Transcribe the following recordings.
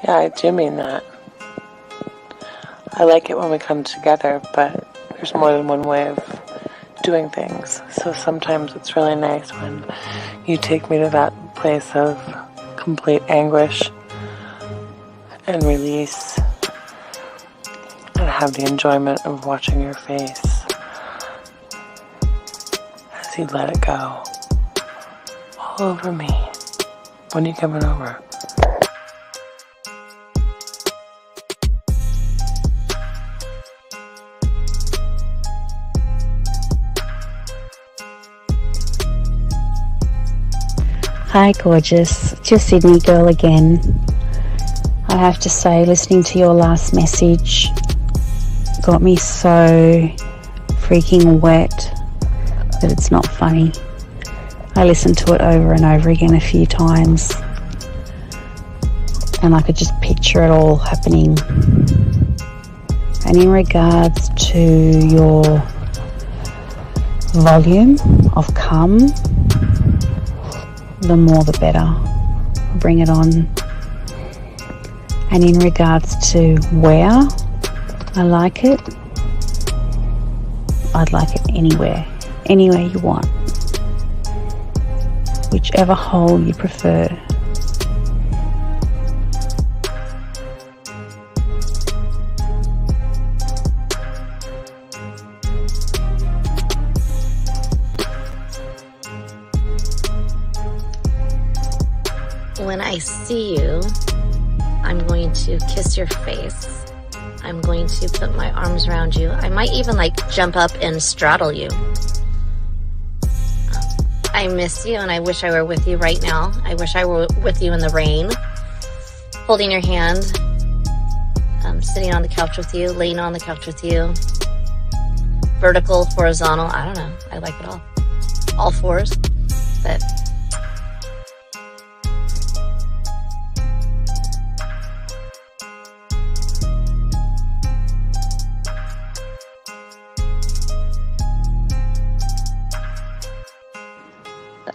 Yeah, I do mean that. I like it when we come together, but there's more than one way of doing things. So sometimes it's really nice when you take me to that place of complete anguish and release and have the enjoyment of watching your face as you let it go all over me. When are you coming over? Hi gorgeous, it's your Sydney girl again. I have to say, listening to your last message got me so freaking wet that it's not funny. I listened to it over and over again a few times and I could just picture it all happening. And in regards to your volume of come, the more the better. Bring it on. And in regards to where I like it, I'd like it anywhere you want, whichever hole you prefer. When I see you, I'm going to kiss your face. I'm going to put my arms around you. I might even jump up and straddle you. I miss you and I wish I were with you right now. I wish I were with you in the rain, holding your hand, sitting on the couch with you, laying on the couch with you, vertical, horizontal, I don't know. I like it all fours, but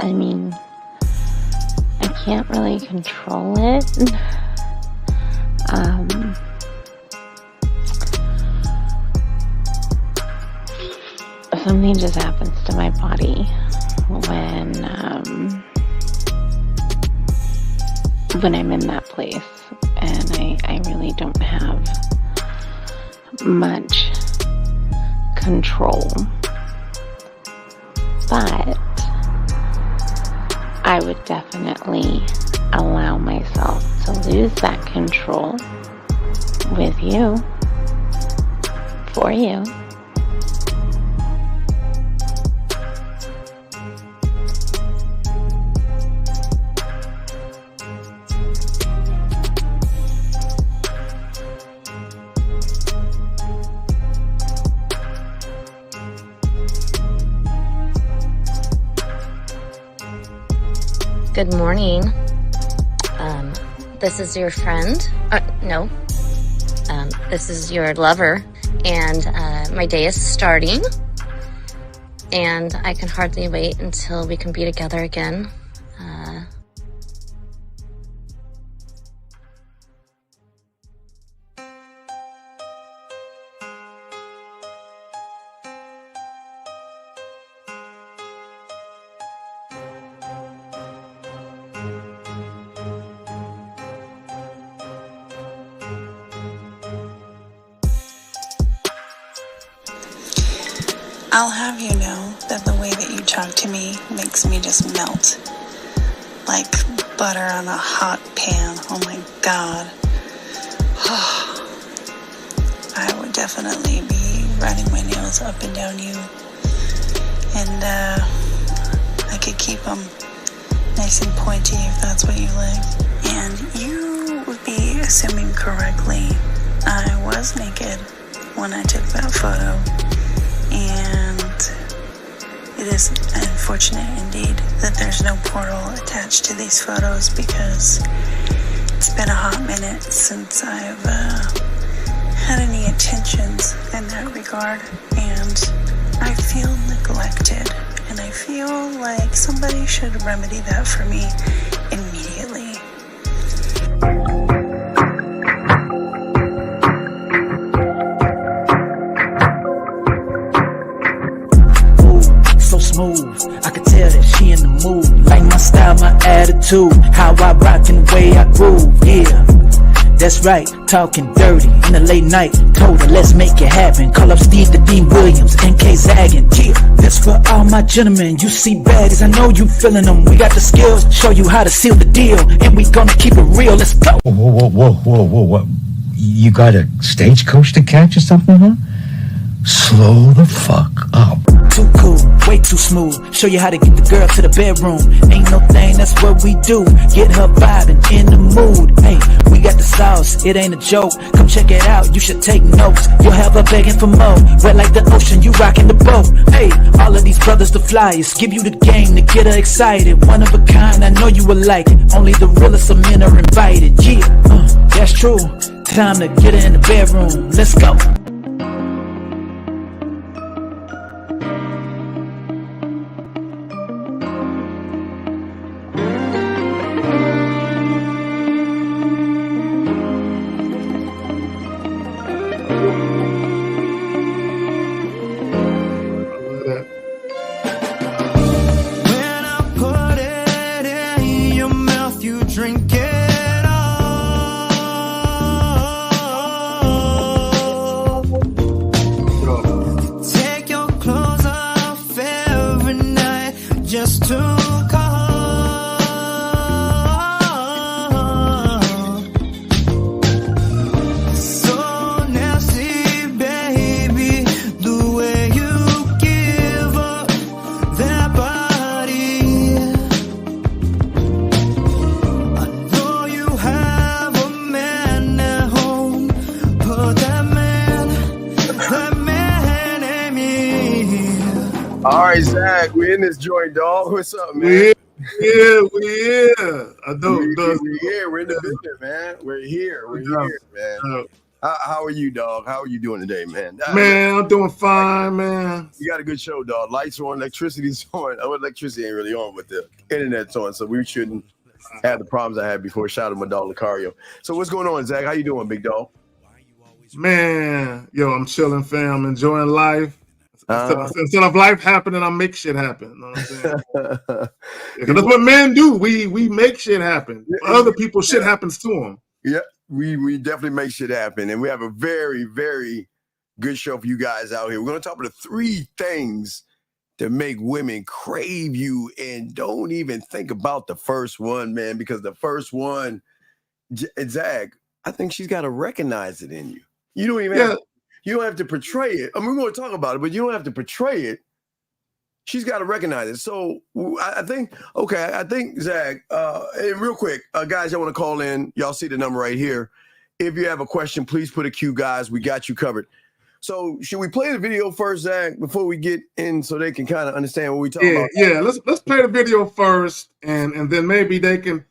I mean, I can't really control it. Something just happens to my body when I'm in that place, and I really don't have much control. But I would definitely allow myself to lose that control with you, for you. Good morning. This is your friend. No. This is your lover. And my day is starting. And I can hardly wait until we can be together again. I'll have you know that the way that you talk to me makes me just melt like butter on a hot pan. Oh my God. I would definitely be running my nails up and down you, and I could keep them nice and pointy if that's what you like. And you would be assuming correctly I was naked when I took that photo. And it is unfortunate indeed that there's no portal attached to these photos, because it's been a hot minute since I've had any intentions in that regard, and I feel neglected, and I feel like somebody should remedy that for me immediately. attitude, how I rock and the way I groove, yeah. That's right, talking dirty in the late night. Told her, let's make it happen. Call up Steve the Dean Williams, NK Zaggin'. Yeah, that's for all my gentlemen. You see baddies, I know you feeling them. We got the skills, show you how to seal the deal, and we gonna keep it real. Let's go. Whoa. You got a stagecoach to catch or something, huh? Slow the fuck up. Too cool, way too smooth. Show you how to get the girl to the bedroom. Ain't no thing, that's what we do. Get her vibing in the mood. Hey, we got the sauce, it ain't a joke. Come check it out, you should take notes. You'll have her begging for more. Wet like the ocean, you rocking the boat. Hey, all of these brothers the flyers. Give you the game to get her excited. One of a kind, I know you will like it. Only the realest of men are invited. Yeah, that's true. Time to get her in the bedroom. Let's go. All right, Zach, we in this joint, dog. What's up, man? We here. I know. We're here. We're in the business, man. We're here, man. How are you, dog? How are you doing today, man? Man, I'm doing fine, man. You got a good show, dog. Lights are on, electricity's on. Oh, electricity ain't really on, but the internet's on, so we shouldn't have the problems I had before. Shout out to my dog, Lucario. So what's going on, Zach? How you doing, big dog? Man, I'm chilling, fam. Enjoying life. Instead of life happening, I make shit happen. You know what I'm saying? Because that's what men do. We make shit happen. Other people, shit happens to them. Yeah, we definitely make shit happen. And we have a very, very good show for you guys out here. We're going to talk about the 3 things to make women crave you, and don't even think about the first one, man, because the first one, Zach, I think she's got to recognize it in you. You don't even you don't have to portray it. I mean, we're going to talk about it, but you don't have to portray it. She's got to recognize it. So I think, Zach, and real quick, guys, y'all want to call in. Y'all see the number right here. If you have a question, please put a Q, guys. We got you covered. So should we play the video first, Zach, before we get in so they can kind of understand what we're talking about? Yeah, let's play the video first, and then maybe they can,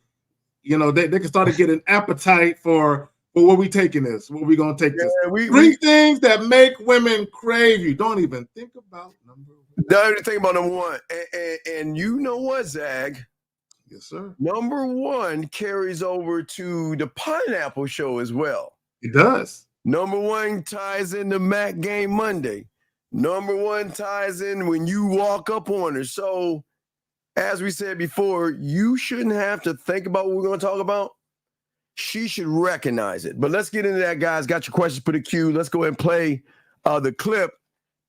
they can start to get an appetite for where we taking this, where we gonna take this. 3 things that make women crave you. Don't even think about number 1. Don't even think about number 1. And you know what, Zag? Yes, sir. Number 1 carries over to the Pineapple Show as well. It does. Number 1 ties into Mac Game Monday. Number 1 ties in when you walk up on her. So, as we said before, you shouldn't have to think about what we're going to talk about. She should recognize it. But let's get into that, guys. Got your questions, put a cue. Let's go ahead and play the clip.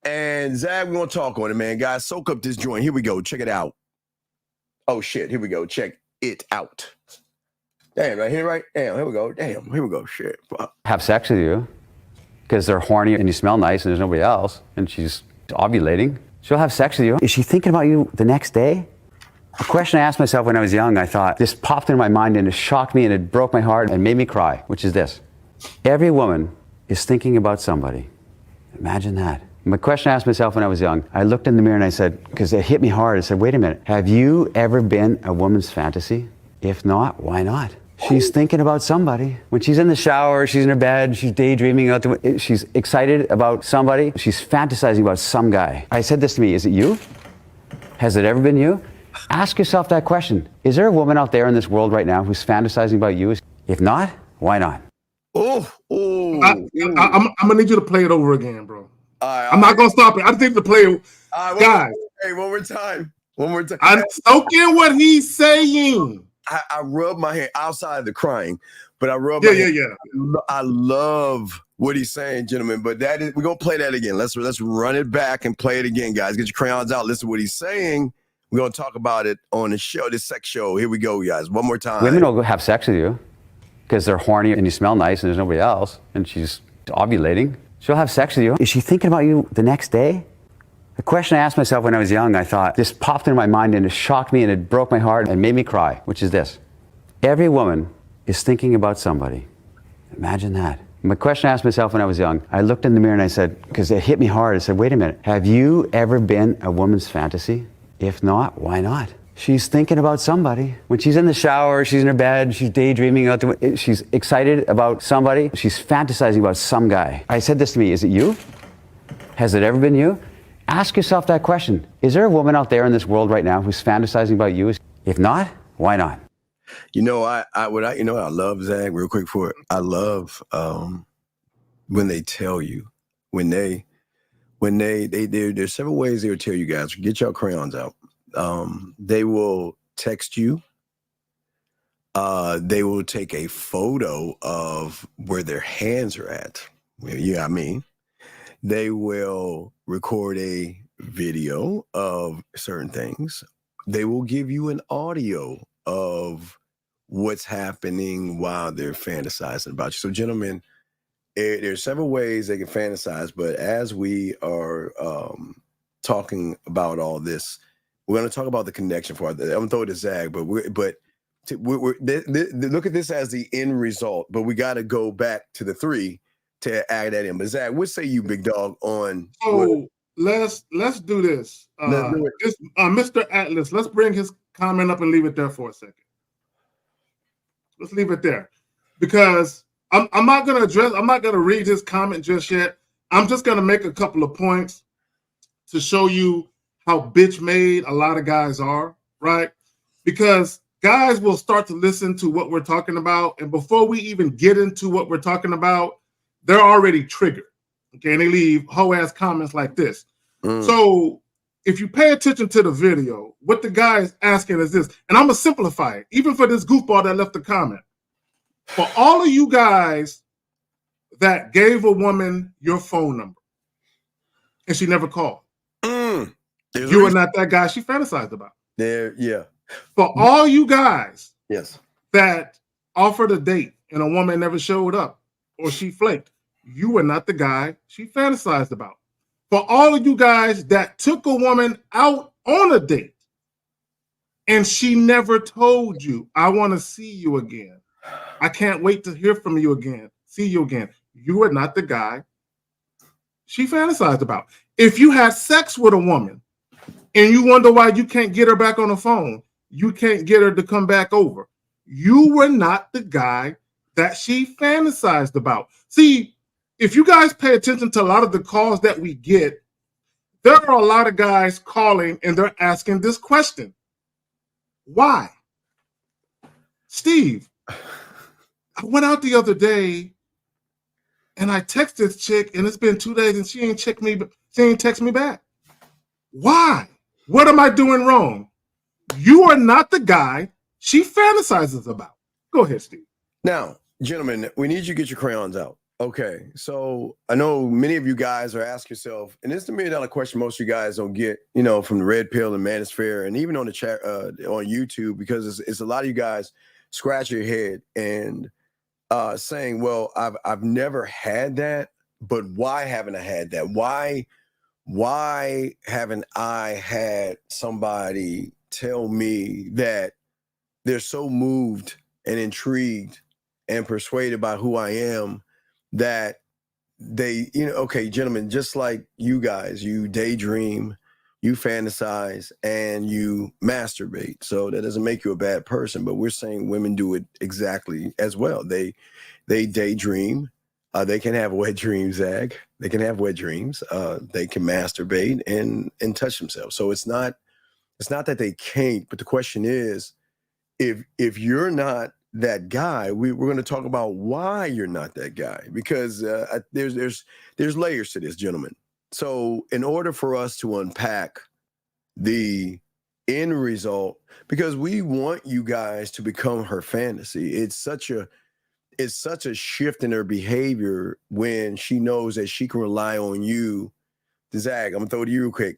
And Zach, we're going to talk on it, man. Guys, soak up this joint. Here we go. Check it out. Oh, shit. Here we go. Check it out. Damn, right here, right? Damn, here we go. Damn, here we go. Shit. Fuck. Have sex with you because they're horny and you smell nice and there's nobody else and she's ovulating. She'll have sex with you. Is she thinking about you the next day? A question I asked myself when I was young, I thought, this popped into my mind and it shocked me and it broke my heart and made me cry, which is this. Every woman is thinking about somebody. Imagine that. My question I asked myself when I was young, I looked in the mirror and I said, because it hit me hard, I said, wait a minute, have you ever been a woman's fantasy? If not, why not? She's thinking about somebody. When she's in the shower, she's in her bed, she's daydreaming out she's excited about somebody. She's fantasizing about some guy. I said this to me, is it you? Has it ever been you? Ask yourself that question. Is there a woman out there in this world right now who's fantasizing about you? If not, why not? I'm gonna need you to play it over again, bro. I'm not gonna stop it. I just need to play it. Guys. Hey, one more time. I'm soaking what he's saying. I rub my hand outside of the crying, but I rub Yeah, my yeah, hand. yeah. I love what he's saying, gentlemen, but we're going to play that again. Let's run it back and play it again, guys. Get your crayons out. Listen to what he's saying. We're going to talk about it on the show, this sex show. Here we go, guys. One more time. Women will go have sex with you because they're horny and you smell nice and there's nobody else and she's ovulating. She'll have sex with you. Is she thinking about you the next day? The question I asked myself when I was young, I thought, this popped into my mind and it shocked me and it broke my heart and made me cry, which is this. Every woman is thinking about somebody. Imagine that. My question I asked myself when I was young, I looked in the mirror and I said, because it hit me hard, I said, wait a minute, have you ever been a woman's fantasy? If not, why not? She's thinking about somebody. When she's in the shower, she's in her bed, she's daydreaming out she's excited about somebody. She's fantasizing about some guy. I said this to me, is it you? Has it ever been you? Ask yourself that question. Is there a woman out there in this world right now who's fantasizing about you? If not, why not? You know, I love, Zach, real quick for it. I love when they tell you, there's several ways they will tell you guys, get your crayons out. They will text you. They will take a photo of where their hands are at. You know what I mean? They will record a video of certain things. They will give you an audio of what's happening while they're fantasizing about you. So, gentlemen, there's several ways they can fantasize, but as we are talking about all this, we're going to talk about the connection for it. I'm going to throw it to Zag, but look at this as the end result, but we got to go back to the 3 to add that in. But Zach, what say you, big dog, on? So let's do this. Let's do it. Mr. Atlas, let's bring his comment up and leave it there for a second. Let's leave it there, because I'm not going to read his comment just yet. I'm just going to make a couple of points to show you how bitch made a lot of guys are, right? Because guys will start to listen to what we're talking about, and before we even get into what we're talking about, they're already triggered, okay? And they leave hoe-ass comments like this. So if you pay attention to the video, what the guy is asking is this, and I'm going to simplify it, even for this goofball that left the comment. For all of you guys that gave a woman your phone number and she never called, you are not that guy she fantasized about. Yeah. For all you guys that offered a date and a woman never showed up or she flaked, you were not the guy she fantasized about. For all of you guys that took a woman out on a date and she never told you, I want to see you again. I can't wait to hear from you again. See you again. You are not the guy she fantasized about. If you had sex with a woman and you wonder why you can't get her back on the phone, you can't get her to come back over, you were not the guy that she fantasized about. See, if you guys pay attention to a lot of the calls that we get, there are a lot of guys calling and they're asking this question. Why? Steve, I went out the other day and I texted this chick and it's been 2 days and she ain't text me back. Why? What am I doing wrong? You are not the guy she fantasizes about. Go ahead, Steve. Now, gentlemen, we need you to get your crayons out. Okay, so I know many of you guys are asking yourself, and this is the $1 million question most of you guys don't get, from the Red Pill and Manosphere, and even on the chat on YouTube, because it's a lot of you guys scratch your head and saying, well, I've never had that, but why haven't I had that? Why haven't I had somebody tell me that they're so moved and intrigued and persuaded by who I am that they, okay, gentlemen, just like you guys, you daydream, you fantasize, and you masturbate. So that doesn't make you a bad person, but we're saying women do it exactly as well. They daydream. They can have wet dreams, Zach. They can have wet dreams. They can masturbate and touch themselves. So it's not that they can't, but the question is, if you're not that guy, we're going to talk about why you're not that guy, because there's layers to this, gentlemen. So in order for us to unpack the end result, because we want you guys to become her fantasy. It's such a shift in her behavior when she knows that she can rely on you. Zach, I'm gonna throw it to you real quick.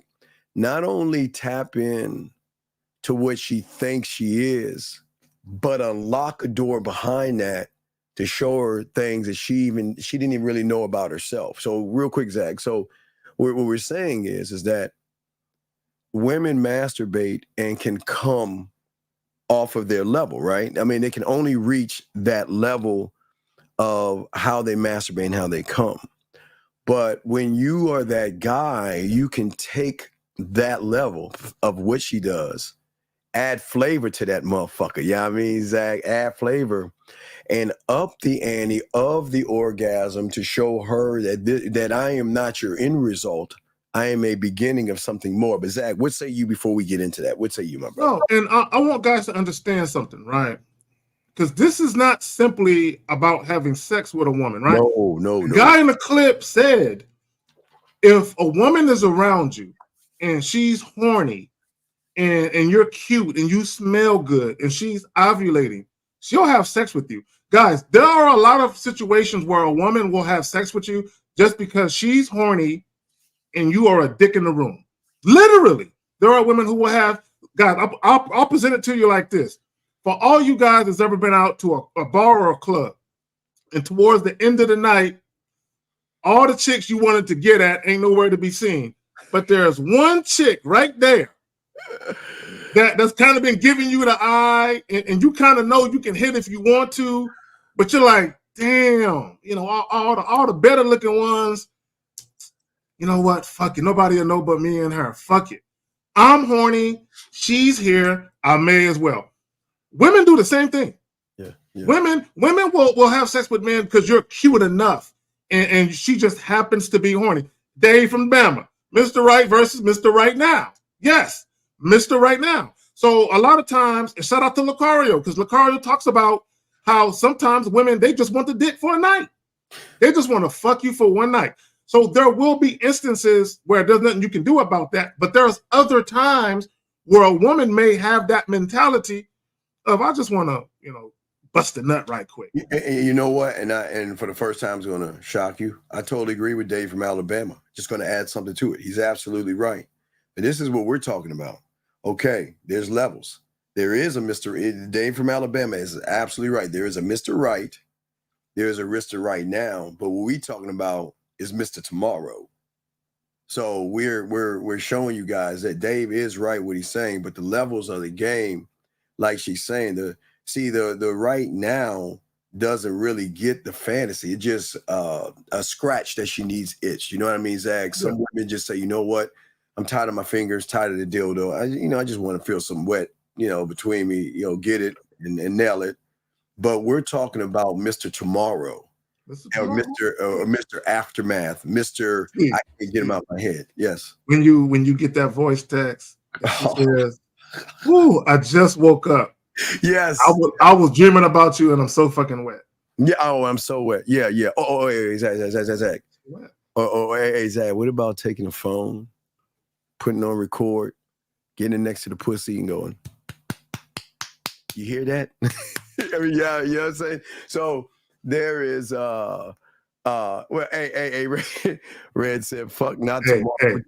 Not only tap in to what she thinks she is, but unlock a door behind that to show her things that she didn't even really know about herself. So real quick, Zach. So what we're saying is that women masturbate and can come off of their level, right? I mean, they can only reach that level of how they masturbate and how they come. But when you are that guy, you can take that level of what she does, add flavor to that motherfucker. Yeah, I mean, Zach, add flavor and up the ante of the orgasm to show her that I am not your end result. I am a beginning of something more. But Zach, what say you before we get into that? What say you, my brother? No, and I want guys to understand something, right? Because this is not simply about having sex with a woman, right? No. The guy in the clip said, if a woman is around you and she's horny and you're cute and you smell good and she's ovulating, she'll have sex with you. Guys, there are a lot of situations where a woman will have sex with you just because she's horny and you are a dick in the room. Literally, there are women who will have, guys, I'll present it to you like this. For all you guys that's ever been out to a bar or a club, and towards the end of the night, all the chicks you wanted to get at ain't nowhere to be seen. But there's one chick right there that's kind of been giving you the eye, and you kind of know you can hit if you want to, but you're like, damn, you know, all the better looking ones, you know what? Fuck it. Nobody will know but me and her. Fuck it. I'm horny. She's here. I may as well. Women do the same thing. Yeah. Women will have sex with men because you're cute enough, and she just happens to be horny. Dave from Bama, Mr. Right versus Mr. Right Now. Yes, Mr. Right Now. So a lot of times, and shout out to Lucario, because Lucario talks about how sometimes women, they just want the dick for a night. They just want to fuck you for one night. So there will be instances where there's nothing you can do about that, but there's other times where a woman may have that mentality of, I just want to, you know, bust a nut right quick. You know what? And for the first time, it's going to shock you. I totally agree with Dave from Alabama. Just going to add something to it. He's absolutely right. But this is what we're talking about. Okay, there's levels. There is a Mr. Dave from Alabama is absolutely right. There is a Mr. Right. There is a Mr. Right Now. But what we're talking about is Mr. Tomorrow. So we're showing you guys that Dave is right what he's saying, but the levels of the game, like she's saying, the right now doesn't really get the fantasy. It's just a scratch that she needs itch. You know what I mean, Zach? Some women just say, you know what? I'm tired of my fingers, tired of the dildo. I just want to feel some wet, between me, get it and nail it. But we're talking about Mr. Tomorrow. Mr. Aftermath, Mr. I can't get him out of my head. Yes. When you get that voice text, says, "Ooh, I just woke up." Yes. I was dreaming about you, and I'm so fucking wet. Yeah. Oh, I'm so wet. Yeah. Oh, hey, Zach. What? Hey, Zach. What about taking a phone, putting on record, getting it next to the pussy, and going? You hear that? I mean, yeah. You know what I'm saying? So. There is well, hey, Red said, "Fuck, not tomorrow."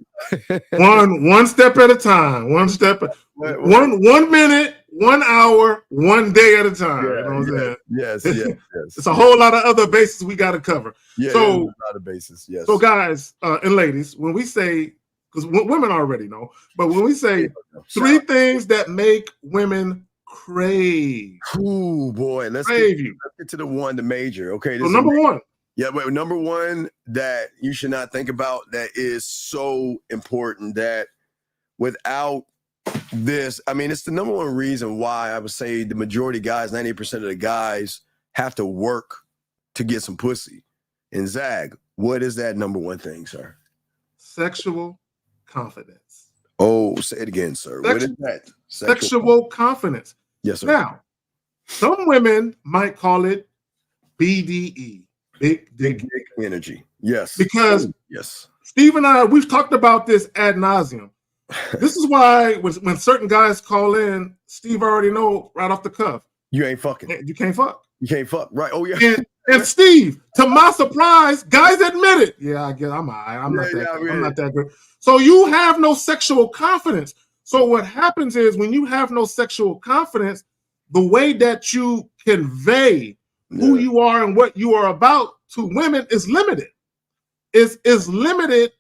Hey. one step at a time. One step, one minute, 1 hour, 1 day at a time. Yeah, you know what I'm saying? Yes. It's a whole lot of other bases we got to cover. Yeah, so a lot of bases. Yes. So, guys and ladies, when we say, because women already know, but when we say 3 things that make women crave. Ooh, boy. Let's get to the major. Okay. So number one. Yeah, but number one that you should not think about that is so important that without this, I mean, it's the number one reason why I would say the majority of guys, 90% of the guys have to work to get some pussy. And Zag, what is that number one thing, sir? Sexual confidence. Oh, say it again, sir. What is that? Sexual confidence. Yes, sir. Now, some women might call it BDE, big dick energy. Yes. Because yes, Steve and I, we've talked about this ad nauseum. This is why when certain guys call in, Steve already know right off the cuff. You ain't fucking. You can't fuck. You can't fuck. Right. Oh, yeah. And Steve, to my surprise, guys admit it. Yeah, I guess I'm all right. I'm not that good. So you have no sexual confidence. So what happens is when you have no sexual confidence, the way that you convey who you are and what you are about to women is limited. Is limited,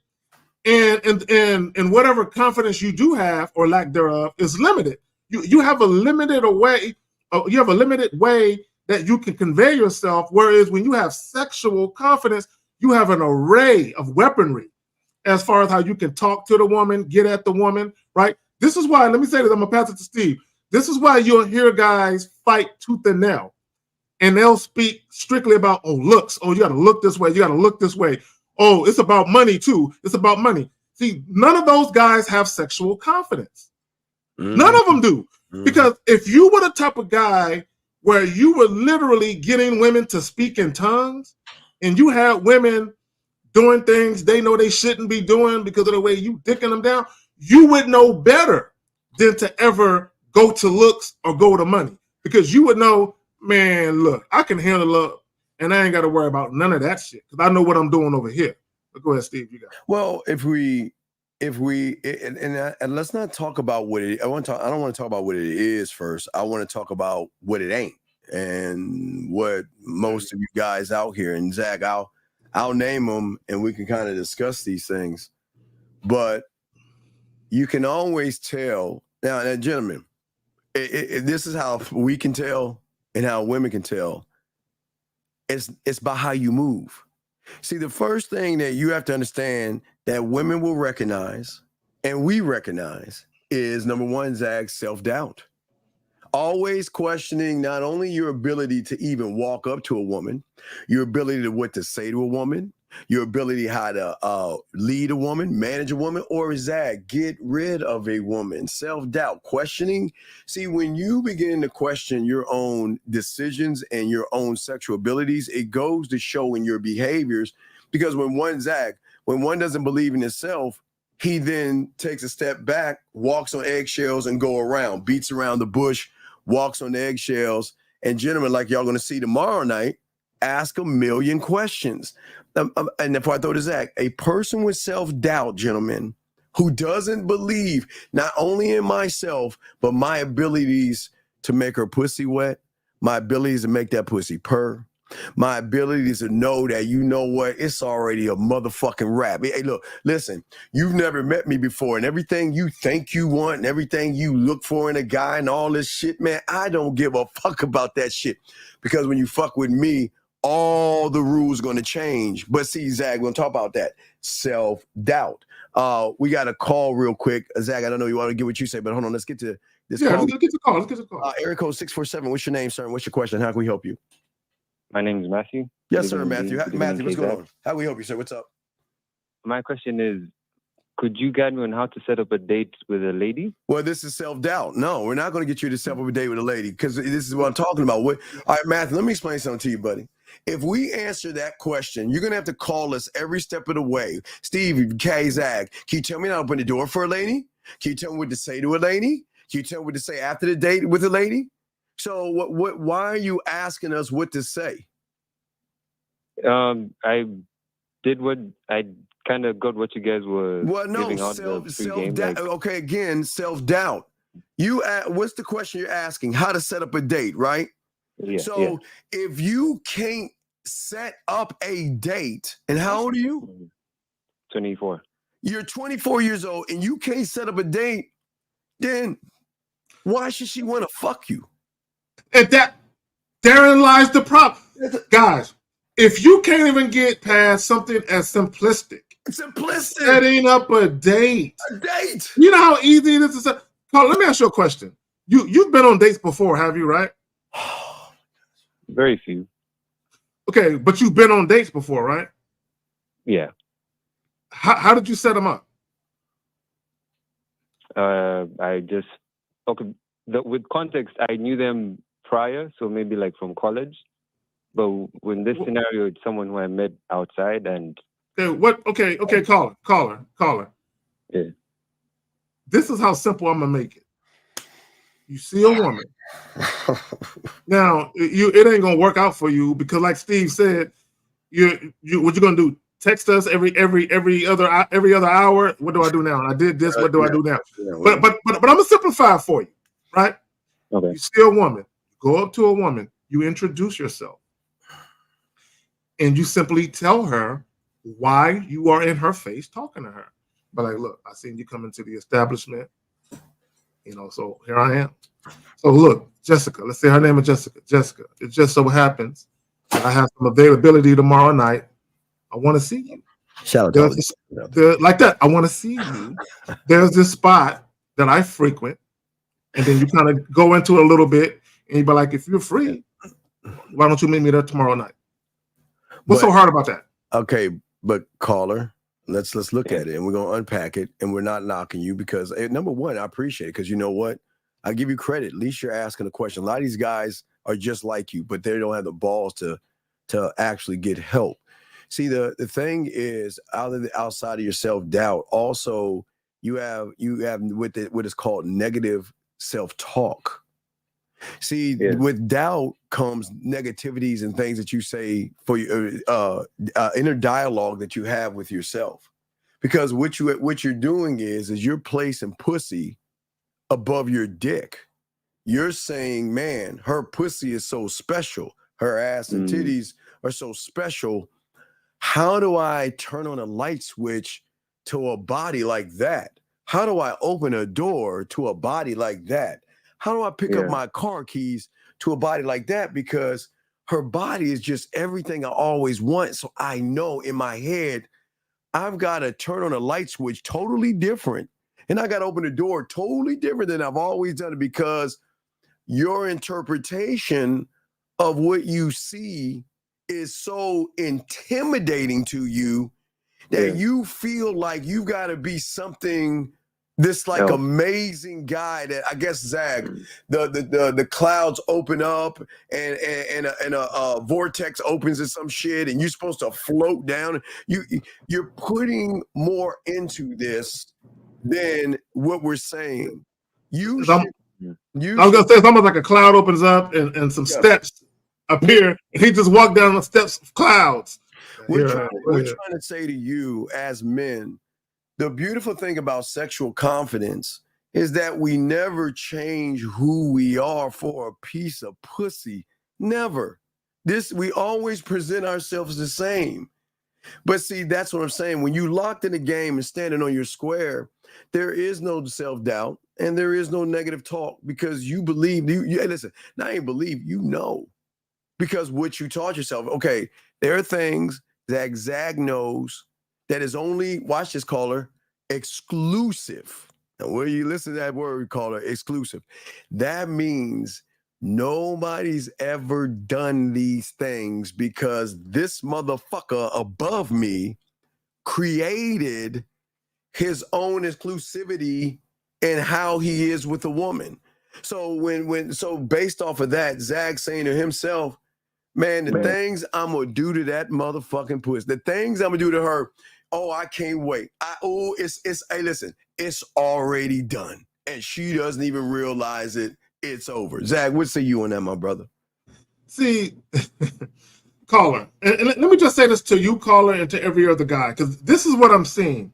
and whatever confidence you do have or lack thereof is limited. You have a limited way. You have a limited way that you can convey yourself. Whereas when you have sexual confidence, you have an array of weaponry as far as how you can talk to the woman, get at the woman, right? This is why, let me say this, I'm gonna pass it to Steve. This is why you'll hear guys fight tooth and nail, and they'll speak strictly about, oh, looks. Oh, you gotta look this way. You gotta look this way. Oh, it's about money too. It's about money. See, none of those guys have sexual confidence. None of them do. Because if you were the type of guy where you were literally getting women to speak in tongues, and you had women doing things they know they shouldn't be doing because of the way you dicking them down, you would know better than to ever go to looks or go to money. Because you would know, man, look, I can handle love, and I ain't got to worry about none of that shit because I know what I'm doing over here. But go ahead, Steve, you got it. Well, and let's not talk about what it. I don't want to talk about what it is first. I want to talk about what it ain't, and what most of you guys out here. And Zach, I'll name them, and we can kind of discuss these things. But you can always tell now, gentlemen. This is how we can tell, and how women can tell. It's by how you move. See, the first thing that you have to understand that women will recognize, and we recognize, is number one, Zach, self-doubt. Always questioning not only your ability to even walk up to a woman, your ability to what to say to a woman, your ability how to lead a woman, manage a woman, or Zach, get rid of a woman. Self-doubt, questioning. See, when you begin to question your own decisions and your own sexual abilities, it goes to show in your behaviors. Because when one doesn't believe in himself, he then takes a step back, walks on eggshells and go around, beats around the bush, walks on eggshells. And gentlemen, like y'all going to see tomorrow night, ask a million questions. And before I throw to Zach, a person with self-doubt, gentlemen, who doesn't believe not only in myself, but my abilities to make her pussy wet, my abilities to make that pussy purr, my abilities to know that, you know what, it's already a motherfucking rap. Hey, look, listen, you've never met me before, and everything you think you want and everything you look for in a guy and all this shit, man, I don't give a fuck about that shit. Because when you fuck with me, all the rules going to change. But see, Zach, we're going to talk about that. Self-doubt. We got a call real quick. Zach, I don't know you want to get what you say, but hold on. Let's get to this call. Let's get the call. Let's get the call. Area code 647. What's your name, sir? And what's your question? How can we help you? My name is Matthew. Yes, sir, Matthew. Matthew, what's going on? How can we help you, sir? What's up? My question is, could you guide me on how to set up a date with a lady? Well, this is self-doubt. No, we're not going to get you to set up a date with a lady because this is what I'm talking about. All right, Matthew, let me explain something to you, buddy. If we answer that question, you're going to have to call us every step of the way. Steve, Kay, Zach, can you tell me how to open the door for a lady? Can you tell me what to say to a lady? Can you tell me what to say after the date with a lady? So why are you asking us what to say? I did what I kind of got what you guys were giving out self-doubt. Okay, again, self-doubt. What's the question you're asking? How to set up a date, right? Yeah, so if you can't set up a date, and how old are you? 24. You're 24 years old and you can't set up a date, then why should she want to fuck you? And therein lies the problem. Guys, if you can't even get past something as simplistic, setting up a date. You know how easy it is to set. Carl, let me ask you a question. You've been on dates before, have you, right? Very few. Okay, but you've been on dates before, right? Yeah. How did you set them up? With context, I knew them prior, so maybe like from college. But with this scenario, it's someone who I met outside and. Okay, caller. Yeah. This is how simple I'm gonna make it. You see a woman. Now, it ain't gonna work out for you because, like Steve said, what you gonna do? Text us every other hour. What do I do now? I did this. What do I do now? But I'm gonna simplify it for you, right? Okay. You see a woman. Go up to a woman. You introduce yourself, and you simply tell her why you are in her face talking to her. But like, look, I seen you come into the establishment. So here I am. So look, Jessica, let's say her name is Jessica. Jessica, it just so happens that I have some availability tomorrow night. I want to see you. Shout out like that. I want to see you. There's this spot that I frequent, and then you kind of go into it a little bit, and you be like, if you're free, why don't you meet me there tomorrow night? What's so hard about that? Okay, but caller, let's look at it, and we're gonna unpack it, and we're not knocking you because number one, I appreciate it because you know what? I give you credit. At least you're asking a question. A lot of these guys are just like you, but they don't have the balls to actually get help. See, the thing is, outside of your self-doubt, also you have what is called negative self-talk. See, with doubt comes negativities and things that you say for your inner dialogue that you have with yourself. Because what you're doing is you're placing pussy above your dick. You're saying, man, her pussy is so special. Her ass and titties are so special. How do I turn on a light switch to a body like that? How do I open a door to a body like that? How do I pick up my car keys to a body like that? Because her body is just everything I always want. So I know in my head, I've got to turn on a light switch totally different. And I got to open the door totally different than I've always done it because your interpretation of what you see is so intimidating to you that you feel like you got to be something, this like amazing guy that I guess, Zach, the clouds open up and a vortex opens or some shit and you're supposed to float down. You're putting more into this than what we're saying. I was gonna say it's almost like a cloud opens up and some steps appear, and he just walked down the steps of clouds. We're trying to say to you as men, the beautiful thing about sexual confidence is that we never change who we are for a piece of pussy. Never. We always present ourselves the same. But see, that's what I'm saying. When you locked in the game and standing on your square, there is no self-doubt and there is no negative talk because you believe, listen, not even believe, you know, because what you taught yourself. Okay, there are things that Zag knows that is only, watch this, caller, exclusive. And when you listen to that word, caller, exclusive, that means nobody's ever done these things because this motherfucker above me created his own exclusivity in how he is with a woman. So so based off of that, Zag saying to himself, man, the things I'm gonna do to that motherfucking pussy, the things I'm gonna do to her, oh, I can't wait. Hey, listen, it's already done. And she doesn't even realize it. It's over. Zach, what say you on that, my brother? See, caller, and let me just say this to you, caller, and to every other guy, because this is what I'm seeing.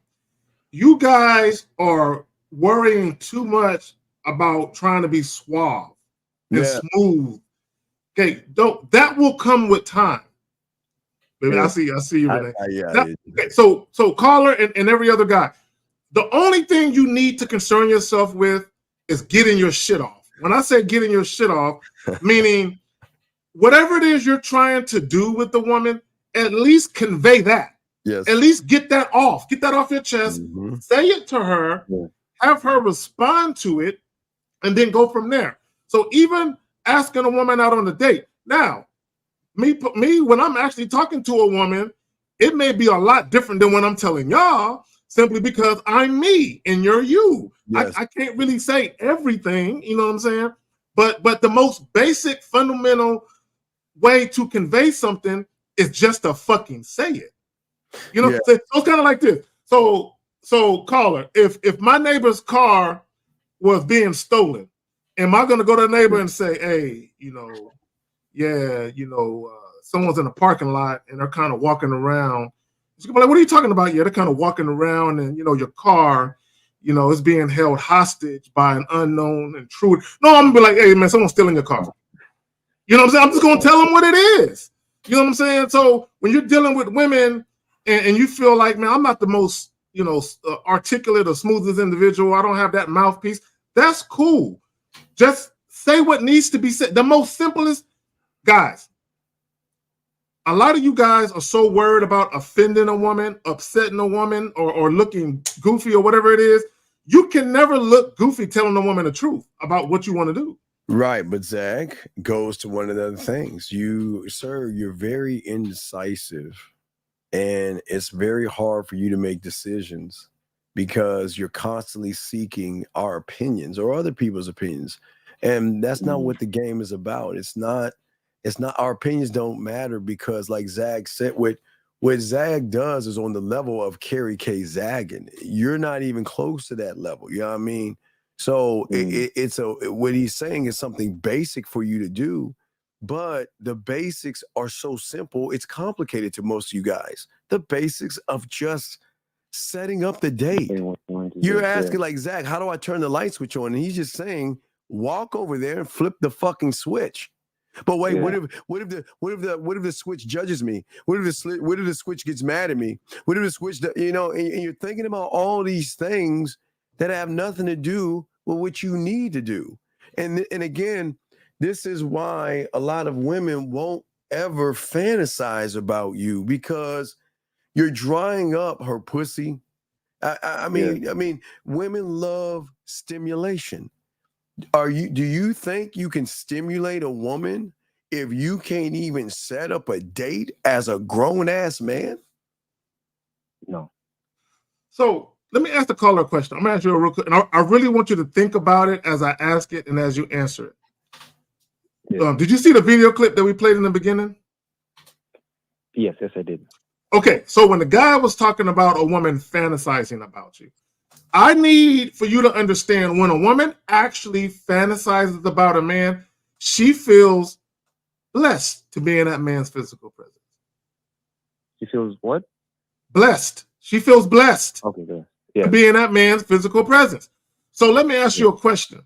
You guys are worrying too much about trying to be suave and smooth. Okay, that will come with time. Baby, I see you, Renee. Okay, so caller and every other guy, the only thing you need to concern yourself with is getting your shit off. When I say getting your shit off, meaning whatever it is you're trying to do with the woman, at least convey that. Yes. At least get that off. Get that off your chest. Mm-hmm. Say it to her. Yeah. Have her respond to it, and then go from there. So even asking a woman out on a date. Now, me when I'm actually talking to a woman, it may be a lot different than when I'm telling y'all, simply because I'm me and you're you. Yes. I can't really say everything, you know what I'm saying? But the most basic, fundamental way to convey something is just to fucking say it. You know, so it's kind of like this. So So caller, if my neighbor's car was being stolen, am I going to go to the neighbor and say, hey, someone's in a parking lot and they're kind of walking around. She's gonna be like, what are you talking about? Yeah, they're kind of walking around and, your car, is being held hostage by an unknown intruder. No, I'm going to be like, hey, man, someone's stealing your car. You know what I'm saying? I'm just going to tell them what it is. You know what I'm saying? So when you're dealing with women and you feel like, man, I'm not the most, articulate or smoothest individual. I don't have that mouthpiece. That's cool. Just say what needs to be said. The most simplest, guys, a lot of you guys are so worried about offending a woman, upsetting a woman, or looking goofy or whatever it is. You can never look goofy telling a woman the truth about what you want to do. Right, but Zach goes to one of the other things. You're very indecisive, and it's very hard for you to make decisions because you're constantly seeking our opinions or other people's opinions. And that's not what the game is about. It's not our opinions don't matter because, like Zach said, what Zag does is on the level of Carrie K zagging. You're not even close to that level. You know what I mean? So what he's saying is something basic for you to do, but the basics are so simple. It's complicated to most of you guys. The basics of just setting up the date. You're asking like, Zach, how do I turn the light switch on? And he's just saying, walk over there and flip the fucking switch. But wait, what if the switch judges me? What if the switch gets mad at me? What if the switch, and you're thinking about all these things that have nothing to do with what you need to do. And again, this is why a lot of women won't ever fantasize about you because you're drying up her pussy. I mean, women love stimulation. Do you think you can stimulate a woman if you can't even set up a date as a grown-ass man? No. So let me ask the caller a question. I'm going to ask you a real quick, and I really want you to think about it as I ask it and as you answer it. Yeah. Did you see the video clip that we played in the beginning? Yes, I did. Okay, so when the guy was talking about a woman fantasizing about you, I need for you to understand when a woman actually fantasizes about a man, she feels blessed to be in that man's physical presence. She feels what? Blessed. She feels blessed to be in that man's physical presence. So let me ask you a question.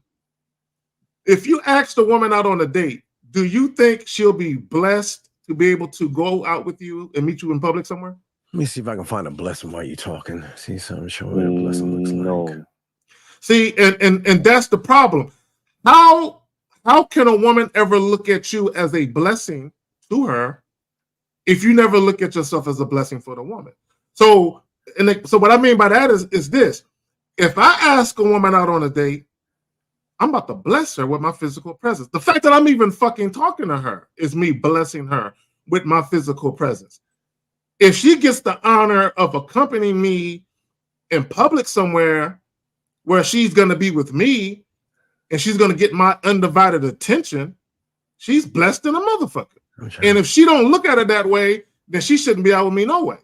If you asked a woman out on a date, do you think she'll be blessed to be able to go out with you and meet you in public somewhere? Let me see if I can find a blessing while you're talking. See something, show me what a blessing looks like. See, and that's the problem. How can a woman ever look at you as a blessing to her if you never look at yourself as a blessing for the woman? So what I mean by that is this. If I ask a woman out on a date, I'm about to bless her with my physical presence. The fact that I'm even fucking talking to her is me blessing her with my physical presence. If she gets the honor of accompanying me in public somewhere where she's going to be with me and she's going to get my undivided attention, she's blessed in a motherfucker. Okay. And if she don't look at it that way, then she shouldn't be out with me no way.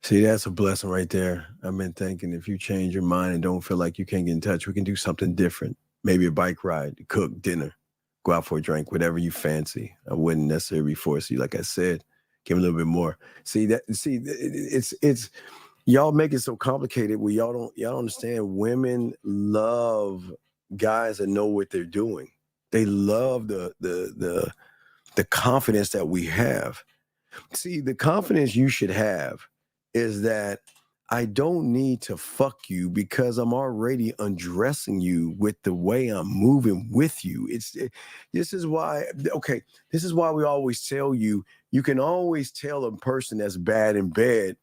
See, that's a blessing right there. I've been thinking if you change your mind and don't feel like you can't get in touch, we can do something different. Maybe a bike ride, cook dinner, go out for a drink, whatever you fancy. I wouldn't necessarily force you. Like I said, give a little bit more. It's y'all make it so complicated where y'all don't understand. Women love guys that know what they're doing. They love the confidence that we have. See, the confidence you should have is that I don't need to fuck you because I'm already undressing you with the way I'm moving with you. This is why we always tell you can always tell a person that's bad in bed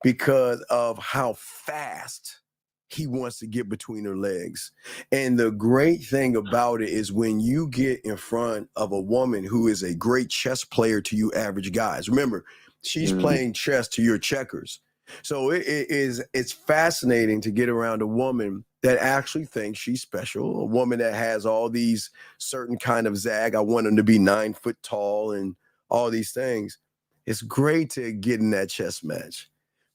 because of how fast he wants to get between her legs. And the great thing about it is when you get in front of a woman who is a great chess player to you average guys, remember, she's playing chess to your checkers. So it's fascinating to get around a woman that actually thinks she's special, a woman that has all these certain kind of zag. I want them to be 9 foot tall and all these things. It's great to get in that chess match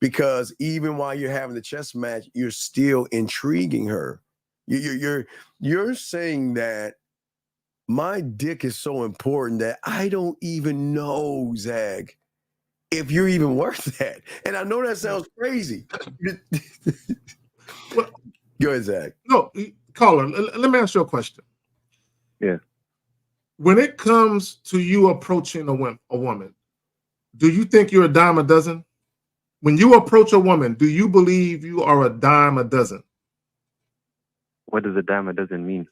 because even while you're having the chess match, you're still intriguing her. You're saying that my dick is so important that I don't even know, Zag, if you're even worth that. And I know that sounds crazy. Well, go ahead, Zag. No, caller, let me ask you a question. Yeah. When it comes to you approaching a woman, do you think you're a dime a dozen? When you approach a woman, do you believe you are a dime a dozen? What does a dime a dozen mean?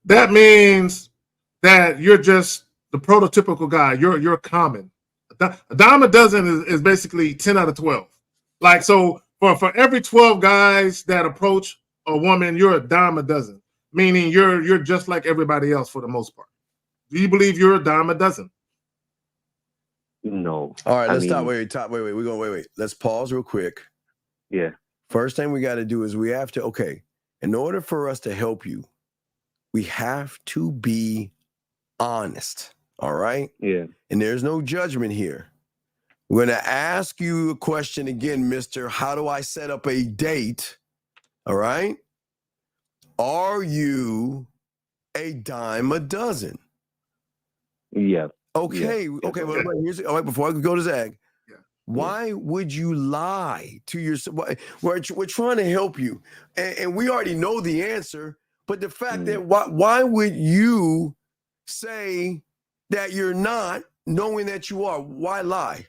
That means that you're just the prototypical guy. You're common. A dime a dozen is basically 10 out of 12. Like, so for every 12 guys that approach a woman, you're a dime a dozen, meaning you're just like everybody else for the most part. Do you believe you're a dime a dozen? No. All right, let's stop. Wait. We're going, wait. Let's pause real quick. Yeah. First thing we got to do is we have to, in order for us to help you, we have to be honest. All right? Yeah. And there's no judgment here. We're going to ask you a question again, mister. How do I set up a date? All right? Are you a dime a dozen? Yeah. Okay. Yeah. Okay. Well, here's, all right, before I go to Zag, why would you lie to yourself? We're trying to help you. And we already know the answer. But the fact that why would you say that you're not, knowing that you are? Why lie?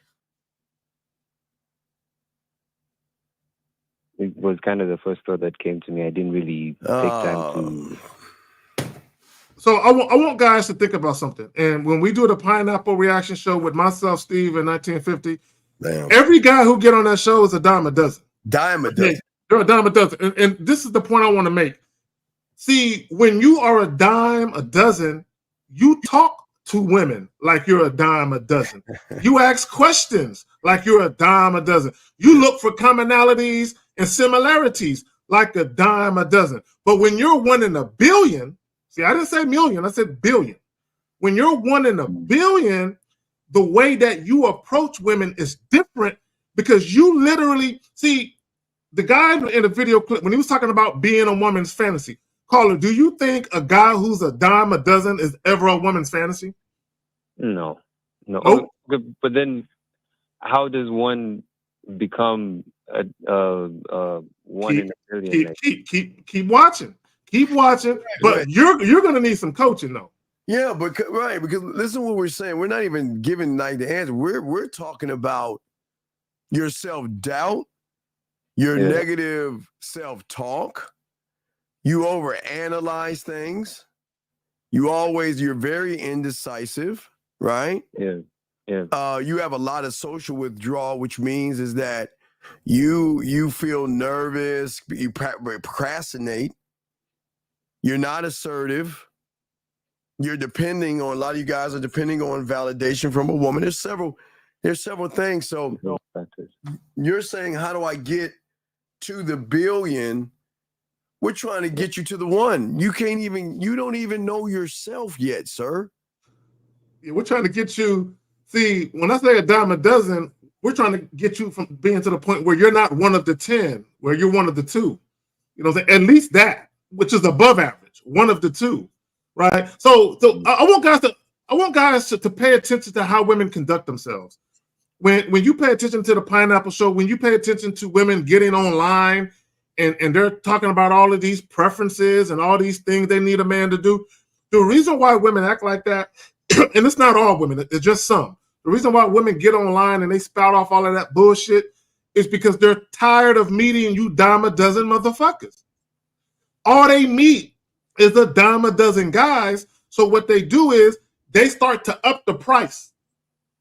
It was kind of the first thought that came to me. I didn't really take time to. So I want guys to think about something. And when we do the Pineapple Reaction Show with myself, Steve, in 1950, every guy who get on that show is a dime a dozen. Dime a dozen. They're a dime a dozen. And this is the point I want to make. See, when you are a dime a dozen, you talk to women like you're a dime a dozen. You ask questions like you're a dime a dozen. You look for commonalities and similarities like a dime a dozen. But when you're one in a billion, see, I didn't say million, I said billion. When you're one in a billion, the way that you approach women is different because you literally, see, the guy in the video clip, when he was talking about being a woman's fantasy, caller, do you think a guy who's a dime a dozen is ever a woman's fantasy? No. Nope. But then how does one become a one in a billion? Keep watching. Keep watching. But you're going to need some coaching, though. Yeah, because listen to what we're saying. We're not even giving like the answer. We're talking about your self-doubt, your negative self-talk. You overanalyze things. You're very indecisive, right? Yeah. You have a lot of social withdrawal, which means is that you feel nervous, you procrastinate. You're not assertive. You're depending on, a lot of you guys are depending on validation from a woman. There's several things. So you're saying, how do I get to the billion? We're trying to get you to the one. You don't even know yourself yet, sir. Yeah, we're trying to get you. See, when I say a dime a dozen, we're trying to get you from being to the point where you're not one of the 10, where you're one of the 2. You know, at least that, which is above average, one of the 2, right? So I want guys to pay attention to how women conduct themselves. When you pay attention to the Pineapple Show, when you pay attention to women getting online and they're talking about all of these preferences and all these things they need a man to do, the reason why women act like that, and it's not all women, it's just some. The reason why women get online and they spout off all of that bullshit is because they're tired of meeting you dime a dozen motherfuckers. All they meet is a dime a dozen guys. So what they do is they start to up the price,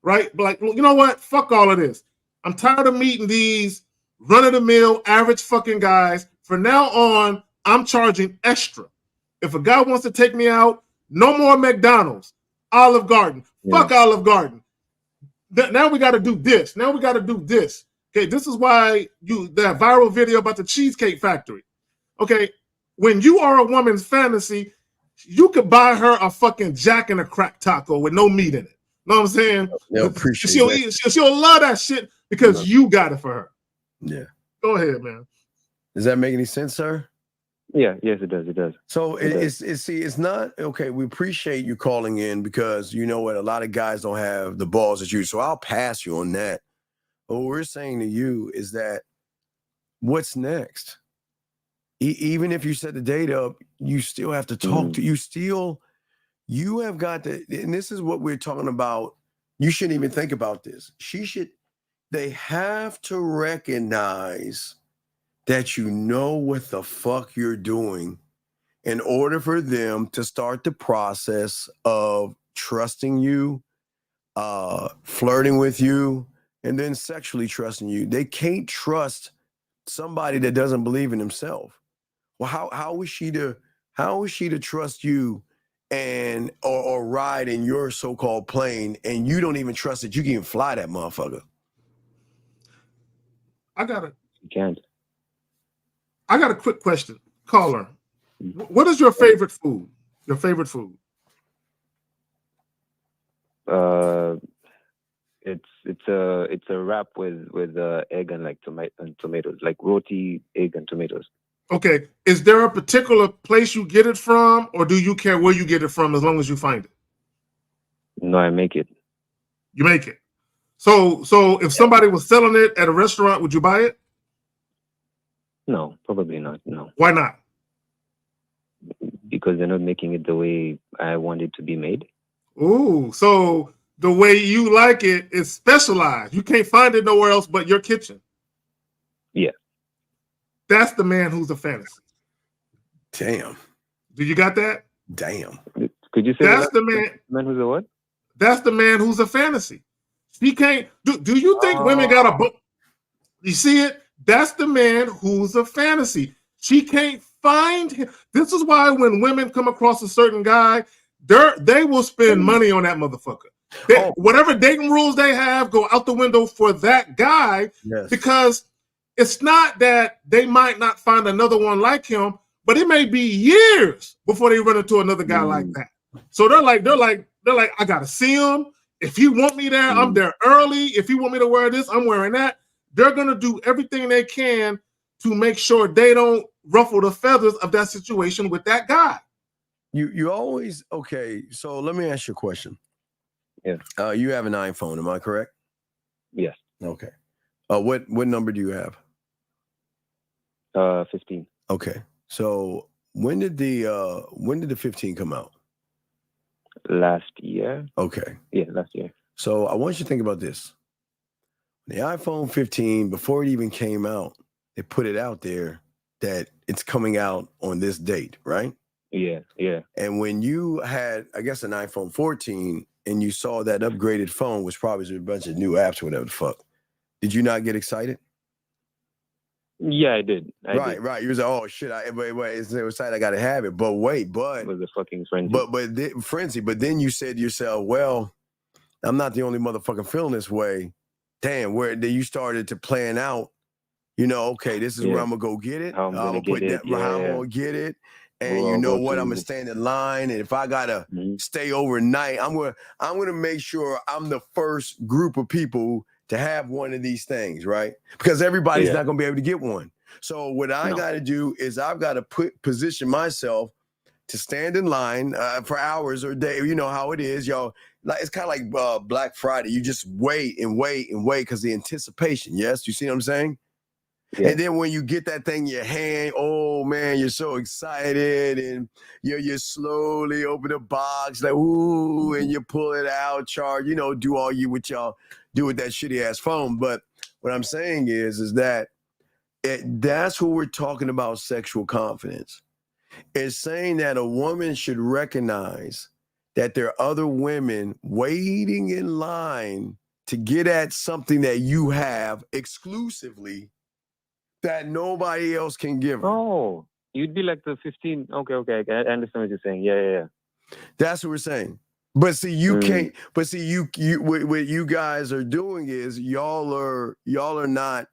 right? Like, you know what? Fuck all of this. I'm tired of meeting these run-of-the-mill average fucking guys. From now on, I'm charging extra. If a guy wants to take me out, no more McDonald's, Olive Garden. Fuck Olive Garden. Now we got to do this. Now we got to do this. Okay, this is why that viral video about the Cheesecake Factory. Okay, when you are a woman's fantasy, you could buy her a fucking Jack and a Crack taco with no meat in it. Know what I'm saying? Yeah, appreciate she'll love that shit because you got it for her. Yeah. Go ahead, man. Does that make any sense, sir? Yeah, yes, it does. It does. So it's not okay. We appreciate you calling in because you know what, a lot of guys don't have the balls that you. So I'll pass you on that. But what we're saying to you is that what's next? Even if you set the date up, you still have to talk to you have got to, and this is what we're talking about. You shouldn't even think about this. They have to recognize that you know what the fuck you're doing in order for them to start the process of trusting you, flirting with you, and then sexually trusting you. They can't trust somebody that doesn't believe in himself. Well, how is she to trust you and or ride in your so-called plane and you don't even trust that you can even fly that motherfucker? I got can't. I got a quick question. Caller, what is your favorite food? Your favorite food? It's a wrap with egg and like tomatoes, like roti, egg and tomatoes. Okay. Is there a particular place you get it from, or do you care where you get it from as long as you find it? No, I make it. You make it. So if somebody was selling it at a restaurant, would you buy it? No, probably not. No. Why not? Because they're not making it the way I want it to be made. Ooh, so the way you like it is specialized. You can't find it nowhere else but your kitchen. Yeah. That's the man who's a fantasy. Damn. Do you got that? Damn. Could you say that's the man who's a what? That's the man who's a fantasy. He can't. Do you think women got a? You see it? That's the man who's a fantasy. She can't find him. This is why when women come across a certain guy, they will spend money on that motherfucker. Whatever dating rules they have go out the window for that guy. Yes. Because it's not that they might not find another one like him, but it may be years before they run into another guy like that. So they're like, I gotta see him. If he want me there, I'm there early. If he want me to wear this, I'm wearing that. They're gonna do everything they can to make sure they don't ruffle the feathers of that situation with that guy. You always okay. So let me ask you a question. Yeah. You have an iPhone, am I correct? Yes. Okay. What number do you have? 15. Okay. So when did the 15 come out? Last year. Okay. Yeah, last year. So I want you to think about this. The iPhone 15, before it even came out, they put it out there that it's coming out on this date, right? Yeah, yeah. And when you had, I guess, an iPhone 14 and you saw that upgraded phone, which probably was a bunch of new apps, whatever the fuck, did you not get excited? Yeah, I did. Right. You was like, oh shit, wait, it's excited, I gotta have it. But wait, it was a fucking frenzy. Frenzy. But then you said to yourself, well, I'm not the only motherfucker feeling this way. Damn, where then you started to plan out, okay, this is where I'm gonna go get it. I'm gonna get it. How I'm gonna get it. And you know what? I'm gonna stand in line, and if I gotta stay overnight, I'm gonna make sure I'm the first group of people to have one of these things, right? Because everybody's not gonna be able to get one. So what I gotta do is I've got to position myself to stand in line for hours or day. You know how it is, y'all. Like it's kind of like Black Friday. You just wait and wait and wait because the anticipation. Yes, you see what I'm saying? Yeah. And then when you get that thing in your hand, oh man, you're so excited, and you slowly open the box, like ooh, and you pull it out, charge, do all what y'all do with that shitty ass phone. But what I'm saying is that that's what we're talking about. Sexual confidence. It's saying that a woman should recognize that there are other women waiting in line to get at something that you have exclusively that nobody else can give her. Oh, you'd be like the 15. Okay. I understand what you're saying. Yeah. That's what we're saying. But see, you can't. But see, you what you guys are doing is y'all are not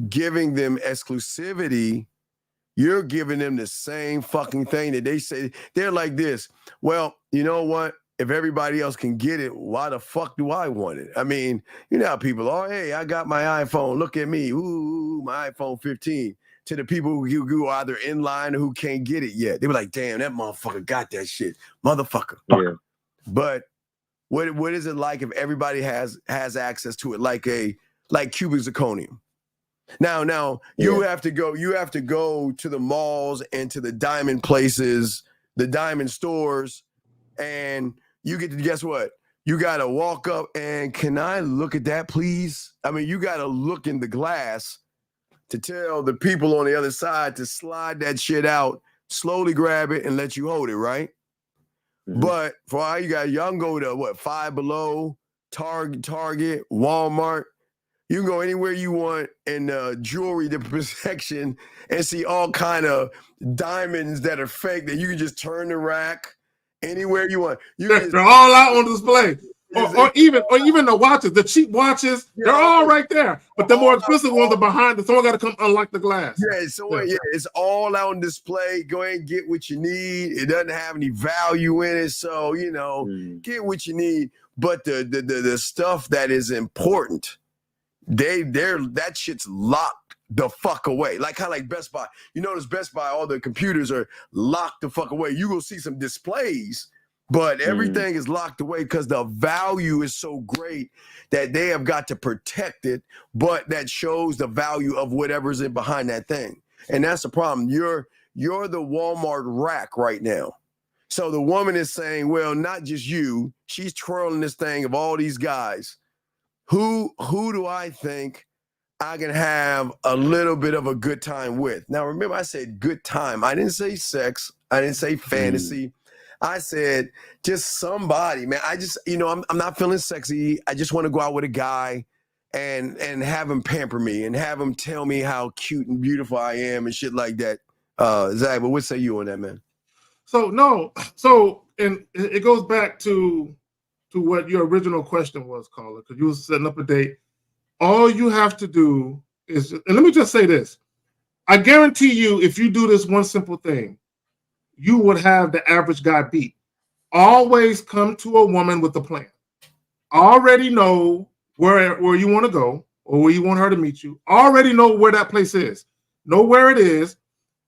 giving them exclusivity. You're giving them the same fucking thing that they say. They're like this. Well, you know what? if everybody else can get it, why the fuck do I want it? I mean, you know how people are, hey, I got my iPhone, look at me, ooh, my iPhone 15. To the people who are either in line or who can't get it yet. They were like, damn, that motherfucker got that shit. Motherfucker. Yeah. But what is it like if everybody has access to it, like cubic zirconium? Now you have to go to the malls and to the diamond places, the diamond stores, and you get to, guess what? You got to walk up and, can I look at that, please? I mean, you got to look in the glass to tell the people on the other side to slide that shit out, slowly grab it, and let you hold it, right? Mm-hmm. But for all you guys, y'all can go to Five Below, Target, Walmart. You can go anywhere you want in the jewelry section and see all kind of diamonds that are fake that you can just turn the rack anywhere you want. They're all out on display. Or even the watches, the cheap watches, they're all right there. But the more expensive ones are behind. Someone got to come unlock the glass. Yeah, it's all out on display. Go ahead and get what you need. It doesn't have any value in it, so get what you need. But the stuff that is important, that shit's locked the fuck away. Like kind of like Best Buy. You notice Best Buy, all the computers are locked the fuck away. You will see some displays, but everything is locked away because the value is so great that they have got to protect it, but that shows the value of whatever's in behind that thing. And that's the problem. You're the Walmart rack right now. So the woman is saying, well, not just you. She's twirling this thing of all these guys. Who do I think I can have a little bit of a good time with? Now, remember, I said good time. I didn't say sex. I didn't say fantasy. I said just somebody, man. I just, I'm not feeling sexy. I just want to go out with a guy and have him pamper me and have him tell me how cute and beautiful I am and shit like that. Zach, but what say you on that, man? And it goes back to what your original question was, caller, because you were setting up a date. All you have to do is, and let me just say this. I guarantee you, if you do this one simple thing, you would have the average guy beat. Always come to a woman with a plan. Already know where you want to go or where you want her to meet you. Already know where that place is. Know where it is.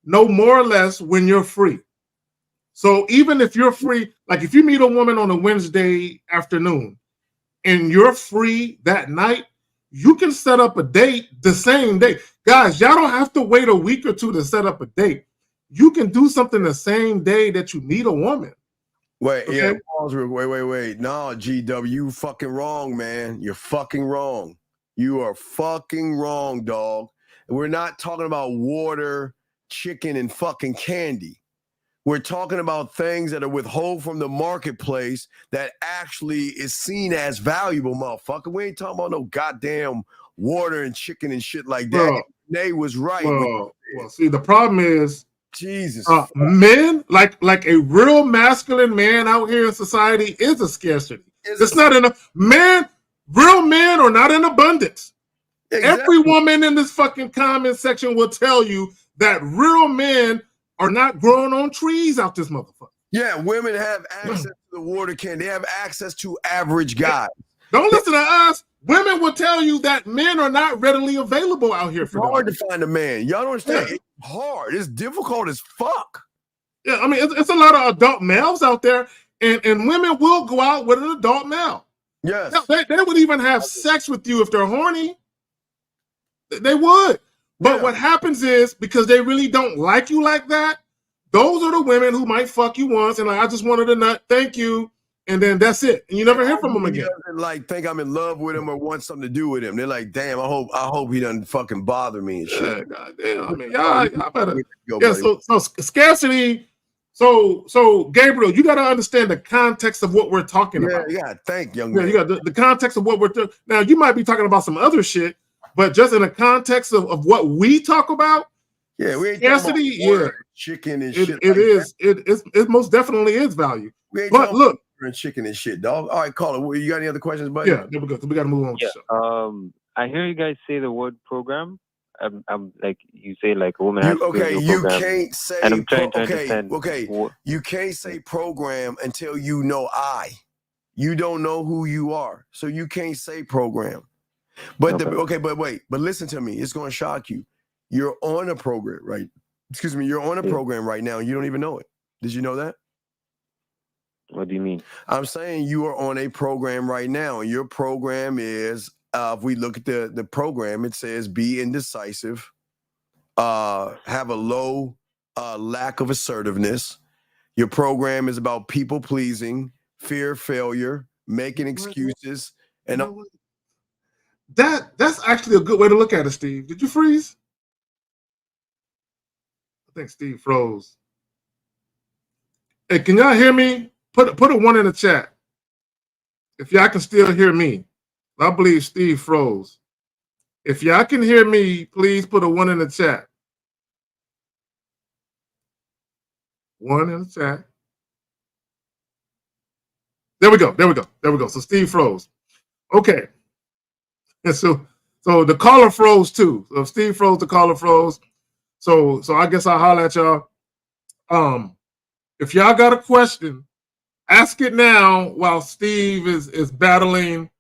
Know more or less when you're free. So even if you're free, like if you meet a woman on a Wednesday afternoon and you're free that night, you can set up a date the same day. Guys, y'all don't have to wait a week or two to set up a date. You can do something the same day that you meet a woman. Wait. No, GW, you fucking wrong, man. You're fucking wrong. You are fucking wrong, dog. We're not talking about water, chicken, and fucking candy. We're talking about things that are withheld from the marketplace that actually is seen as valuable, motherfucker. We ain't talking about no goddamn water and chicken and shit like that. Nate was right. Well, see, the problem is, Jesus, men, like a real masculine man out here in society is a scarcity. It's not enough. Real men are not in abundance. Exactly. Every woman in this fucking comment section will tell you that real men are not growing on trees out this motherfucker. Yeah, women have access to the water can. They have access to average guys. Don't listen to us. Women will tell you that men are not readily available out here. It's hard to find a man. Y'all don't understand. Yeah. It's hard. It's difficult as fuck. Yeah, I mean, it's a lot of adult males out there, and women will go out with an adult male. Yes. They would even have sex with you if they're horny. They would. But what happens is, because they really don't like you like that, those are the women who might fuck you once and like, I just wanted a nut, thank you, and then that's it. And you never hear from them again. Like think I'm in love with him or want something to do with him. They're like, damn, I hope he doesn't fucking bother me and shit. Yeah, goddamn. I mean, y'all better. So scarcity. So Gabriel, you got to understand the context of what we're talking about. Yeah, thank young man. You got the context of what we're talking. Now you might be talking about some other shit. But just in the context of what we talk about, we ain't scarcity, water, chicken and shit. It most definitely is value. But look, and chicken and shit, dog. All right, caller, you got any other questions, buddy? Yeah, there we go. We got to move on. I hear you guys say the word program. I'm like you say, like a woman has to okay, do you program, can't say and I'm trying to understand. You can't say program until you know you don't know who you are, so you can't say program. But but listen to me, it's going to shock you. You're on a program, right? Excuse me, you're on a program right now, and you don't even know it. Did you know that? What do you mean? I'm saying you are on a program right now, and your program is, if we look at the program, it says be indecisive, have a low lack of assertiveness. Your program is about people pleasing, fear of failure, making excuses, and that's actually a good way to look at it, Steve. Did you freeze? I think Steve froze. Hey, can y'all hear me? Put a 1 in the chat if y'all can still hear me. I believe Steve froze. If y'all can hear me, please put a 1 in the chat. 1 in the chat. There we go. So Steve froze. Okay. And so the caller froze too. So if Steve froze, the caller froze. So I guess I'll holler at y'all. If y'all got a question, ask it now while Steve is battling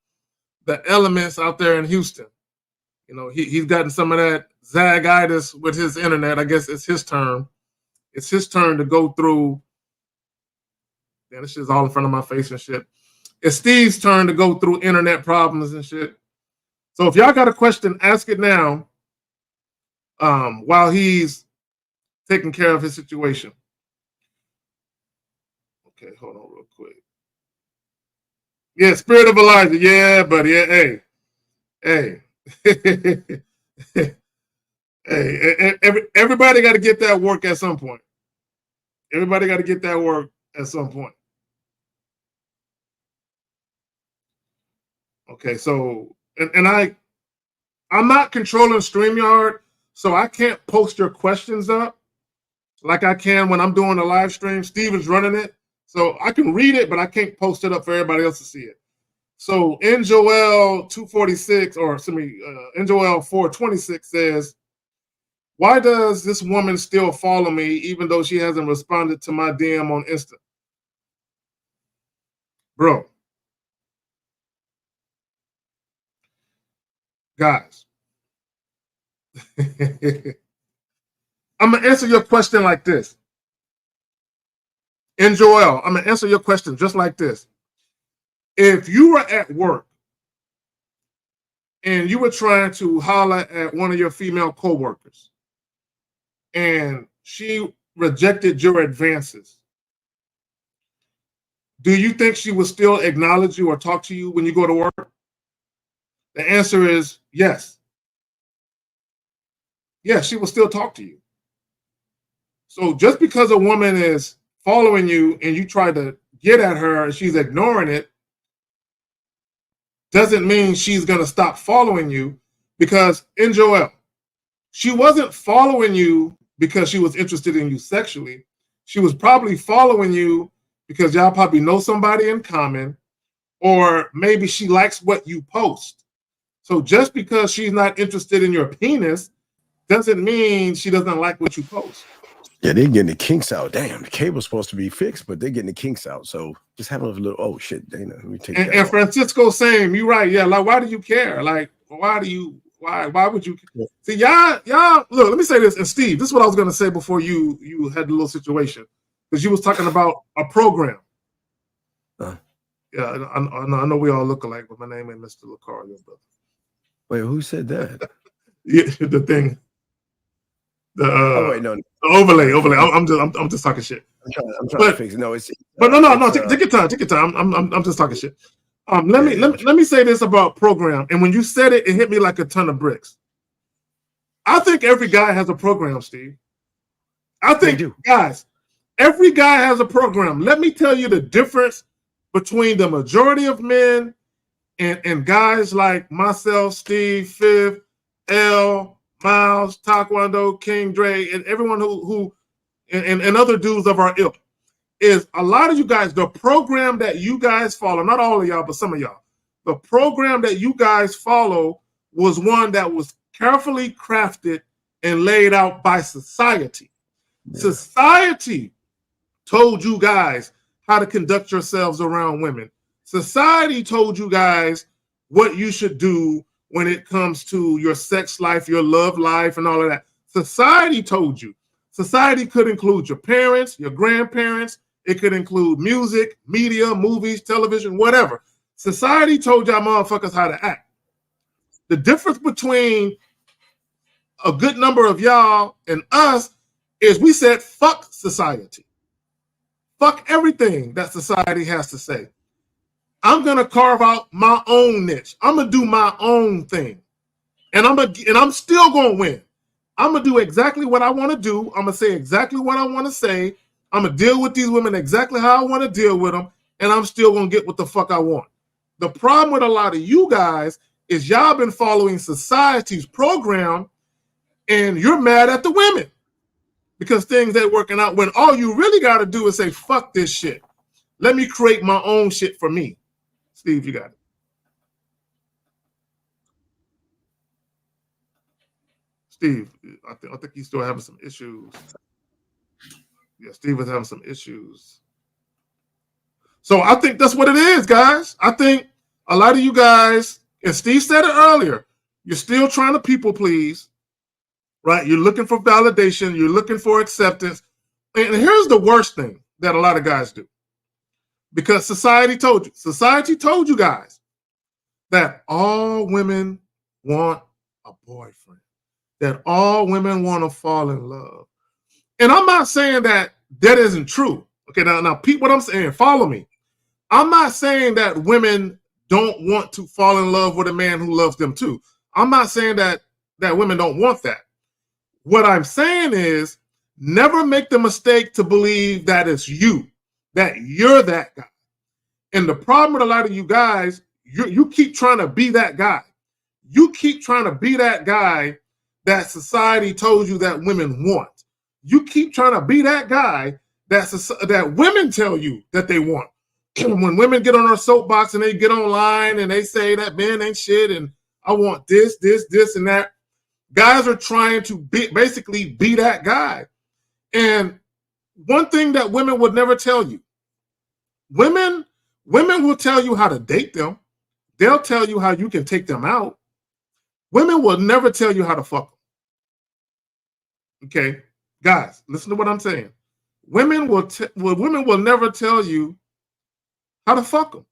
the elements out there in Houston. You know, he's gotten some of that zagitis with his internet. I guess it's his turn. It's his turn to go through. Man, this shit's all in front of my face and shit. It's Steve's turn to go through internet problems and shit. So if y'all got a question, ask it now while he's taking care of his situation. Okay, hold on real quick. Yeah, Spirit of Elijah. Yeah, buddy. Yeah, hey. Hey, everybody got to get that work at some point. Everybody got to get that work at some point. Okay, so and I'm not controlling StreamYard, so I can't post your questions up like I can when I'm doing a live stream. Steve is running it, so I can read it, but I can't post it up for everybody else to see it. So in Joel 246, or in Joel 426 says, "Why does this woman still follow me even though she hasn't responded to my DM on Insta?" Bro. Guys. I'm going to answer your question like this. In Joel, I'm going to answer your question just like this. If you were at work and you were trying to holler at one of your female coworkers and she rejected your advances, do you think she would still acknowledge you or talk to you when you go to work? The answer is yes. Yes, she will still talk to you. So just because a woman is following you and you try to get at her and she's ignoring it, doesn't mean she's going to stop following you. Because in Joel, she wasn't following you because she was interested in you sexually. She was probably following you because y'all probably know somebody in common, or maybe she likes what you post. So just because she's not interested in your penis doesn't mean she doesn't like what you post. Yeah, they're getting the kinks out. Damn, the cable's supposed to be fixed, but they're getting the kinks out. So just have a little, oh shit, Dana, let me take that. And Francisco saying, you're right. Yeah, like, why do you care? Like, why would you? Yeah. See, y'all, look, let me say this. And Steve, this is what I was going to say before you had the little situation, because you was talking about a program. Yeah, I know we all look alike, but my name ain't Mr. Lucario, brother. Wait, who said that? Yeah, the thing. The no. The overlay. I'm just talking shit. I'm trying to fix it. No, it's no. Take your time. Take your time. I'm just talking shit. Let me say this about program. And when you said it, it hit me like a ton of bricks. I think every guy has a program, Steve. I think, guys, every guy has a program. Let me tell you the difference between the majority of men and guys like myself, Steve, Fifth, L, Miles, Taekwondo, King Dre, and everyone who and other dudes of our ilk, is a lot of you guys, the program that you guys follow, not all of y'all, but some of y'all, the program that you guys follow was one that was carefully crafted and laid out by society. Yeah. Society told you guys how to conduct yourselves around women. Society told you guys what you should do when it comes to your sex life, your love life, and all of that. Society told you. Society could include your parents, your grandparents. It could include music, media, movies, television, whatever. Society told y'all motherfuckers how to act. The difference between a good number of y'all and us is we said, fuck society. Fuck everything that society has to say. I'm gonna carve out my own niche. I'm gonna do my own thing, and I'm still gonna win. I'm gonna do exactly what I want to do. I'm gonna say exactly what I want to say. I'm gonna deal with these women exactly how I want to deal with them, and I'm still gonna get what the fuck I want. The problem with a lot of you guys is y'all been following society's program, and you're mad at the women because things ain't working out. When all you really got to do is say, "Fuck this shit. Let me create my own shit for me." Steve, you got it. Steve, I think he's still having some issues. Yeah, Steve was having some issues. So I think that's what it is, guys. I think a lot of you guys, and Steve said it earlier, you're still trying to people please, right? You're looking for validation. You're looking for acceptance. And here's the worst thing that a lot of guys do. Because society told you. Society told you guys that all women want a boyfriend. That all women want to fall in love. And I'm not saying that isn't true. Okay, now Pete, what I'm saying, follow me. I'm not saying that women don't want to fall in love with a man who loves them too. I'm not saying that women don't want that. What I'm saying is never make the mistake to believe that it's you, that you're that guy. And the problem with a lot of you guys, you keep trying to be that guy. You keep trying to be that guy that society told you that women want. You keep trying to be that guy that women tell you that they want. When women get on our soapbox and they get online and they say that men ain't shit and I want this, and that, guys are trying to basically be that guy. And one thing that women would never tell you, women will tell you how to date them. They'll tell you how you can take them out. Women will never tell you how to fuck them. Okay, guys, listen to what I'm saying. Women will never tell you how to fuck them.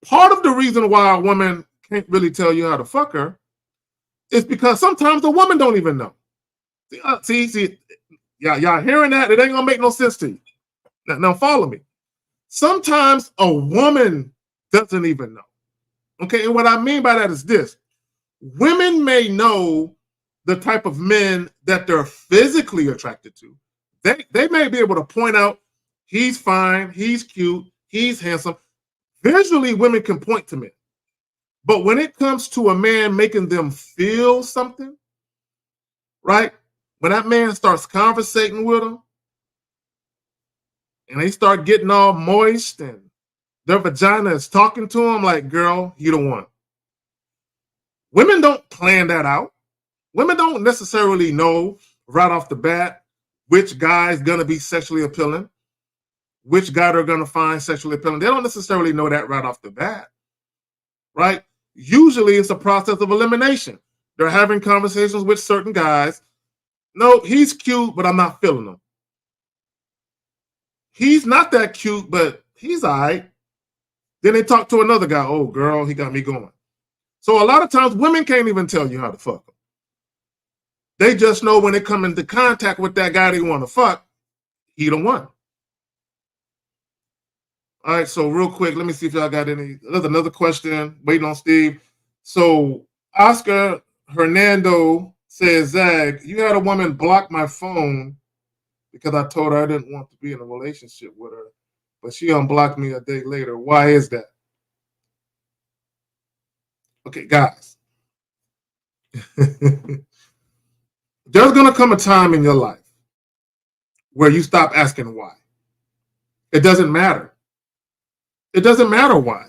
Part of the reason why a woman can't really tell you how to fuck her is because sometimes the woman don't even know. See, y'all hearing that? It ain't gonna make no sense to you. Now follow me. Sometimes a woman doesn't even know. Okay, and what I mean by that is this. Women may know the type of men that they're physically attracted to. They may be able to point out, he's fine, he's cute, he's handsome. Visually, women can point to men. But when it comes to a man making them feel something, right? When that man starts conversating with them, and they start getting all moist, and their vagina is talking to them like, girl, you the one. Women don't plan that out. Women don't necessarily know right off the bat which guy's going to be sexually appealing, which guy they're going to find sexually appealing. They don't necessarily know that right off the bat, right? Usually it's a process of elimination. They're having conversations with certain guys. No, he's cute, but I'm not feeling him. He's not that cute, but he's all right. Then they talk to another guy. Oh, girl, he got me going. So a lot of times women can't even tell you how to fuck them. They just know when they come into contact with that guy they want to fuck, he the one. All right, so real quick, let me see if y'all got any. There's another question waiting on Steve. So Oscar Hernando says, Zag, you had a woman block my phone because I told her I didn't want to be in a relationship with her, but she unblocked me a day later. Why is that? Okay, guys. There's going to come a time in your life where you stop asking why. It doesn't matter. It doesn't matter why.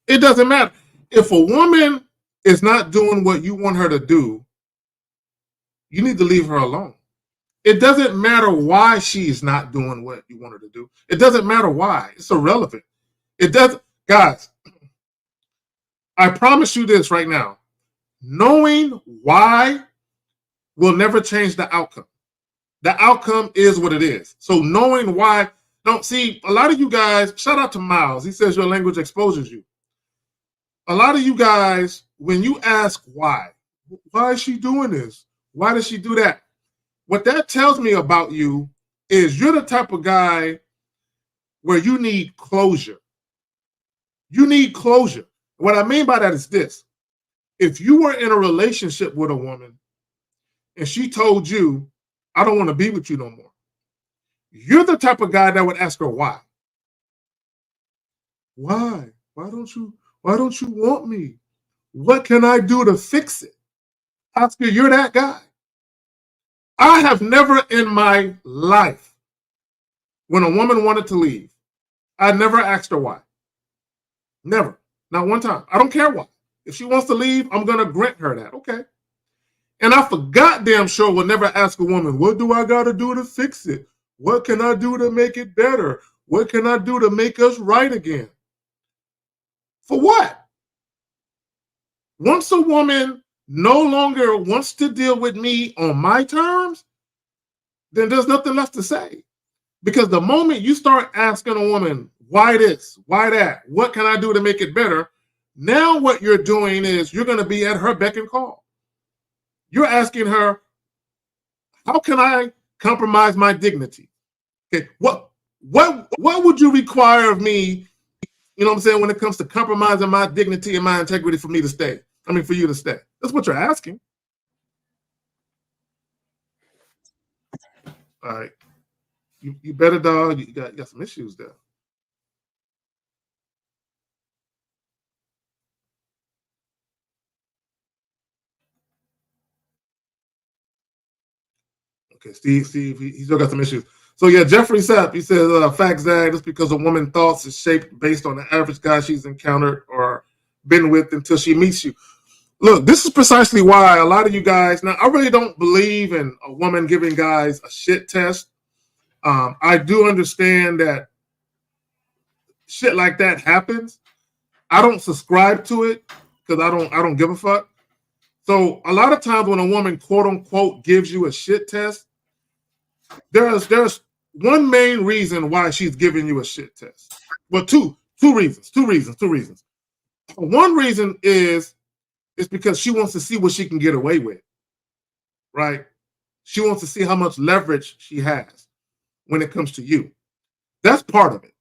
It doesn't matter. If a woman is not doing what you want her to do, you need to leave her alone. It doesn't matter why she's not doing what you want her to do. It doesn't matter why. It's irrelevant. It doesn't, guys, I promise you this right now. Knowing why will never change the outcome. The outcome is what it is. So knowing why, don't see, a lot of you guys, shout out to Miles. He says your language exposes you. A lot of you guys, when you ask why is she doing this? Why does she do that? What that tells me about you is you're the type of guy where you need closure. You need closure. What I mean by that is this. If you were in a relationship with a woman and she told you, I don't want to be with you no more, you're the type of guy that would ask her why. Why? Why don't you want me? What can I do to fix it? Oscar, you're that guy. I have never in my life, when a woman wanted to leave, I never asked her why. Never. Not one time. I don't care why. If she wants to leave, I'm going to grant her that. Okay. And I for goddamn sure will never ask a woman, what do I got to do to fix it? What can I do to make it better? What can I do to make us right again? For what? Once a woman no longer wants to deal with me on my terms, then there's nothing left to say. Because the moment you start asking a woman, why this, why that, what can I do to make it better? Now what you're doing is you're going to be at her beck and call. You're asking her, how can I compromise my dignity? Okay, what would you require of me, you know what I'm saying, when it comes to compromising my dignity and my integrity for me to stay? I mean, for you to stay. That's what you're asking. All right. You better, dog. You got some issues there. Okay, Steve, he still got some issues. So yeah, Jeffrey Sapp, he says, facts that just because a woman's thoughts is shaped based on the average guy she's encountered or been with until she meets you. Look, this is precisely why a lot of you guys, now I really don't believe in a woman giving guys a shit test. I do understand that shit like that happens. I don't subscribe to it because I don't give a fuck. So a lot of times when a woman quote unquote gives you a shit test, there's one main reason why she's giving you a shit test. Well, two reasons. One reason is because she wants to see what she can get away with, right? She wants to see how much leverage she has when it comes to you. That's part of it.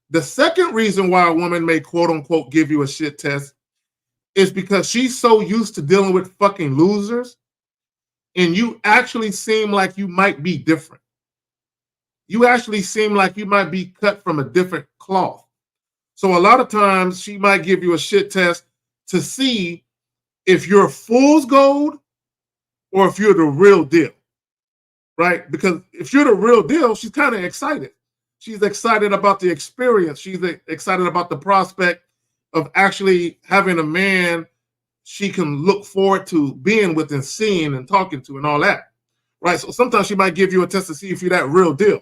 The second reason why a woman may quote unquote give you a shit test is because she's so used to dealing with fucking losers, and you actually seem like you might be different. You actually seem like you might be cut from a different cloth. So a lot of times she might give you a shit test to see if you're fool's gold or if you're the real deal, right? Because if you're the real deal, she's kind of excited. She's excited about the experience. She's excited about the prospect of actually having a man she can look forward to being with and seeing and talking to and all that, right? So sometimes she might give you a test to see if you're that real deal.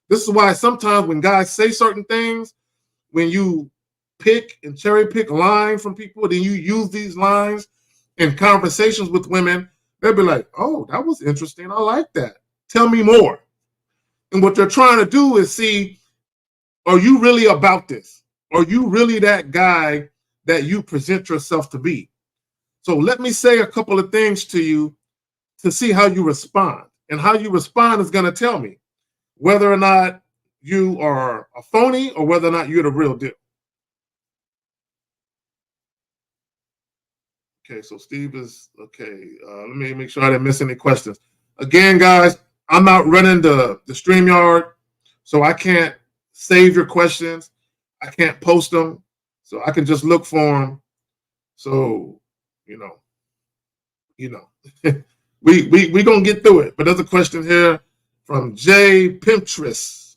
This is why sometimes when guys say certain things, when you pick and cherry pick lines from people, then you use these lines in conversations with women, they'll be like, oh, that was interesting. I like that. Tell me more. And what they're trying to do is see, are you really about this? Are you really that guy that you present yourself to be? So let me say a couple of things to you to see how you respond. And how you respond is going to tell me whether or not you are a phony or whether or not you're the real deal. Okay, so Steve is, okay. Let me make sure I didn't miss any questions. Again, guys, I'm not running the StreamYard, so I can't save your questions. I can't post them, so I can just look for them. So, you know, we gonna get through it. But there's a question here from Jay Pimptress.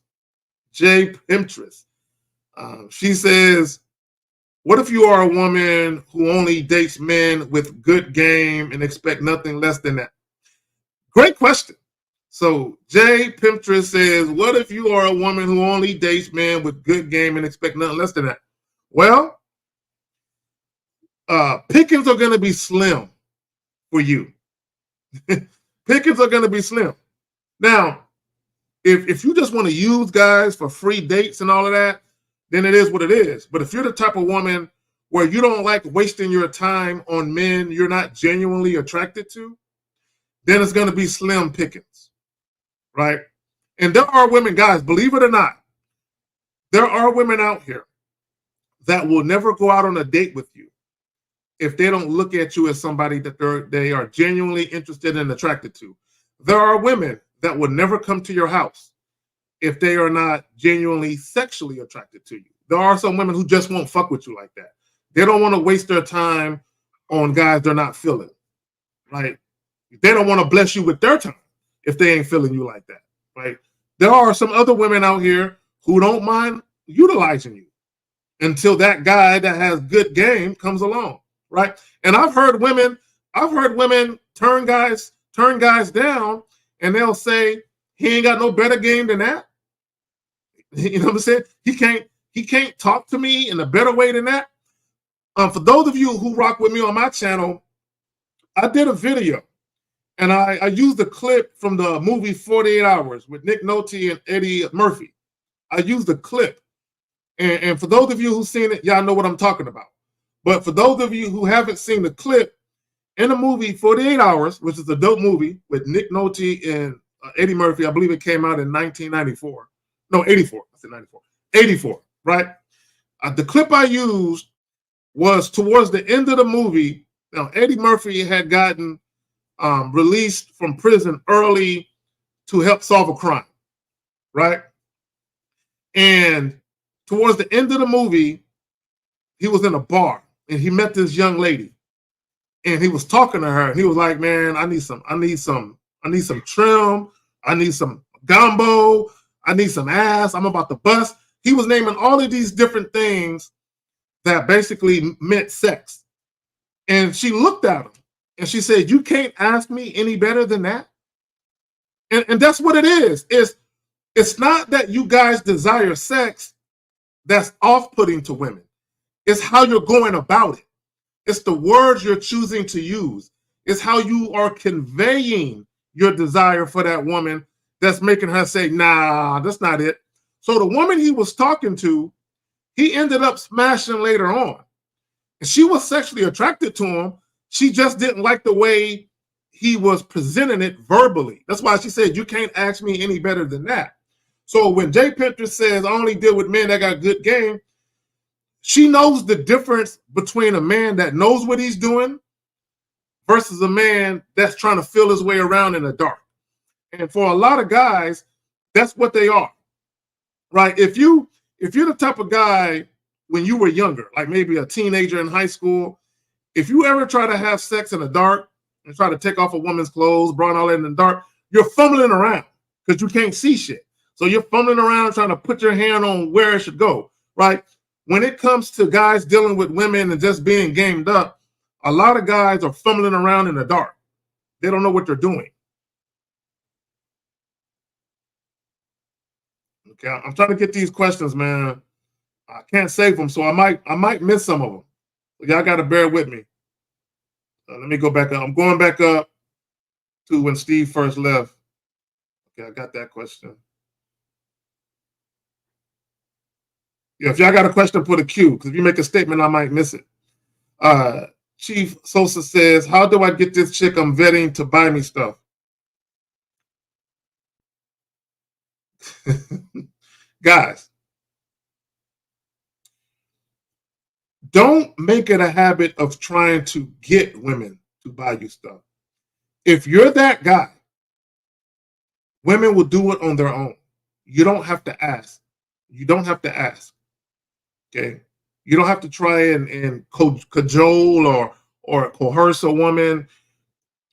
She says, What if you are a woman who only dates men with good game and expect nothing less than that? Great question. So Jay Pimptress says, what if you are a woman who only dates men with good game and expect nothing less than that? Well, pickings are going to be slim for you. Pickings are going to be slim. Now, if you just want to use guys for free dates and all of that, then it is what it is. But if you're the type of woman where you don't like wasting your time on men you're not genuinely attracted to, then it's going to be slim pickings, right? And there are women, guys, believe it or not, there are women out here that will never go out on a date with you if they don't look at you as somebody that they are genuinely interested and attracted to. There are women that will never come to your house if they are not genuinely sexually attracted to you. There are some women who just won't fuck with you like that. They don't want to waste their time on guys they're not feeling, right? They don't want to bless you with their time if they ain't feeling you like that, right? There are some other women out here who don't mind utilizing you until that guy that has good game comes along, right? And I've heard women turn guys down, and they'll say he ain't got no better game than that. You know what I'm saying? He can't talk to me in a better way than that. For those of you who rock with me on my channel, I did a video, and I used a clip from the movie 48 Hours with Nick Nolte and Eddie Murphy. I used the clip. And for those of you who've seen it, y'all know what I'm talking about. But for those of you who haven't seen the clip, in the movie 48 Hours, which is a dope movie with Nick Nolte and Eddie Murphy, I believe it came out in 1994. No, 84. I said 94. 84, right? The clip I used was towards the end of the movie. Now, Eddie Murphy had gotten released from prison early to help solve a crime, right? And towards the end of the movie, he was in a bar and he met this young lady, and he was talking to her, and he was like, "Man, I need some trim, I need some gumbo, I need some ass, I'm about to bust." He was naming all of these different things that basically meant sex. And she looked at him and she said, "You can't ask me any better than that." And that's what it is. It's not that you guys desire sex that's off-putting to women. It's how you're going about it. It's the words you're choosing to use. It's how you are conveying your desire for that woman that's making her say, "Nah, that's not it." So the woman he was talking to, he ended up smashing later on. And she was sexually attracted to him. She just didn't like the way he was presenting it verbally. That's why she said, "You can't ask me any better than that." So when Jay Pimptress says, "I only deal with men that got good game," she knows the difference between a man that knows what he's doing versus a man that's trying to feel his way around in the dark. And for a lot of guys, that's what they are, right? If you're the type of guy when you were younger, like maybe a teenager in high school, if you ever try to have sex in the dark and try to take off a woman's clothes, bra and all that in the dark, you're fumbling around because you can't see shit. So you're fumbling around trying to put your hand on where it should go, right? When it comes to guys dealing with women and just being gamed up, a lot of guys are fumbling around in the dark. They don't know what they're doing. Okay, I'm trying to get these questions, man. I can't save them, so I might miss some of them. Y'all got to bear with me. Let me go back up. I'm going back up to when Steve first left. Okay, I got that question. Yeah, if y'all got a question, put a Q, because if you make a statement, I might miss it. Chief Sosa says, "How do I get this chick I'm vetting to buy me stuff?" Guys, don't make it a habit of trying to get women to buy you stuff. If you're that guy, women will do it on their own. You don't have to ask. You don't have to ask. Okay? You don't have to try and cajole or coerce a woman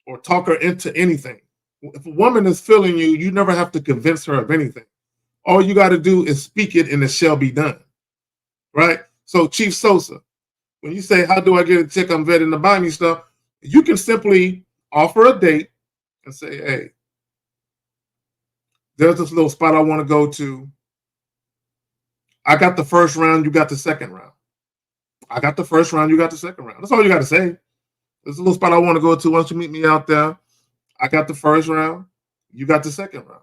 or talk her into anything. If a woman is feeling you, you never have to convince her of anything. All you got to do is speak it and it shall be done. Right? So Chief Sosa, when you say, how do I get a chick I'm vetting to buy me stuff? You can simply offer a date and say, hey, there's this little spot I want to go to. I got the first round, you got the second round. I got the first round, you got the second round. That's all you got to say. There's a little spot I want to go to. Why don't you meet me out there? I got the first round, you got the second round.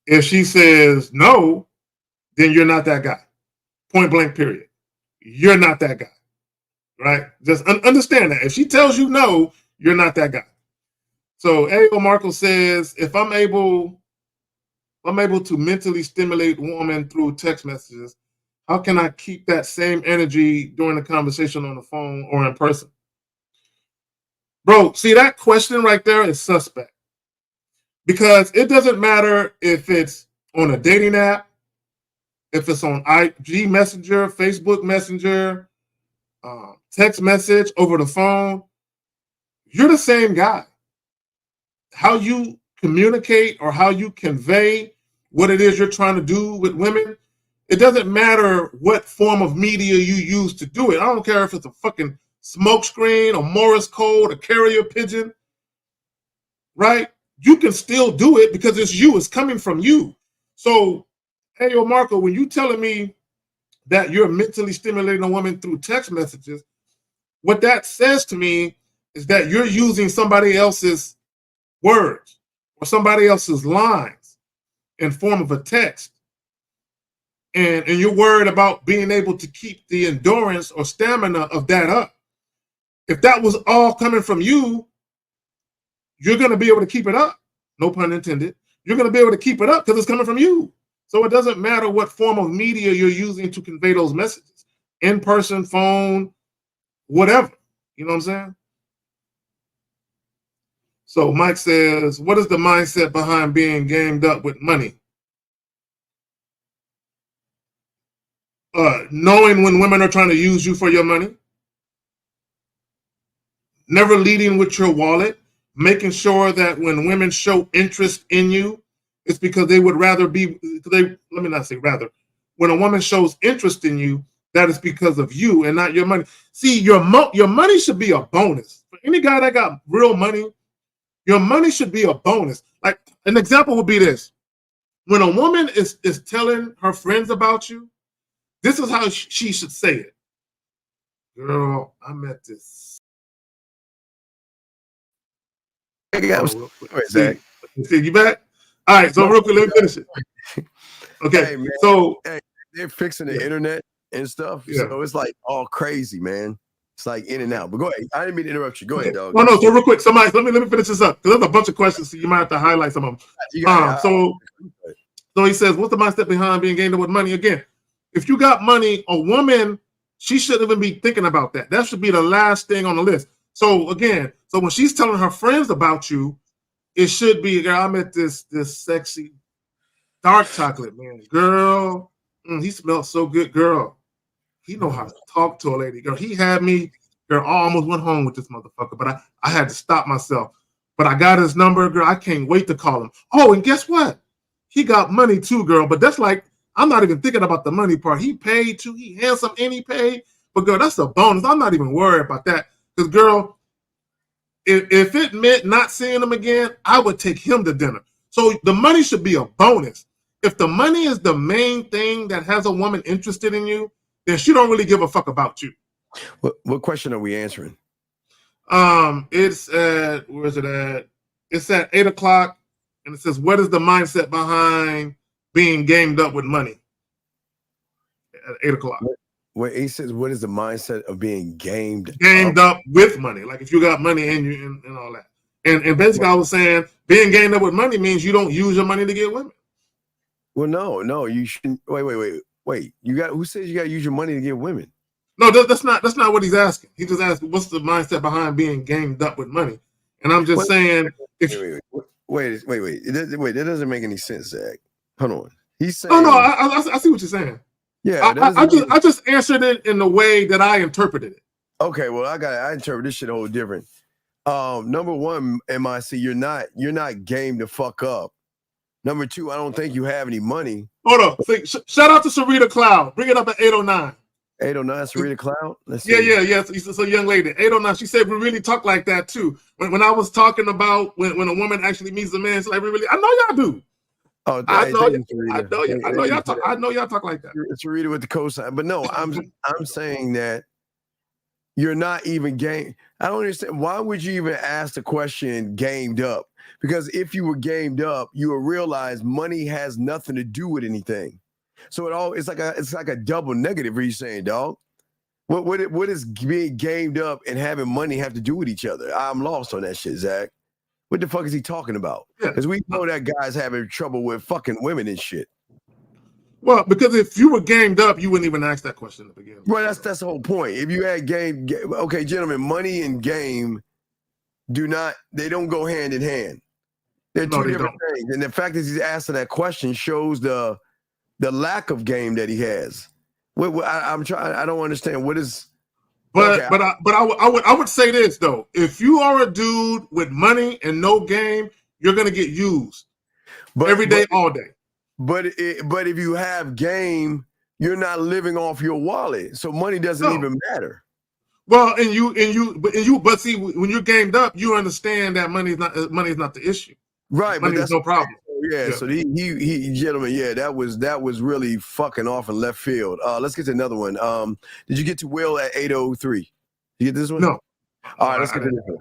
If she says no, then you're not that guy. Point blank, period. You're not that guy, right? Just understand that. If she tells you no, you're not that guy. So A.O. Marco says, if I'm able to mentally stimulate a woman through text messages, how can I keep that same energy during the conversation on the phone or in person? Bro, see, that question right there is suspect. Because it doesn't matter if it's on a dating app, if it's on IG Messenger, Facebook Messenger, text message, over the phone, you're the same guy. How you communicate or how you convey what it is you're trying to do with women, it doesn't matter what form of media you use to do it. I don't care if it's a fucking smoke screen, a Morse code, a carrier pigeon, right? You can still do it because it's you. It's coming from you. So, hey, yo, Marco, when you telling me that you're mentally stimulating a woman through text messages, what that says to me is that you're using somebody else's words or somebody else's lines in form of a text. And you're worried about being able to keep the endurance or stamina of that up. If that was all coming from you, you're going to be able to keep it up. No pun intended. You're going to be able to keep it up because it's coming from you. So it doesn't matter what form of media you're using to convey those messages. In person, phone, whatever. You know what I'm saying? So Mike says, what is the mindset behind being gamed up with money? Knowing when women are trying to use you for your money. Never leading with your wallet. Making sure that when women show interest in you, it's because they would rather be, let me not say rather. When a woman shows interest in you, that is because of you and not your money. See, your money should be a bonus. For any guy that got real money, your money should be a bonus. Like an example would be this. When a woman is telling her friends about you, this is how she should say it. Girl, I met this. See, you back? All right, so real quick, let me finish it. Okay, hey, man, so they're fixing the internet and stuff, so it's like all crazy, man. It's like in and out. But go ahead. I didn't mean to interrupt you. Go ahead, dog. No, so real quick, somebody, let me finish this up because there's a bunch of questions, so you might have to highlight some of them. So he says, what's the mindset behind being gamed up with money? Again, if you got money, a woman, she shouldn't even be thinking about that. That should be the last thing on the list. So again, so when she's telling her friends about you, it should be, girl, I met this sexy dark chocolate man. Girl, he smells so good, girl. He know how to talk to a lady. Girl, he had me, girl, I almost went home with this motherfucker, but I had to stop myself. But I got his number, girl. I can't wait to call him. Oh, and guess what? He got money too, girl. But that's like, I'm not even thinking about the money part. He paid too. He handsome and he paid. But girl, that's a bonus. I'm not even worried about that. Because girl, if it meant not seeing him again, I would take him to dinner. So the money should be a bonus. If the money is the main thing that has a woman interested in you, then she don't really give a fuck about you. What question are we answering? It's at, where is it at? It's at 8 o'clock, and it says, what is the mindset behind being gamed up with money? At 8 o'clock. Wait, he says, what is the mindset of being gamed up with money? Like if you got money in you and all that. And basically I was saying being gamed up with money means you don't use your money to get women. Well, no, you shouldn't. Wait. Who says you got to use your money to get women? No, that's not what he's asking. He just asked, what's the mindset behind being gamed up with money? And I'm just saying, wait. That doesn't make any sense, Zach. Hold on. He's saying, I see what you're saying. Yeah, I just answered it in the way that I interpreted it. Okay, well, I interpret this shit a whole different. Number one, MIC, you're not game to fuck up. Number two, I don't think you have any money. Hold on. Shout out to Sarita Cloud. Bring it up at 809. 809, that's Rita Cloud. Let's see. Yeah. So young lady, 809. She said we really talk like that too. When I was talking about when a woman actually meets a man, it's like we really. I know y'all do. Oh, I know y'all talk. I know y'all talk like that. It's Rita with the cosign, but no, I'm saying that you're not even game. I don't understand. Why would you even ask the question gamed up? Because if you were gamed up, you will realize money has nothing to do with anything. So it's like a double negative. What are you saying, dog? What is being gamed up and having money have to do with each other? I'm lost on that shit, Zach. What the fuck is he talking about? Because we know that guy's having trouble with fucking women and shit. Well, because if you were gamed up, you wouldn't even ask that question to begin with. Well, that's the whole point. If you had game, okay, gentlemen, money and game they don't go hand in hand. They're two different things. And the fact that he's asking that question shows the lack of game that he has. I don't understand what is. But I would say this though: if you are a dude with money and no game, you're gonna get used every day, all day. But if you have game, you're not living off your wallet, so money doesn't even matter. Well, but see, when you're gamed up, you understand that money is not the issue. Right, money but is no problem. Yeah, so he gentlemen, that was really fucking off in left field. Let's get to another one. Did you get to Will at 803? You get this one? No. All right, let's get to this one.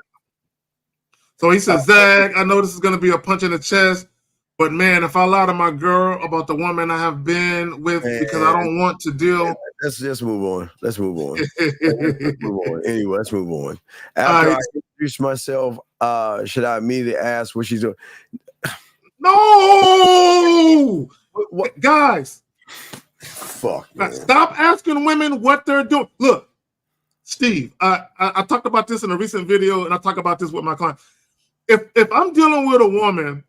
So he says, Zach, I know this is gonna be a punch in the chest, but man, if I lie to my girl about the woman I have been with because I don't want to deal. Let's just move on. Let's move on. Anyway, let's move on. After I introduce myself, should I immediately ask what she's doing? No, what guys? Fuck. Stop asking women what they're doing. Look, Steve, I talked about this in a recent video, and I talk about this with my client. If I'm dealing with a woman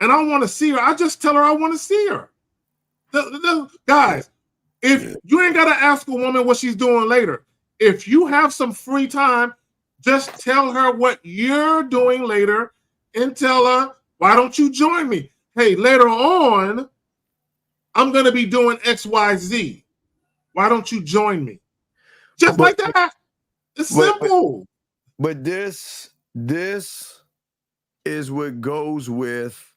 and I want to see her, I just tell her I want to see her. Guys, if you ain't gotta ask a woman what she's doing later, if you have some free time, just tell her what you're doing later, and tell her, why don't you join me? Hey, later on, I'm going to be doing XYZ. Why don't you join me? Just like that. It's simple. But this is what goes with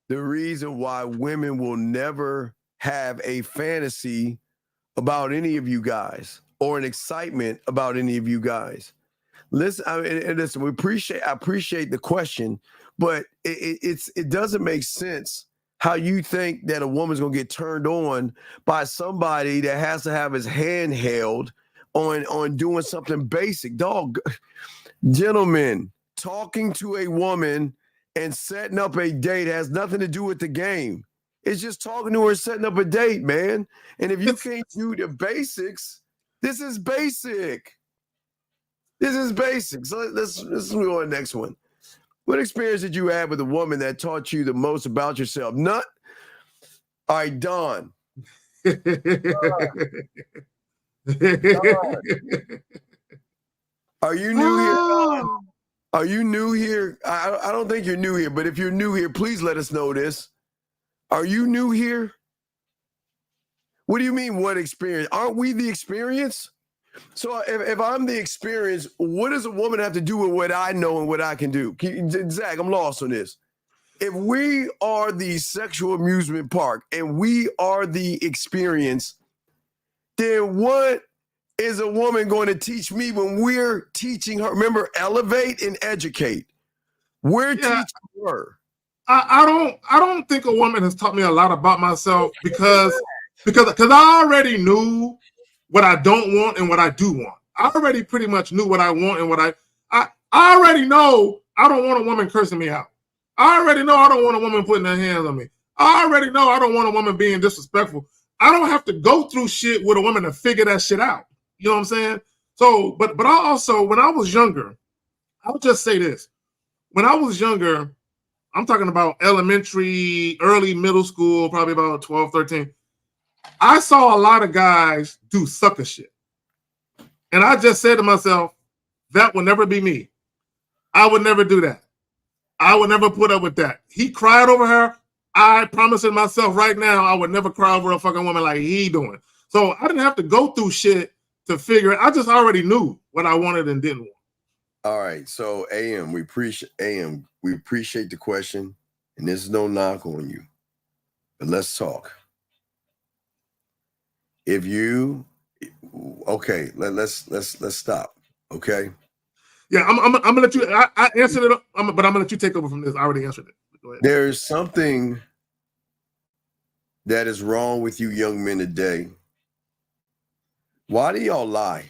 the reason why women will never have a fantasy about any of you guys or an excitement about any of you guys. Listen, listen. I appreciate the question, but it doesn't make sense how you think that a woman's gonna get turned on by somebody that has to have his hand held on doing something basic. Dog, gentlemen, talking to a woman and setting up a date has nothing to do with the game. It's just talking to her, setting up a date, man. And if you can't do the basics, this is basic. This is basic. So let's move on to the next one. What experience did you have with a woman that taught you the most about yourself? None. All right, Dawn. Are you new here, Dawn? Are you new here? I don't think you're new here, but if you're new here, please let us know this. Are you new here? What do you mean, what experience? Aren't we the experience? So if I'm the experience, what does a woman have to do with what I know and what I can do? Zach, I'm lost on this. If we are the sexual amusement park and we are the experience, then what is a woman going to teach me when we're teaching her? Remember, elevate and educate. We're teaching her. I don't think a woman has taught me a lot about myself because I already knew what I don't want and what I do want. I already pretty much knew what I want and what I already know I don't want a woman cursing me out. I already know I don't want a woman putting her hands on me. I already know I don't want a woman being disrespectful. I don't have to go through shit with a woman to figure that shit out. You know what I'm saying? So, but I also, when I was younger, I'll just say this. When I was younger, I'm talking about elementary, early middle school, probably about 12, 13. I saw a lot of guys do sucker shit. And I just said to myself, that will never be me. I would never do that. I would never put up with that. He cried over her. I promised myself right now I would never cry over a fucking woman like he doing. So I didn't have to go through shit to figure it. I just already knew what I wanted and didn't want. All right. So we appreciate the question, and there's no knock on you. But let's talk. If you okay, let's stop. Okay. Yeah, I'm gonna let you. I answered it, but I'm gonna let you take over from this. I already answered it. Go ahead. There's something that is wrong with you young men today. Why do y'all lie?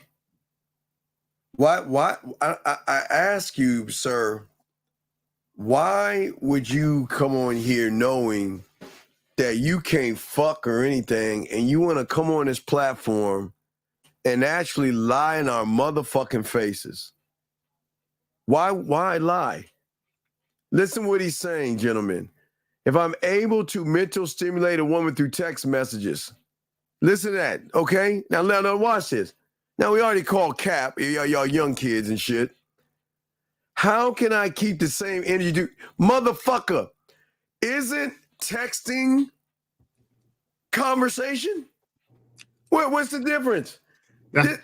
Why? I ask you, sir, why would you come on here knowing that you can't fuck or anything, and you want to come on this platform and actually lie in our motherfucking faces? Why lie? Listen what he's saying, gentlemen. If I'm able to mental stimulate a woman through text messages, listen to that, okay? Now watch this. Now we already called Cap, y'all young kids and shit. How can I keep the same energy? Motherfucker, isn't texting conversation? What's the difference? Yeah.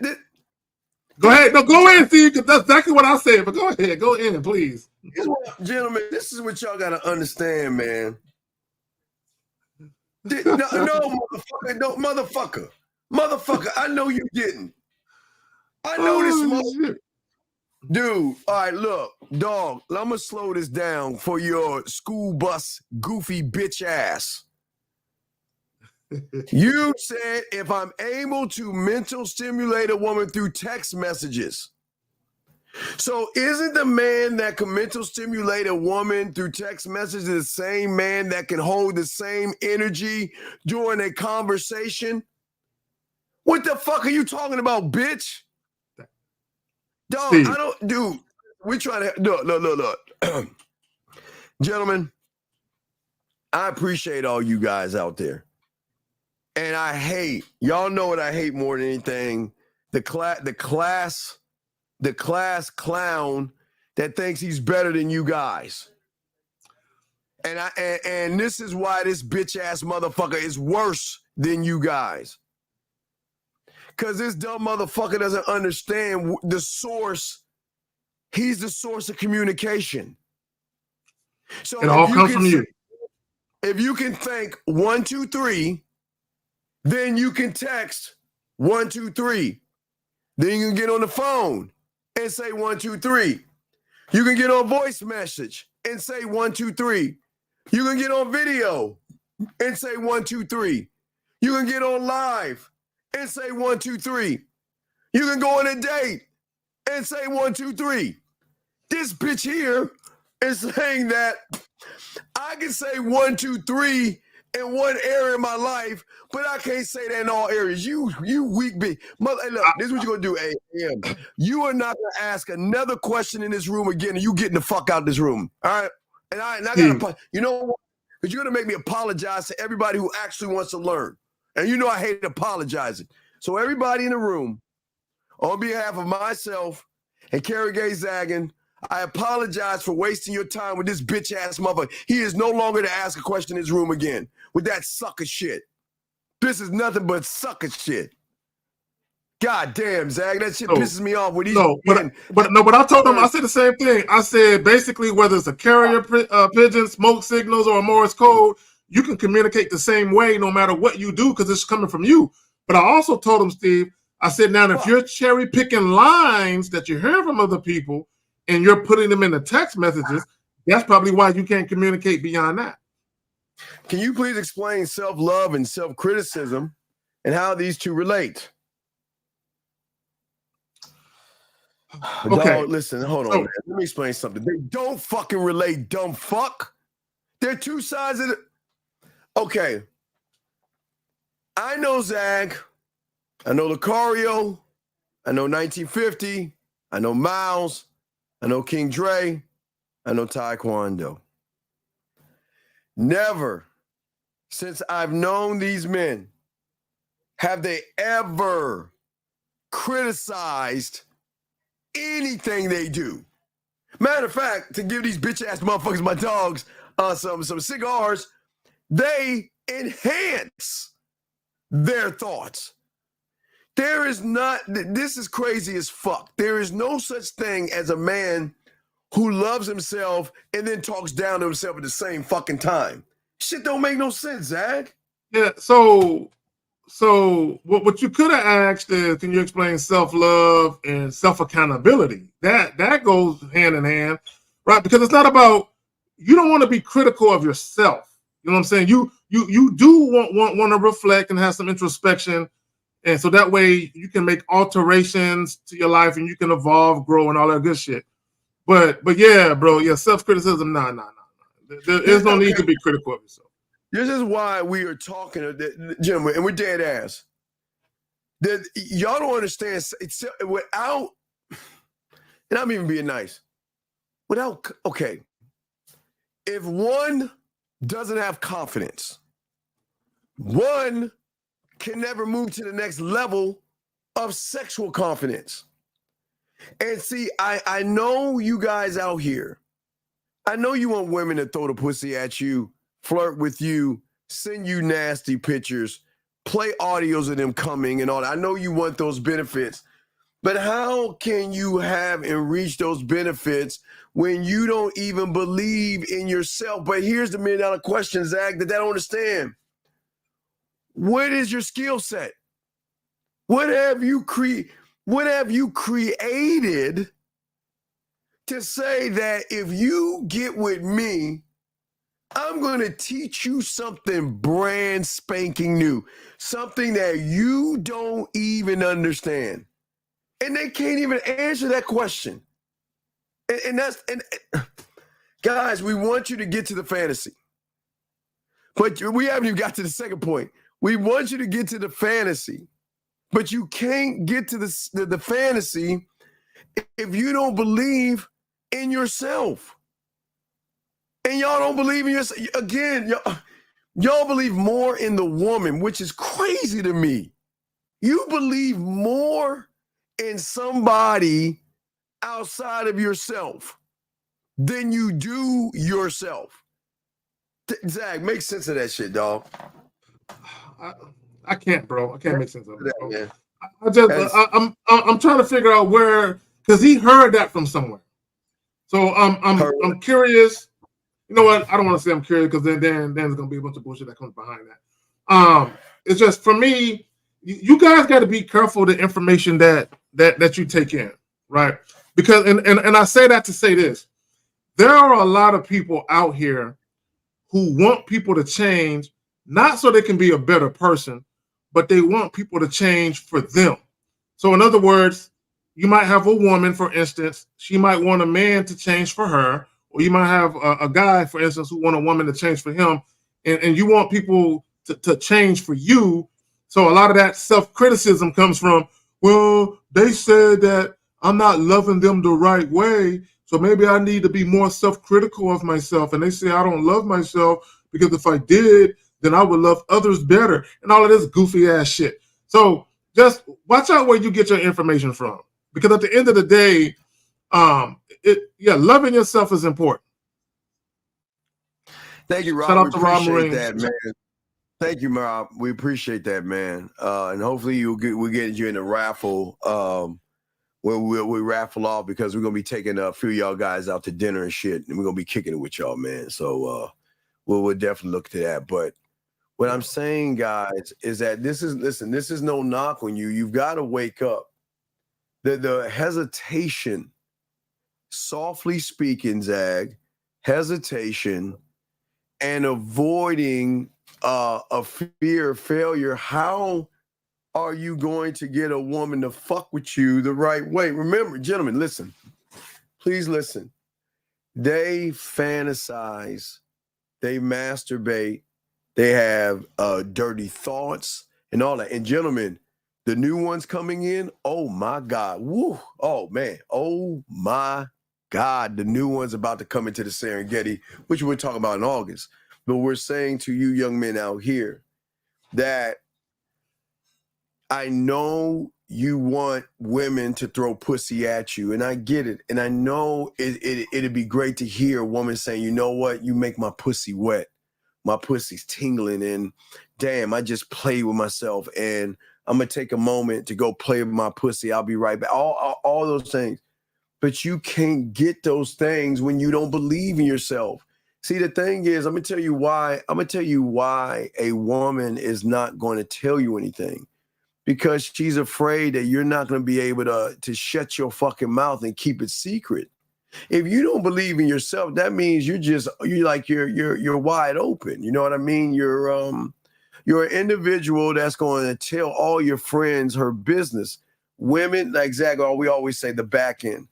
Go ahead. No, go in, Steve, because that's exactly what I said. But go ahead. Go in, please. Gentlemen, this is what y'all got to understand, man. No, motherfucker. I know you didn't. I know this dude. All right, look, dog, I'm going to slow this down for your school bus goofy bitch ass. You said if I'm able to mental stimulate a woman through text messages. So isn't the man that can mental stimulate a woman through text messages the same man that can hold the same energy during a conversation? What the fuck are you talking about, bitch? Dog, Steve. I don't, dude, we're trying to, look. Gentlemen, I appreciate all you guys out there. And I hate, y'all know what I hate more than anything, the class clown that thinks he's better than you guys. And this is why this bitch ass motherfucker is worse than you guys. Because this dumb motherfucker doesn't understand the source. He's the source of communication. So it all comes from you. If you can think 1, 2, 3, then you can text 1, 2, 3. Then you can get on the phone and say 1, 2, 3. You can get on voice message and say 1, 2, 3. You can get on video and say 1, 2, 3. You can get on live and say 1, 2, 3. You can go on a date and say 1, 2, 3. This bitch here is saying that I can say 1, 2, 3 in one area of my life, but I can't say that in all areas. You weak bitch. Hey, look, this is what you're going to do, AM. You are not going to ask another question in this room again, and you getting the fuck out of this room, all right? And I got to, you know what? Because you're going to make me apologize to everybody who actually wants to learn. And you know I hate apologizing. So everybody in the room, on behalf of myself and Kerry Gay Zaggin, I apologize for wasting your time with this bitch-ass motherfucker. He is no longer to ask a question in this room again with that sucker shit. This is nothing but sucker shit. God damn, Zag, that shit pisses me off. But I told him, I said the same thing. I said, basically, whether it's a carrier pigeon, smoke signals, or a Morse code, you can communicate the same way no matter what you do because it's coming from you. But I also told him, Steve, I said, now, if you're cherry picking lines that you hear from other people and you're putting them in the text messages, that's probably why you can't communicate beyond that. Can you please explain self-love and self-criticism and how these two relate? Okay. Dog, listen, hold on, man. Let me explain something. They don't fucking relate, dumb fuck. They're two sides of the... Okay. I know Zag. I know Lucario. I know 1950. I know Miles. I know King Dre. I know Taekwondo. Never, since I've known these men, have they ever criticized anything they do. Matter of fact, to give these bitch-ass motherfuckers, my dogs, some cigars, they enhance their thoughts. There is not, this is crazy as fuck. There is no such thing as a man who loves himself and then talks down to himself at the same fucking time. Shit don't make no sense, Zach. Yeah, so what you could have asked is, can you explain self-love and self-accountability? That goes hand in hand, right? Because it's not about, you don't want to be critical of yourself. You know what I'm saying? You do want to reflect and have some introspection, and so that way you can make alterations to your life and you can evolve, grow, and all that good shit. But yeah, bro, yeah, self-criticism, nah. There's no need to be critical of yourself. This is why we are talking, gentlemen, and we're dead ass. That y'all don't understand. It's without, and I'm even being nice. Without, okay, if one doesn't have confidence, one can never move to the next level of sexual confidence. And see, I know you guys out here. I know you want women to throw the pussy at you, flirt with you, send you nasty pictures, play audios of them coming and all that. I know you want those benefits, but how can you have and reach those benefits when you don't even believe in yourself? But here's the $1 million question, Zach, that I don't understand. What is your skill set? What have you created to say that if you get with me, I'm going to teach you something brand spanking new, something that you don't even understand. And they can't even answer that question. And guys, we want you to get to the fantasy. But we haven't even got to the second point. We want you to get to the fantasy, but you can't get to the fantasy if you don't believe in yourself. And y'all don't believe in yourself. Again, y'all believe more in the woman, which is crazy to me. You believe more in somebody outside of yourself than you do yourself. Zach, make sense of that shit, dog. I can't, bro. I can't make sense of it. I'm trying to figure out where, because he heard that from somewhere. So I'm curious. You know what? I don't want to say I'm curious because then there's gonna be a bunch of bullshit that comes behind that. It's just, for me, you guys got to be careful the information that you take in, right? Because and I say that to say this: there are a lot of people out here who want people to change, not so they can be a better person, but they want people to change for them. So in other words, you might have a woman, for instance, she might want a man to change for her, or you might have a guy, for instance, who want a woman to change for him, and you want people to change for you. So a lot of that self-criticism comes from, well, they said that I'm not loving them the right way, so maybe I need to be more self-critical of myself. And they say I don't love myself because if I did, then I would love others better, and all of this goofy ass shit. So just watch out where you get your information from, because at the end of the day, loving yourself is important. Thank you, Rob. Shout out to Rob Marine. That, man. Thank you, Rob. We appreciate that, man. And hopefully we'll get you in the raffle where we raffle off, because we're gonna be taking a few of y'all guys out to dinner and shit, and we're gonna be kicking it with y'all, man. So we'll definitely look to that. But what I'm saying, guys, is that this is no knock on you. You've got to wake up. The hesitation, softly speaking, Zag, hesitation and avoiding a fear of failure. How are you going to get a woman to fuck with you the right way? Remember, gentlemen, listen. Please listen. They fantasize. They masturbate. They have dirty thoughts and all that. And gentlemen, the new ones coming in, oh my God. Woo. Oh man. Oh my God. The new ones about to come into the Serengeti, which we're talking about in August. But we're saying to you young men out here that I know you want women to throw pussy at you, and I get it. And I know it'd be great to hear a woman saying, you know what? You make my pussy wet. My pussy's tingling, and damn, I just play with myself and I'm going to take a moment to go play with my pussy. I'll be right back. All those things. But you can't get those things when you don't believe in yourself. See, the thing is, I'm going to tell you why a woman is not going to tell you anything. Because she's afraid that you're not going to be able to shut your fucking mouth and keep it secret. If you don't believe in yourself, that means you're wide open. You know what I mean? You're an individual that's going to tell all your friends her business. Women, like Zach, we always say the back end.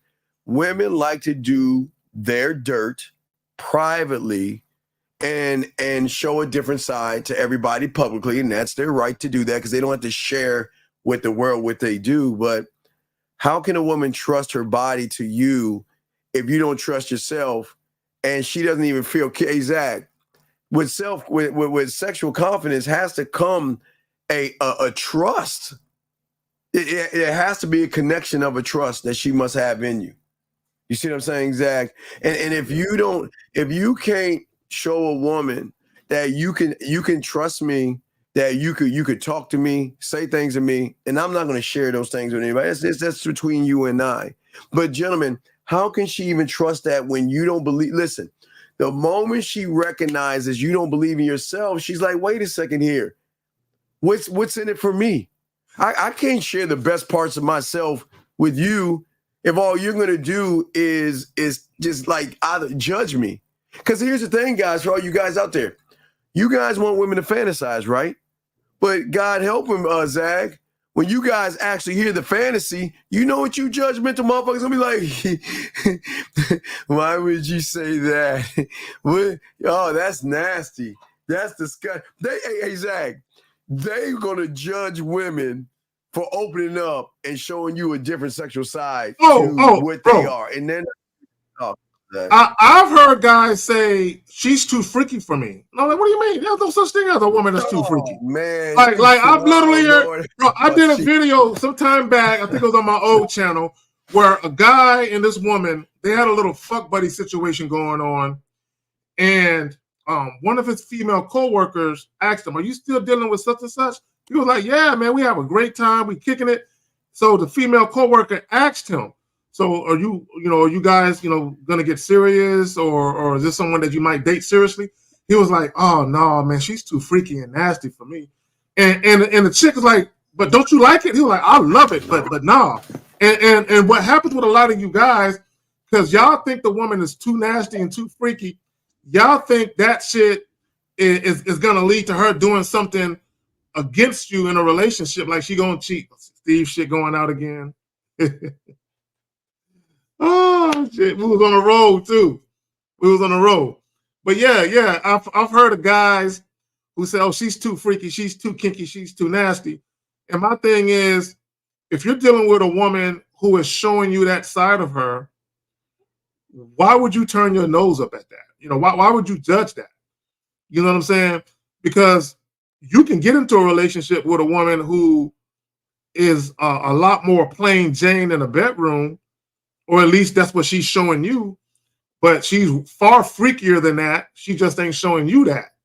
Women like to do their dirt privately and show a different side to everybody publicly, and that's their right to do that because they don't have to share with the world what they do. But how can a woman trust her body to you if you don't trust yourself and she doesn't even feel Zach? With sexual confidence has to come a trust. It has to be a connection of a trust that she must have in you. You see what I'm saying, Zach? And if you can't show a woman that you can trust me, that you could talk to me, say things to me, and I'm not going to share those things with anybody. That's between you and I. But gentlemen, how can she even trust that when you don't believe? Listen, the moment she recognizes you don't believe in yourself, she's like, wait a second here. What's in it for me? I can't share the best parts of myself with you if all you're going to do is just like either judge me. Because here's the thing, guys, for all you guys out there. You guys want women to fantasize, right? But God help him, Zach. When you guys actually hear the fantasy, you know what you judgmental motherfuckers gonna be like, why would you say that? What? Oh, that's nasty. That's disgusting. Hey, Zach, they're gonna judge women for opening up and showing you a different sexual side to what they are. And then I've heard guys say she's too freaky for me. And I'm like, what do you mean? There's no such thing as a woman that's too freaky. Man, like I've literally heard, bro, I did a video sometime back, I think it was on my old channel, where a guy and this woman, they had a little fuck buddy situation going on. And one of his female co-workers asked him, are you still dealing with such and such? He was like, yeah, man, we have a great time. We kicking it. So the female co-worker asked him, so are you guys, gonna get serious, or is this someone that you might date seriously? He was like, oh no, man, she's too freaky and nasty for me. And the chick was like, but don't you like it? He was like, I love it, but nah. And what happens with a lot of you guys, because y'all think the woman is too nasty and too freaky, y'all think that shit is gonna lead to her doing something against you in a relationship, like she gonna cheat. Steve shit going out again. Oh shit, we was on a roll too. We was on a roll. But yeah, I've heard of guys who say, oh, she's too freaky, she's too kinky, she's too nasty. And my thing is, if you're dealing with a woman who is showing you that side of her, why would you turn your nose up at that? Why would you judge that? You know what I'm saying? Because you can get into a relationship with a woman who is a lot more plain Jane in a bedroom, or at least that's what she's showing you, but she's far freakier than that. She just ain't showing you that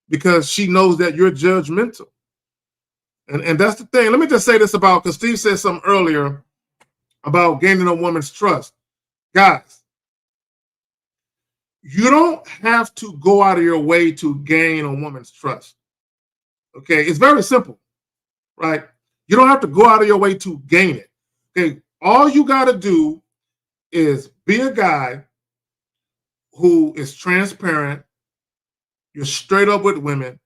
because she knows that you're judgmental. And that's the thing. Let me just say this because Steve said something earlier about gaining a woman's trust. Guys, you don't have to go out of your way to gain a woman's trust. Okay, it's very simple, right? You don't have to go out of your way to gain it. Okay, all you got to do is be a guy who is transparent, you're straight up with women,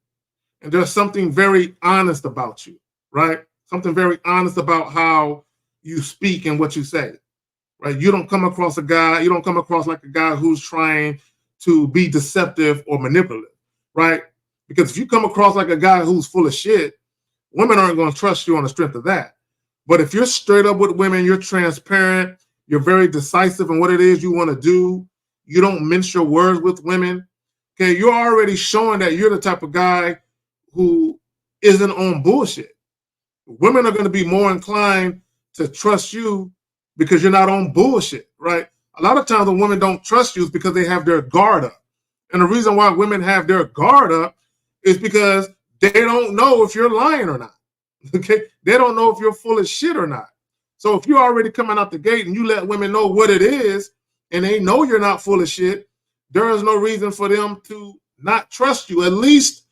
and there's something very honest about you, right? Something very honest about how you speak and what you say, right? You don't come across like a guy who's trying to be deceptive or manipulative, right? Because if you come across like a guy who's full of shit, women aren't going to trust you on the strength of that. But if you're straight up with women, you're transparent, you're very decisive in what it is you want to do, you don't mince your words with women, okay, you're already showing that you're the type of guy who isn't on bullshit. Women are going to be more inclined to trust you because you're not on bullshit, right? A lot of times when women don't trust you is because they have their guard up. And the reason why women have their guard up is because they don't know if you're lying or not. Okay, they don't know if you're full of shit or not. So if you're already coming out the gate and you let women know what it is, and they know you're not full of shit, there is no reason for them to not trust you. At least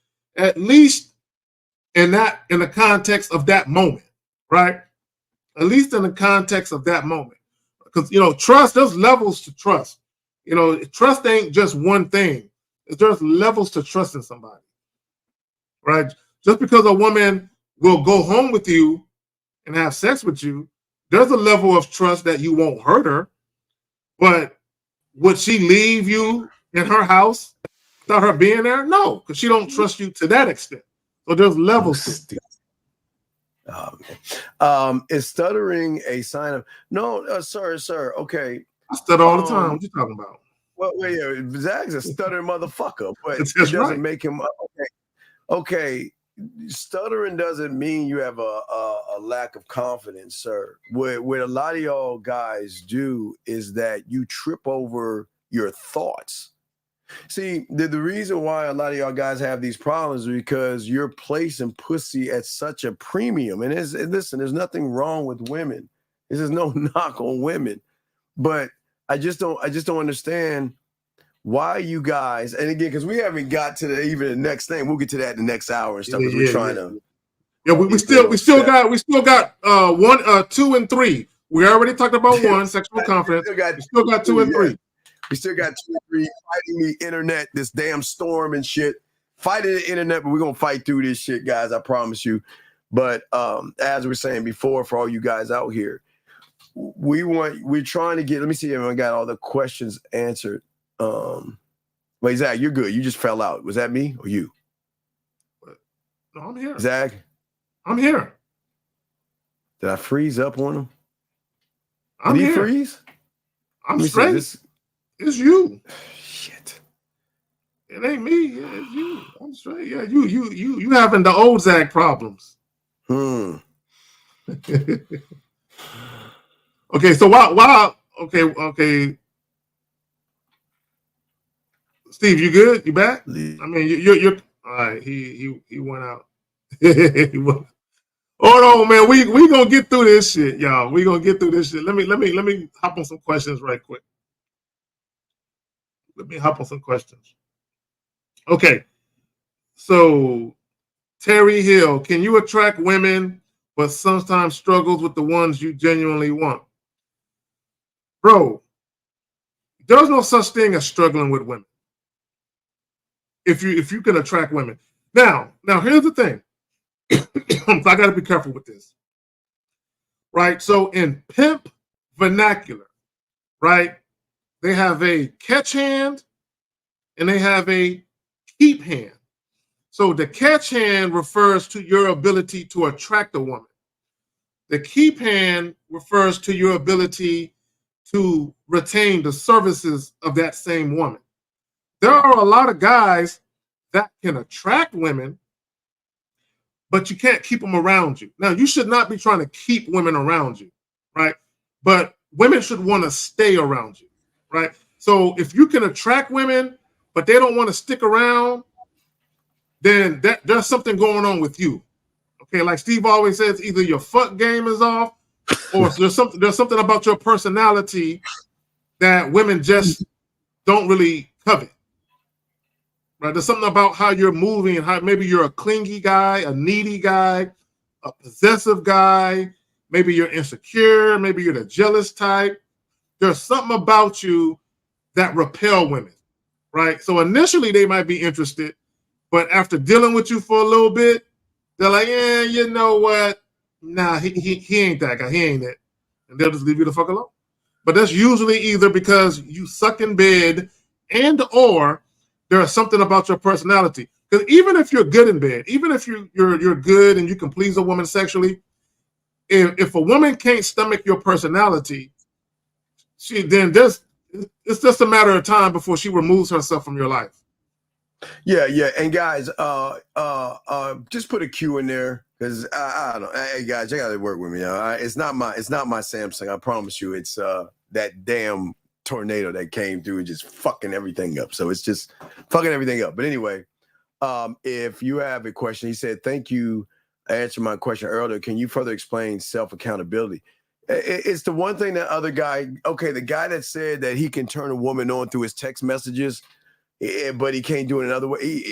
in the context of that moment, right? At least in the context of that moment, because trust. There's levels to trust. Trust ain't just one thing. There's levels to trusting somebody, right? Just because a woman will go home with you and have sex with you, there's a level of trust that you won't hurt her. But would she leave you in her house without her being there? No, because she don't trust you to that extent. So there's levels to it. Is stuttering a sign of no, sir? Okay, I stutter all the time. What you talking about? Well, yeah, Zach's a stuttering motherfucker, but That's it doesn't right. make him okay. Stuttering doesn't mean you have a lack of confidence, sir. What a lot of y'all guys do is that you trip over your thoughts. See, the reason why a lot of y'all guys have these problems is because you're placing pussy at such a premium. And listen, there's nothing wrong with women. This is no knock on women, but I just don't understand why you guys, and again, because we haven't got to even the next thing. We'll get to that in the next hour and stuff because we're trying to. Yeah, we still got 1, 2, and 3. We already talked about 1, sexual confidence. We still got 2 and 3. We still got 2 and 3 fighting the internet, this damn storm and shit. Fighting the internet, but we're gonna fight through this shit, guys. I promise you. But as we were saying before, for all you guys out here, we're trying to get. Let me see if I got all the questions answered. Wait, Zach, you're good. You just fell out. Was that me or you? No, I'm here. Zach, I'm here. Did I freeze up on him? I'm Did he here. freeze? I'm straight. It's you. Shit. It ain't me. It's you. I'm straight. Yeah, you having the old Zach problems. Okay, so while okay. Steve, you good? You back? I mean, you're all right. He went out. Hold on, man. We gonna get through this shit, y'all. We gonna get through this shit. Let me hop on some questions right quick. Okay. So Terry Hill, can you attract women but sometimes struggles with the ones you genuinely want? Bro, there's no such thing as struggling with women. If you can attract women. Now here's the thing. I got to be careful with this. Right? So in pimp vernacular, right? They have a catch hand and they have a keep hand. So the catch hand refers to your ability to attract a woman. The keep hand refers to your ability to retain the services of that same woman. There are a lot of guys that can attract women, but you can't keep them around you. Now, you should not be trying to keep women around you, right? But women should want to stay around you, right? So if you can attract women, but they don't want to stick around, then there's something going on with you. Okay, like Steve always says, either your fuck game is off, or there's something about your personality that women just don't really covet. Right? There's something about how you're moving and how maybe you're a clingy guy, a needy guy, a possessive guy. Maybe you're insecure. Maybe you're the jealous type. There's something about you that repel women, right? So initially they might be interested, but after dealing with you for a little bit, they're like, yeah, you know what? Nah, he ain't that guy. He ain't it. And they'll just leave you the fuck alone. But that's usually either because you suck in bed and or there's something about your personality. Because even if you're good in bed, even if you're good and you can please a woman sexually, if a woman can't stomach your personality, it's just a matter of time before she removes herself from your life. Yeah. And guys, just put a Q in there because I don't know. Hey guys, you gotta work with me. It's not my Samsung. I promise you, it's that damn tornado that came through and just fucking everything up. So it's just fucking everything up. But anyway, if you have a question, he said, thank you answered my question earlier. Can you further explain self-accountability? It's the one thing that other guy, okay, the guy that said that he can turn a woman on through his text messages, but he can't do it another way.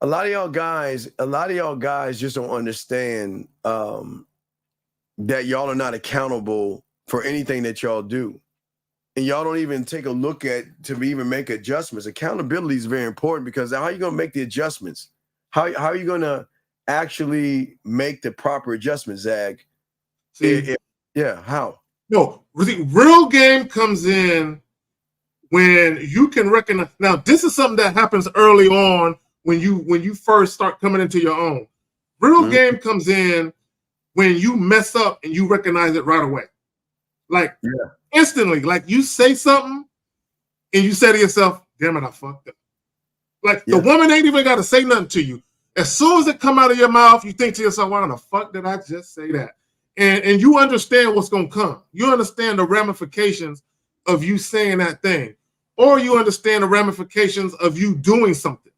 A lot of y'all guys just don't understand that y'all are not accountable for anything that y'all do. And y'all don't even take a look at to even make adjustments. Accountability is very important because how are you going to make the adjustments? How are you going to actually make the proper adjustments, Zag? How? No, real game comes in when you can recognize. Now, this is something that happens early on when you first start coming into your own. Real game comes in when you mess up and you recognize it right away. Like instantly, like you say something and you say to yourself, damn it, I fucked up. Like the woman ain't even got to say nothing to you. As soon as it come out of your mouth, you think to yourself, why the fuck did I just say that? And you understand what's going to come. You understand the ramifications of you saying that thing. Or you understand the ramifications of you doing something,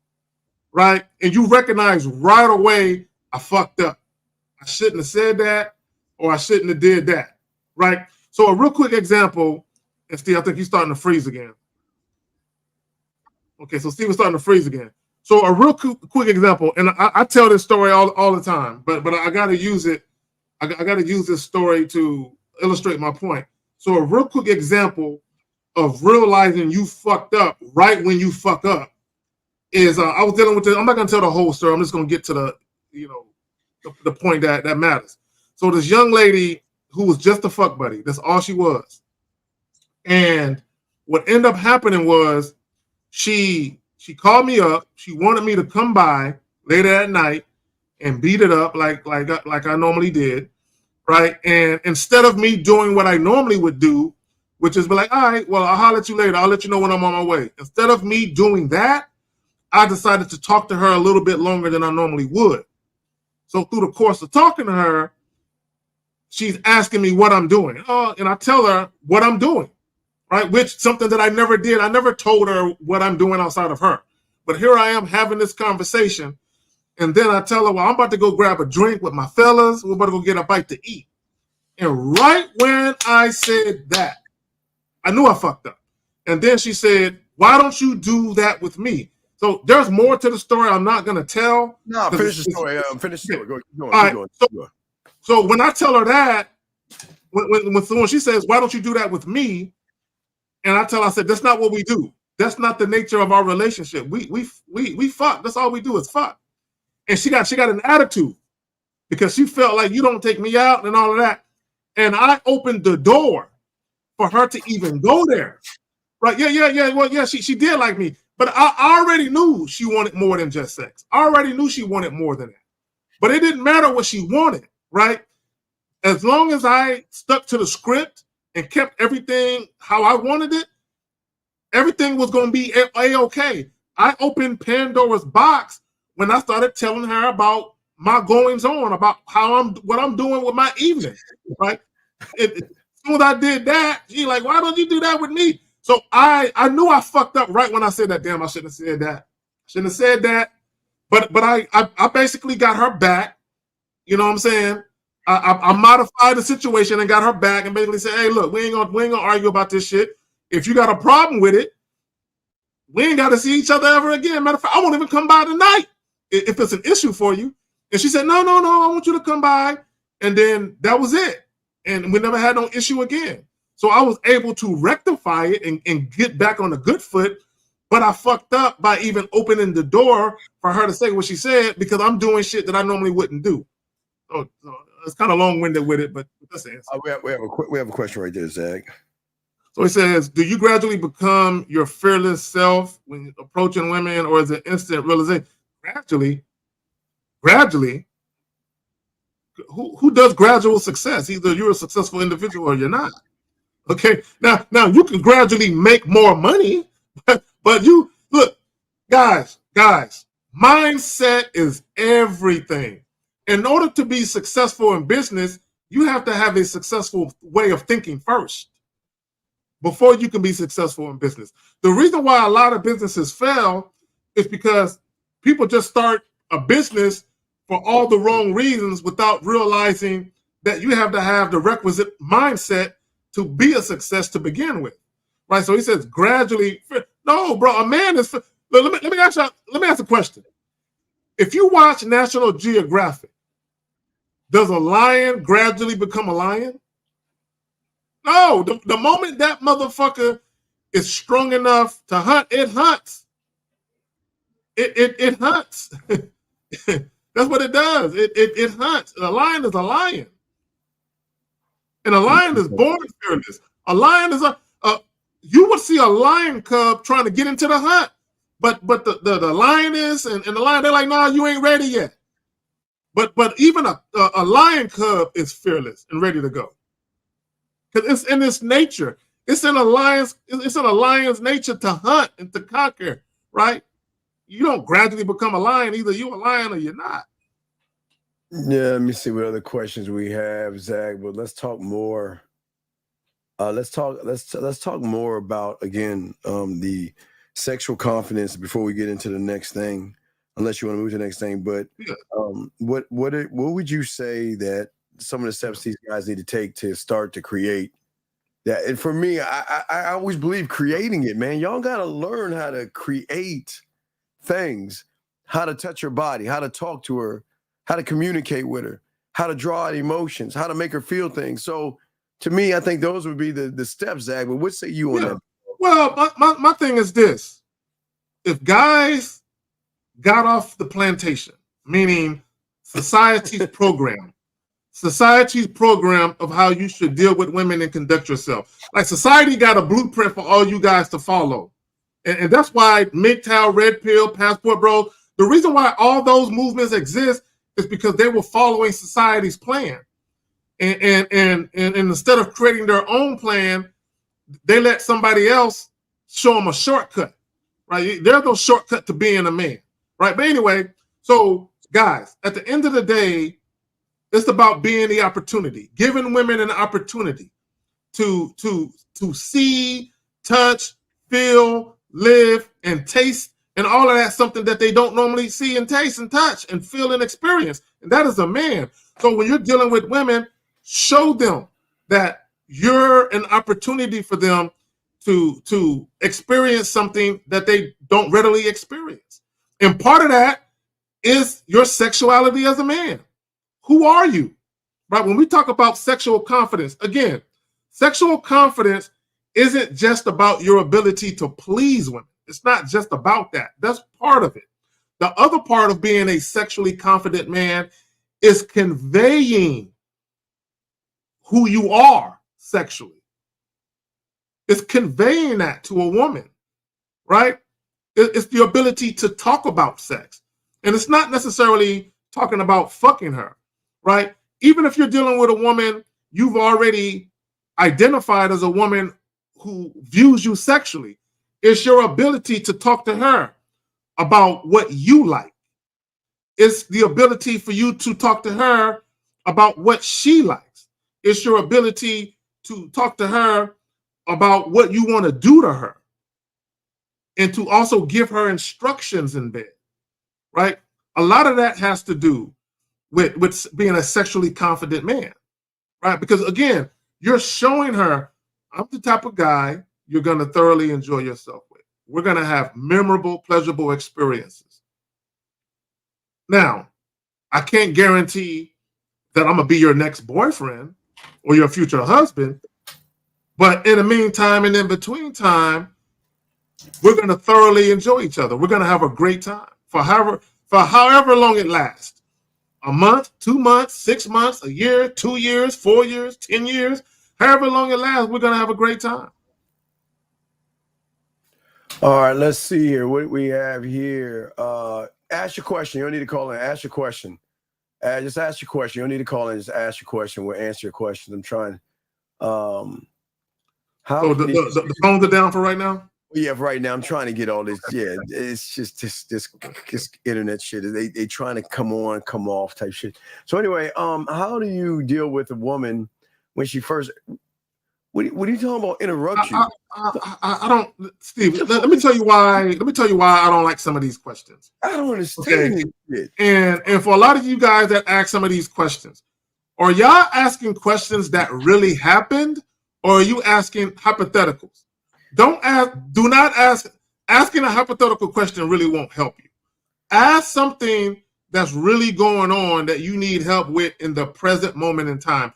right? And you recognize right away, I fucked up. I shouldn't have said that, or I shouldn't have did that, right? So a real quick example, and Steve, I think you're starting to freeze again. Okay, so Steve is starting to freeze again. So a real quick example, and I tell this story all the time, but I got to use it. I got to use this story to illustrate my point. So a real quick example of realizing you fucked up right when you fuck up is I was dealing with this. I'm not going to tell the whole story. I'm just going to get to the point that matters. So this young lady who was just a fuck buddy, that's all she was. And what ended up happening was she called me up. She wanted me to come by later at night and beat it up like I normally did, right? And instead of me doing what I normally would do, which is be like, all right, well, I'll holler at you later. I'll let you know when I'm on my way. Instead of me doing that, I decided to talk to her a little bit longer than I normally would. So through the course of talking to her, she's asking me what I'm doing. And I tell her what I'm doing, right? Which something that I never did. I never told her what I'm doing outside of her. But here I am having this conversation. And then I tell her, well, I'm about to go grab a drink with my fellas. We're about to go get a bite to eat. And right when I said that, I knew I fucked up. And then she said, why don't you do that with me? So there's more to the story I'm not going to tell. No, finish the story. Finish the story. Go on. So when I tell her that, when she says, why don't you do that with me? And I said, that's not what we do. That's not the nature of our relationship. We fuck. That's all we do is fuck. And she got an attitude because she felt like you don't take me out and all of that. And I opened the door for her to even go there. Right? Yeah. Well, yeah, she did like me. But I already knew she wanted more than just sex. I already knew she wanted more than that. But it didn't matter what she wanted, right? As long as I stuck to the script and kept everything how I wanted it, everything was going to be A-okay. I opened Pandora's box when I started telling her about my goings on, about what I'm doing with my evening, right? As soon as I did that, she like, why don't you do that with me? So I knew I fucked up right when I said that. Damn, I shouldn't have said that. Shouldn't have said that. But I basically got her back. You know what I'm saying? I modified the situation and got her back and basically said, hey, look, we ain't gonna argue about this shit. If you got a problem with it, we ain't got to see each other ever again. Matter of fact, I won't even come by tonight if it's an issue for you. And she said, no, I want you to come by. And then that was it. And we never had no issue again. So I was able to rectify it and get back on a good foot. But I fucked up by even opening the door for her to say what she said because I'm doing shit that I normally wouldn't do. So it's kind of long-winded with it, but that's the answer. We have a question right there, Zach. So he says, do you gradually become your fearless self when approaching women, or is it instant realization? Gradually. Who does gradual success? Either you're a successful individual or you're not. Okay. Now you can gradually make more money, but you look, guys, mindset is everything. In order to be successful in business, you have to have a successful way of thinking first before you can be successful in business. The reason why a lot of businesses fail is because people just start a business for all the wrong reasons without realizing that you have to have the requisite mindset to be a success to begin with, right? So he says gradually. No, bro, a man is. Let me ask a question. If you watch National Geographic, does a lion gradually become a lion? No, the moment that motherfucker is strong enough to hunt, it hunts. It hunts. That's what it does. It hunts. A lion is a lion. And a lion is born fearless. A lion is you would see a lion cub trying to get into the hunt. But the lioness and the lion, they're like, no, you ain't ready yet. But even a lion cub is fearless and ready to go. Because it's in its nature. It's in a lion's nature to hunt and to conquer, right? You don't gradually become a lion. Either you're a lion or you're not. Yeah, let me see what other questions we have, Zach. But let's talk more. Let's talk more about, again, the sexual confidence before we get into the next thing. Unless you want to move to the next thing, but what would you say that some of the steps these guys need to take to start to create that? And for me, I always believe creating it, man. Y'all got to learn how to create things, how to touch her body, how to talk to her, how to communicate with her, how to draw out emotions, how to make her feel things. So to me, I think those would be the steps, Zach. But what say you on that? Well, my thing is this. If guys got off the plantation, meaning society's program of how you should deal with women and conduct yourself. Like society got a blueprint for all you guys to follow. And that's why MGTOW, Red Pill, Passport Bro, the reason why all those movements exist is because they were following society's plan. And instead of creating their own plan, they let somebody else show them a shortcut, right? There's no shortcut to being a man. Right. But anyway, so guys, at the end of the day, it's about being the opportunity, giving women an opportunity to see, touch, feel, live, and taste, and all of that's something that they don't normally see and taste and touch and feel and experience. And that is a man. So when you're dealing with women, show them that you're an opportunity for them to experience something that they don't readily experience. And part of that is your sexuality as a man. Who are you? Right? When we talk about sexual confidence, again, sexual confidence isn't just about your ability to please women. It's not just about that. That's part of it. The other part of being a sexually confident man is conveying who you are sexually. It's conveying that to a woman, right? It's the ability to talk about sex. And it's not necessarily talking about fucking her, right? Even if you're dealing with a woman you've already identified as a woman who views you sexually, it's your ability to talk to her about what you like. It's the ability for you to talk to her about what she likes. It's your ability to talk to her about what you want to do to her. And to also give her instructions in bed, right? A lot of that has to do with being a sexually confident man, right? Because again, you're showing her, I'm the type of guy you're going to thoroughly enjoy yourself with. We're going to have memorable, pleasurable experiences. Now, I can't guarantee that I'm going to be your next boyfriend or your future husband, but in the meantime and in between time, we're going to thoroughly enjoy each other. We're going to have a great time for however long it lasts. A month, 2 months, 6 months, a year, 2 years, 4 years, 10 years. However long it lasts, we're going to have a great time. All right, let's see here. What do we have here? Ask your question. You don't need to call in. Ask your question. Just ask your question. You don't need to call in. Just ask your question. We'll answer your question. I'm trying. So the phones are down for right now? Yeah, right now I'm trying to get all this. Yeah, it's just this internet shit. They trying to come on, come off type shit. So anyway, how do you deal with a woman when she first What are you talking about? Interrupt you? I don't, Steve. Let me tell you why. Let me tell you why I don't like some of these questions. I don't understand it. And for a lot of you guys that ask some of these questions, are y'all asking questions that really happened, or are you asking hypotheticals? Do not ask. Asking a hypothetical question really won't help you. Ask something that's really going on that you need help with in the present moment in time.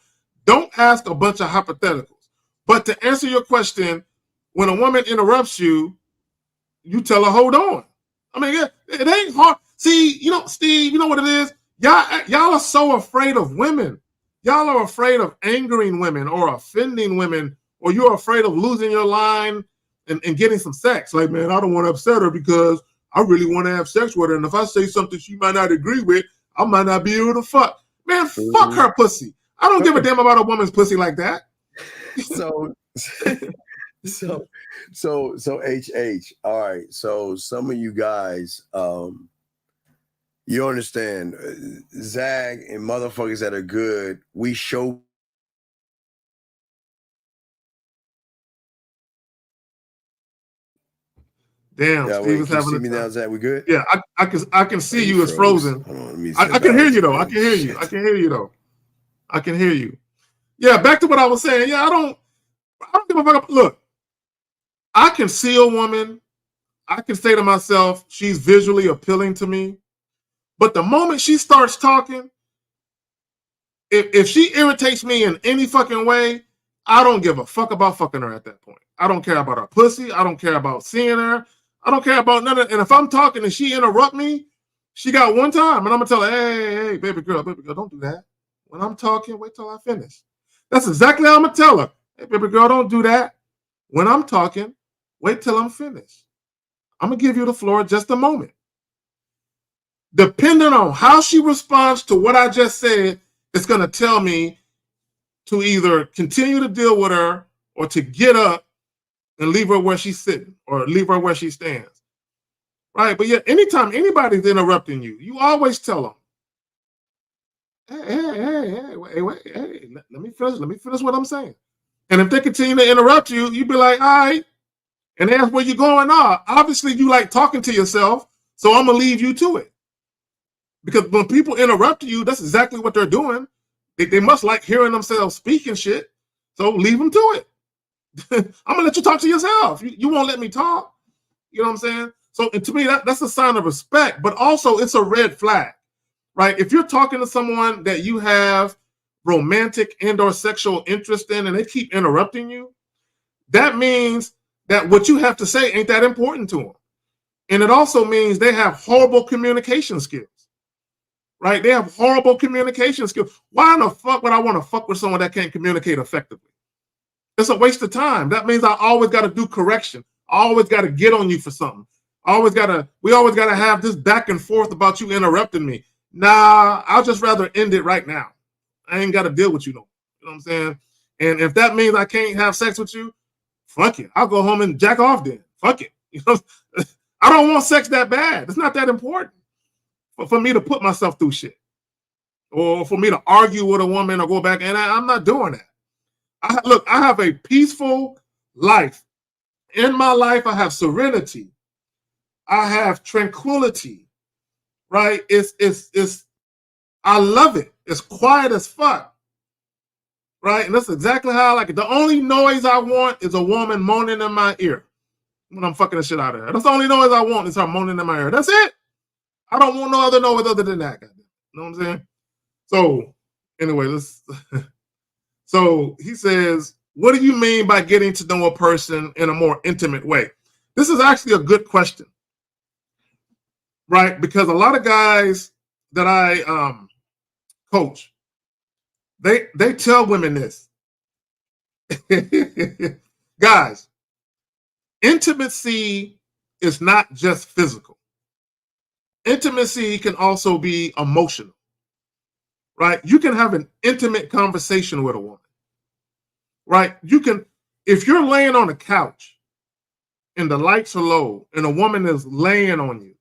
Don't ask a bunch of hypotheticals. But to answer your question, when a woman interrupts you, you tell her, hold on. I mean, it ain't hard. See, Steve, you know what it is? Y'all are so afraid of women. Y'all are afraid of angering women or offending women, or you're afraid of losing your line and getting some sex. Like, man, I don't want to upset her because I really want to have sex with her. And if I say something she might not agree with, I might not be able to fuck. Man, fuck her pussy. I don't give a damn about a woman's pussy like that. So HH. All right. So some of you guys, you understand, Zag and motherfuckers that are good, we show. Damn, yeah, Steve is having see me now, Zag? We good? Yeah, I can see you as frozen. I can hear you though. I can hear you. I can hear you though. I can hear you. Yeah, back to what I was saying. Yeah, I don't give a fuck. Look, I can see a woman. I can say to myself, she's visually appealing to me. But the moment she starts talking, if she irritates me in any fucking way, I don't give a fuck about fucking her at that point. I don't care about her pussy. I don't care about seeing her. I don't care about none of it. And if I'm talking and she interrupt me, she got one time. And I'm going to tell her, hey, baby girl, don't do that. When I'm talking, wait till I finish. That's exactly how I'm going to tell her. Hey, baby girl, don't do that. When I'm talking, wait till I'm finished. I'm going to give you the floor just a moment. Depending on how she responds to what I just said, it's going to tell me to either continue to deal with her or to get up and leave her where she's sitting or leave her where she stands. Right? But yet, anytime anybody's interrupting you, you always tell them, hey, wait, let me finish what I'm saying. And if they continue to interrupt you, you be like, all right. And they ask where you're going. Obviously, you like talking to yourself, so I'm going to leave you to it. Because when people interrupt you, that's exactly what they're doing. They must like hearing themselves speaking shit. So leave them to it. I'm going to let you talk to yourself. You won't let me talk. You know what I'm saying? So to me, that's a sign of respect, but also it's a red flag, right? If you're talking to someone that you have romantic and or sexual interest in and they keep interrupting you, that means that what you have to say ain't that important to them. And it also means they have horrible communication skills, right? They have horrible communication skills. Why in the fuck would I want to fuck with someone that can't communicate effectively? It's a waste of time. That means I always got to do correction. I always got to get on you for something. We always got to have this back and forth about you interrupting me. Nah, I'll just rather end it right now. I ain't got to deal with you no. You know what I'm saying? And if that means I can't have sex with you, fuck it. I'll go home and jack off then. Fuck it. You know, I don't want sex that bad. It's not that important for me to put myself through shit or for me to argue with a woman or go back. And I'm not doing that. I have a peaceful life. In my life, I have serenity. I have tranquility, right? I love it. It's quiet as fuck, right? And that's exactly how I like it. The only noise I want is a woman moaning in my ear when I'm fucking the shit out of her. That's the only noise I want is her moaning in my ear. That's it. I don't want no other noise other than that. You know what I'm saying? So anyway, So he says, what do you mean by getting to know a person in a more intimate way? This is actually a good question, right? Because a lot of guys that I coach, they tell women this. Guys, intimacy is not just physical. Intimacy can also be emotional. Right? You can have an intimate conversation with a woman, right? You can, if you're laying on a couch and the lights are low and a woman is laying on you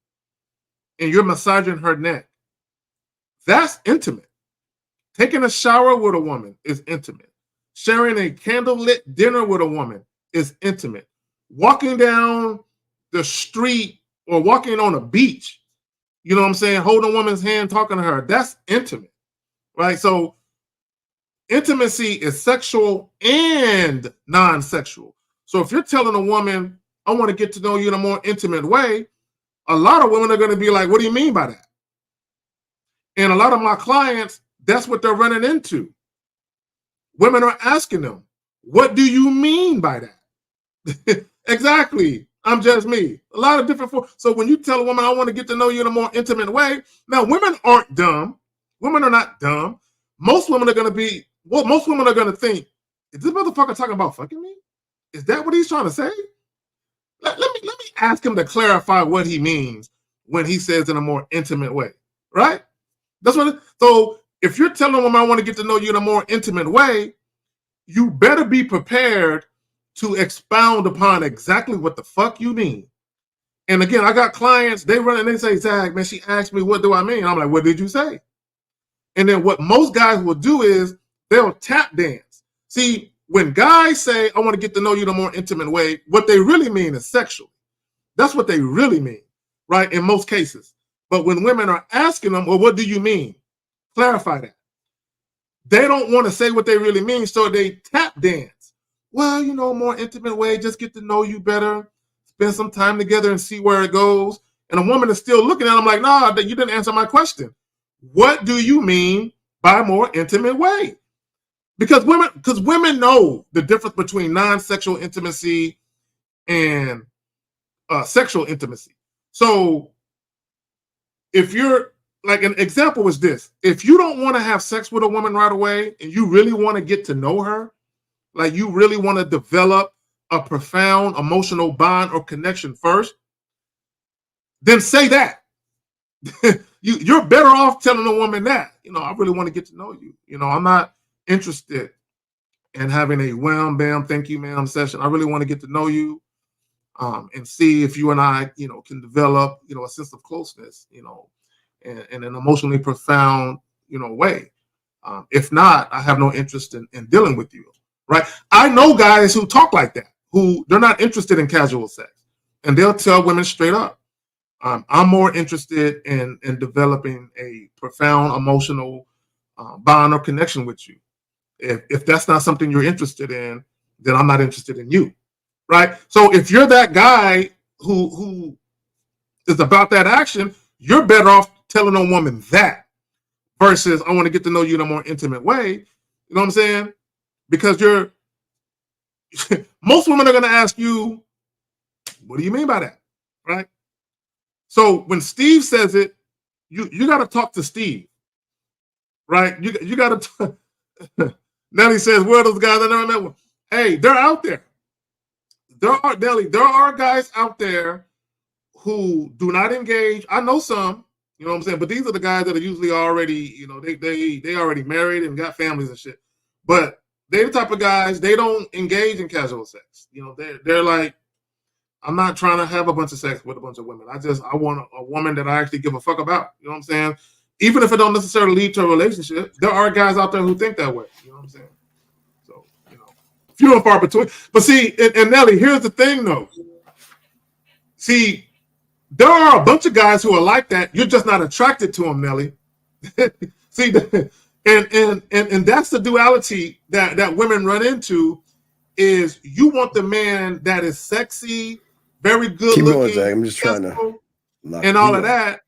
and you're massaging her neck, that's intimate. Taking a shower with a woman is intimate. Sharing a candlelit dinner with a woman is intimate. Walking down the street or walking on a beach, you know what I'm saying, holding a woman's hand, talking to her, that's intimate, right? So intimacy is sexual and non-sexual. So if you're telling a woman, I want to get to know you in a more intimate way, a lot of women are going to be like, what do you mean by that? And a lot of my clients, that's what they're running into. Women are asking them, what do you mean by that? Exactly. I'm just me. A lot of different forms. So when you tell a woman, I want to get to know you in a more intimate way, now women aren't dumb. Women are not dumb. Most women are going to be, well, most women are going to think, is this motherfucker talking about fucking me? Is that what he's trying to say? Let me ask him to clarify what he means when he says in a more intimate way, right? That's what. So if you're telling them I want to get to know you in a more intimate way, you better be prepared to expound upon exactly what the fuck you mean. And again, I got clients, they run and they say, Zach, man, she asked me, what do I mean? I'm like, what did you say? And then what most guys will do is they'll tap dance. See, when guys say, I want to get to know you in a more intimate way, what they really mean is sexual. That's what they really mean, right? In most cases. But when women are asking them, well, what do you mean? Clarify that. They don't want to say what they really mean, so they tap dance. Well, you know, more intimate way, just get to know you better, spend some time together and see where it goes. And a woman is still looking at them like, nah, you didn't answer my question. What do you mean by more intimate way? Because women know the difference between non-sexual intimacy and sexual intimacy. So if you're, like an example is this, if you don't want to have sex with a woman right away and you really want to get to know her, like you really want to develop a profound emotional bond or connection first, then say that. You're better off telling a woman that, you know, I really want to get to know you. You know, I'm not interested in having a wham, bam, thank you, ma'am session. I really want to get to know you and see if you and I, you know, can develop, you know, a sense of closeness, you know, in an emotionally profound, you know, way. If not, I have no interest in dealing with you, right? I know guys who talk like that, who they're not interested in casual sex, and they'll tell women straight up, I'm more interested in developing a profound emotional bond or connection with you. If that's not something you're interested in, then I'm not interested in you, right? So if you're that guy who is about that action, you're better off telling a woman that versus I want to get to know you in a more intimate way. You know what I'm saying? Because most women are going to ask you, what do you mean by that? Right? So when Steve says it, you got to talk to Steve, right? You got to. Nelly says, where are those guys I never met with? Hey, they're out there. There are guys out there who do not engage. I know some, you know what I'm saying? But these are the guys that are usually already, you know, they already married and got families and shit. But they're the type of guys, they don't engage in casual sex. You know, they're like, I'm not trying to have a bunch of sex with a bunch of women. I want a woman that I actually give a fuck about. You know what I'm saying? Even if it don't necessarily lead to a relationship, there are guys out there who think that way. You know what I'm saying? So, you know, few and far between. But see, and Nelly, here's the thing though. See, there are a bunch of guys who are like that. You're just not attracted to them, Nelly. See, and that's the duality that women run into. Is you want the man that is sexy, very good Keep looking, going, Zach. I'm just trying to and all of that.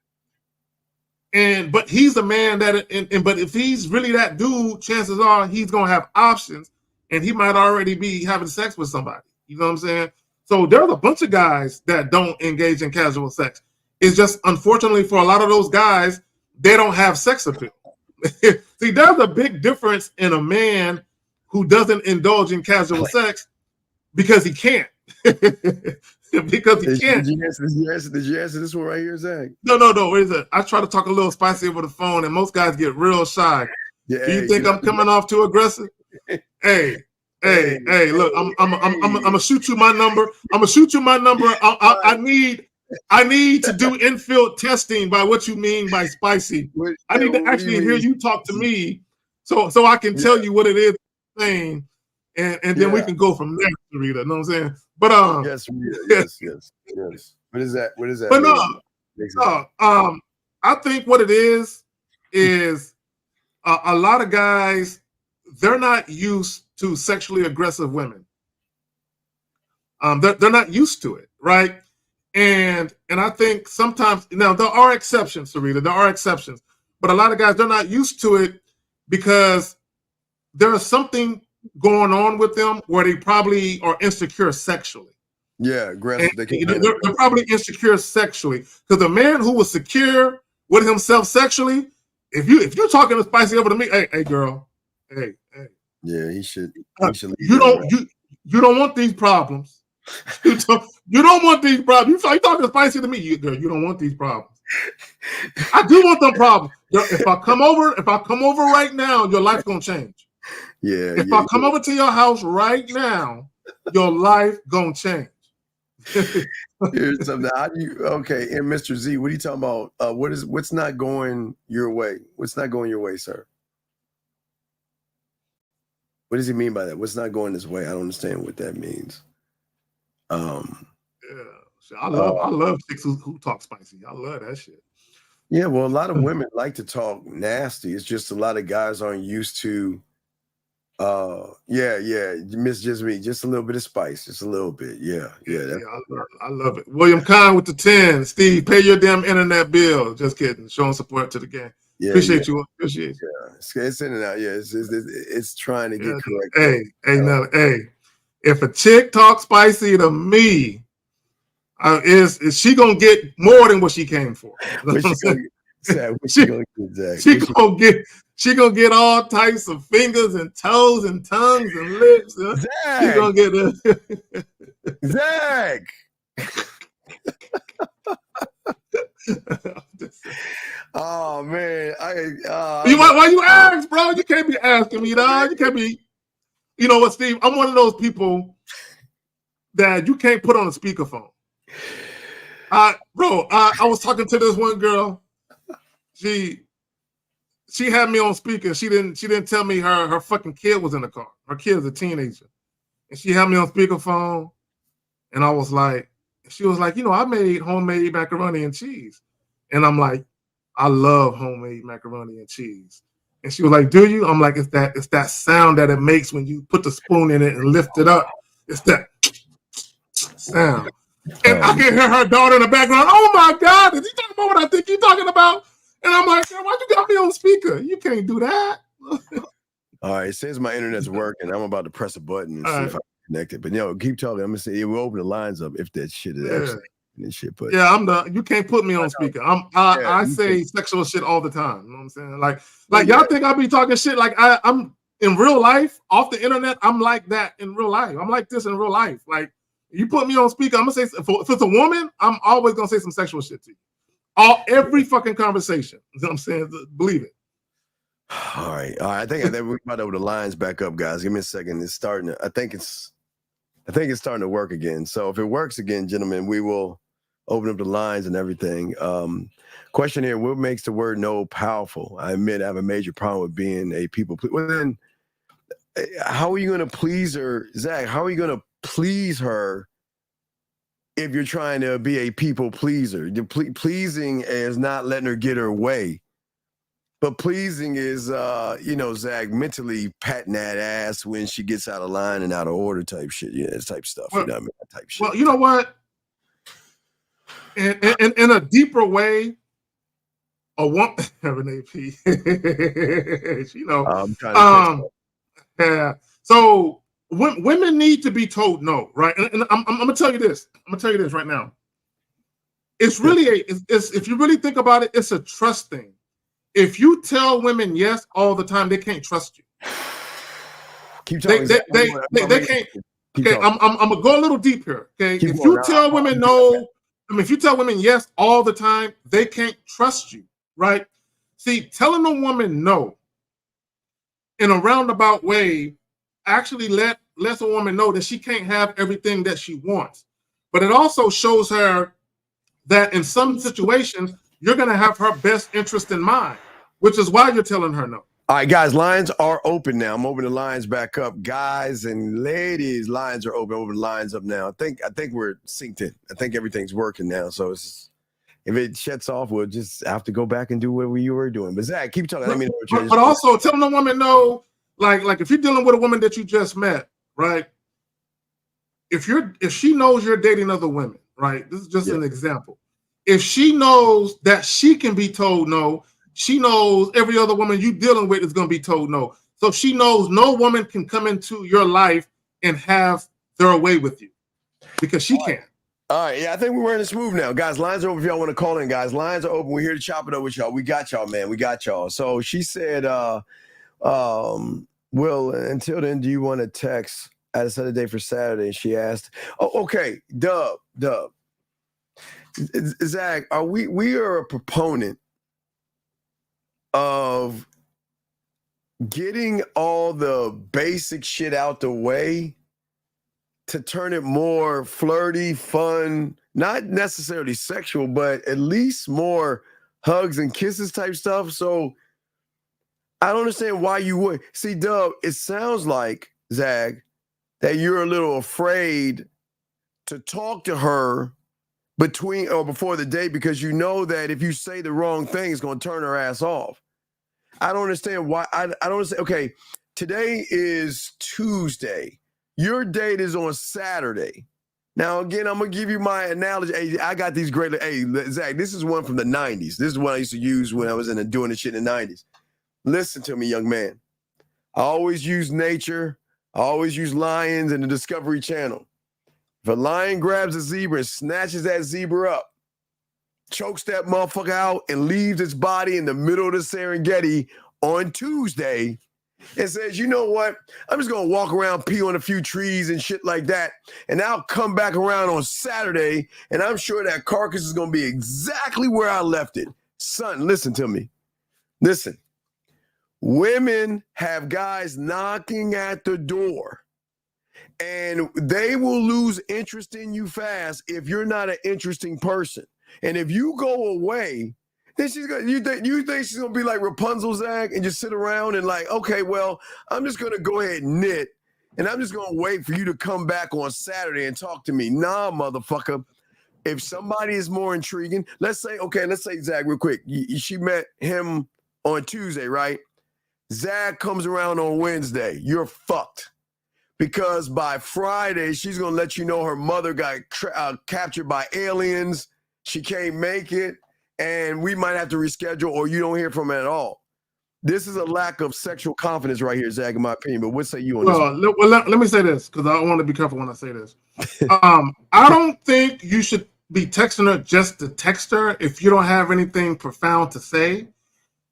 But he's a man that, but if he's really that dude, chances are he's gonna have options, and he might already be having sex with somebody. You know what I'm saying? So there's a bunch of guys that don't engage in casual sex. It's just unfortunately for a lot of those guys, they don't have sex appeal. See, there's a big difference in a man who doesn't indulge in casual sex because he can't. Because he can't. Did you answer this one right here, Zach? No. What is it? I try to talk a little spicy over the phone, and most guys get real shy. Yeah, do you think I'm coming off too aggressive? Hey, look, I'm gonna shoot you my number. I'm gonna shoot you my number. I need to do infield testing by what you mean by spicy. I need to actually hear you talk to me, so I can tell you what it is saying and then we can go from there, Rita. You know what I'm saying? But yes. What is that? What is that? But mean? I think what it is a lot of guys, they're not used to sexually aggressive women. They're not used to it, right? And I think sometimes, now there are exceptions, Sarita, there are exceptions, but a lot of guys, they're not used to it because there is something going on with them where they probably are insecure sexually. Yeah, aggressive. They're probably insecure sexually because the man who was secure with himself sexually, if you're talking to Spicy over to me, hey girl, hey. Yeah, he should. You don't want these problems. You don't want these problems. You talking Spicy to me, girl. You don't want these problems. I do want them problems. If I come over right now, your life's gonna change. Yeah. If I come over to your house right now, your life gonna change. Here's something. Okay, and Mr. Z, what are you talking about? What's not going your way? What's not going your way, sir? What does he mean by that? What's not going this way? I don't understand what that means. Yeah, I love chicks who talk spicy. I love that shit. Yeah, well, a lot of women like to talk nasty. It's just a lot of guys aren't used to. Miss just me, just a little bit of spice, just a little bit. Yeah. I love it. William Kahn with the 10. Steve, pay your damn internet bill. Just kidding. Showing support to the game. Yeah, Appreciate you. Appreciate you. Yeah, it's in and out. Yeah, it's trying to get correct. Hey, if a chick talks spicy to me, is she gonna get more than what she came for? She gonna get all types of fingers and toes and tongues and lips. Zach. She gonna get that. Zach. Oh man, why you ask, bro? You can't be asking me, dog. You can't be. You know what, Steve? I'm one of those people that you can't put on a speakerphone. I was talking to this one girl. She had me on speaker. She didn't tell me her fucking kid was in the car. Her kid's a teenager. And she had me on speakerphone. And I was like, she was like, I made homemade macaroni and cheese. And I'm like, I love homemade macaroni and cheese. And she was like, do you? I'm like, it's that sound that it makes when you put the spoon in it and lift it up. It's that sound. And I can hear her daughter in the background. Oh my God, is he talking about what I think you're talking about? And I'm like, why'd you got me on speaker? You can't do that. All right, it says my internet's working. I'm about to press a button and see if I can connect it. But keep talking. I'm gonna say we'll open the lines up if that shit is actually this shit. But you can't put me on speaker. I say sexual shit all the time. You know what I'm saying? Like y'all think I be talking shit like I'm in real life, off the internet, I'm like that in real life. I'm like this in real life. Like you put me on speaker, I'm gonna say if it's a woman, I'm always gonna say some sexual shit to you. Every fucking conversation. You know what I'm saying? Believe it. All right. I think we're about to open the lines back up, guys. Give me a second. It's starting. I think it's starting to work again. So if it works again, gentlemen, we will open up the lines and everything. Question here: what makes the word no powerful? I admit I have a major problem with being a people pleaser. Well, then, how are you going to please her, Zach? How are you going to please her if you're trying to be a people pleaser? Pleasing is not letting her get her way. But pleasing is, Zach, mentally patting that ass when she gets out of line and out of order type shit. Yeah, type stuff. Well, you know what I mean? That type shit. Well, you know what? In a deeper way, a woman, Renee P. I'm trying to yeah. So women need to be told no, right? And I'm gonna tell you this. I'm gonna tell you this right now. It's really if you really think about it, it's a trust thing. If you tell women yes all the time, they can't trust you. Keep talking. They can't. Okay, I'm gonna go a little deep here. Okay, if you tell women no, if you tell women yes all the time, they can't trust you, right? See, telling a woman no in a roundabout way actually lets a woman know that she can't have everything that she wants. But it also shows her that in some situations, you're going to have her best interest in mind, which is why you're telling her no. All right, guys, lines are open now. I'm opening the lines back up. Guys and ladies, lines are open. Open the lines up now. I think we're synced in. I think everything's working now. So if it shuts off, we'll just have to go back and do what you were doing. But Zach, keep talking. But also tell the woman no, like if you're dealing with a woman that you just met, right? If she knows you're dating other women, right? This is just an example. If she knows that she can be told no, she knows every other woman you dealing with is going to be told no. So she knows no woman can come into your life and have their way with you because she can't. All right, yeah, I think we're wearing this move now. Guys, lines are open if y'all want to call in, guys. Lines are open. We're here to chop it up with y'all. We got y'all, man. We got y'all. So she said, Will, until then, do you want to text at a set a day for Saturday? She asked. Oh, okay. Dub. Zach, we are a proponent of getting all the basic shit out the way to turn it more flirty, fun, not necessarily sexual, but at least more hugs and kisses type stuff. So I don't understand why you would. See, Dub, it sounds like, Zach, that you're a little afraid to talk to her between or before the date because you know that if you say the wrong thing, it's going to turn her ass off. I don't understand why. I don't understand. Okay, today is Tuesday. Your date is on Saturday. Now, again, I'm going to give you my analogy. Hey, I got these great. Hey, Zach, this is one from the 90s. This is one I used to use when I was doing this shit in the 90s. Listen to me, young man. I always use nature. I always use lions and the Discovery Channel. If a lion grabs a zebra and snatches that zebra up, chokes that motherfucker out, and leaves its body in the middle of the Serengeti on Tuesday, and says, you know what? I'm just going to walk around, pee on a few trees and shit like that. And I'll come back around on Saturday, and I'm sure that carcass is going to be exactly where I left it. Son, listen to me. Listen. Women have guys knocking at the door, and they will lose interest in you fast if you're not an interesting person. And if you go away, then you think she's gonna be like Rapunzel, Zach, and just sit around and like, okay, well, I'm just gonna go ahead and knit, and I'm just gonna wait for you to come back on Saturday and talk to me. Nah, motherfucker. If somebody is more intriguing, let's say, Zach, real quick, she met him on Tuesday, right? Zach comes around on Wednesday. You're fucked. Because by Friday, she's going to let you know her mother got captured by aliens. She can't make it. And we might have to reschedule or you don't hear from her at all. This is a lack of sexual confidence right here, Zach, in my opinion. But what say you on this? Well, let me say this because I want to be careful when I say this. I don't think you should be texting her just to text her if you don't have anything profound to say.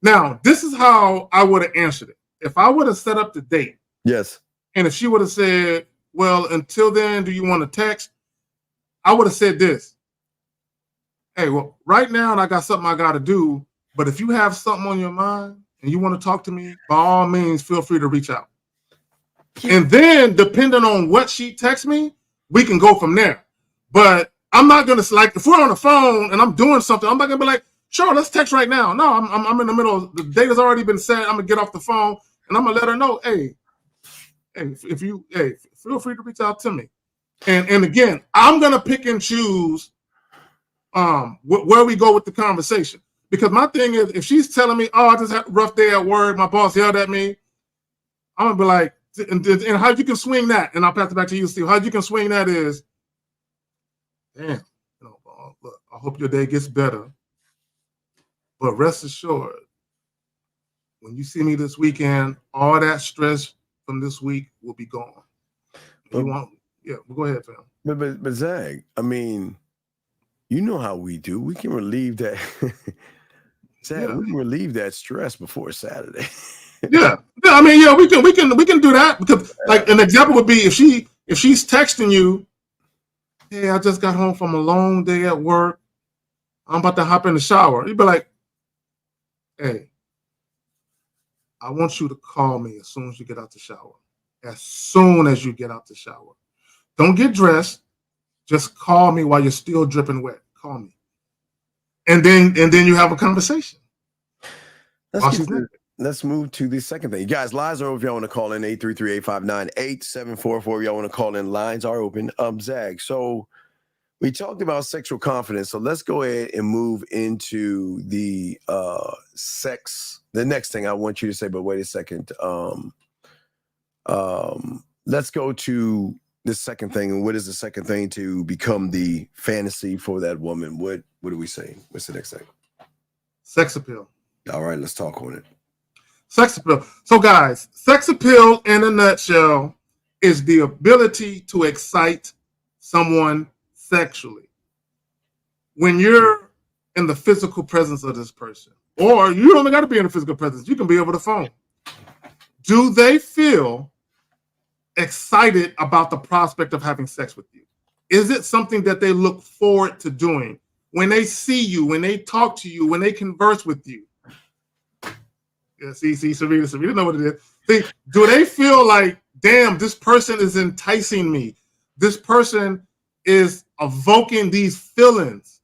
Now, this is how I would have answered it. If I would have set up the date. Yes. And if she would have said, well, until then, do you want to text? I would have said this. Hey, well, right now, I got something I got to do. But if you have something on your mind and you want to talk to me, by all means, feel free to reach out. And then, depending on what she texts me, we can go from there. But I'm not going to, like, if we're on the phone and I'm doing something, I'm not going to be like, sure, let's text right now. No, I'm in the middle. The date has already been set. I'm going to get off the phone and I'm going to let her know, hey, feel free to reach out to me. And again, I'm gonna pick and choose where we go with the conversation. Because my thing is, if she's telling me, oh, I just had a rough day at work, my boss yelled at me, I'm gonna be like, and how you can swing that, and I'll pass it back to you, Steve. How you can swing that is, damn, look, I hope your day gets better. But rest assured, when you see me this weekend, all that stress from this week will be gone. Well, go ahead, fam. But Zach, I mean, you know how we do. We can relieve that. Zach, we can relieve that stress before Saturday. I mean, we can do that because, like, an example would be if she's texting you, hey, I just got home from a long day at work. I'm about to hop in the shower. You'd be like, hey, I want you to call me as soon as you get out the shower. As soon as you get out the shower. Don't get dressed. Just call me while you're still dripping wet. Call me. And then you have a conversation. Let's let's move to the second thing. You guys, lines are open if y'all want to call in. 833-859-8744. If y'all want to call in, lines are open. Zag, so we talked about sexual confidence, so let's go ahead and move into the sex. The next thing I want you to say, but wait a second. Let's go to the second thing. And what is the second thing to become the fantasy for that woman? What are we saying? What's the next thing? Sex appeal. All right, let's talk on it. Sex appeal. So, guys, sex appeal in a nutshell is the ability to excite someone sexually. When you're in the physical presence of this person, or you don't got to be in the physical presence, you can be over the phone. Do they feel excited about the prospect of having sex with you? Is it something that they look forward to doing when they see you, when they talk to you, when they converse with you? Yeah, see, Sarita know what it is. See, do they feel like, damn, this person is enticing me? This person is evoking these feelings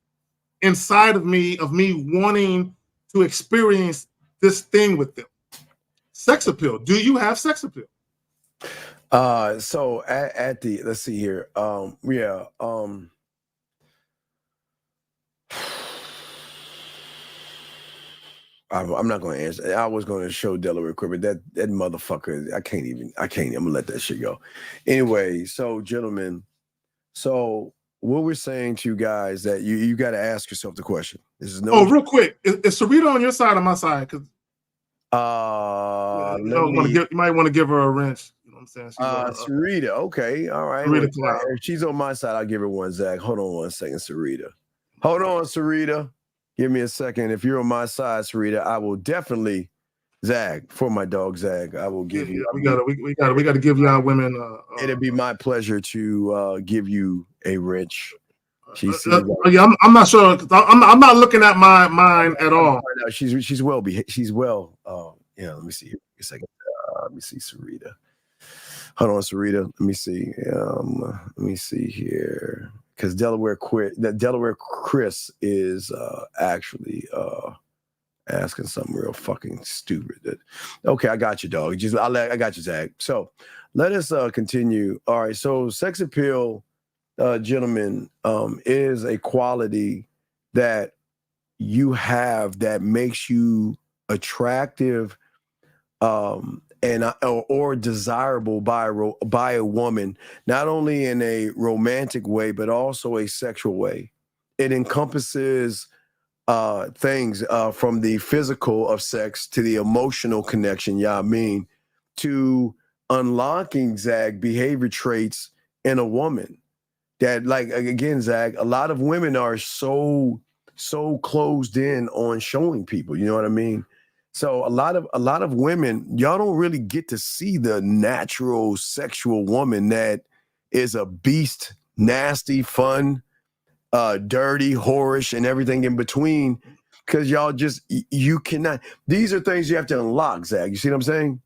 inside of me wanting to experience this thing with them. Sex appeal. Do you have sex appeal? So at the, let's see here. I'm not going to answer. I was going to show Delaware quick, but that motherfucker, I can't. I'm going to let that shit go. Anyway, so gentlemen, so what we're saying to you guys that you got to ask yourself the question. This is no. Real quick, is Sarita on your side or my side? Because you might want to give her a wrench. You know what I'm saying? Sarita, okay, all right. If she's on my side, I'll give her one. Zach, hold on one second, Sarita. Hold on, Sarita. Give me a second. If you're on my side, Sarita, I will definitely, Zag, for my dog Zag, I will give you. We gotta give y'all women. It'd be my pleasure to give you a wrench. I'm not sure. I'm not looking at mine at all. She's well. Let me see here a second. Let me see, Sarita. Hold on, Sarita. Let me see. Let me see here. Because Delaware Chris is actually asking something real fucking stupid. Okay, I got you, dog. I got you, Zach. So let us continue. All right. So sex appeal, gentlemen, is a quality that you have that makes you attractive or desirable by a woman, not only in a romantic way, but also a sexual way. It encompasses things from the physical of sex to the emotional connection, to unlocking, Zag, behavior traits in a woman that, like, again, Zag, a lot of women are so closed in on showing people, you know what I mean? So a lot of women, y'all don't really get to see the natural sexual woman that is a beast, nasty, fun, dirty, whorish, and everything in between. Because y'all you cannot. These are things you have to unlock, Zach. You see what I'm saying?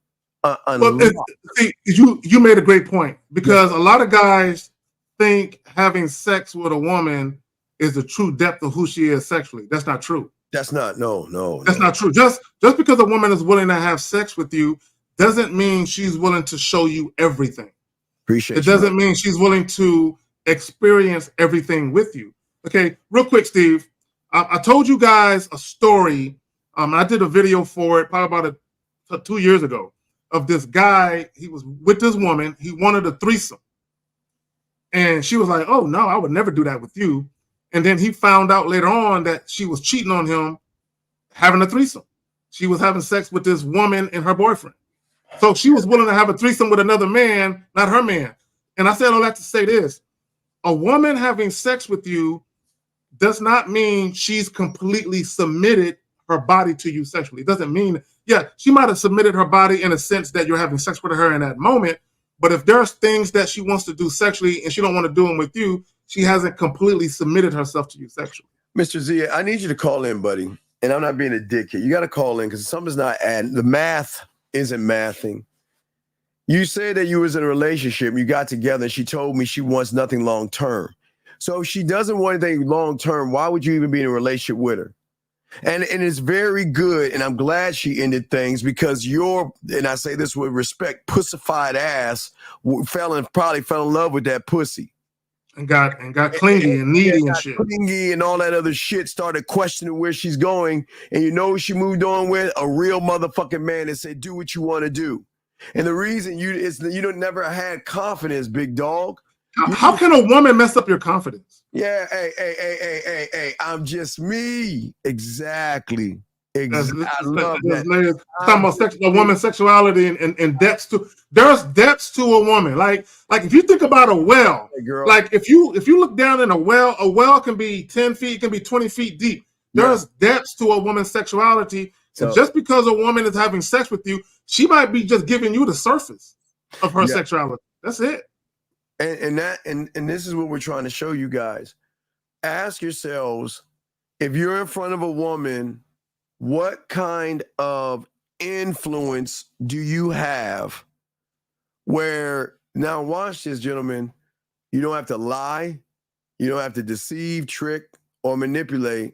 You made a great point, because a lot of guys think having sex with a woman is the true depth of who she is sexually. That's not true. That's not not true. Just because a woman is willing to have sex with you doesn't mean she's willing to show you everything. It doesn't mean she's willing to experience everything with you. Okay, real quick, Steve. I told you guys a story. I did a video for it probably about 2 years ago of this guy. He was with this woman. He wanted a threesome. And she was like, oh, no, I would never do that with you. And then he found out later on that she was cheating on him, having a threesome. She was having sex with this woman and her boyfriend. So she was willing to have a threesome with another man, not her man. And I said all that to say this. A woman having sex with you does not mean she's completely submitted her body to you sexually. It doesn't mean, she might have submitted her body in a sense that you're having sex with her in that moment. But if there's things that she wants to do sexually and she don't want to do them with you, she hasn't completely submitted herself to you sexually. Mr. Zia, I need you to call in, buddy. And I'm not being a dick here. You got to call in because something's not adding. The math isn't mathing. You said that you was in a relationship, you got together, and she told me she wants nothing long term. So if she doesn't want anything long term, why would you even be in a relationship with her? And it's very good, and I'm glad she ended things because and I say this with respect, pussified ass probably fell in love with that pussy. And got clingy and needy and shit. Clingy and all that other shit, started questioning where she's going. And you know what she moved on with? A real motherfucking man that said, do what you want to do. And the reason you don't never had confidence, big dog. How can a woman mess up your confidence? Yeah, hey, I'm just me. Exactly. I love that. Talking about a woman's sexuality and depths to. There's depths to a woman. Like if you think about a well, like if you look down in a well can be 10 feet, it can be 20 feet deep. There's depths to a woman's sexuality. So just because a woman is having sex with you, she might be just giving you the surface of her sexuality. That's it. And this is what we're trying to show you guys. Ask yourselves, if you're in front of a woman, what kind of influence do you have? Where now, watch this, gentlemen. You don't have to lie, you don't have to deceive, trick, or manipulate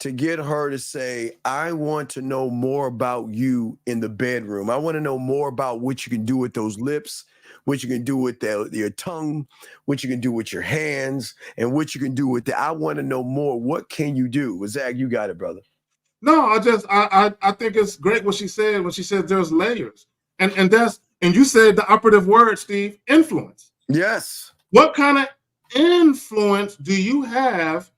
to get her to say, I want to know more about you in the bedroom. I want to know more about what you can do with those lips, what you can do with your tongue, what you can do with your hands, and what you can do with I want to know more. What can you do? Zach, you got it, brother. No, I think it's great what she said when she said there's layers. And you said the operative word, Steve, influence. Yes. What kind of influence do you have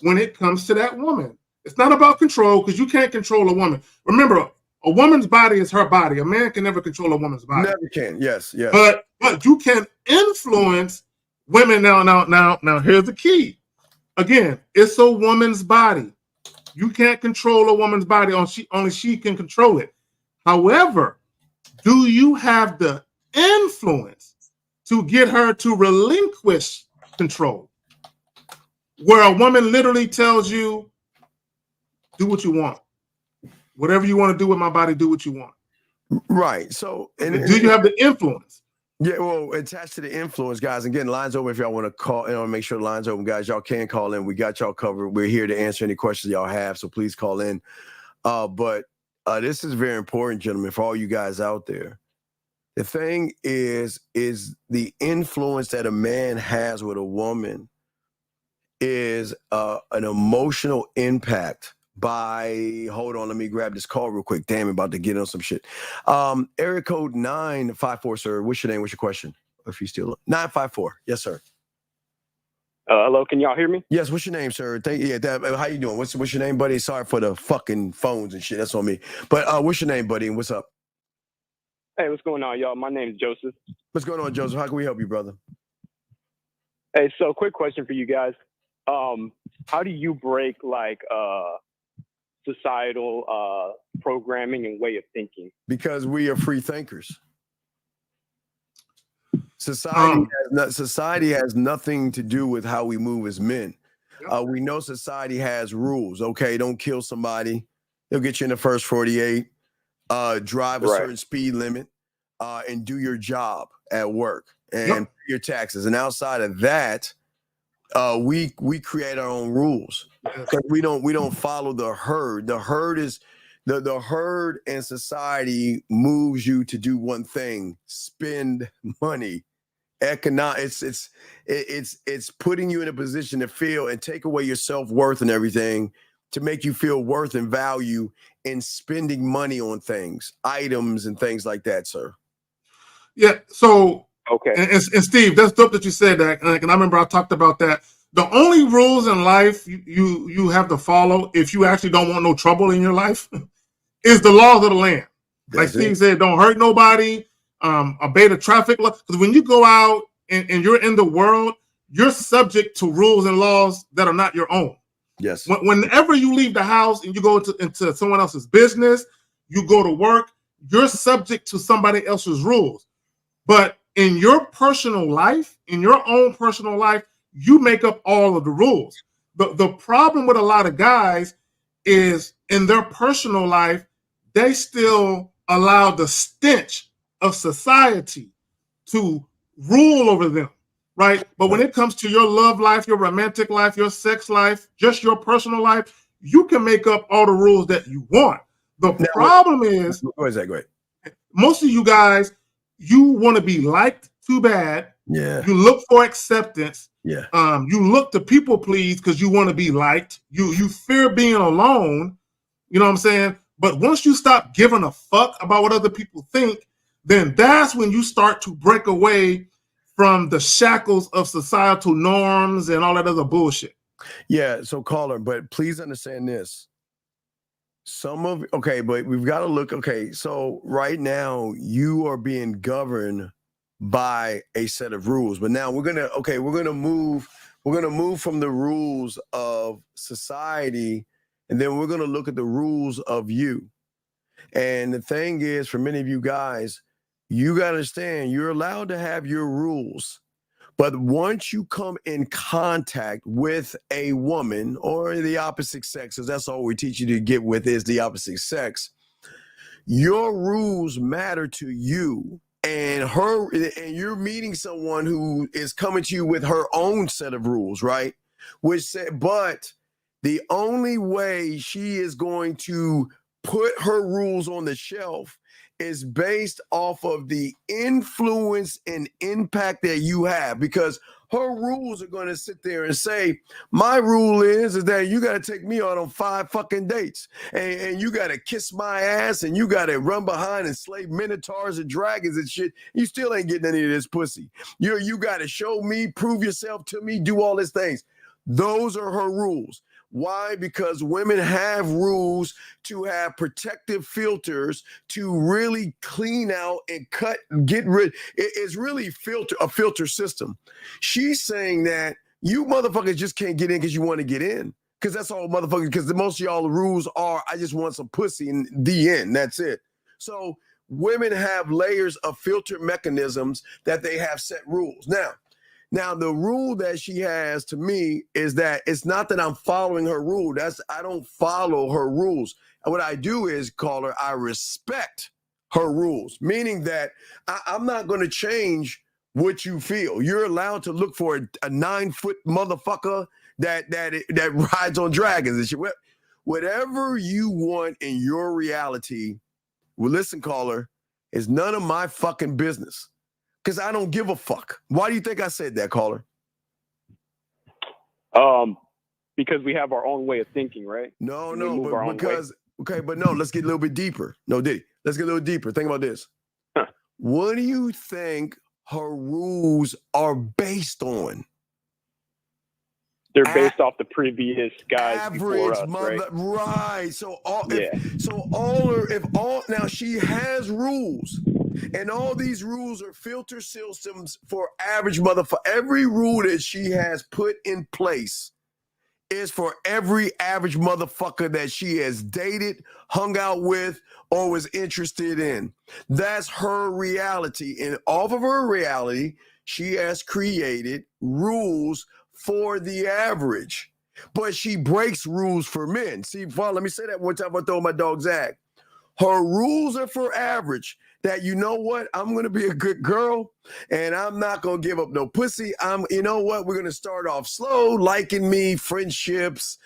when it comes to that woman? It's not about control, because you can't control a woman. Remember, a woman's body is her body. A man can never control a woman's body. Never can. Yes. But you can influence women. Now, here's the key. Again, it's a woman's body. You can't control a woman's body. Only she can control it. However, do you have the influence to get her to relinquish control? Where a woman literally tells you, do what you want. Whatever you want to do with my body, do what you want. Right. So, do you have the influence? Yeah, well, attached to the influence, guys. Again, lines open if y'all want to call. Make sure the lines open, guys. Y'all can call in. We got y'all covered. We're here to answer any questions y'all have, so please call in. But this is very important, gentlemen, for all you guys out there. The thing is the influence that a man has with a woman is an emotional impact by, hold on, let me grab this call real quick. Damn, I'm about to get on some shit. Area code 954, sir. What's your name? What's your question? If you still 954. Yes, sir. Hello, can y'all hear me? Yes, what's your name, sir? How you doing? What's your name, buddy? Sorry for the fucking phones and shit. That's on me. But what's your name, buddy? And what's up? Hey, what's going on, y'all? My name is Joseph. What's going on, Joseph? How can we help you, brother? Hey, so quick question for you guys. How do you break societal programming and way of thinking? Because we are free thinkers. Society has nothing to do with how we move as men. We know society has rules. Okay, don't kill somebody. They'll get you in the first 48. Drive a certain speed limit, and do your job at work and pay your taxes. And outside of that, we create our own rules because we don't follow the herd. The herd is the herd and society moves you to do one thing: spend money. It's putting you in a position to feel and take away your self-worth and everything to make you feel worth and value in spending money on things, items and things like that, sir. Yeah. So okay. And Steve, that's dope that you said that. And I remember I talked about that. The only rules in life you have to follow if you actually don't want no trouble in your life is the laws of the land. Like Steve said, don't hurt nobody, obey the traffic law. Because when you go out and you're in the world, you're subject to rules and laws that are not your own. Yes. Whenever you leave the house and you go into someone else's business, you go to work, you're subject to somebody else's rules. But in your personal life, in your own personal life, you make up all of the rules. The problem with a lot of guys is in their personal life, they still allow the stench of society to rule over them. Right. But when it comes to your love life, your romantic life, your sex life, just your personal life, you can make up all the rules that you want. The problem is, go ahead. Most of you guys, you want to be liked too bad. Yeah. You look for acceptance. Yeah. You look to people please because you want to be liked. You fear being alone. You know what I'm saying? But once you stop giving a fuck about what other people think, then that's when you start to break away from the shackles of societal norms and all that other bullshit. Yeah, so caller, but please understand this. But we've got to look, so right now you are being governed by a set of rules. But now we're gonna move from the rules of society, and then we're gonna look at the rules of you. And the thing is, for many of you guys, you gotta understand you're allowed to have your rules. But once you come in contact with a woman or the opposite sex, because that's all we teach you to get with is the opposite sex, your rules matter to you. And you're meeting someone who is coming to you with her own set of rules, right? But the only way she is going to put her rules on the shelf is based off of the influence and impact that you have, because her rules are going to sit there and say, my rule is that you got to take me out on 5 fucking dates, and you got to kiss my ass, and you got to run behind and slay minotaurs and dragons and shit. You still ain't getting any of this pussy. You got to show me, prove yourself to me, do all these things. Those are her rules. Why? Because women have rules to have protective filters to really clean out and get rid. It's really a filter system. She's saying that you motherfuckers just can't get in because you want to get in. Because that's all motherfuckers, because most of y'all rules are, I just want some pussy in the end. That's it. So women have layers of filter mechanisms that they have set rules. Now, the rule that she has to me is that it's not that I'm following her rule. I don't follow her rules. And what I do is, caller, I respect her rules, meaning that I'm not going to change what you feel. You're allowed to look for a 9-foot motherfucker that rides on dragons and shit. Whatever you want in your reality, well, listen, caller, is none of my fucking business. Because I don't give a fuck. Why do you think I said that, caller? Because we have our own way of thinking, right? No, let's get a little bit deeper. No, Diddy, let's get a little deeper. Think about this. What do you think her rules are based on? They're based off the previous guys before us, right? So now she has rules. And all these rules are filter systems for average motherfucker. Every rule that she has put in place is for every average motherfucker that she has dated, hung out with, or was interested in. That's her reality. And off of her reality, she has created rules for the average. But she breaks rules for men. See, let me say that one time. I throw my dog Zach. Her rules are for average. That, you know what, I'm going to be a good girl and I'm not going to give up no pussy. You know what, we're going to start off slow, liking me, friendships,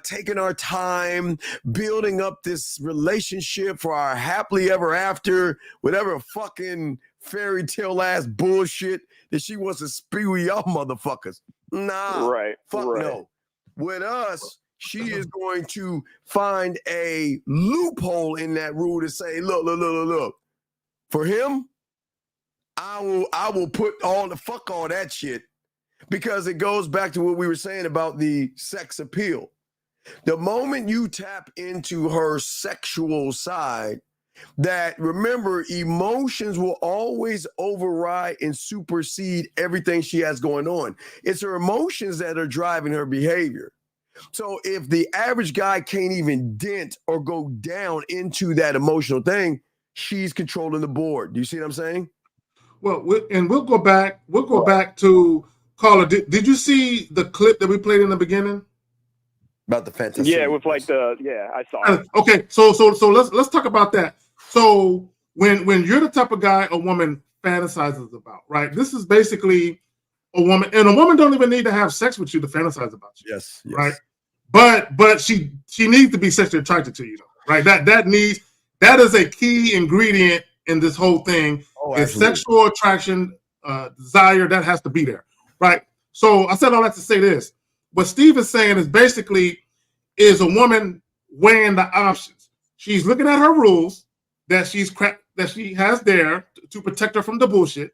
taking our time, building up this relationship for our happily ever after, whatever fucking fairy tale ass bullshit that she wants to spew y'all motherfuckers. Nah, no. With us, she is going to find a loophole in that rule to say, look. For him, I will put all that shit, because it goes back to what we were saying about the sex appeal. The moment you tap into her sexual side, that, remember, emotions will always override and supersede everything she has going on. It's her emotions that are driving her behavior. So if the average guy can't even dent or go down into that emotional thing, she's controlling the board. Do you see what I'm saying? Well, we'll go back. We'll go back to caller. Did you see the clip that we played in the beginning about the fantasy? Yeah, with I saw it. Okay, so let's talk about that. So when you're the type of guy a woman fantasizes about, right? This is basically a woman, and a woman don't even need to have sex with you to fantasize about you. Yes. Right? But she needs to be sexually attracted to you, though, right? That is a key ingredient in this whole thing. Is sexual attraction, desire, that has to be there, right? So I said all that to say this. What Steve is saying is basically is a woman weighing the options. She's looking at her rules that she has there to protect her from the bullshit,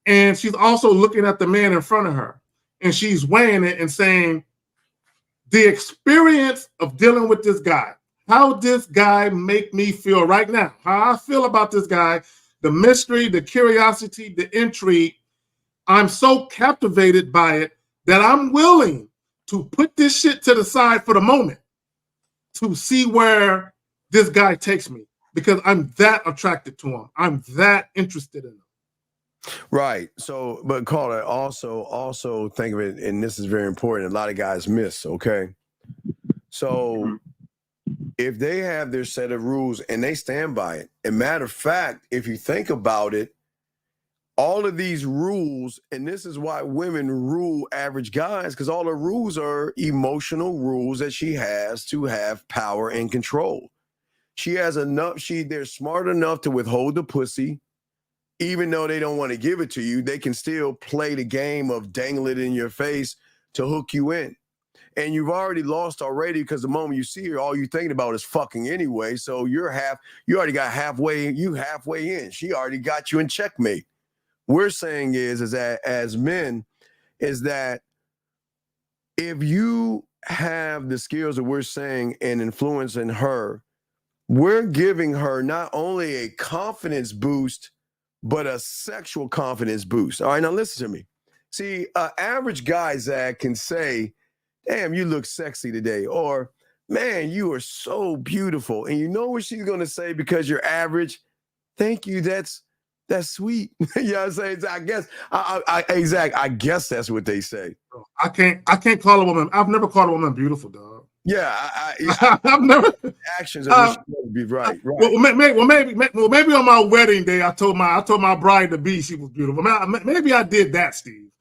and she's also looking at the man in front of her, and she's weighing it and saying, the experience of dealing with this guy, how this guy make me feel right now, how I feel about this guy, the mystery, the curiosity, the intrigue, I'm so captivated by it that I'm willing to put this shit to the side for the moment to see where this guy takes me, because I'm that attracted to him. I'm that interested in him. Right. So, but caller, also think of it, and this is very important. A lot of guys miss. Okay. So, if they have their set of rules and they stand by it, and matter of fact, if you think about it, all of these rules, and this is why women rule average guys, because all the rules are emotional rules that she has to have power and control. She has enough. They're smart enough to withhold the pussy. Even though they don't want to give it to you, they can still play the game of dangle it in your face to hook you in. And you've already lost already, because the moment you see her, all you're thinking about is fucking anyway. So you already got halfway in. She already got you in checkmate. We're saying is that as men, is that if you have the skills that we're saying and influencing her, we're giving her not only a confidence boost, but a sexual confidence boost. All right, now listen to me. See, average guy, Zach, can say, damn, you look sexy today, or man, you are so beautiful. And you know what she's going to say because you're average? Thank you, that's sweet. You know what I'm saying? I guess, Zach, I guess that's what they say. I can't call a woman, I've never called a woman beautiful, dog. Yeah, I've never. Actions are be right. Well, maybe on my wedding day, I told my bride to be she was beautiful. Maybe I did that, Steve.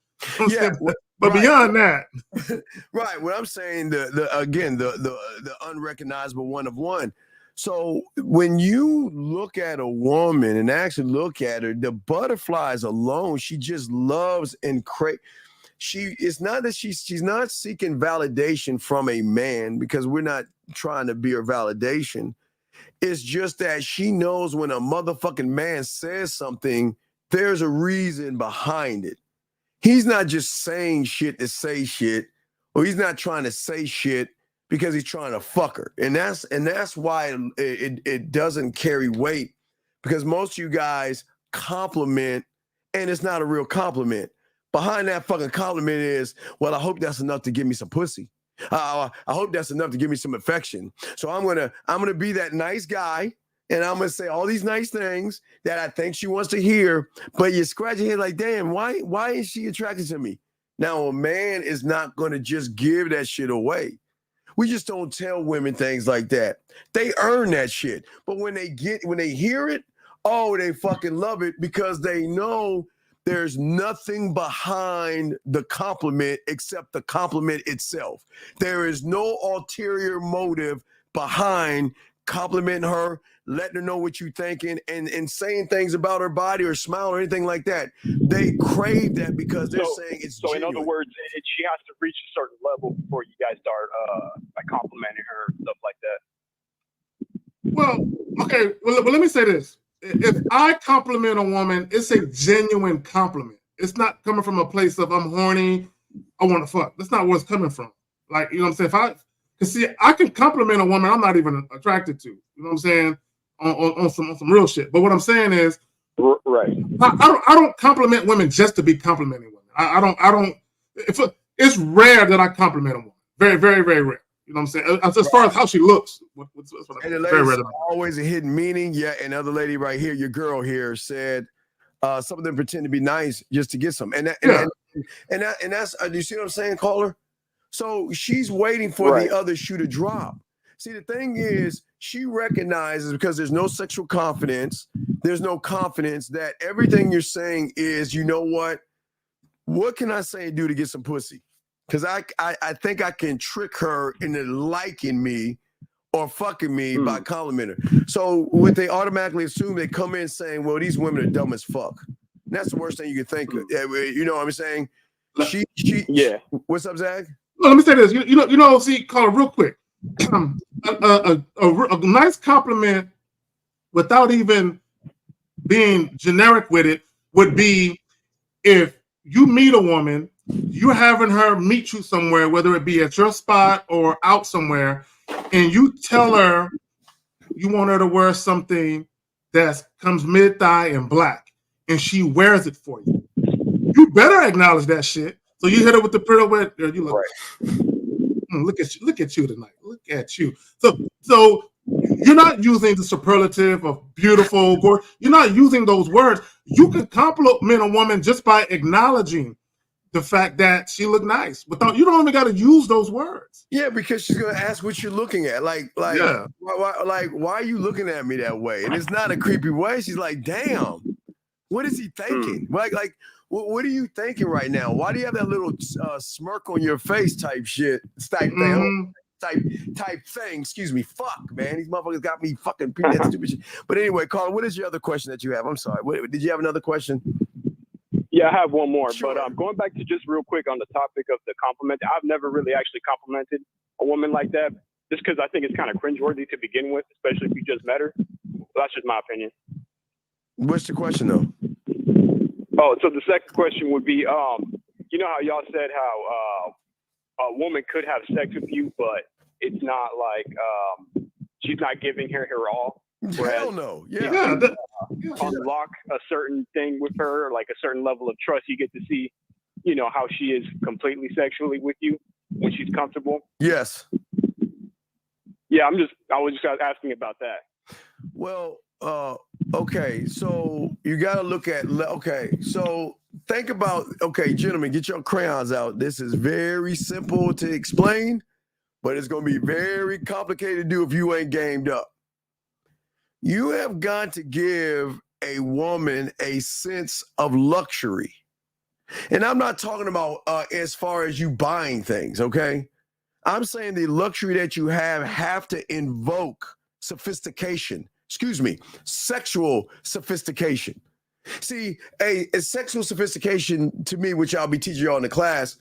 Yeah, but beyond that, right. What I'm saying, the unrecognizable one of one. So when you look at a woman and actually look at her, the butterflies alone, she just loves and craves. It's not that she's not seeking validation from a man, because we're not trying to be her validation. It's just that she knows when a motherfucking man says something, there's a reason behind it. He's not just saying shit to say shit, or he's not trying to say shit because he's trying to fuck her. And that's why it doesn't carry weight, because most of you guys compliment, and it's not a real compliment. Behind that fucking compliment is, well, I hope that's enough to give me some pussy. I hope that's enough to give me some affection. So I'm gonna be that nice guy, and I'm gonna say all these nice things that I think she wants to hear. But you scratch your head like, damn, why is she attracted to me? Now a man is not gonna just give that shit away. We just don't tell women things like that. They earn that shit. But when they hear it, oh, they fucking love it, because they know there's nothing behind the compliment except the compliment itself. There is no ulterior motive behind complimenting her, letting her know what you're thinking, and saying things about her body or smile or anything like that. They crave that because they're saying it's genuine. In other words, she has to reach a certain level before you guys start complimenting her, stuff like that. Well, okay. Well, let me say this. If I compliment a woman, it's a genuine compliment. It's not coming from a place of I'm horny, I want to fuck. That's not where it's coming from. Like, you know what I'm saying? I can compliment a woman I'm not even attracted to. You know what I'm saying? On some real shit. But what I'm saying is, right. I don't compliment women just to be complimenting women. I don't. It's rare that I compliment a woman. Very, very, very rare. You know what I'm saying? As far as how she looks. And the lady always a hidden meaning. Yeah, another lady right here, your girl here, said some of them pretend to be nice just to get some. And that's you see what I'm saying, caller? So she's waiting for the other shoe to drop. See, the thing is, she recognizes, because there's no sexual confidence, there's no confidence, that everything you're saying is, you know what can I say and do to get some pussy? Because I think I can trick her into liking me or fucking me by complimenting her. So what they automatically assume, they come in saying, well, these women are dumb as fuck. And that's the worst thing you can think of. You know what I'm saying? She what's up, Zach? Well, let me say this. You know, see, Carl, real quick. A nice compliment without even being generic with it would be if you meet a woman, you're having her meet you somewhere, whether it be at your spot or out somewhere, and you tell her you want her to wear something that comes mid-thigh and black, and she wears it for you. You better acknowledge that shit. So you hit her with the pretty wet. You look, look at you tonight. Look at you. So you're not using the superlative of beautiful, gorgeous. You're not using those words. You can compliment a woman just by acknowledging the fact that she looked nice. You don't even got to use those words. Yeah, because she's gonna ask what you're looking at. Why are you looking at me that way? And it's not a creepy way. She's like, damn, what is he thinking? What are you thinking right now? Why do you have that little smirk on your face type shit? Type thing. Excuse me. Fuck, man. These motherfuckers got me fucking repeating that stupid shit. But anyway, Carl, what is your other question that you have? I'm sorry. Did you have another question? Yeah, I have one more. Sure. But going back to just real quick on the topic of the compliment, I've never really actually complimented a woman like that, just because I think it's kind of cringeworthy to begin with, especially if you just met her. That's just my opinion. What's the question, though? Oh, so the second question would be, you know how y'all said how a woman could have sex with you, but it's not like she's not giving her all. Hell no. Yeah. Unlock a certain thing with her, like a certain level of trust. You get to see, you know, how she is completely sexually with you when she's comfortable. Yes. Yeah, I was just asking about that. Well, okay, so you got to look at, so think about, gentlemen, get your crayons out. This is very simple to explain, but it's going to be very complicated to do if you ain't gamed up. You have got to give a woman a sense of luxury. And I'm not talking about as far as you buying things, okay? I'm saying the luxury that you have to invoke sophistication. Sexual sophistication. See, a sexual sophistication to me, which I'll be teaching y'all in the class,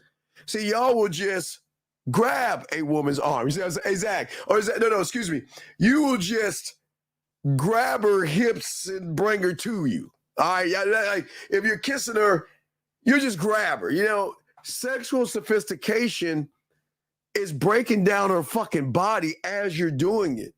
see, y'all will just grab a woman's arm. You see, hey, Zach, or is that, no, excuse me. You will just grab her hips and bring her to you. All right, like if you're kissing her, you just grab her. You know, sexual sophistication is breaking down her fucking body as you're doing it.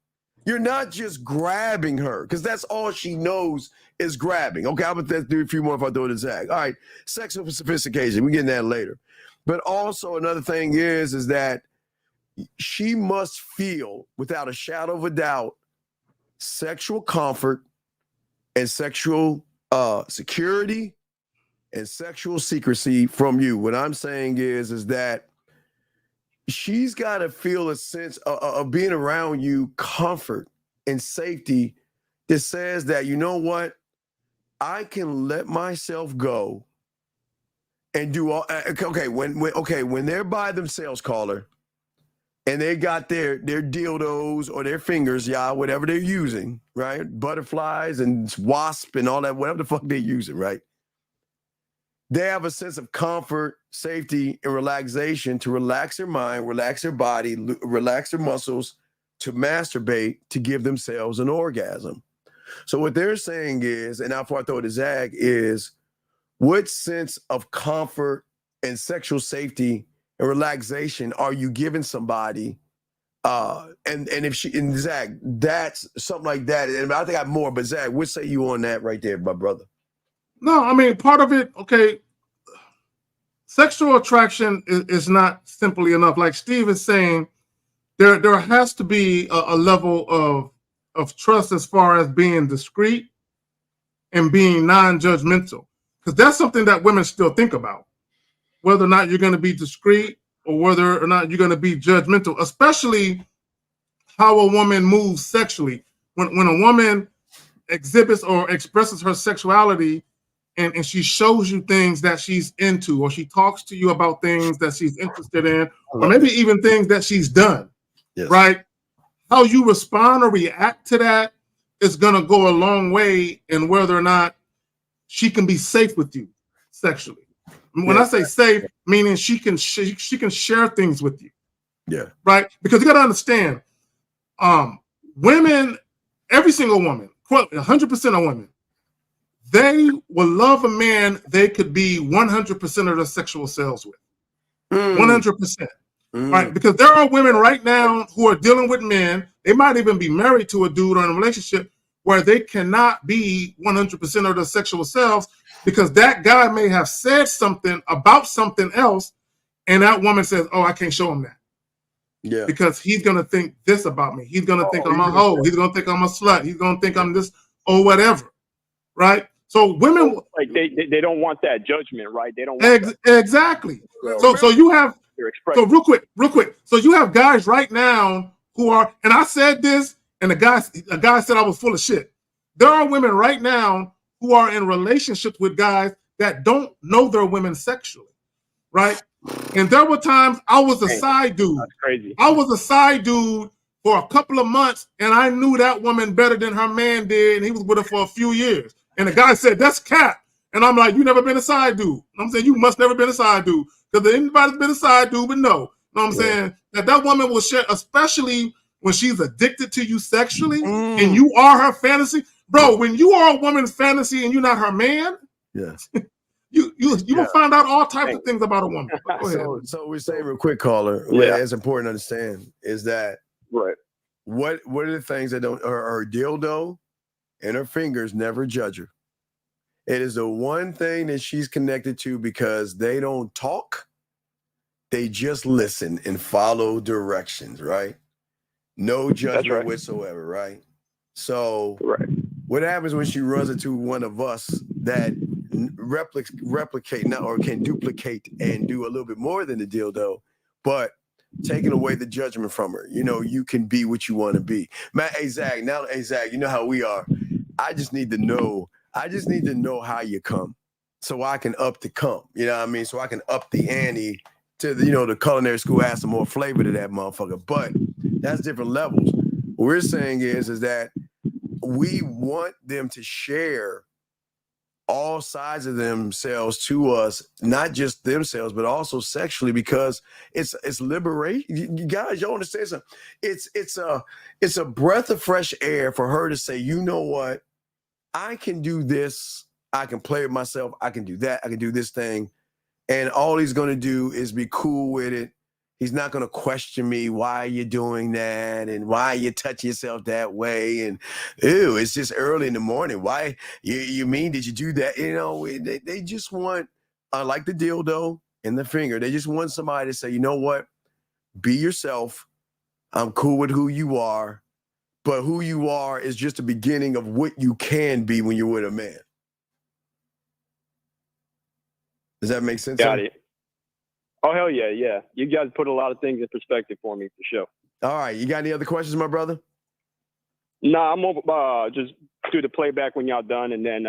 You're not just grabbing her, because that's all she knows is grabbing. Okay, I'm going to do a few more if I do it to Zach. All right, sexual sophistication, we get that later. But also another thing is that she must feel, without a shadow of a doubt, sexual comfort and sexual security and sexual secrecy from you. What I'm saying is that she's got to feel a sense of being around you, comfort and safety that says that, you know what, I can let myself go and do all. When they're by themselves, caller, and they got their dildos or their fingers, whatever they're using, right? Butterflies and wasp and all that, whatever the fuck they're using, right? They have a sense of comfort, safety, and relaxation to relax their mind, relax their body, relax their muscles, to masturbate, to give themselves an orgasm. So what they're saying is, and now before I throw it to Zach, is what sense of comfort and sexual safety and relaxation are you giving somebody? And Zach, that's something like that. And I think I have more, but Zach, what say you on that right there, my brother? No, I mean, part of it, okay, sexual attraction is not simply enough. Like Steve is saying, there has to be a level of trust as far as being discreet and being non-judgmental. Because that's something that women still think about, whether or not you're going to be discreet or whether or not you're going to be judgmental, especially how a woman moves sexually. When a woman exhibits or expresses her sexuality and she shows you things that she's into, or she talks to you about things that she's interested in, or maybe even things that she's done, right? How you respond or react to that is going to go a long way in whether or not she can be safe with you sexually. When I say safe, meaning she can share things with you. Yeah. Right? Because you got to understand, women, every single woman, 100% of women, they will love a man they could be 100% of their sexual selves with. 100%. Right? Because there are women right now who are dealing with men, they might even be married to a dude or in a relationship where they cannot be 100% of their sexual selves because that guy may have said something about something else, and that woman says, oh, I can't show him that. Yeah. Because he's going to think this about me. He's going to think I'm a hoe. He's going to think I'm a slut. He's going to think I'm this or whatever. Right? So women... Like they don't want that judgment, right? They don't want that. Exactly. So you have... So real quick. So you have guys right now who are... And I said this, and a guy said I was full of shit. There are women right now who are in relationships with guys that don't know their women sexually. Right? And there were times I was a side dude. That's crazy. I was a side dude for a couple of months, and I knew that woman better than her man did, and he was with her for a few years. And the guy said, that's cap. And I'm like, you never been a side dude. I'm saying, you must never been a side dude. Because anybody's been a side dude, but no. You know what I'm saying? That woman will share, especially when she's addicted to you sexually, and you are her fantasy. Bro, when you are a woman's fantasy and you're not her man, you will find out all types of things about a woman. Go ahead. So we're saying real quick, caller, it's important to understand is that what are the things that don't her dildo and her fingers never judge her. It is the one thing that she's connected to because they don't talk, they just listen and follow directions, right? No judgment whatsoever, right? So what happens when she runs into one of us that replicate now or can duplicate and do a little bit more than the dildo, but taking away the judgment from her? You know, you can be what you want to be. Man, hey Zach, you know how we are. I just need to know how you come so I can up the come. You know what I mean? So I can up the ante to the, the culinary school has some more flavor to that motherfucker. But that's different levels. What we're saying is that we want them to share all sides of themselves to us, not just themselves, but also sexually, because it's liberation. You guys, y'all understand something? It's a breath of fresh air for her to say, you know what? I can do this. I can play with myself. I can do that. I can do this thing. And all he's going to do is be cool with it. He's not going to question me. Why are you doing that? And why you touch yourself that way? And ew, it's just early in the morning. Why you mean, did you do that? You know, they just want, like the dildo and the finger, they just want somebody to say, you know what? Be yourself. I'm cool with who you are. But who you are is just the beginning of what you can be when you're with a man. Does that make sense? Got it. Oh, hell yeah, yeah. You guys put a lot of things in perspective for me, for sure. All right. You got any other questions, my brother? Nah, I'm over, just do the playback when y'all done, and then,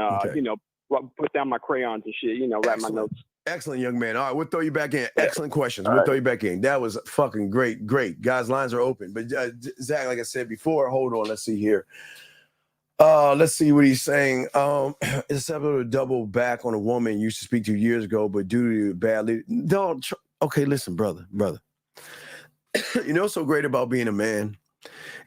put down my crayons and shit, write my notes. Excellent, young man. All right, we'll throw you back in. Excellent questions. We'll throw you back in. That was fucking great. Guys, lines are open. But Zach, like I said before, hold on. Let's see here. Let's see what he's saying. It's acceptable to double back on a woman you used to speak to years ago, but due to badly. Okay, listen, brother. You know what's so great about being a man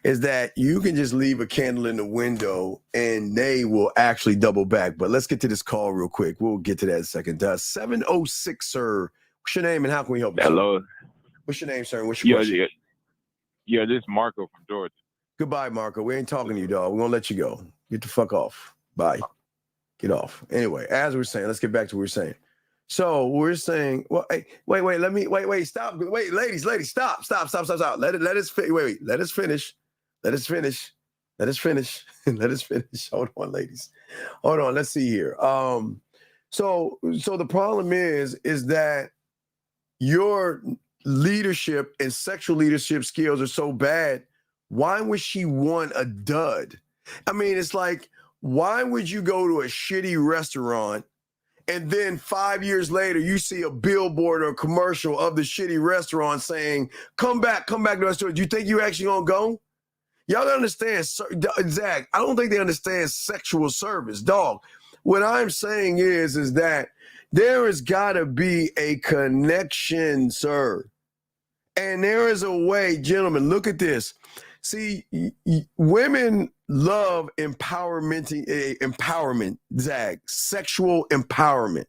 is that you can just leave a candle in the window and they will actually double back. But let's get to this call real quick. We'll get to that in a second. 706, sir. What's your name and how can we help you? Hello. What's your name, sir? What's your question? Yeah, this is Marco from Georgia. Goodbye, Marco. We ain't talking to you, dog. We're going to let you go. Get the fuck off. Bye. Get off. Anyway, as we're saying, let's get back to what we're saying. So we're saying, well, hey, wait, stop. Wait, ladies, stop. Let us finish. Hold on, ladies. Hold on. Let's see here. So the problem is that your leadership and sexual leadership skills are so bad. Why would she want a dud? I mean, it's like, why would you go to a shitty restaurant and then 5 years later, you see a billboard or a commercial of the shitty restaurant saying, come back to the restaurant. Do you think you actually gonna go? Y'all don't understand, Zach, I don't think they understand sexual service, dog. What I'm saying is that there has got to be a connection, sir. And there is a way, gentlemen, look at this. See, women love empowerment, Zach, sexual empowerment.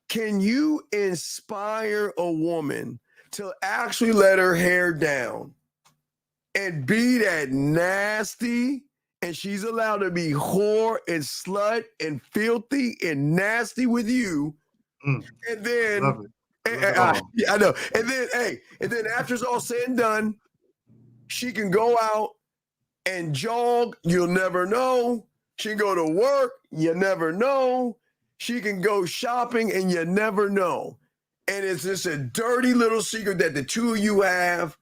Can you inspire a woman to actually let her hair down and be that nasty, and she's allowed to be whore and slut and filthy and nasty with you, and then I know, and then after it's all said and done, she can go out and jog, you'll never know. She can go to work, you never know. She can go shopping, and you never know. And it's just a dirty little secret that the two of you have.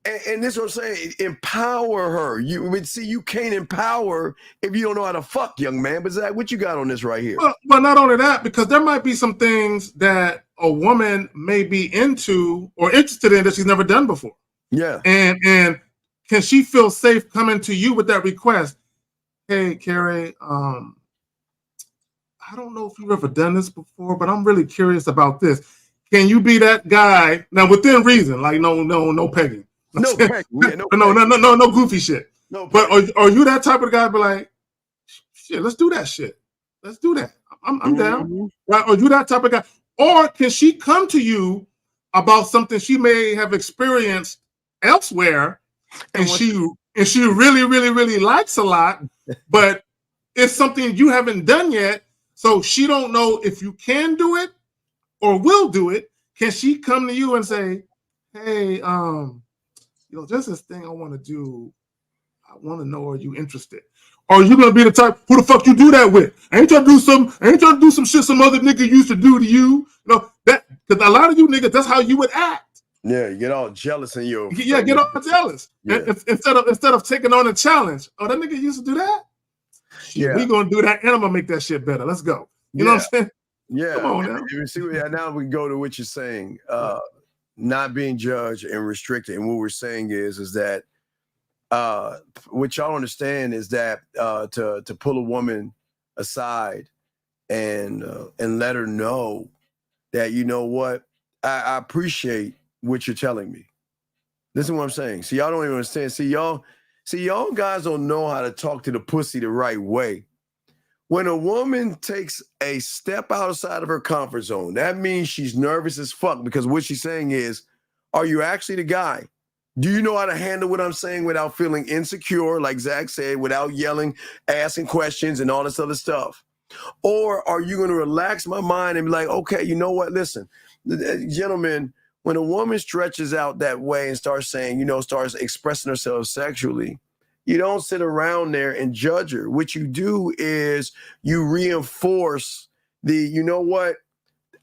And this is what I'm saying, empower her. You would see you can't empower if you don't know how to fuck, young man. But Zach, what you got on this right here? Well, not only that, because there might be some things that a woman may be into or interested in that she's never done before. Yeah. And can she feel safe coming to you with that request? Hey, Carrie, I don't know if you've ever done this before, but I'm really curious about this. Can you be that guy? Now, within reason, like no pegging. No pegging. Yeah, no goofy shit. No, but are you that type of guy? Be like, shit, let's do that shit. Let's do that. I'm down. Right? Are you that type of guy? Or can she come to you about something she may have experienced elsewhere, and she really, really, really likes a lot, but it's something you haven't done yet, so she don't know if you can do it or will do it. Can she come to you and say, hey, there's this thing I want to do. I want to know, are you interested? Or are you gonna be the type, who the fuck you do that with? I ain't trying to do some shit some other nigga used to do to you. That because a lot of you niggas, that's how you would act. Yeah, you get all jealous in your get all jealous. Yeah. Instead of taking on a challenge. Oh, that nigga used to do that? Yeah. We gonna do that and I'm gonna make that shit better. Let's go. You know what I'm saying? Yeah. Come on now. You see, now we go to what you're saying. Not being judged and restricted. And what we're saying is that what y'all understand is that to pull a woman aside and let her know that, you know what, I appreciate what you're telling me. Listen to what I'm saying. See, y'all don't even understand. See, y'all guys don't know how to talk to the pussy the right way. When a woman takes a step outside of her comfort zone, that means she's nervous as fuck, because what she's saying is, are you actually the guy? Do you know how to handle what I'm saying without feeling insecure, like Zach said, without yelling, asking questions and all this other stuff? Or are you going to relax my mind and be like, okay, you know what? Listen, gentlemen, when a woman stretches out that way and starts saying, starts expressing herself sexually, you don't sit around there and judge her. What you do is you reinforce you know what?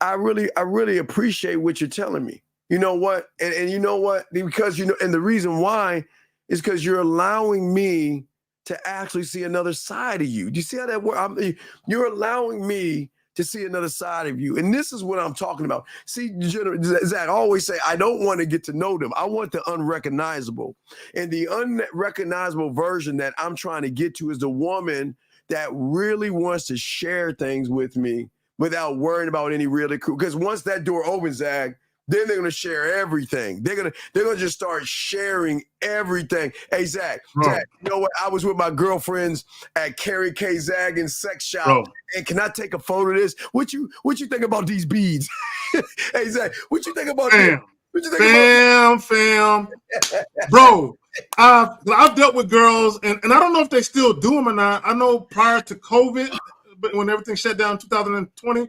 I really appreciate what you're telling me. You know what? And you know what? Because, and the reason why is because you're allowing me to actually see another side of you. Do you see how that works? You're allowing me to see another side of you. And this is what I'm talking about. See, Zach, I always say, I don't want to get to know them. I want the unrecognizable. And the unrecognizable version that I'm trying to get to is the woman that really wants to share things with me without worrying about any really cool. Because once that door opens, Zach, then they're gonna share everything. They're gonna just start sharing everything. Hey Zach, you know what? I was with my girlfriends at Carrie K. Zagin's sex shop. And can I take a photo of this? What you think about these beads? Hey Zach, what you think about this? What you think fam? Bro, I've dealt with girls, and I don't know if they still do them or not. I know prior to COVID, but when everything shut down in 2020.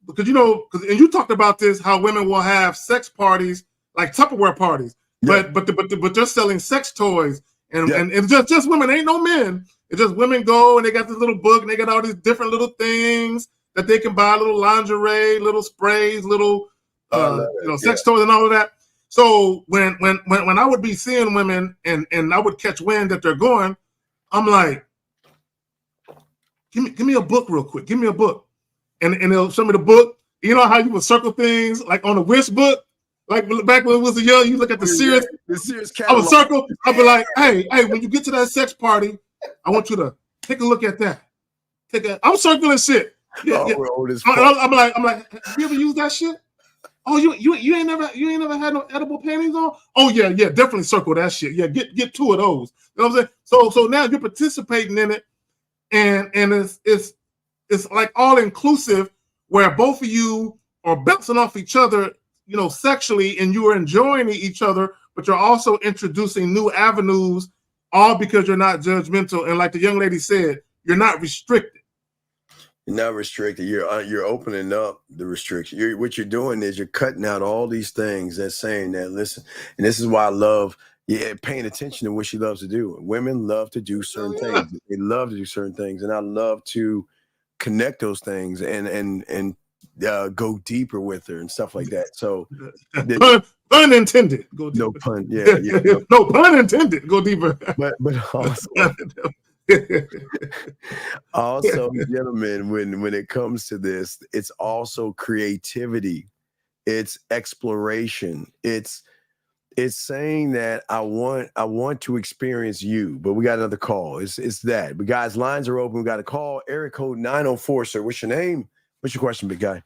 Because and you talked about this, how women will have sex parties, like Tupperware parties, but they're selling sex toys, and it's just women, ain't no men. It's just women go and they got this little book and they got all these different little things that they can buy, little lingerie, little sprays, little sex toys and all of that. So when I would be seeing women and I would catch wind that they're going, I'm like, give me a book real quick. Give me a book. and they'll show me the book. You know how you would circle things like on a wish book, like back when it was young. You look at the Sears I would circle. I'd be like, hey, when you get to that sex party, I want you to take a look at that. I'm circling shit. Yeah, yeah. I'm like, have you ever used that shit? Oh, you ain't never had no edible panties on? Oh yeah, definitely circle that shit. Yeah, get 2 of those. You know what I'm saying? So now you're participating in it, and it's like all inclusive, where both of you are bouncing off each other, you know, sexually, and you are enjoying each other, but you're also introducing new avenues, all because you're not judgmental. And like the young lady said, you're not restricted. You're not restricted. You're opening up the restriction. What you're doing is you're cutting out all these things that's saying that, listen, and this is why I love paying attention to what she loves to do. Women love to do certain things. They love to do certain things, and I love to connect those things and go deeper with her and stuff like that. So pun intended. Go deeper. No pun. Yeah. No pun intended. Go deeper. But also, gentlemen, when it comes to this, it's also creativity. It's exploration. It's saying that I want to experience you, but we got another call. It's that. But guys, lines are open. We got a call. Area code 904, sir. What's your name? What's your question, big guy?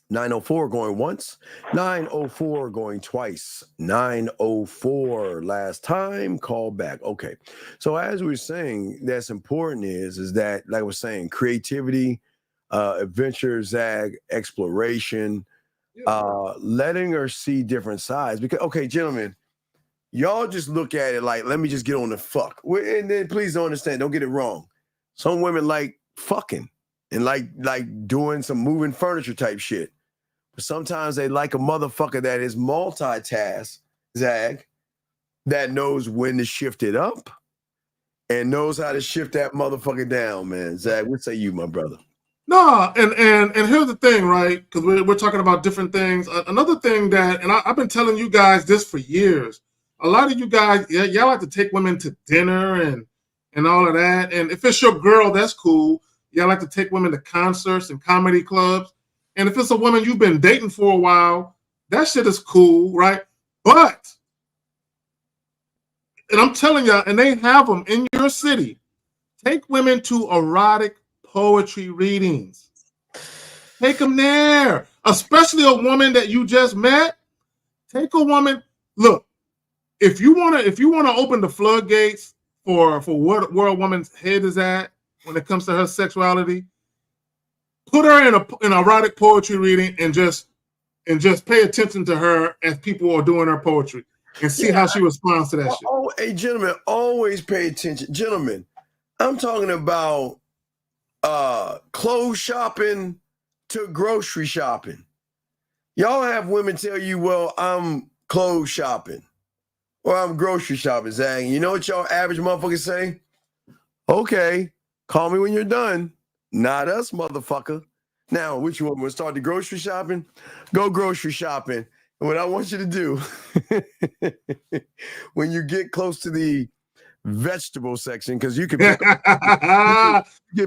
904 going once. 904 going twice. 904 last time. Call back. Okay. So as we were saying, that's important is that, like I was saying, creativity, adventure, zag, exploration. Letting her see different sides. Because, okay, gentlemen, y'all just look at it like, let me just get on the fuck. And then please don't understand, don't get it wrong. Some women like fucking and like doing some moving furniture type shit. But sometimes they like a motherfucker that is multitask, Zag, that knows when to shift it up and knows how to shift that motherfucker down, man. Zag, what say you, my brother? No, and here's the thing, right? Because we're talking about different things. Another thing that, and I've been telling you guys this for years. A lot of you guys, y'all like to take women to dinner and all of that. And if it's your girl, that's cool. Y'all like to take women to concerts and comedy clubs. And if it's a woman you've been dating for a while, that shit is cool, right? But, and I'm telling y'all, and they have them in your city, take women to erotic poetry readings. Take them there, especially a woman that you just met. Take a woman. Look, if you wanna open the floodgates for where a woman's head is at when it comes to her sexuality, put her in an erotic poetry reading and just pay attention to her as people are doing her poetry and see how she responds to that shit. Oh, hey, gentlemen, always pay attention. Gentlemen, I'm talking about clothes shopping to grocery shopping. Y'all have women tell you, well, I'm clothes shopping or I'm grocery shopping, Zach. You know what y'all average motherfuckers say? Okay, call me when you're done. Not us, motherfucker. Now, which one? We'll start the grocery shopping? Go grocery shopping. And what I want you to do, when you get close to the vegetable section, because you can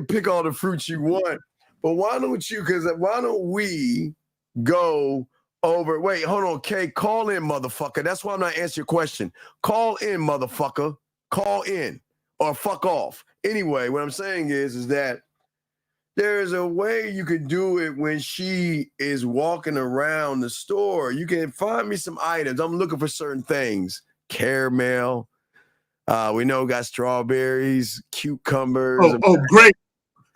pick all the fruits you want, but why don't we go over? Wait, hold on, Kay, call in, motherfucker. That's why I'm not answering your question. Call in, motherfucker. Call in or fuck off. Anyway, what I'm saying is that there's a way you could do it when she is walking around the store. You can find me some items. I'm looking for certain things. Caramel. We know got strawberries, cucumbers. Oh, great.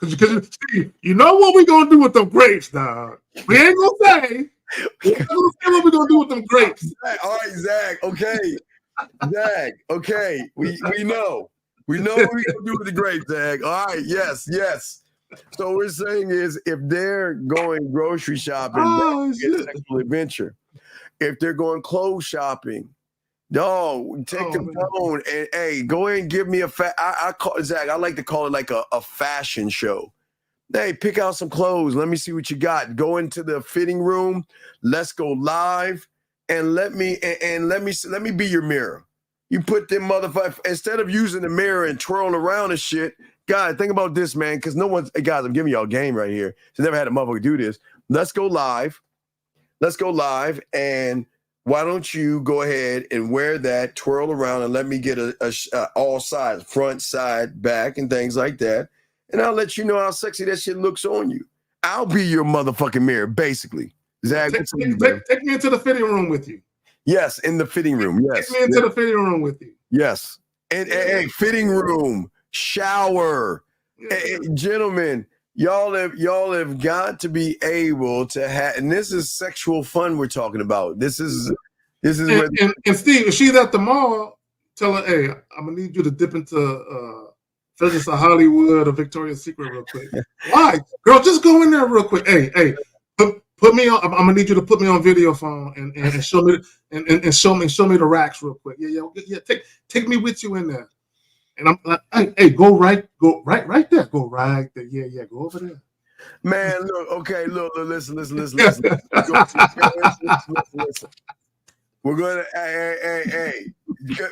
Because you know what we're going to do with them grapes, dog. We ain't going to say. What we're going to do with them grapes. All right, Zach. Okay. Zach. Okay. We know. We know what we're going to do with the grapes, Zach. All right. Yes. So what we're saying is if they're going grocery shopping, it's a sexual adventure. If they're going clothes shopping, take the phone and hey, go ahead and give me I call Zach. I like to call it like a fashion show. Hey, pick out some clothes. Let me see what you got. Go into the fitting room. Let's go live and let me be your mirror. You put them motherfuckers instead of using the mirror and twirling around and shit. Guys, think about this, man, because no one's, guys, I'm giving y'all a game right here. So never had a motherfucker do this. Let's go live. And why don't you go ahead and wear that, twirl around, and let me get a all sides, front, side, back, and things like that. And I'll let you know how sexy that shit looks on you. I'll be your motherfucking mirror, basically. Zach, take me into the fitting room with you. Yes, in the fitting room. Yes. Take me into the fitting room with you. Yes. And fitting room, shower. Yeah. Gentlemen, y'all have got to be able to have, and this is sexual fun we're talking about. This is and Steve, if she's at the mall, tell her, hey, I'm gonna need you to dip into Pheasants of Hollywood or Victoria's Secret real quick. Why? Girl, just go in there real quick. Hey, put me on. I'm gonna need you to put me on video phone and show me and show me the racks real quick. Yeah. Take me with you in there. And I'm like, hey, go right there. Go right there. Yeah, go over there. Man, look, okay, listen. Listen. We're gonna,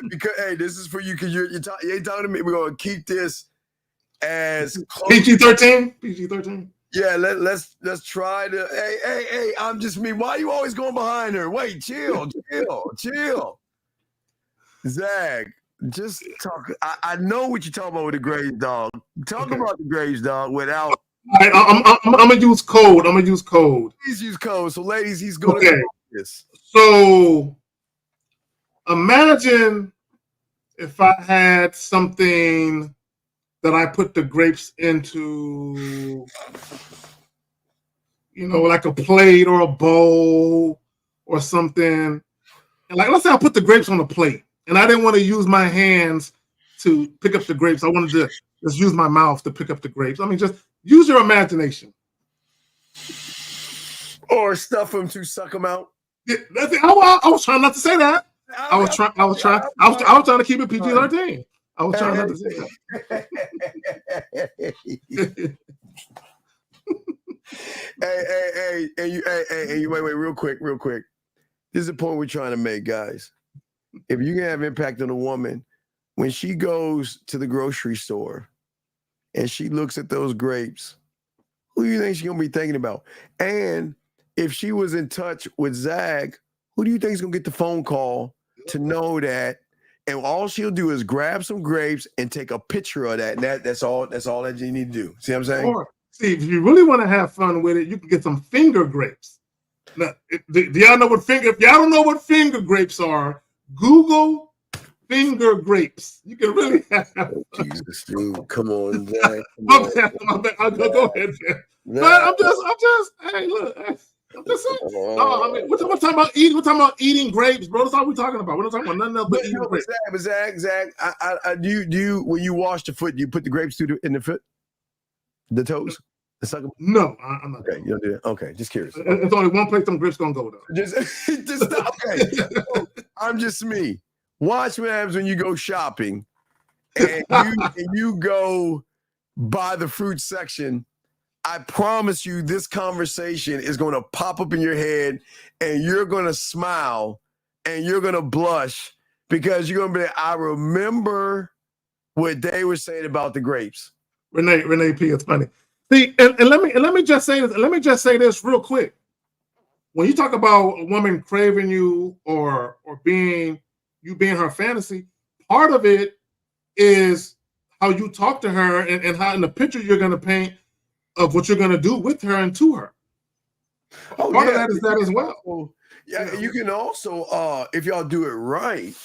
because this is for you because you ain't talking to me. We're gonna keep this as PG-13. PG-13. Yeah, let's try to. Hey, I'm just me. Why are you always going behind her? Wait, chill. Zach, just talk. I know what you're talking about with the Graves dog. Talk about the Graves dog without. I'm gonna use code. Please use code. So, ladies, he's going to do this. So, imagine if I had something that I put the grapes into, like a plate or a bowl or something. And like, let's say I put the grapes on a plate, and I didn't want to use my hands to pick up the grapes. I wanted to just use my mouth to pick up the grapes. I mean, just use your imagination. Or stuff them to suck them out. Yeah, I was trying not to say that. I was trying to keep it PG-13. I was trying not to say that. Hey, wait, real quick. This is the point we're trying to make, guys. If you can have impact on a woman, when she goes to the grocery store and she looks at those grapes, who do you think she's gonna be thinking about? And if she was in touch with Zag, who do you think is gonna get the phone call to know that? And all she'll do is grab some grapes and take a picture of that. And that's all that you need to do. See what I'm saying? Or, see, if you really want to have fun with it, you can get some finger grapes. Now, do y'all know what finger? If y'all don't know what finger grapes are, Google finger grapes. You can really have fun. Jesus, dude, come on, Zach. My bad. I'll go ahead. Man. I'm just. Hey, look. I'm just saying. No, I mean, we're talking about eating. We're talking about eating grapes, bro. That's all we're talking about. We're not talking about nothing else but eating grapes. Zach, do you when you wash the foot, do you put the grapes in the foot, the toes? No, I'm not. Okay, you don't do that. Okay, just curious. It's only one place some grapes gonna go though. Just stop. Okay. I'm just me. Watch what happens when you go shopping, and you go by the fruit section. I promise you this conversation is going to pop up in your head and you're going to smile and you're going to blush because you're going to be like, I remember what they were saying about the grapes. Renee P, it's funny. See, and let me just say this. Let me just say this real quick. When you talk about a woman craving you or being her fantasy, part of it is how you talk to her and how in the picture you're going to paint of what you're going to do with her and to her. Part of that is that as well. Yeah, you can also, if y'all do it right,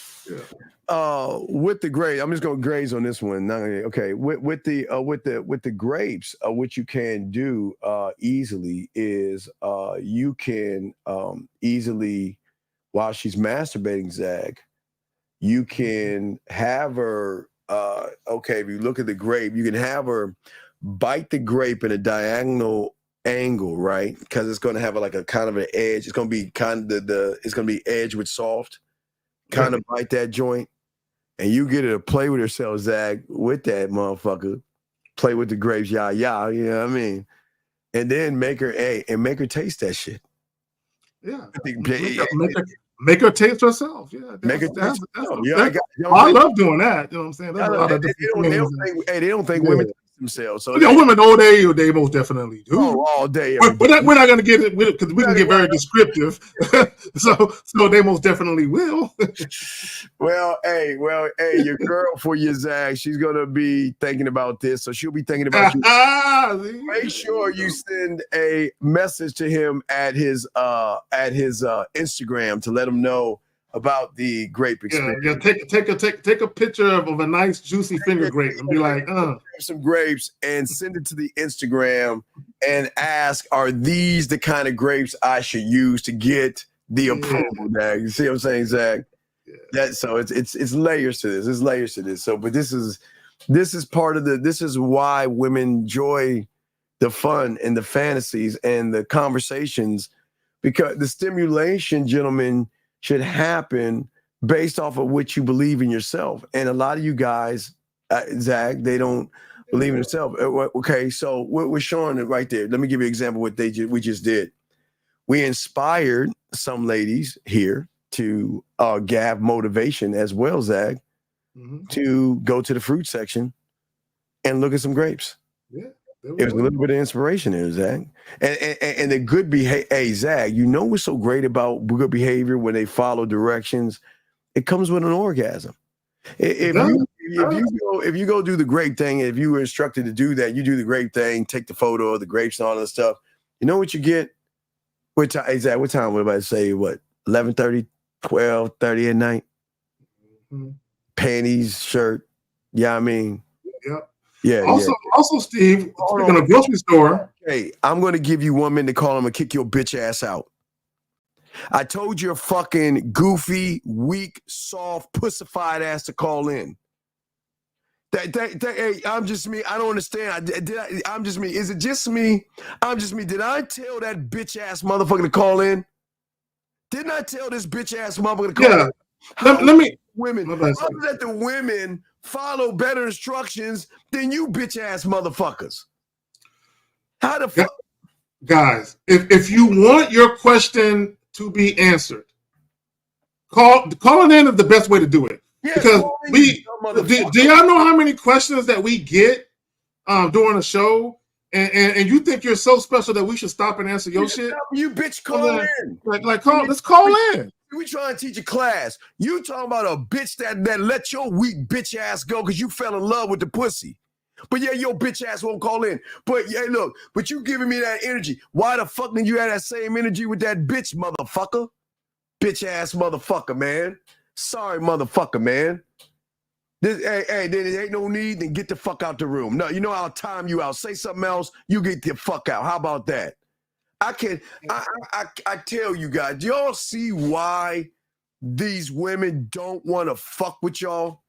with the grapes. I'm just going to graze on this one. Okay, with the grapes, what you can do easily is you can easily, while she's masturbating, Zag, you can have her. Okay, if you look at the grape, you can have her bite the grape in a diagonal angle, right? Because it's going to have like a kind of an edge. It's going to be kind of it's going to be edge with soft. Kind of bite that joint, and you get her to play with herself, Zag, with that motherfucker. Play with the grapes, you know what I mean? And then make her taste that shit. Yeah, make her taste herself. Yeah, make her taste herself. I love doing that. You know what I'm saying? They don't think women taste themselves. So women all day, they most definitely do. All day. We're not going to get it because we can get very descriptive. so they most definitely will. Well, your girl for you, Zach, she's gonna be thinking about this, so she'll be thinking about you. Make sure you send a message to him at his Instagram to let him know about the grape experience. Yeah, take a picture of a nice juicy finger grape and be like, some grapes and send it to the Instagram and ask, are these the kind of grapes I should use to get the approval, Zach? You see what I'm saying, Zach? Yeah. So it's layers to this. There's layers to this. So, but this is part of this is why women enjoy the fun and the fantasies and the conversations, because the stimulation, gentlemen, should happen based off of what you believe in yourself. And a lot of you guys, Zach, they don't believe in themselves. Okay, so we're showing it right there. Let me give you an example of what we just did. We inspired some ladies here to have motivation as well, Zach, to go to the fruit section and look at some grapes. Yeah. It was a little bit of inspiration there, Zach. And the good behavior. Hey, Zach, you know what's so great about good behavior when they follow directions? It comes with an orgasm. If you go do the grape thing, if you were instructed to do that, you do the grape thing, take the photo of the grapes and all that stuff. You know what you get? What time? Hey, Zach, what time would I say? What, 11:30, 12:30 at night? Panties, shirt. Yeah, I mean. Yep. Yeah. Also, Steve, speaking of grocery store. Hey, I'm going to give you 1 minute to call him and kick your bitch ass out. I told your fucking goofy, weak, soft, pussified ass to call in. Hey, I'm just me. I don't understand. I'm just me. Is it just me? I'm just me. Did I tell that bitch ass motherfucker to call in? Didn't I tell this bitch ass motherfucker to call in? Let me. Women. How is that the women follow better instructions than you bitch ass motherfuckers? How the fuck? Guys, if you want your question to be answered, calling in is the best way to do it. Yeah, because do y'all know how many questions that we get during the show? And you think you're so special that we should stop and answer your shit? You bitch call in. Let's call in. We trying to teach a class. You talking about a bitch that let your weak bitch ass go because you fell in love with the pussy. But yeah, your bitch ass won't call in. But yeah, look, but you giving me that energy. Why the fuck did you have that same energy with that bitch motherfucker? Bitch ass motherfucker, man. Sorry, motherfucker, man. Hey, there ain't no need, then get the fuck out the room. No, you know I'll time you out. Say something else, you get the fuck out. How about that? I tell you guys, do y'all see why these women don't want to fuck with y'all?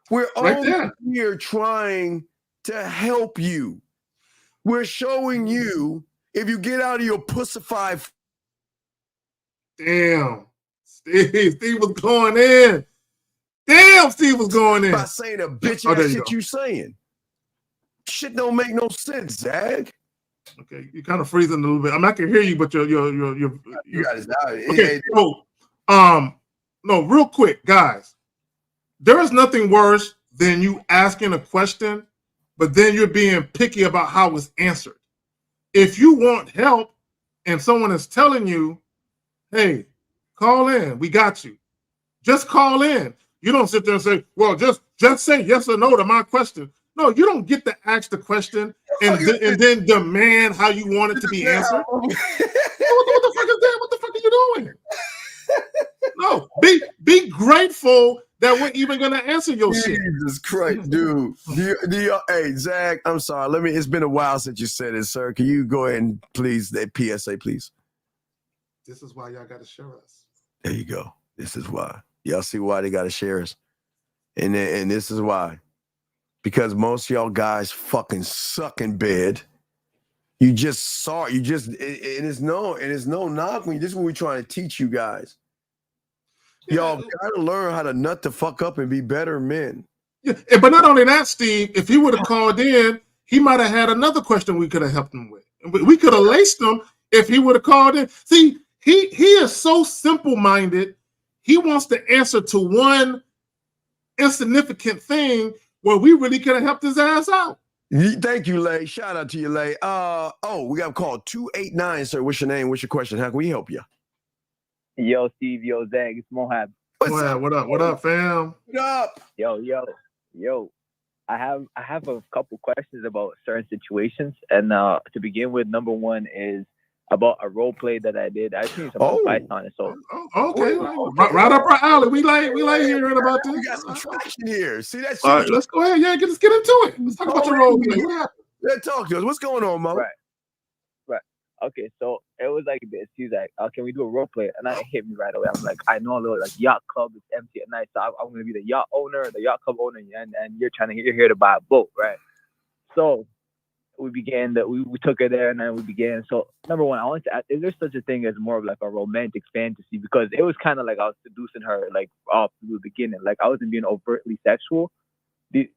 We're all here trying to help you. We're showing you, if you get out of your pussified. Damn. Steve was going in. Damn, Steve was going in. By saying a bitch ass shit you saying. Shit don't make no sense, Zach. Okay, you're kind of freezing a little bit. I mean, I can hear you, but you got it out. Okay, so, no, real quick, guys. There is nothing worse than you asking a question, but then you're being picky about how it's answered. If you want help and someone is telling you, hey, call in, we got you. Just call in. You don't sit there and say, well, just say yes or no to my question. No, you don't get to ask the question and then demand how you want it to be answered. What the fuck is that? What the fuck are you doing? No, be grateful that we're even gonna answer your shit. Jesus Christ, dude. Hey, Zach, I'm sorry. It's been a while since you said it, sir. Can you go ahead and please, that PSA, please? This is why y'all gotta share us. There you go. This is why. Y'all see why they gotta share us. And this is why. Because most of y'all guys fucking suck in bed. You just saw it. And it's no knock when this is what we're trying to teach you guys. Y'all gotta learn how to nut the fuck up and be better men. Yeah, but not only that, Steve, if he would have called in, he might have had another question we could have helped him with. We could have laced him if he would have called in. See, he is so simple-minded. He wants to answer to one insignificant thing where we really could have helped his ass out. Thank you, Lay. Shout out to you, Lay. We got a call 289, sir. What's your name? What's your question? How can we help you? Yo, Steve. Yo, Zach. It's Mohab. Mohab, what up? What up, fam? What up? Yo. I have a couple questions about certain situations, and to begin with, number one is about a role play that I did. I seen some advice on it. So okay, right up our alley. We like hearing about this. We got some traction here. See that? All right, let's go ahead. Yeah, let's get into it. Let's talk about your role play. What happened? Let's talk to us. What's going on, Mo? Right. Okay, so it was like this. He's like, "Can we do a role play?" And that hit me right away. I'm like, I know a little like yacht club is empty at night, so I'm gonna be the yacht club owner, and you're here to buy a boat, right? So we began we took her there, and then we began. So number one, I wanted to ask, is there such a thing as more of like a romantic fantasy? Because it was kind of like I was seducing her like off from the beginning. Like I wasn't being overtly sexual. That's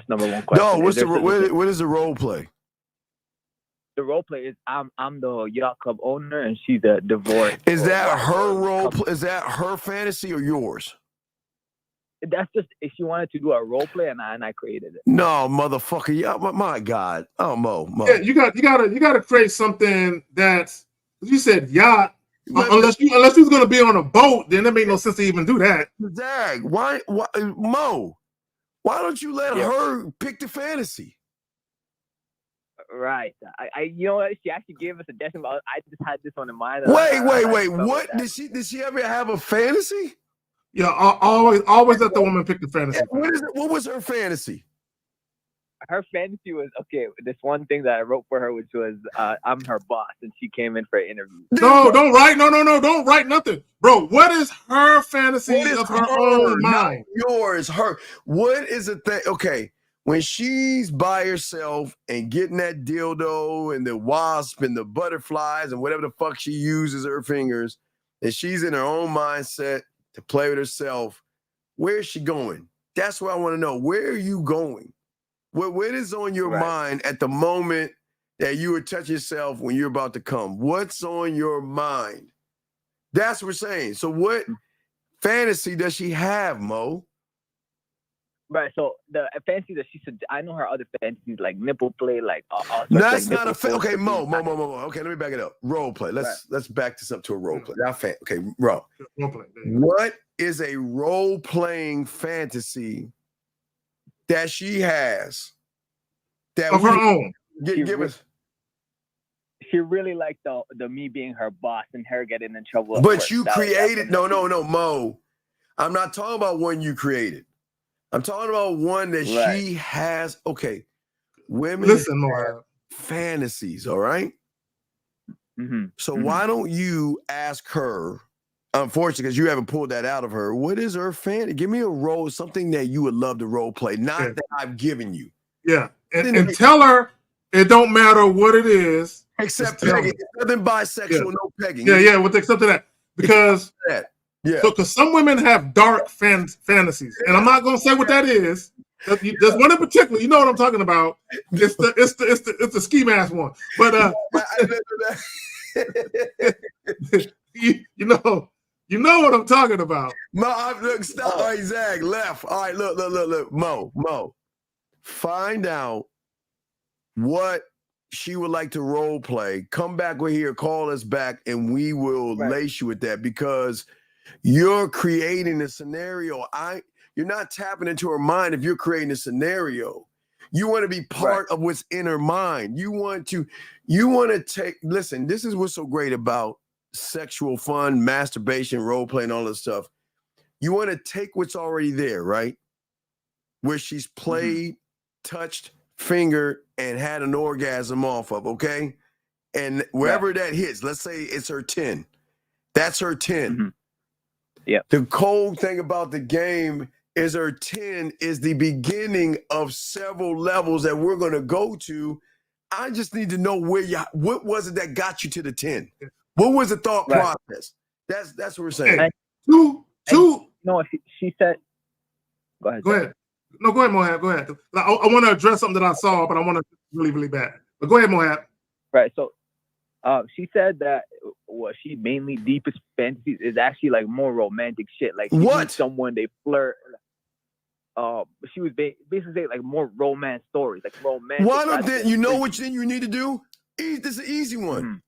number one question. No, what is the role play? The role play is I'm the yacht club owner and she's the divorce. Is that her role? Is that her fantasy or yours? That's just if she wanted to do a role play and I created it. No, motherfucker. Yeah, my God. Oh, Mo. Yeah, you gotta create something that's, you said yacht. Unless you was gonna be on a boat, then it made no sense to even do that. Zach, why Mo? Why don't you let her pick the fantasy? Right. I you know what? She actually gave us a decimal. I just had this one in mind. Wait. What did she ever have a fantasy? Yeah, always let the woman pick the fantasy. What was her fantasy? Her fantasy was this one thing that I wrote for her, which was I'm her boss, and she came in for an interview. No, don't write. No, don't write nothing, bro. What is her fantasy of her own mind? Yours, her. What is the thing? Okay. When she's by herself and getting that dildo and the wasp and the butterflies and whatever the fuck she uses her fingers, and she's in her own mindset to play with herself, where is she going? That's what I want to know. Where are you going? What is on your mind at the moment that you would touch yourself when you're about to come? What's on your mind? That's what we're saying. So what fantasy does she have, Mo? Right, so the fantasy that she said, I know her other fantasies like nipple play, like that's not a okay, Mo. Okay, let me back it up. Role play. Let's back this up to a role play. Okay, Ro. Role play. What is a role playing fantasy that she has that of her own? Give us. She really liked the me being her boss and her getting in trouble. But you created no, Mo. I'm not talking about one you created. I'm talking about one that she has. Okay, women have fantasies, all right? Mm-hmm. So why don't you ask her, unfortunately, because you haven't pulled that out of her, what is her fantasy? Give me a role, something that you would love to role play, not that I've given you. Yeah, and tell her it don't matter what it is. Except pegging. Nothing bisexual, no pegging. Yeah, with except that. Because yeah. So, because some women have dark fantasies, and I'm not gonna say what that is. There's one in particular. You know what I'm talking about. It's the ski mask one. But you know what I'm talking about. Look, stop. All right, Zach, left. All right, look. Mo. Find out what she would like to role play. Come back with here, call us back, and we will lace you with that because you're creating a scenario. You're not tapping into her mind if you're creating a scenario. You want to be part of what's in her mind. You want to take, listen, this is what's so great about sexual fun, masturbation, role playing, all this stuff. You want to take what's already there, right? Where she's played, touched, fingered, and had an orgasm off of, okay? And wherever that hits, let's say it's her 10. That's her 10. Mm-hmm. Yeah. The cold thing about the game is her 10 is the beginning of several levels that we're going to go to. I just need to know what was it that got you to the 10? What was the thought process? That's what we're saying. Two. No, she said. Go ahead. Go ahead. No, go ahead, Mohab. Go ahead. I want to address something that I saw, but I want to really, really bad. But go ahead, Mohab. Right. So, she said that what she mainly deepest fantasies is actually like more romantic shit. Like she meets someone, they flirt. she was basically saying like more romance stories, like romantic. Why not then? You know what you need to do? This is an easy one.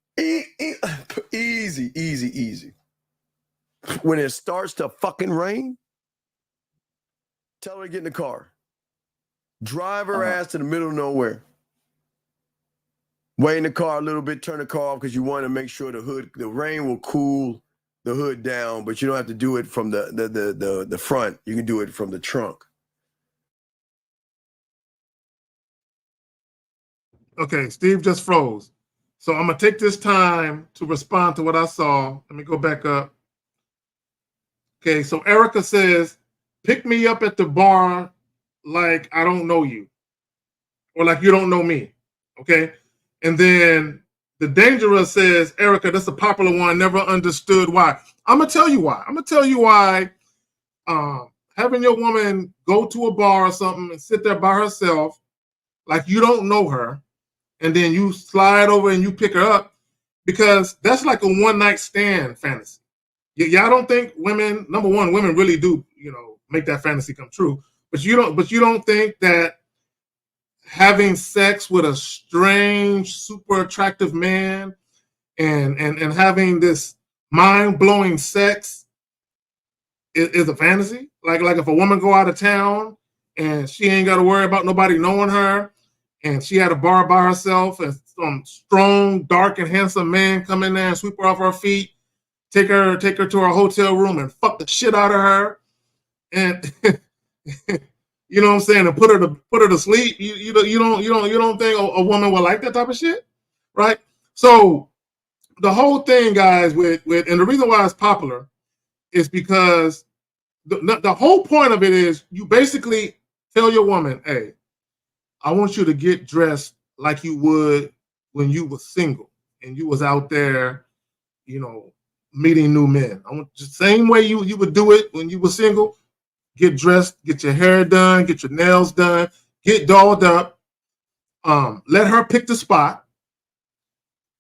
Easy. When it starts to fucking rain, tell her to get in the car. Drive her ass to the middle of nowhere. Wait in the car a little bit, turn the car off because you want to make sure the rain will cool the hood down, but you don't have to do it from the front. You can do it from the trunk. Okay, Steve just froze. So I'm going to take this time to respond to what I saw. Let me go back up. Okay, so Erica says, pick me up at the bar like I don't know you. Or like you don't know me. Okay? And then the Dangerous says, Erica, that's a popular one. Never understood why. I'm going to tell you why. I'm going to tell you why having your woman go to a bar or something and sit there by herself like you don't know her, and then you slide over and you pick her up, because that's like a one-night stand fantasy. Y'all don't think women, number one, women really do, make that fantasy come true. But you don't think that having sex with a strange, super attractive man and having this mind-blowing sex is a fantasy? Like if a woman go out of town and she ain't got to worry about nobody knowing her, and she had a bar by herself, and some strong, dark, and handsome man come in there and sweep her off her feet, take her to her hotel room and fuck the shit out of her, and you know what I'm saying, and put her to sleep. You don't think a woman would like that type of shit, right? So the whole thing, guys, with and the reason why it's popular is because the whole point of it is you basically tell your woman, hey, I want you to get dressed like you would when you were single and you was out there, meeting new men. I want the same way you would do it when you were single. Get dressed, get your hair done, get your nails done, get dolled up. Let her pick the spot.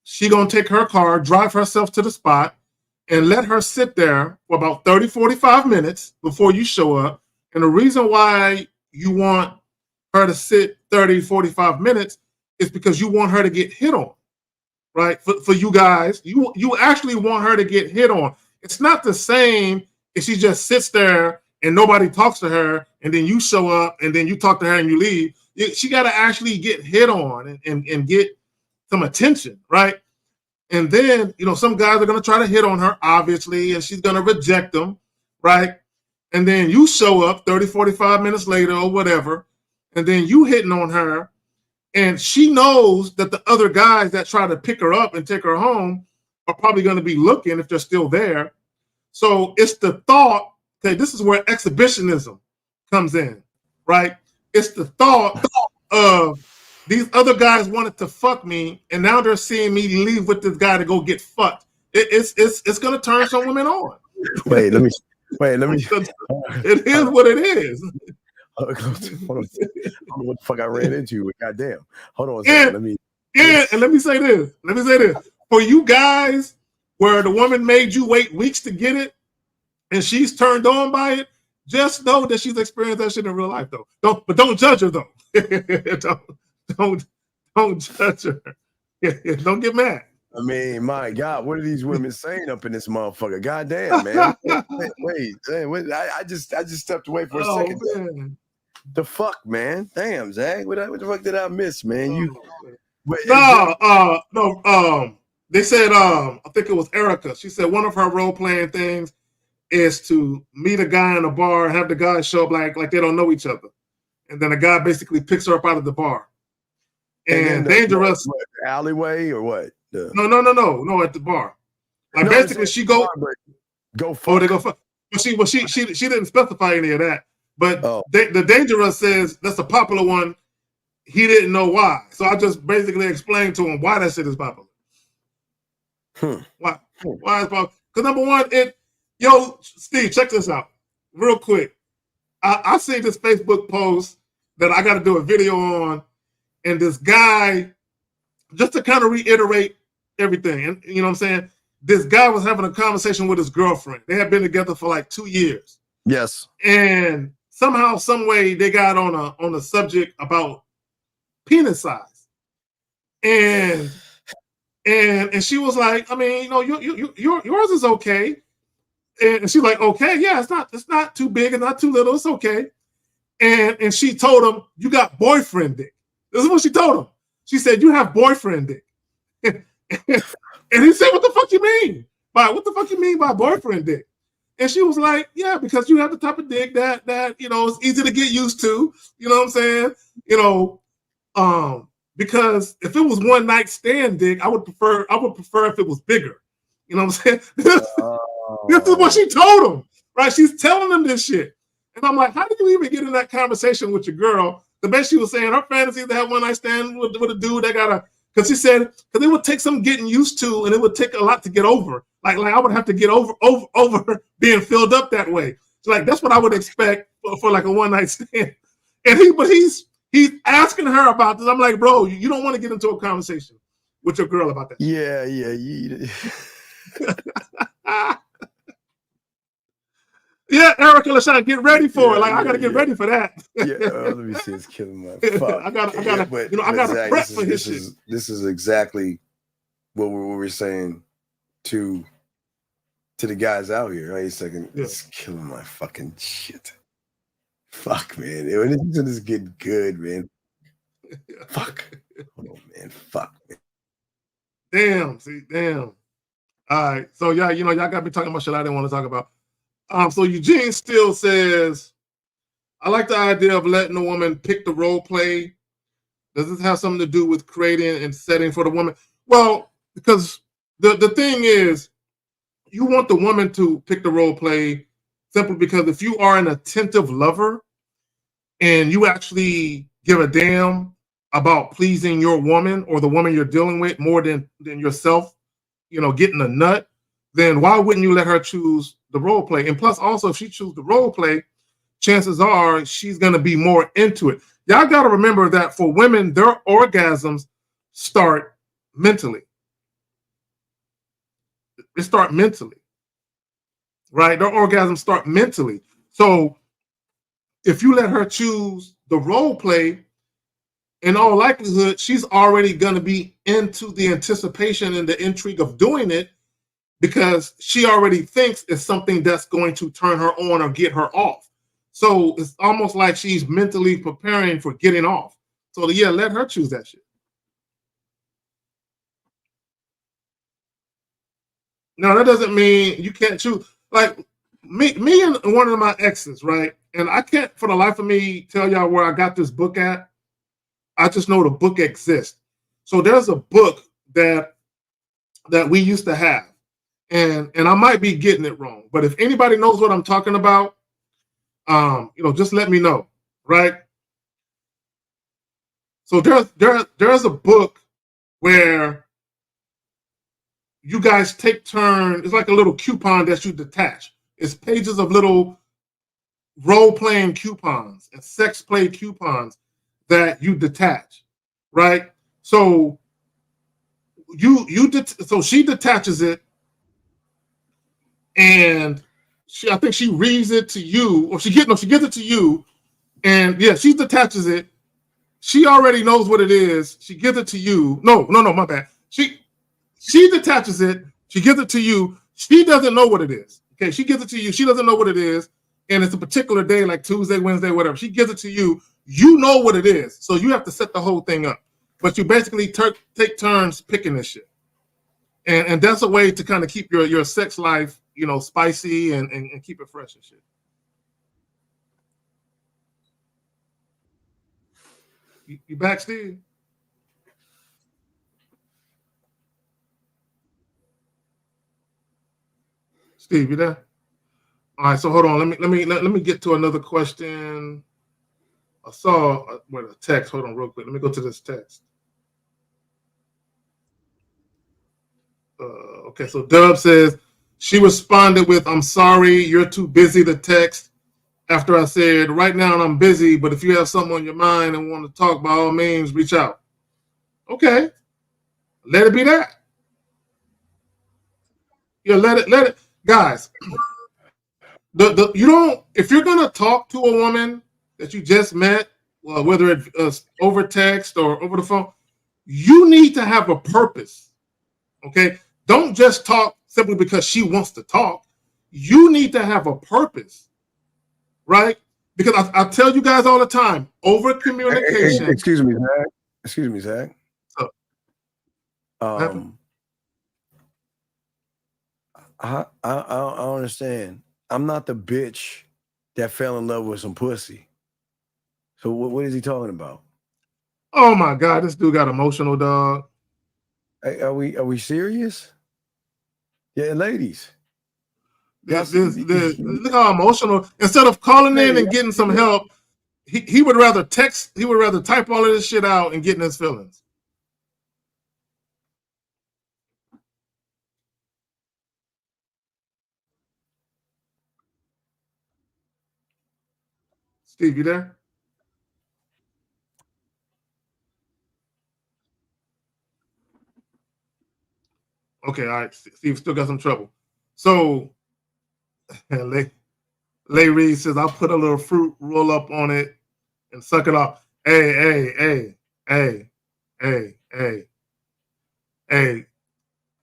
She gonna take her car, drive herself to the spot, and let her sit there for about 30, 45 minutes before you show up. And the reason why you want her to sit 30, 45 minutes is because you want her to get hit on, right? For you guys, you actually want her to get hit on. It's not the same if she just sits there and nobody talks to her, and then you show up and then you talk to her and you leave. She got to actually get hit on and get some attention, right? And then, some guys are going to try to hit on her, obviously, and she's going to reject them, right? And then you show up 30, 45 minutes later or whatever, and then you hitting on her, and she knows that the other guys that try to pick her up and take her home are probably going to be looking if they're still there. So it's the thought, okay, this is where exhibitionism comes in, right? It's the thought of these other guys wanted to fuck me, and now they're seeing me leave with this guy to go get fucked. It's going to turn some women on. Wait, let me. It is what it is. Hold on. I don't know what the fuck I ran into. Goddamn. Hold on a second. And let me say this. For you guys where the woman made you wait weeks to get it and she's turned on by it, just know that she's experienced that shit in real life, though. Don't judge her, though. don't judge her. Don't get mad. I mean, my God, what are these women saying up in this motherfucker? Goddamn, man. Wait, I just stepped away for a second. Man. The fuck, man? Damn, Zach. What the fuck did I miss, man? No. They said, I think it was Erica. She said one of her role-playing things is to meet a guy in a bar and have the guy show up like they don't know each other. And then the guy basically picks her up out of the bar. And Dangerous. What, alleyway or what? No, at the bar. Like basically she go fuck. Oh, they go fuck. But she didn't specify any of that. But the Dangerous says that's a popular one. He didn't know why. So I just basically explained to him why that shit is popular. Why is popular? Because number one, Steve, check this out real quick. I see this Facebook post that I got to do a video on, and this guy, just to kind of reiterate everything, and you know what I'm saying? This guy was having a conversation with his girlfriend. They had been together for like 2 years. Yes. And somehow, some way, they got on a subject about penis size, and she was like, I mean, you know, yours is okay, and she's like, okay, yeah, it's not too big and not too little, it's okay, and she told him, you got boyfriend dick. This is what she told him. She said, you have boyfriend dick, and he said, what the fuck you mean? What the fuck you mean by boyfriend dick? And she was like, yeah, because you have the type of dick that you know, it's easy to get used to. You know what I'm saying? You know, because if it was one night stand dick, I would prefer if it was bigger. You know what I'm saying? This is what she told him, right? She's telling him this shit. And I'm like, how did you even get in that conversation with your girl? The best she was saying her fantasy to have one night stand with a dude that got a, because she said, because it would take some getting used to, and it would take a lot to get over. Like I would have to get over being filled up that way. So like that's what I would expect for like a one night stand. And he's asking her about this. I'm like, bro, you don't want to get into a conversation with your girl about that. Yeah. Yeah, Erica LaShawn, get ready for it. Like I gotta get ready for that. Let me see. It's killing my fuck. I gotta prep for his shit. This is exactly what we're saying to the guys out here. Wait a second. Yeah. It's killing my fucking shit. Fuck, man. This is getting good, man. Fuck. Hold on, man. Fuck, man. Damn. All right. So yeah, you know, y'all got me talking about shit I didn't want to talk about. So Eugene still says, I like the idea of letting the woman pick the role play. Does this have something to do with creating and setting for the woman? Well, because the thing is, you want the woman to pick the role play simply because if you are an attentive lover and you actually give a damn about pleasing your woman or the woman you're dealing with more than yourself, you know, getting a nut, then why wouldn't you let her choose the role play? And plus, also, if she chooses the role play, chances are she's going to be more into it. Y'all got to remember that for women, their orgasms start mentally. They start mentally, right? Their orgasms start mentally. So if you let her choose the role play, in all likelihood, she's already going to be into the anticipation and the intrigue of doing it because she already thinks it's something that's going to turn her on or get her off. So it's almost like she's mentally preparing for getting off. So yeah, let her choose that shit. No, that doesn't mean you can't choose. Like me and one of my exes, right? And I can't for the life of me tell y'all where I got this book at. I just know the book exists. So there's a book that we used to have. And I might be getting it wrong, but if anybody knows what I'm talking about, you know, just let me know, right? So there's a book where you guys take turns. It's like a little coupon that you detach. It's pages of little role-playing coupons and sex play coupons that you detach, right? So so she detaches it, and I think she reads it to you, or she gives it to you, and yeah, she detaches it. She already knows what it is. She gives it to you. No, my bad. She detaches it. She gives it to you. She doesn't know what it is. Okay, she gives it to you. She doesn't know what it is, and it's a particular day, like Tuesday, Wednesday, whatever. She gives it to you. You know what it is, so you have to set the whole thing up. But you basically take turns picking this shit, and that's a way to kind of keep your sex life, you know, spicy and keep it fresh and shit. You back, Steve? Steve, you there? All right, so hold on. Let me get to another question. I saw a text. Hold on, real quick. Let me go to this text. Okay, so Dub says she responded with, "I'm sorry, you're too busy to text." After I said, "Right now I'm busy, but if you have something on your mind and want to talk, by all means, reach out." Okay, let it be that. Yeah, let it, guys. You don't, if you're gonna talk to a woman that you just met, whether it's over text or over the phone, you need to have a purpose. Okay, don't just talk simply because she wants to talk. You need to have a purpose, right? Because I tell you guys all the time, over communication. Excuse me, Zach. Excuse me, Zach. I don't understand. I'm not the bitch that fell in love with some pussy. So what is he talking about? Oh my God, this dude got emotional, dog. Hey, are we serious? Yeah, ladies. Look how emotional. Instead of calling in and getting some help, he would rather text. He would rather type all of this shit out and get in his feelings. Steve, you there? Okay, all right. Steve still got some trouble. So, Lay Reed says, I'll put a little fruit roll up on it and suck it off. Hey.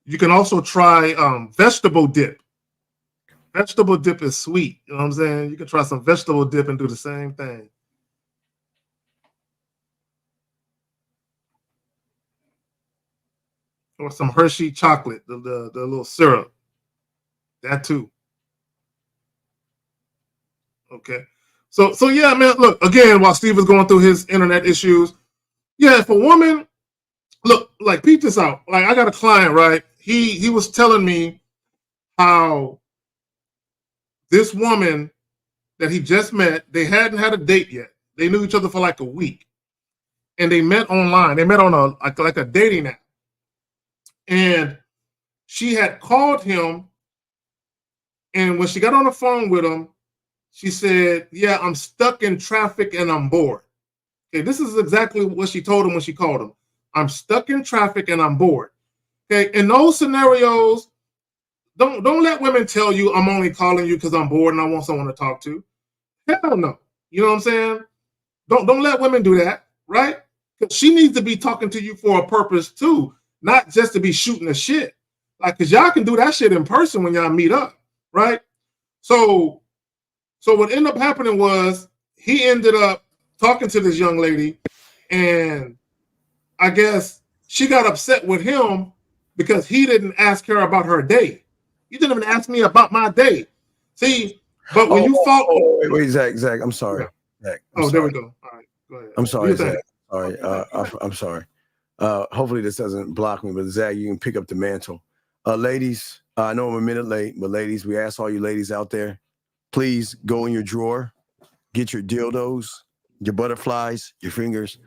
You can also try vegetable dip. Vegetable dip is sweet. You know what I'm saying? You can try some vegetable dip and do the same thing. Or some Hershey chocolate, the little syrup. That too. Okay. So yeah, man, look, again, while Steve was going through his internet issues, yeah, if a woman, look, like, peep this out. Like, I got a client, right? He was telling me how this woman that he just met, they hadn't had a date yet. They knew each other for like a week. And they met online. They met on like a dating app. And she had called him, and when she got on the phone with him, she said, yeah, I'm stuck in traffic and I'm bored. Okay, this is exactly what she told him when she called him. I'm stuck in traffic and I'm bored. Okay, in those scenarios, don't let women tell you I'm only calling you because I'm bored and I want someone to talk to. Hell no. You know what I'm saying? Don't let women do that, right? Because she needs to be talking to you for a purpose too, not just to be shooting the shit. Like, because y'all can do that shit in person when y'all meet up, right? So what ended up happening was he ended up talking to this young lady, and I guess she got upset with him because he didn't ask her about her date. You didn't even ask me about my date. See, but when you fought... Wait, Zach, I'm sorry. Yeah. Zach, I'm sorry. There we go. All right, go ahead. I'm sorry, Zach. Sorry. I'm sorry. Hopefully this doesn't block me, but Zach, you can pick up the mantle. Ladies, I know I'm a minute late, but ladies, we ask all you ladies out there, please go in your drawer, get your dildos, your butterflies, your fingers,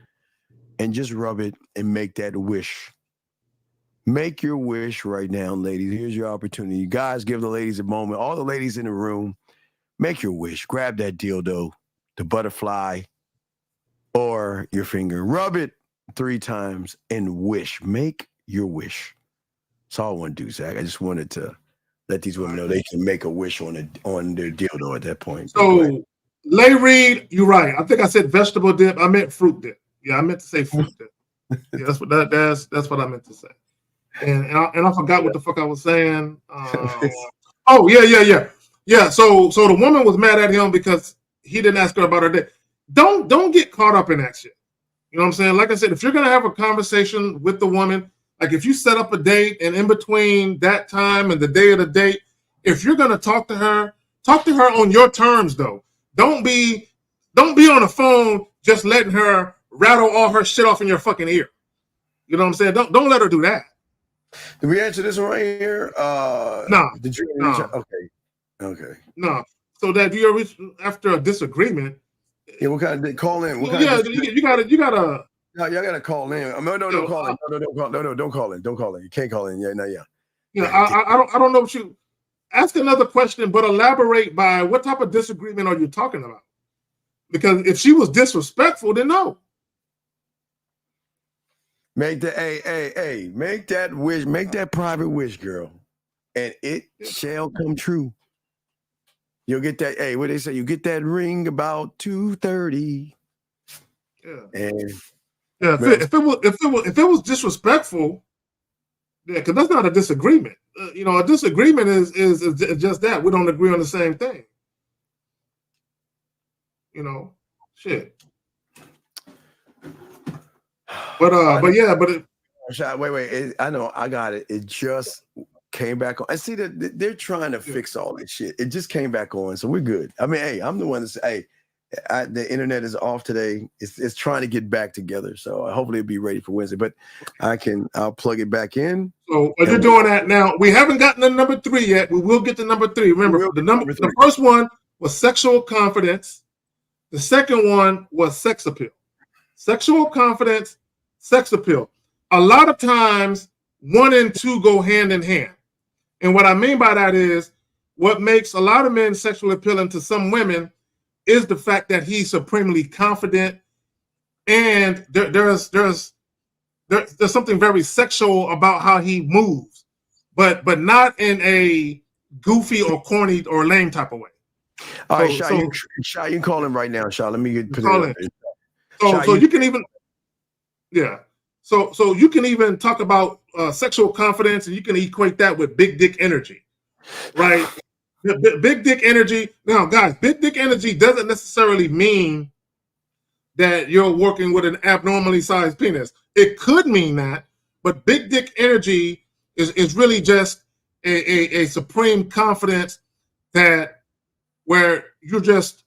and just rub it and make that wish. Make your wish right now, ladies. Here's your opportunity. You guys, give the ladies a moment. All the ladies in the room, make your wish. Grab that dildo, the butterfly, or your finger. Rub it 3 times and wish. Make your wish. That's all I want to do, Zach. I just wanted to let these women know they can make a wish on their dildo at that point. So, Lay Reed, you're right. I think I said vegetable dip. I meant fruit dip. Yeah, I meant to say fruit dip. Yeah, that's what I meant to say. And I forgot what the fuck I was saying. Oh yeah. So the woman was mad at him because he didn't ask her about her date. Don't get caught up in that shit. You know what I'm saying? Like I said, if you're gonna have a conversation with the woman, like if you set up a date and in between that time and the day of the date, if you're gonna talk to her on your terms though. Don't be on the phone just letting her rattle all her shit off in your fucking ear. You know what I'm saying? Don't let her do that. Did we answer this one right here? No. Did you? No. Okay. No. So that you reach after a disagreement. Yeah, what kind of call in? What kind of you gotta. No, y'all gotta call in. No, don't call in. No, don't call in. Don't call in. You can't call in. Yeah. Yeah, I don't know what you ask another question, but elaborate by what type of disagreement are you talking about? Because if she was disrespectful, then no. Make the make that wish, make that private wish, girl, and it shall come true. You'll get that. Hey, what they say? You get that ring about 2:30. Yeah. And yeah, if it was disrespectful, yeah, because that's not a disagreement. A disagreement is just that we don't agree on the same thing. Shit. Wait. I know. I got it. It just came back on. I see that they're trying to fix all this shit. It just came back on, so we're good. I mean, hey, I'm the one that say, hey, the internet is off today. It's trying to get back together, so hopefully it'll be ready for Wednesday. But I'll plug it back in. So you're doing that now. We haven't gotten to number 3 yet. We will get to number 3. Remember, the first one was sexual confidence. The second one was sex appeal. Sexual confidence, sex appeal. A lot of times, 1 and 2 go hand in hand. And what I mean by that is what makes a lot of men sexually appealing to some women is the fact that he's supremely confident, and there's something very sexual about how he moves, but not in a goofy or corny or lame type of way. All right, Shy, you can call him right now, Shy. Let me put it in. So you can even, So you can even talk about sexual confidence, and you can equate that with big dick energy, right? Big dick energy. Now, guys, big dick energy doesn't necessarily mean that you're working with an abnormally sized penis. It could mean that, but big dick energy is really just a supreme confidence that where you're just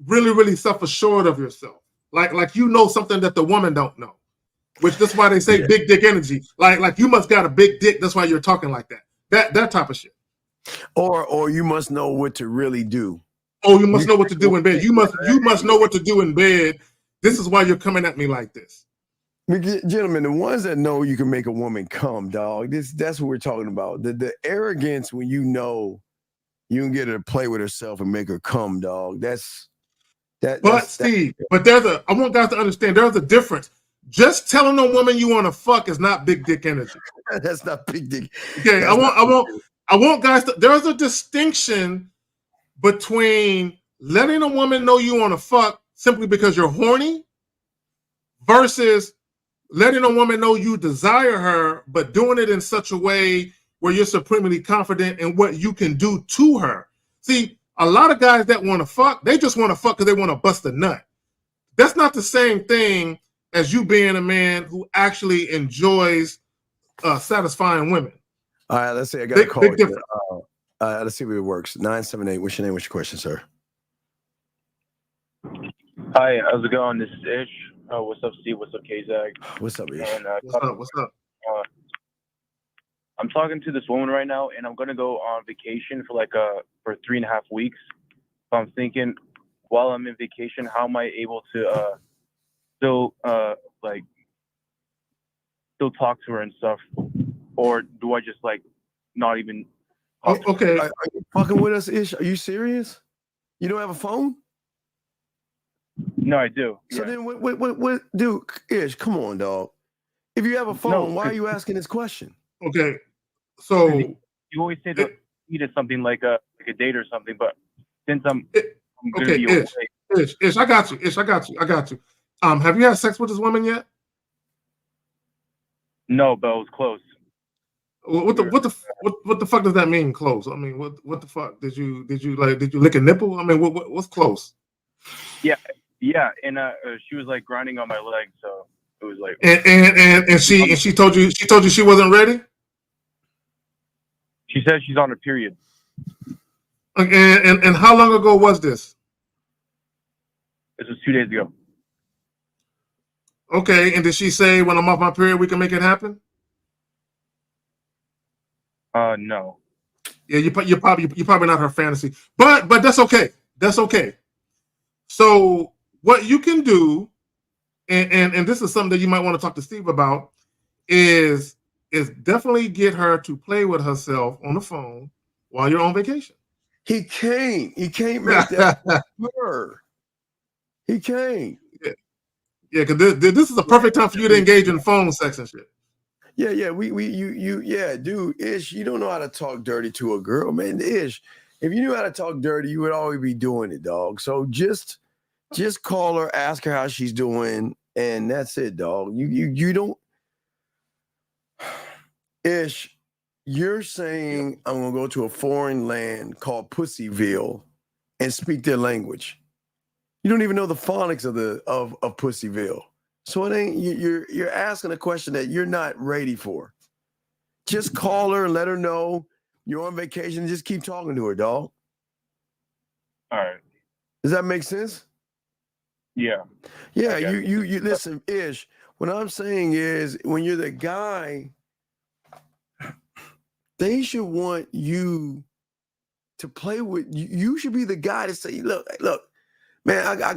really, really self-assured of yourself. Like something that the woman don't know. Which that's why they say big dick energy. Like you must got a big dick. That's why you're talking like that. That type of shit. Or you must know what to really do. Oh, you must know what to do in bed. You must know what to do in bed. This is why you're coming at me like this. Gentlemen, the ones that know you can make a woman come, dog. That's what we're talking about. The arrogance when you know you can get her to play with herself and make her come, dog. Steve, I want guys to understand there's a difference. Just telling a woman you want to fuck is not big dick energy. That's not big dick. Okay, I want guys to. There's a distinction between letting a woman know you want to fuck simply because you're horny, versus letting a woman know you desire her, but doing it in such a way where you're supremely confident in what you can do to her. See, a lot of guys that want to fuck, they just want to fuck because they want to bust a nut. That's not the same thing as you being a man who actually enjoys satisfying women. All right, let's see. I got a call. Let's see if it works. 978. What's your name? What's your question, sir? Hi, how's it going? This is Ish. What's up, Steve? What's up, Kazag? What's up, Ish? And, what's up? I'm talking to this woman right now, and I'm gonna go on vacation for for 3.5 weeks. So I'm thinking, while I'm in vacation, how am I able to still talk to her and stuff, or do I just not even? Okay, are you fucking with us, Ish? Are you serious? You don't have a phone? No, I do. So then, what, dude? Ish, come on, dog. If you have a phone, why are you asking this question? Okay, so you always say that you needed something like a date or something, but since I'm gonna be away. Ish, I got you. Ish, I got you. Have you had sex with this woman yet? No, but it was close. What the fuck does that mean? Close? I mean, what the fuck? Did you lick a nipple? I mean, what's close? Yeah, and she was grinding on my leg, so it was like. And she told you she wasn't ready. She said she's on her period. And how long ago was this? This was 2 days ago. Okay, and did she say when I'm off my period we can make it happen? No. Yeah, you're probably not her fantasy, but that's okay. That's okay. So what you can do, and this is something that you might want to talk to Steve about, is definitely get her to play with herself on the phone while you're on vacation. He can't make that her. He can't. Yeah, because this is a perfect time for you to engage in phone sex and shit. Yeah, dude, Ish, you don't know how to talk dirty to a girl, man. Ish, If you knew how to talk dirty, you would always be doing it, dog. So just call her, ask her how she's doing, and that's it, dog. You don't. Ish, you're saying I'm gonna go to a foreign land called Pussyville and speak their language. You don't even know the phonics of Pussyville. So it ain't you're asking a question that you're not ready for. Just call her and let her know you're on vacation and just keep talking to her, dog. All right. Does that make sense? Yeah. Yeah, you listen, Ish. What I'm saying is when you're the guy, they should want you to play with you. You should be the guy to say, look, man, I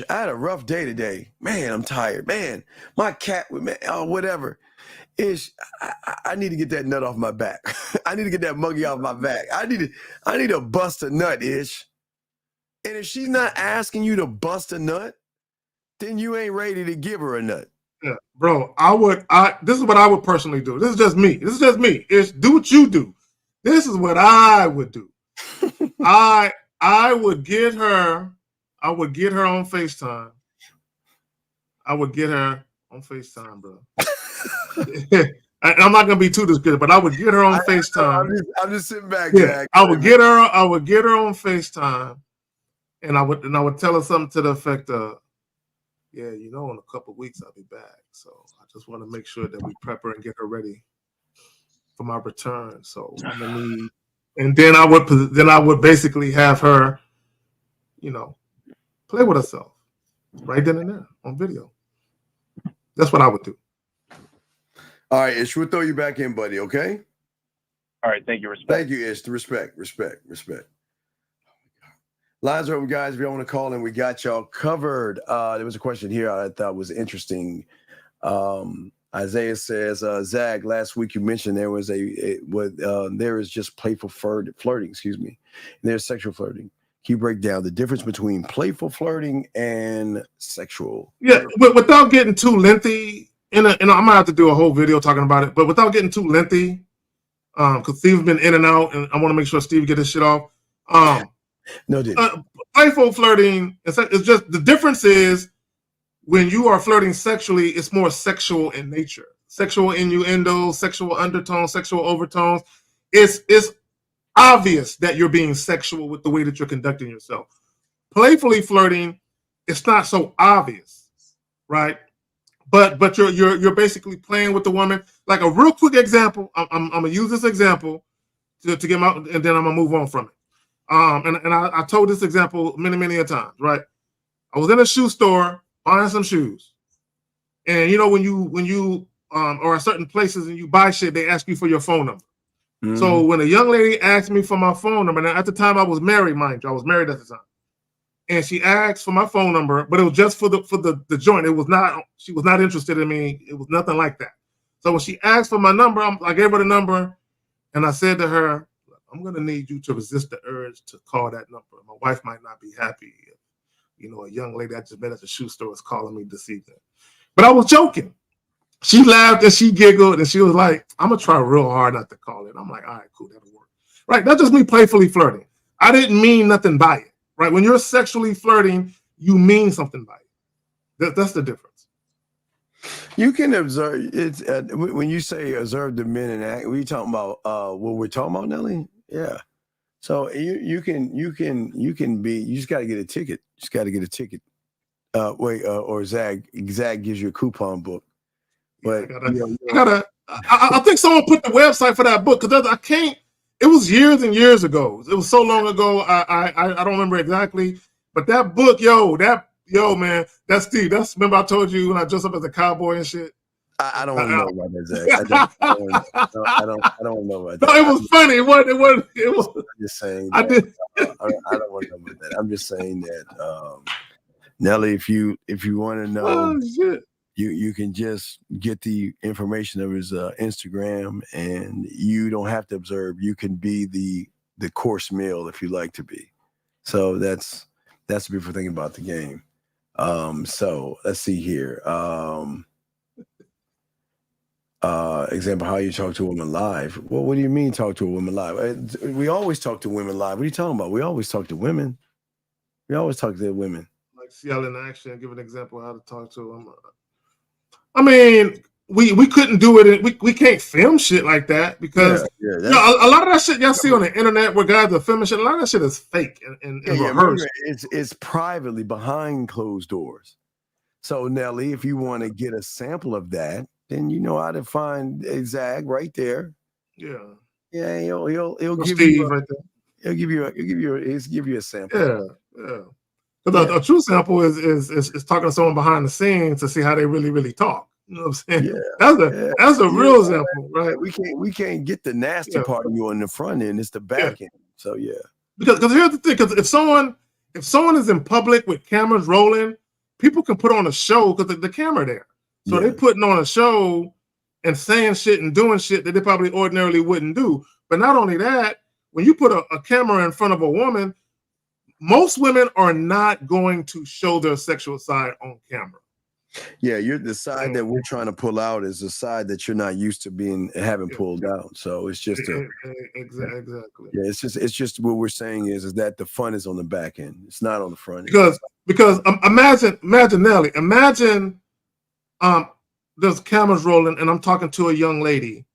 had a rough day today. Man, I'm tired. Man, my cat whatever. Ish, I need to get that nut off my back. I need to get that monkey off my back. I need to bust a nut, Ish. And if she's not asking you to bust a nut, then you ain't ready to give her a nut. Yeah, bro, this is what I would personally do. This is just me. It's do what you do. This is what I would do. I would get her on FaceTime. Bro. I'm not gonna be too descriptive, but I would get her on FaceTime. I'm just sitting back, yeah, Jack. I would get her on FaceTime, and I would tell her something to the effect of, yeah, in a couple of weeks I'll be back. So I just want to make sure that we prep her and get her ready for my return. So I'm gonna need, and then I would basically have her, play with herself right then and there on video. That's what I would do. All right, Ish, we'll throw you back in, buddy. Okay. All right. Thank you. Respect. Thank you, Ish. Respect. Lines are open, guys. If you want to call in, we got y'all covered. There was a question here I thought was interesting. Isaiah says, Zag, last week you mentioned there was there is just playful flirting, excuse me. And there's sexual flirting. Can you break down the difference between playful flirting and sexual? Yeah, but without getting too lengthy, and I might have to do a whole video talking about it, but without getting too lengthy, because Steve's been in and out, and I want to make sure Steve get his shit off. No, dude. Playful flirting, it's just the difference is when you are flirting sexually, it's more sexual in nature. Sexual innuendo, sexual undertones, sexual overtones. It's obvious that you're being sexual with the way that you're conducting yourself. Playfully flirting, it's not so obvious, right? But you're basically playing with the woman. Like a real quick example, I'm gonna use this example to get my, and then I'm gonna move on from it. And I told this example many a times, right? I was in a shoe store buying some shoes, and when you are at certain places and you buy shit, they ask you for your phone number. Mm-hmm. So when a young lady asked me for my phone number, and at the time I was married, mind you, I was married at the time, and she asked for my phone number, but it was just for the joint. It was not, she was not interested in me. It was nothing like that. So when she asked for my number, I gave her the number, and I said to her, I'm going to need you to resist the urge to call that number. My wife might not be happy if, a young lady I just met at the shoe store is calling me this evening. But I was joking. She laughed and she giggled and she was like, I'm going to try real hard not to call it. I'm like, all right, cool, that'll work. Right? That's just me playfully flirting. I didn't mean nothing by it. Right? When you're sexually flirting, you mean something by it. That's the difference. You can observe it's when you say observe the men and act. What are you talking about? What we're talking about, Nelly? Yeah. So you can be. You just got to get a ticket. Or Zag gives you a coupon book. But I think someone put the website for that book because I can't. It was years and years ago. It was so long ago. I don't remember exactly. But that book, man, that's Steve. Remember I told you when I dressed up as a cowboy and shit. I don't know about that, Zach. I don't know about that. No, it was funny. It was. I'm just saying. I did. I don't want to know about that. I'm just saying that, Nelly, if you want to know, you can just get the information of his Instagram, and you don't have to observe. You can be the course meal if you like to be. So that's the beautiful thing about the game. So let's see here. example, how you talk to a woman live. Well, what do you mean talk to a woman live? We always talk to women live. What are you talking about? We always talk to women. We always talk to women. Like see y'all in action. Give an example of how to talk to them. I mean, we couldn't do it. We can't film shit like that because a lot of that shit y'all see on the internet where guys are filming shit. A lot of that shit is fake and rehearsed. It's privately behind closed doors. So Nelly, if you want to get a sample of that, then you know how to find Zag right there. Yeah. Yeah, he'll give Steve you right there. He'll give you a sample. Yeah. Because a true sample is talking to someone behind the scenes to see how they really talk. You know what I'm saying? Yeah. That's a real example, right? We can't get the nasty part of you on the front end. It's the back end. So yeah. Because here's the thing. Because if someone is in public with cameras rolling, people can put on a show because the camera there. So they're putting on a show and saying shit and doing shit that they probably ordinarily wouldn't do. But not only that, when you put a camera in front of a woman, most women are not going to show their sexual side on camera. Yeah, the side that we're trying to pull out is the side that you're not used to having pulled out. So it's just exactly. Yeah, it's just what we're saying is that the fun is on the back end. It's not on the front end. Because imagine Nelly, imagine there's cameras rolling and I'm talking to a young lady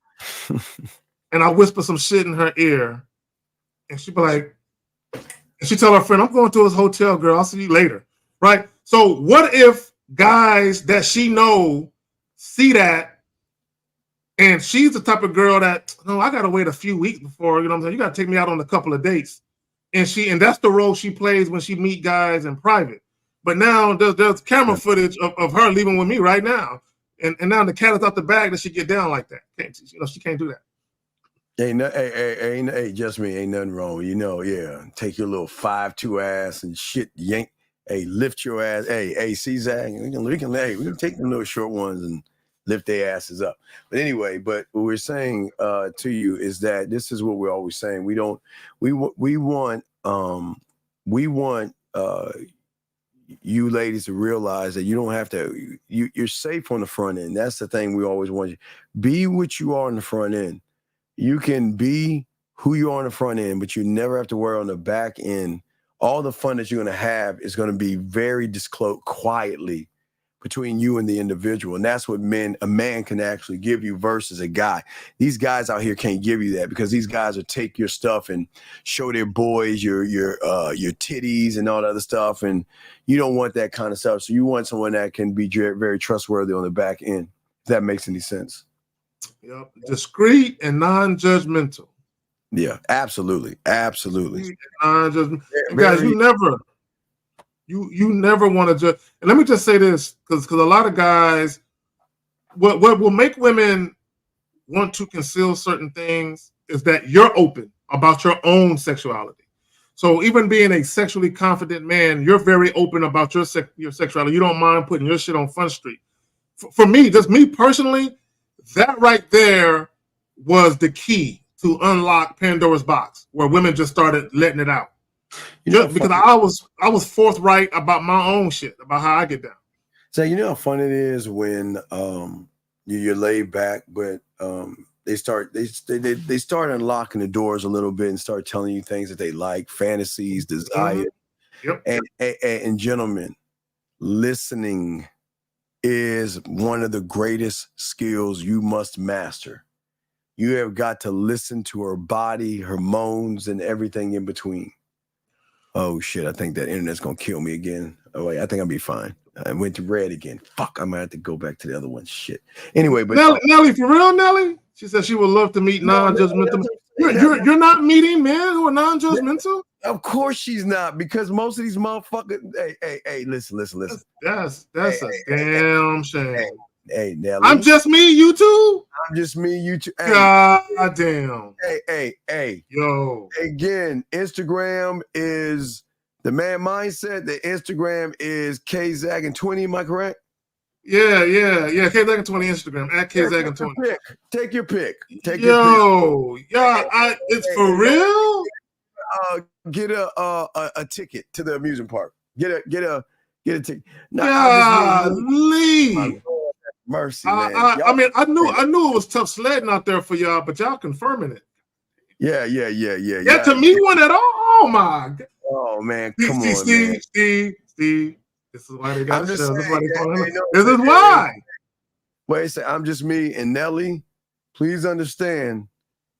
and I whisper some shit in her ear and she be like, and she tell her friend, I'm going to his hotel, girl. I'll see you later. Right? So what if guys that she know see that and she's the type of girl that, no, I got to wait a few weeks before, you know what I'm saying? You got to take me out on a couple of dates. And that's the role she plays when she meet guys in private. But now there's camera footage of her leaving with me right now. And now the cat is out the bag that she get down like that. She can't do that. Hey, just me, ain't nothing wrong. Take your little 5'2" ass and shit, yank. Hey, lift your ass. Hey, see Zach, we can take them little short ones and lift their asses up. But anyway, what we're saying to you is that this is what we're always saying. We want you ladies to realize that you don't have to. You're safe on the front end. That's the thing we always want you. Be what you are on the front end. You can be who you are on the front end, but you never have to worry on the back end. All the fun that you're going to have is going to be very disclosed quietly between you and the individual. And that's what a man can actually give you versus a guy. These guys out here can't give you that because these guys will take your stuff and show their boys your titties and all that other stuff. And you don't want that kind of stuff. So you want someone that can be very trustworthy on the back end. If that makes any sense. Yep. Discreet and non-judgmental. Yeah, absolutely. Non-judgmental. Guys, you never want to judge. And let me just say this, because a lot of guys, what will make women want to conceal certain things is that you're open about your own sexuality. So even being a sexually confident man, you're very open about your sexuality. You don't mind putting your shit on Front Street. For me, just me personally, that right there was the key to unlock Pandora's box, where women just started letting it out. Because I was forthright about my own shit, about how I get down. So you know how fun it is when you're laid back, but they start unlocking the doors a little bit and start telling you things that they like, fantasies, desire. Yep. And gentlemen, listening is one of the greatest skills you must master. You have got to listen to her body, her moans, and everything in between. Oh shit, I think that internet's gonna kill me again. Oh wait, I think I'll be fine. I went to red again. Fuck, I might have to go back to the other one. Shit. Anyway, but Nelly, for real, Nelly? She said she would love to meet non-judgmental. You're not meeting men who are non-judgmental? Of course she's not, because most of these motherfuckers. Hey, listen. That's a damn shame. Hey, Nelly. I'm just me, you too? I'm just me, you too. Hey, God damn. Hey. Yo. Again, Instagram is the man mindset. The Instagram is KZaggin20. Am I correct? Yeah. KZaggin20 Instagram at KZaggin20. Take your pick. It's for real. Get a ticket to the amusement park. Get a ticket. Golly. Mercy, man. I mean, I knew it was tough sledding out there for y'all, but y'all confirming it. Yeah. Yeah, to me, one at all. Oh my God. Oh man, Steve, come on, man. Steve. This is why they got a show. This is why they call it. This is why. Wait a second. I'm just me and Nelly. Please understand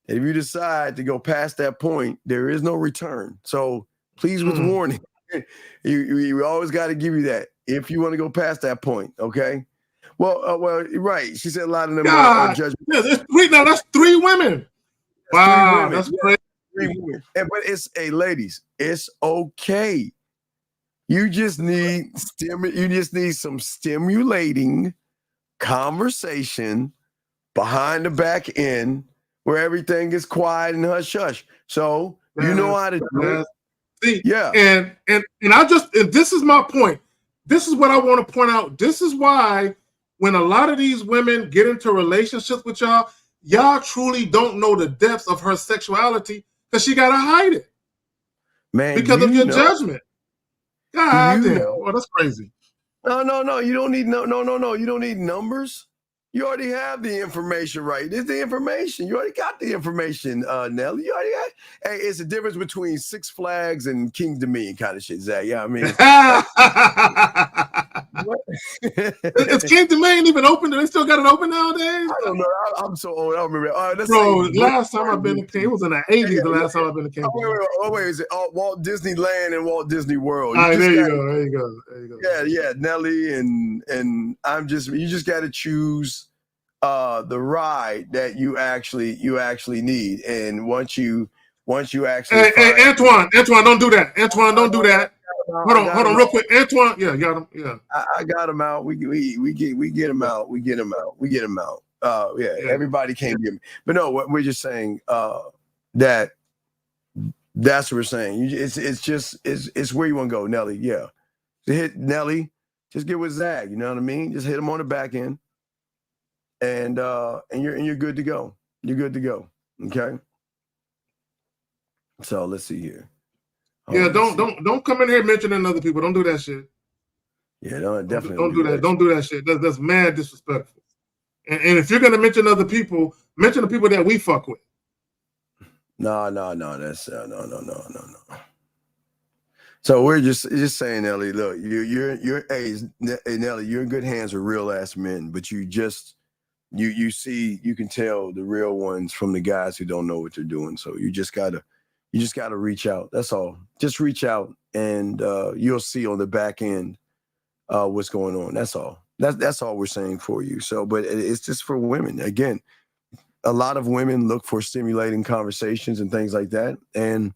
that if you decide to go past that point, there is no return. So please, with warning, you always got to give you that if you want to go past that point. Okay. Well, right. She said a lot of them are judgment. Yeah, that's 3 women. Wow, that's crazy. 3 women. But ladies, it's okay. You just need some stimulating conversation behind the back end where everything is quiet and hush hush. So you know how to do it. See, yeah. And this is my point. This is what I want to point out. This is why when a lot of these women get into relationships with y'all truly don't know the depths of her sexuality because she gotta hide it. Man, because of your judgment. God damn. Well, that's crazy. No. You don't need You don't need numbers. You already have the information, right? It's the information. You already got the information, Nelly. You already got. Hey, it's the difference between Six Flags and King's Dominion kind of shit, Zach. Yeah, I mean. Is King's Dominion even open? Do they still got it open nowadays? I don't know. I'm so old. I don't remember. Bro, last time I've been to King, it was in the 80s. The last time I've been to King. Wait. Is it Walt Disneyland and Walt Disney World? All right, there you go. Yeah, Nelly and you just got to choose the ride that you actually need, and once you actually hey Antoine, don't do that. Antoine, don't do that. Hold on, real quick. Antoine, yeah, got him. Yeah, I got him out. We get him out. Everybody can't get me, but no, what we're just saying that's what we're saying. It's where you want to go, Nelly. Yeah, to hit Nelly, just get with Zach. You know what I mean? Just hit him on the back end, and you're good to go. You're good to go. Okay. So let's see here. Don't come in here mentioning other people. Don't do that shit. Yeah, definitely don't do that. Don't do that shit. That's mad disrespectful. And if you're gonna mention other people, mention the people that we fuck with. No. That's no. So we're just saying, Nelly. Look, Nelly, you're in good hands with real ass men, but you can tell the real ones from the guys who don't know what they're doing. So you just gotta reach out. That's all. Just reach out, and you'll see on the back end what's going on. That's all. That's all we're saying for you. So, but it's just for women. Again, a lot of women look for stimulating conversations and things like that. And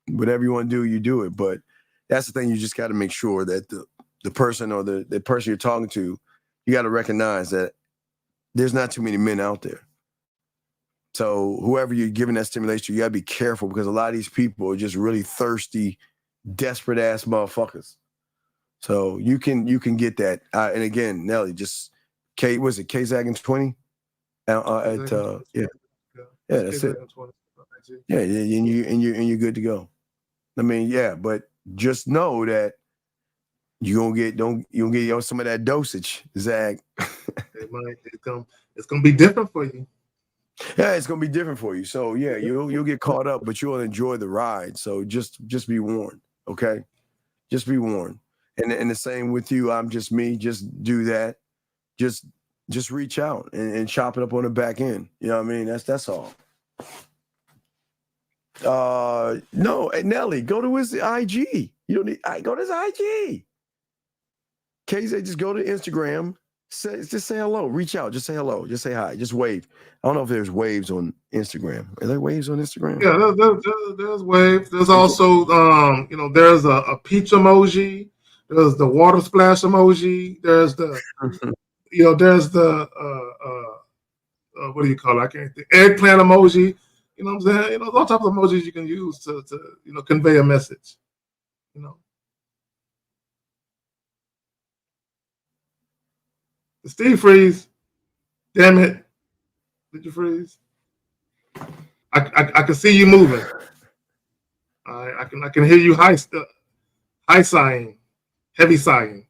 whatever you want to do, you do it. But that's the thing. You just got to make sure that the person or the person you're talking to, you got to recognize that there's not too many men out there. So whoever you're giving that stimulation to, you gotta be careful, because a lot of these people are just really thirsty, desperate ass motherfuckers. So you can get that. And again, Nelly, just was it K-Zag and 20? That's it. Yeah, and you're good to go. I mean, yeah, but just know that you're gonna get some of that dosage, Zag. It's gonna be different for you. Yeah, it's gonna be different for you. So yeah, you'll get caught up, but you'll enjoy the ride. So just be warned, okay? Just be warned. And the same with you. I'm just me. Just do that. Just reach out and chop it up on the back end. You know what I mean? That's all. No, Nelly, go to his IG. You don't need. Go to his IG. KZ, just go to Instagram. Just say hello. Reach out. Just say hello. Just say hi. Just wave. I don't know if there's waves on Instagram. Are there waves on Instagram? Yeah, there's waves. There's also there's a peach emoji. There's the water splash emoji. There's the there's the what do you call it? I can't think. Eggplant emoji. You know what I'm saying? All types of emojis you can use to convey a message. Steve freeze. Damn it. Did you freeze? I can see you moving. I can hear you high sighing, heavy sighing.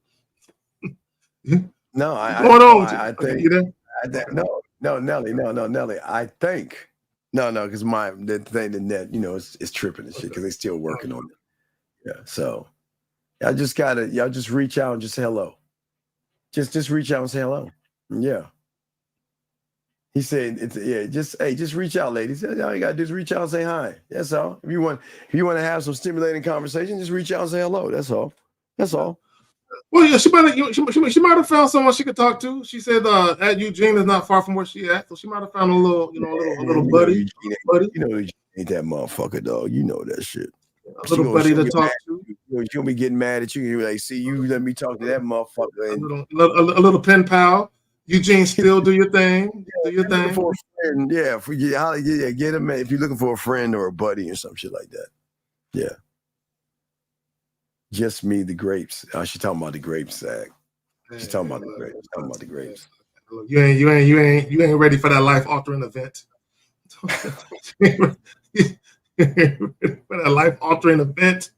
No, No, I think no, Nelly, Nelly. I think no, because the thing the net, is tripping and shit because they still working on it. Yeah, so y'all just reach out and just say hello. Just reach out and say hello. Yeah. He said, just reach out, ladies. All you gotta do is reach out and say hi. That's all. If you want to have some stimulating conversation, just reach out and say hello. That's all. That's all. Well, yeah, she might have found someone she could talk to. She said at Eugene is not far from where she at, so she might have found a little buddy. Eugene ain't that motherfucker, dog. You know that shit. A little buddy to talk to. You're gonna be getting mad at you. You're like, see, you let me talk to that motherfucker. And a little pen pal. Eugene, still do your thing. Do your thing. For a friend, get him if you're looking for a friend or a buddy or some shit like that. Yeah. Just me, the grapes. She's talking about the grapes, Zach. She's talking about the grapes. She's talking about the grapes. You ain't ready for that life altering event. You ain't ready for that life altering event.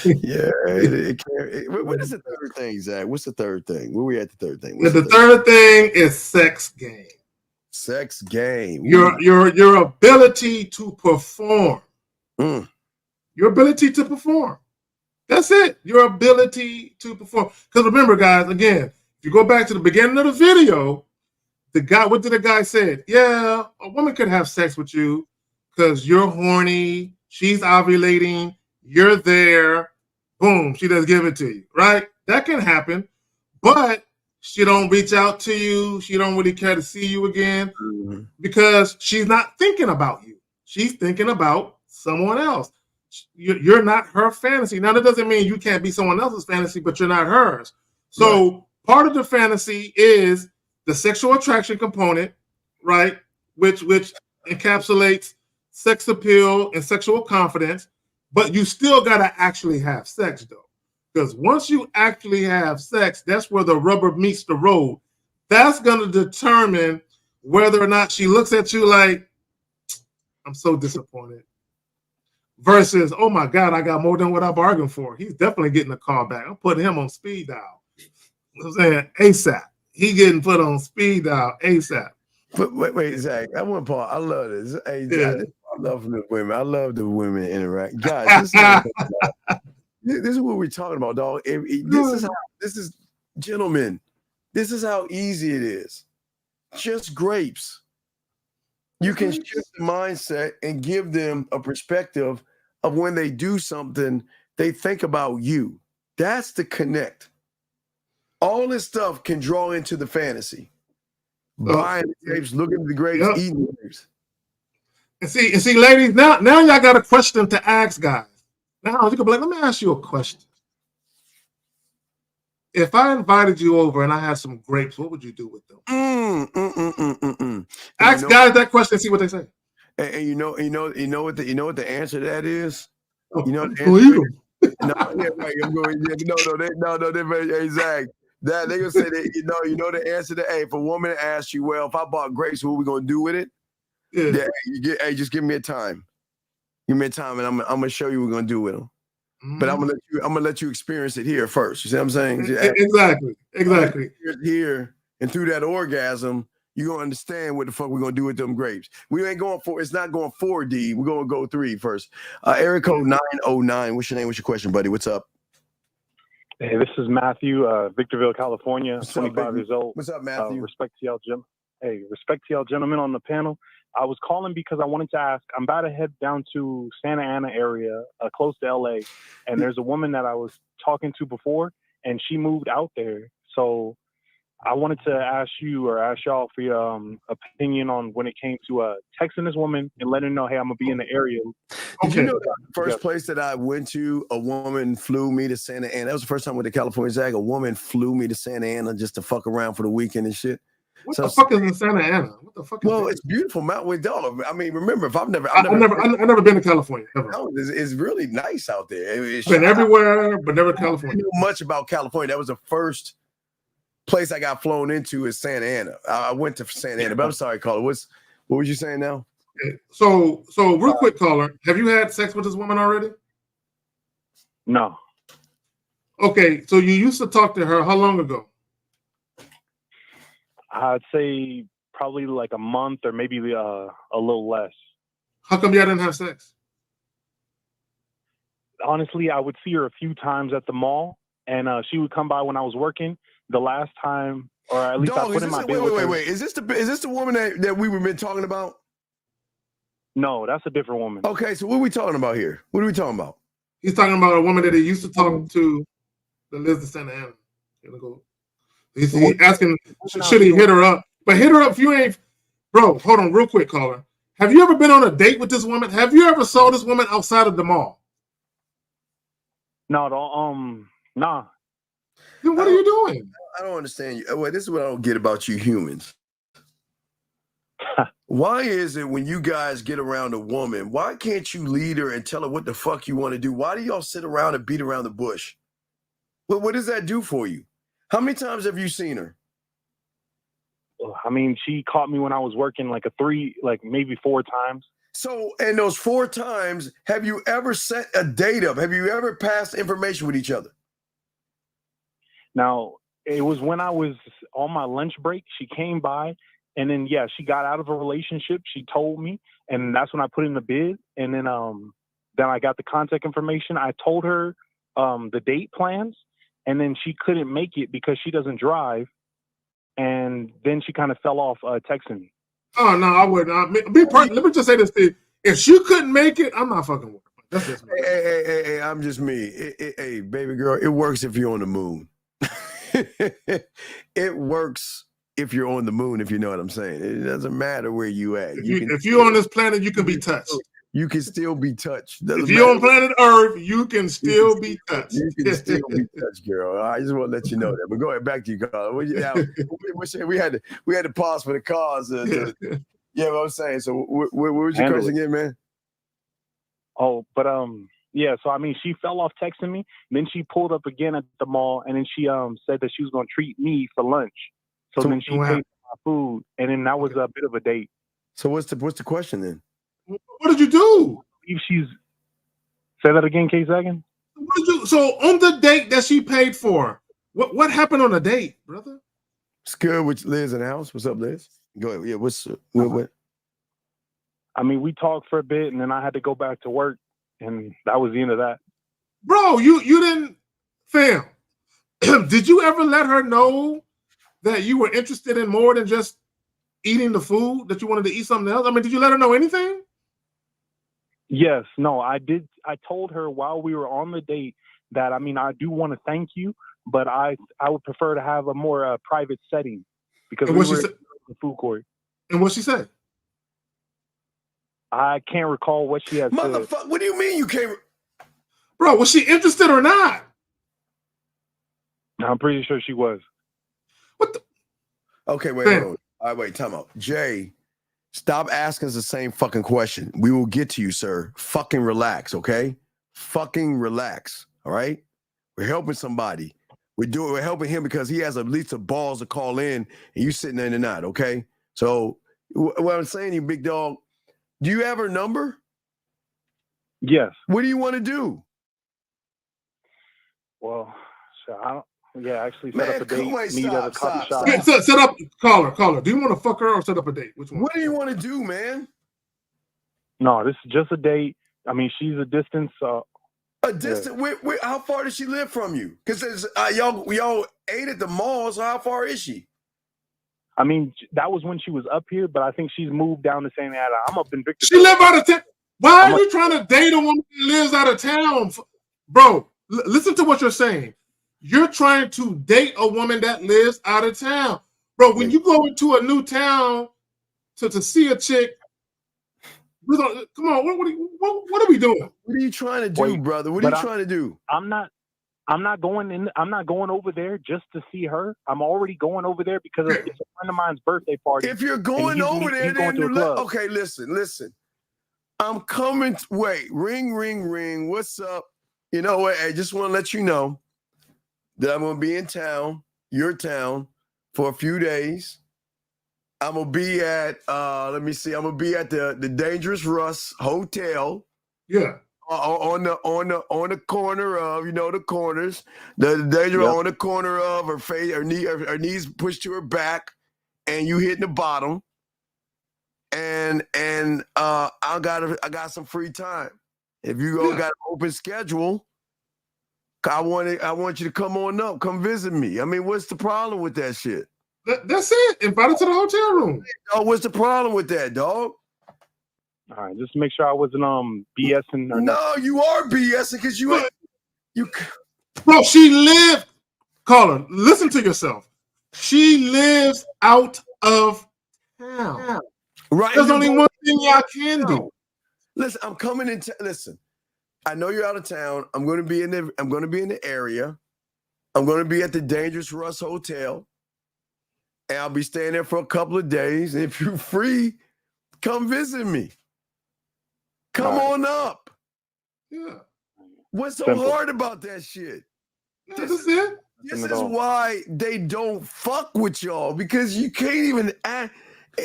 Yeah. What is the third thing, Zach? What's the third thing? Where we at the third thing? The third thing is sex game. Sex game. Your ability to perform. Your ability to perform. That's it. Your ability to perform. Because remember, guys, again, if you go back to the beginning of the video, what did the guy say? Yeah, a woman could have sex with you because you're horny, she's ovulating, you're there, boom, she does give it to you, right? That can happen, but she don't reach out to you. She don't really care to see you again because she's not thinking about you. She's thinking about someone else. You're not her fantasy. Now, that doesn't mean you can't be someone else's fantasy, but you're not hers. So part of the fantasy is the sexual attraction component, right? Which encapsulates sex appeal and sexual confidence, but you still got to actually have sex, though. Because once you actually have sex, that's where the rubber meets the road. That's going to determine whether or not she looks at you like, I'm so disappointed. Versus, oh my God, I got more than what I bargained for. He's definitely getting a call back. I'm putting him on speed dial. I'm saying ASAP. He getting put on speed dial ASAP. But wait, Zach. That one part, I love this. Hey, Zach, I love the women. I love the women interact. Guys, this is what we're talking about, dog. This is gentlemen. This is how easy it is. Just grapes. You can shift the mindset and give them a perspective of when they do something, they think about you. That's the connect. All this stuff can draw into the fantasy. Buying the grapes, looking at the grapes, eating the grapes. And see, ladies, now y'all got a question to ask guys. Now you can be like, let me ask you a question. If I invited you over and I had some grapes, what would you do with them? Ask guys that question and see what they say. And you know what the answer to that is? You know the answer? Exactly. That they gonna say that you know the answer to if a woman asks you, well, if I bought grapes, what are we gonna do with it? Yeah. Just give me a time. Give me a time, and I'm gonna show you what we're gonna do with them. But I'm gonna let you experience it here first. You see what I'm saying? Exactly. Here and through that orgasm, you're gonna understand what the fuck we're gonna do with them grapes. We ain't going for it's not going 4D. We're gonna go 3 first. Area code 909. What's your name? What's your question, buddy? What's up? Hey, this is Matthew, Victorville, California. 25 years old. What's up, Matthew? Respect to y'all gentlemen on the panel. I was calling because I wanted to ask, I'm about to head down to Santa Ana area, close to LA, and there's a woman that I was talking to before, and she moved out there. So I wanted to ask you or ask y'all for your opinion on when it came to texting this woman and letting her know, hey, I'm going to be in the area. Did you know that the first place that I went to, a woman flew me to Santa Ana? That was the first time with the California Zag. A woman flew me to Santa Ana just to fuck around for the weekend and shit. What the fuck is in Santa Ana? What the fuck? It's beautiful, Mount with Dollar. I mean, remember, I've never been to California. Ever. No, it's really nice out there. It's been everywhere, but never California. I didn't know much about California. That was the first place I got flown into is Santa Ana. I went to Santa Ana, but I'm sorry, caller. What was you saying now? So real quick, caller, have you had sex with this woman already? No. Okay, so you used to talk to her how long ago? I'd say probably like a month or maybe a little less. How come y'all didn't have sex? Honestly, I would see her a few times at the mall, and she would come by when I was working. The last time, or at least I put in my bid with her. Wait. Is this the woman that we were been talking about? No, that's a different woman. Okay, so what are we talking about here? What are we talking about? He's talking about a woman that he used to talk to that lives in Santa Ana. He's asking, should he hit her up? But hit her up if you ain't. Bro, hold on real quick, caller. Have you ever been on a date with this woman? Have you ever saw this woman outside of the mall? No, nah. Then what are you doing? I don't understand you. Well, this is what I don't get about you humans. Why is it when you guys get around a woman, why can't you lead her and tell her what the fuck you want to do? Why do y'all sit around and beat around the bush? What does that do for you? How many times have you seen her? I mean, she caught me when I was working maybe 4 times. So, in those 4 times, have you ever set a date up? Have you ever passed information with each other? Now, it was when I was on my lunch break. She came by, and then, she got out of a relationship. She told me, and that's when I put in the bid. And then I got the contact information. I told her the date plans, and then she couldn't make it because she doesn't drive. And then she kind of fell off texting me. Oh, no, I would not. Let me just say this to you. If she couldn't make it, I'm not fucking with her. That's just me. Hey, I'm just me. Hey, baby girl, it works if you're on the moon. It works if you're on the moon, if you know what I'm saying. It doesn't matter where you at. If you're on this planet, you can be touched. You can still be touched. If you're on planet Earth, you can still be touched. You can still be touched, girl. I just want to let you know that. But go ahead, back to you, Carl. We had to pause for the cause. Yeah, what I'm saying. So, what was your question again, man? Oh, but so I mean, she fell off texting me. Then she pulled up again at the mall, and then she said that she was gonna treat me for lunch. So then she paid for my food, and then that was a bit of a date. So what's the question then? What did you do? If she's say that again, K-Sagan. What did you? So on the date that she paid for, what happened on the date, brother? It's good with Liz in the house. What's up, Liz? Go ahead. Yeah, what? I mean, we talked for a bit, and then I had to go back to work, and that was the end of that. Bro, you didn't, fam. Did you ever let her know that you were interested in more than just eating the food, that you wanted to eat something else? I mean, did you let her know anything? Yes, no, I did. I told her while we were on the date that, I mean, I do want to thank you, but I would prefer to have a more private setting because we were in the food court. And what she said? I can't recall what she had said. What do you mean you can't? Bro, was she interested or not? I'm pretty sure she was. What the? Okay, wait, hold on. All right, wait, time out. Jay, stop asking us the same fucking question. We will get to you, sir. Fucking relax, okay? Fucking relax, all right? We're helping somebody. We're helping him because he has at least the balls to call in, and you sitting there in the night, okay? So what I'm saying to you, big dog, do you have her number? Yes. What do you want to do? Well, so I don't. Yeah, actually set up a date. Meet at a coffee shop. Set up, caller. Do you want to fuck her or set up a date? Which one? What do you want to do, man? No, this is just a date. I mean, she's a distance. A distance? Yeah. How far does she live from you? Because y'all ate at the mall, so how far is she? I mean, that was when she was up here, but I think she's moved down to Santa Ana. I'm up in Victor. She live out of town. Why are you trying to date a woman that lives out of town? Bro, listen to what you're saying. You're trying to date a woman that lives out of town. Bro, when you go into a new town to see a chick, come on, what are we doing? What are you trying to do, brother? What are you trying to do? I'm not going over there just to see her. I'm already going over there because it's a friend of mine's birthday party. If you're going over there, then okay, listen. I'm coming. Wait, ring. What's up? You know what? I just want to let you know that I'm going to be in town, your town, for a few days. I'm going to be at, I'm going to be at the Dangerous Russ Hotel. Yeah. On the corner of, the corners, the Dangerous on the corner of her face, her knees pushed to her back. and you hitting the bottom, and I got some free time. If you got an open schedule, I want you to come on up, come visit me. I mean, what's the problem with that shit? That's it. Invite her to the hotel room. Oh, what's the problem with that, dog? All right, just to make sure I wasn't BSing. Or no, you are BSing because you. Bro, she lived. Caller, listen to yourself. She lives out of town. Right. There's only one thing y'all can do. Listen, I'm coming in. Listen, I know you're out of town. I'm going to be in the area. I'm going to be at the Dangerous Russ Hotel, and I'll be staying there for a couple of days. And if you're free, come visit me. Come on up. Yeah. What's so hard about that shit? This is it. This is why they don't fuck with y'all, because you can't even act.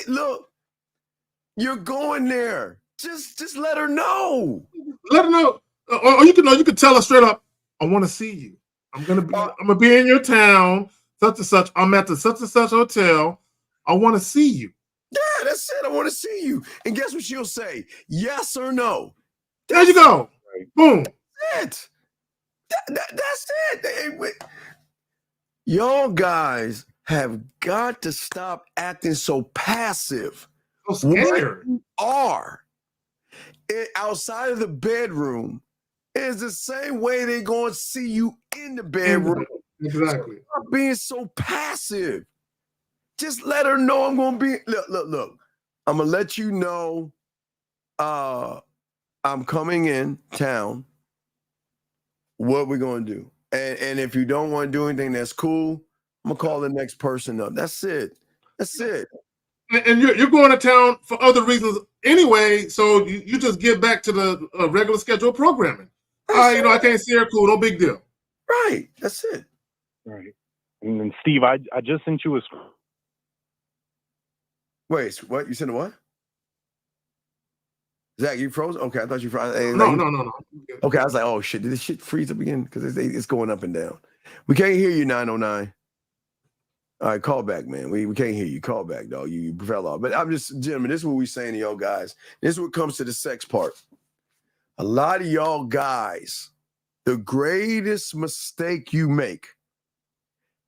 Look, you're going there. Just let her know. Let her know. Or you can tell her straight up, I want to see you. I'm gonna be in your town, such and such. I'm at the such and such hotel. I want to see you. Yeah, that's it. I want to see you. And guess what she'll say? Yes or no. There you go. Boom. That's it. That's it. Y'all guys have got to stop acting so passive. So scared. You are. Outside of the bedroom is the same way they're going to see you in the bedroom. Exactly. Stop being so passive. Just let her know I'm going to be. Look. I'm going to let you know I'm coming in town. What we're going to do. And if you don't want to do anything, that's cool. I'm going to call the next person up. That's it. That's it. And you're going to town for other reasons anyway, so you just get back to the regular schedule programming. I can't see her, cool, no big deal. Right, that's it. Right. And then, Steve, I just sent you a... Wait, what? You sent a what? Zach, you froze? Okay, I thought you froze. No. Okay, I was like, oh, shit, did this shit freeze up again? Because it's going up and down. We can't hear you, 909. All right, call back, man. We can't hear you. Call back, dog. You fell off. But I'm just, gentlemen, this is what we're saying to y'all guys. This is what comes to the sex part. A lot of y'all guys, the greatest mistake you make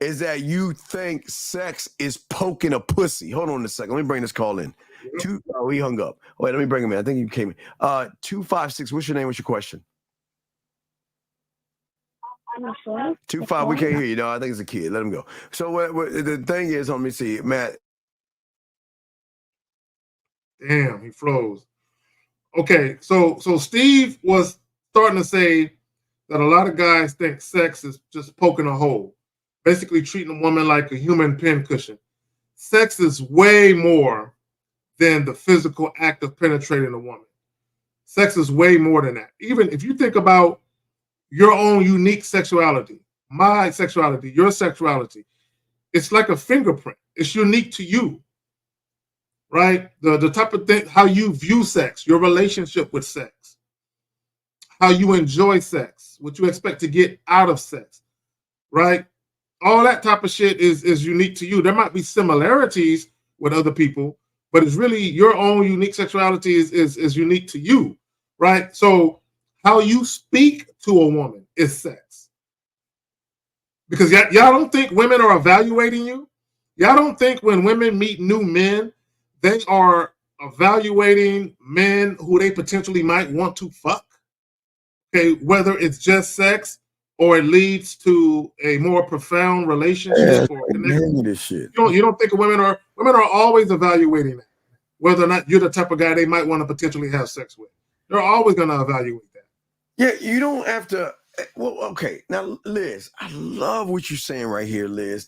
is that you think sex is poking a pussy. Hold on a second. Let me bring this call in. He hung up. Wait, let me bring him in. I think he came in. 256, what's your name? What's your question? 25, we can't hear you. No, I think it's a kid. Let him go. So what the thing is, let me see, Matt. Damn, he froze. Okay, so Steve was starting to say that a lot of guys think sex is just poking a hole, basically treating a woman like a human pincushion. Sex is way more than the physical act of penetrating a woman. Sex is way more than that. Even if you think about your own unique sexuality, my sexuality, your sexuality, it's like a fingerprint. It's unique to you, right? The type of thing, how you view sex, your relationship with sex, how you enjoy sex, what you expect to get out of sex, right? All that type of shit is unique to you. There might be similarities with other people, but it's really your own unique sexuality is unique to you, right? So how you speak to a woman is sex. Because y'all don't think women are evaluating you? Y'all don't think when women meet new men, they are evaluating men who they potentially might want to fuck? Okay, whether it's just sex or it leads to a more profound relationship or connection. This shit. You don't think women are always evaluating that, whether or not you're the type of guy they might want to potentially have sex with. They're always going to evaluate that. Yeah, you don't have to. Well, okay. Now, Liz, I love what you're saying right here, Liz.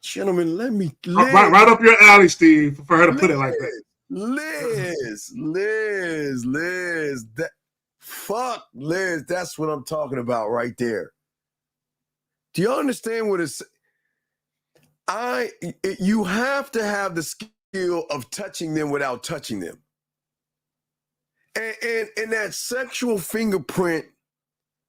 Gentlemen, let me. Right up your alley, Steve, for her to put it like that. Liz. Fuck, Liz. That's what I'm talking about right there. Do you understand what it's? You have to have the skill of touching them without touching them. And that sexual fingerprint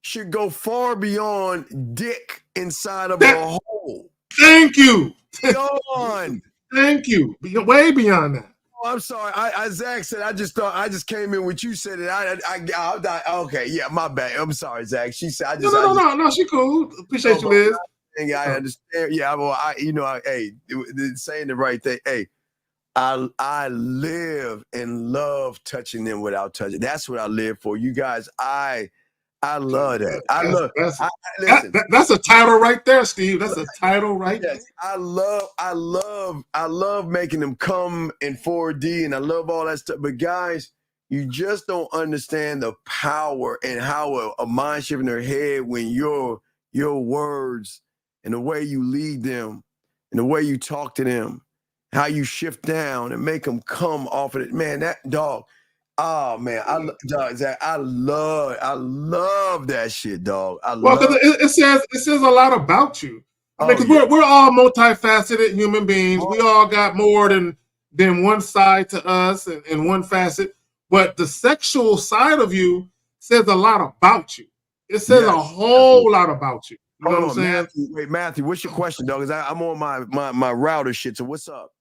should go far beyond dick inside of a hole. Thank you. Beyond. Thank you. Way beyond that. Oh, I'm sorry. Zach said I just came in with you said it. Okay, yeah, my bad. I'm sorry, Zach. She said No, she cool. Appreciate you, Liz. I understand. Yeah, well, hey, saying the right thing. Hey, I live and love touching them without touching. That's what I live for. You guys, I love that. Listen. That's a title right there, Steve. That's a title right there. I love making them come in 4D, and I love all that stuff. But guys, you just don't understand the power and how a mind shift in their head when your words and the way you lead them and the way you talk to them, how you shift down and make them come off of it. Man, that dog. Oh man, Zach, I love that shit, dog. Because it says a lot about you. I mean, because we're all multifaceted human beings. We all got more than one side to us and one facet. But the sexual side of you says a lot about you. It says a whole lot about you. You know what I'm saying? Matthew, what's your question, dog? Because I'm on my router shit. So what's up?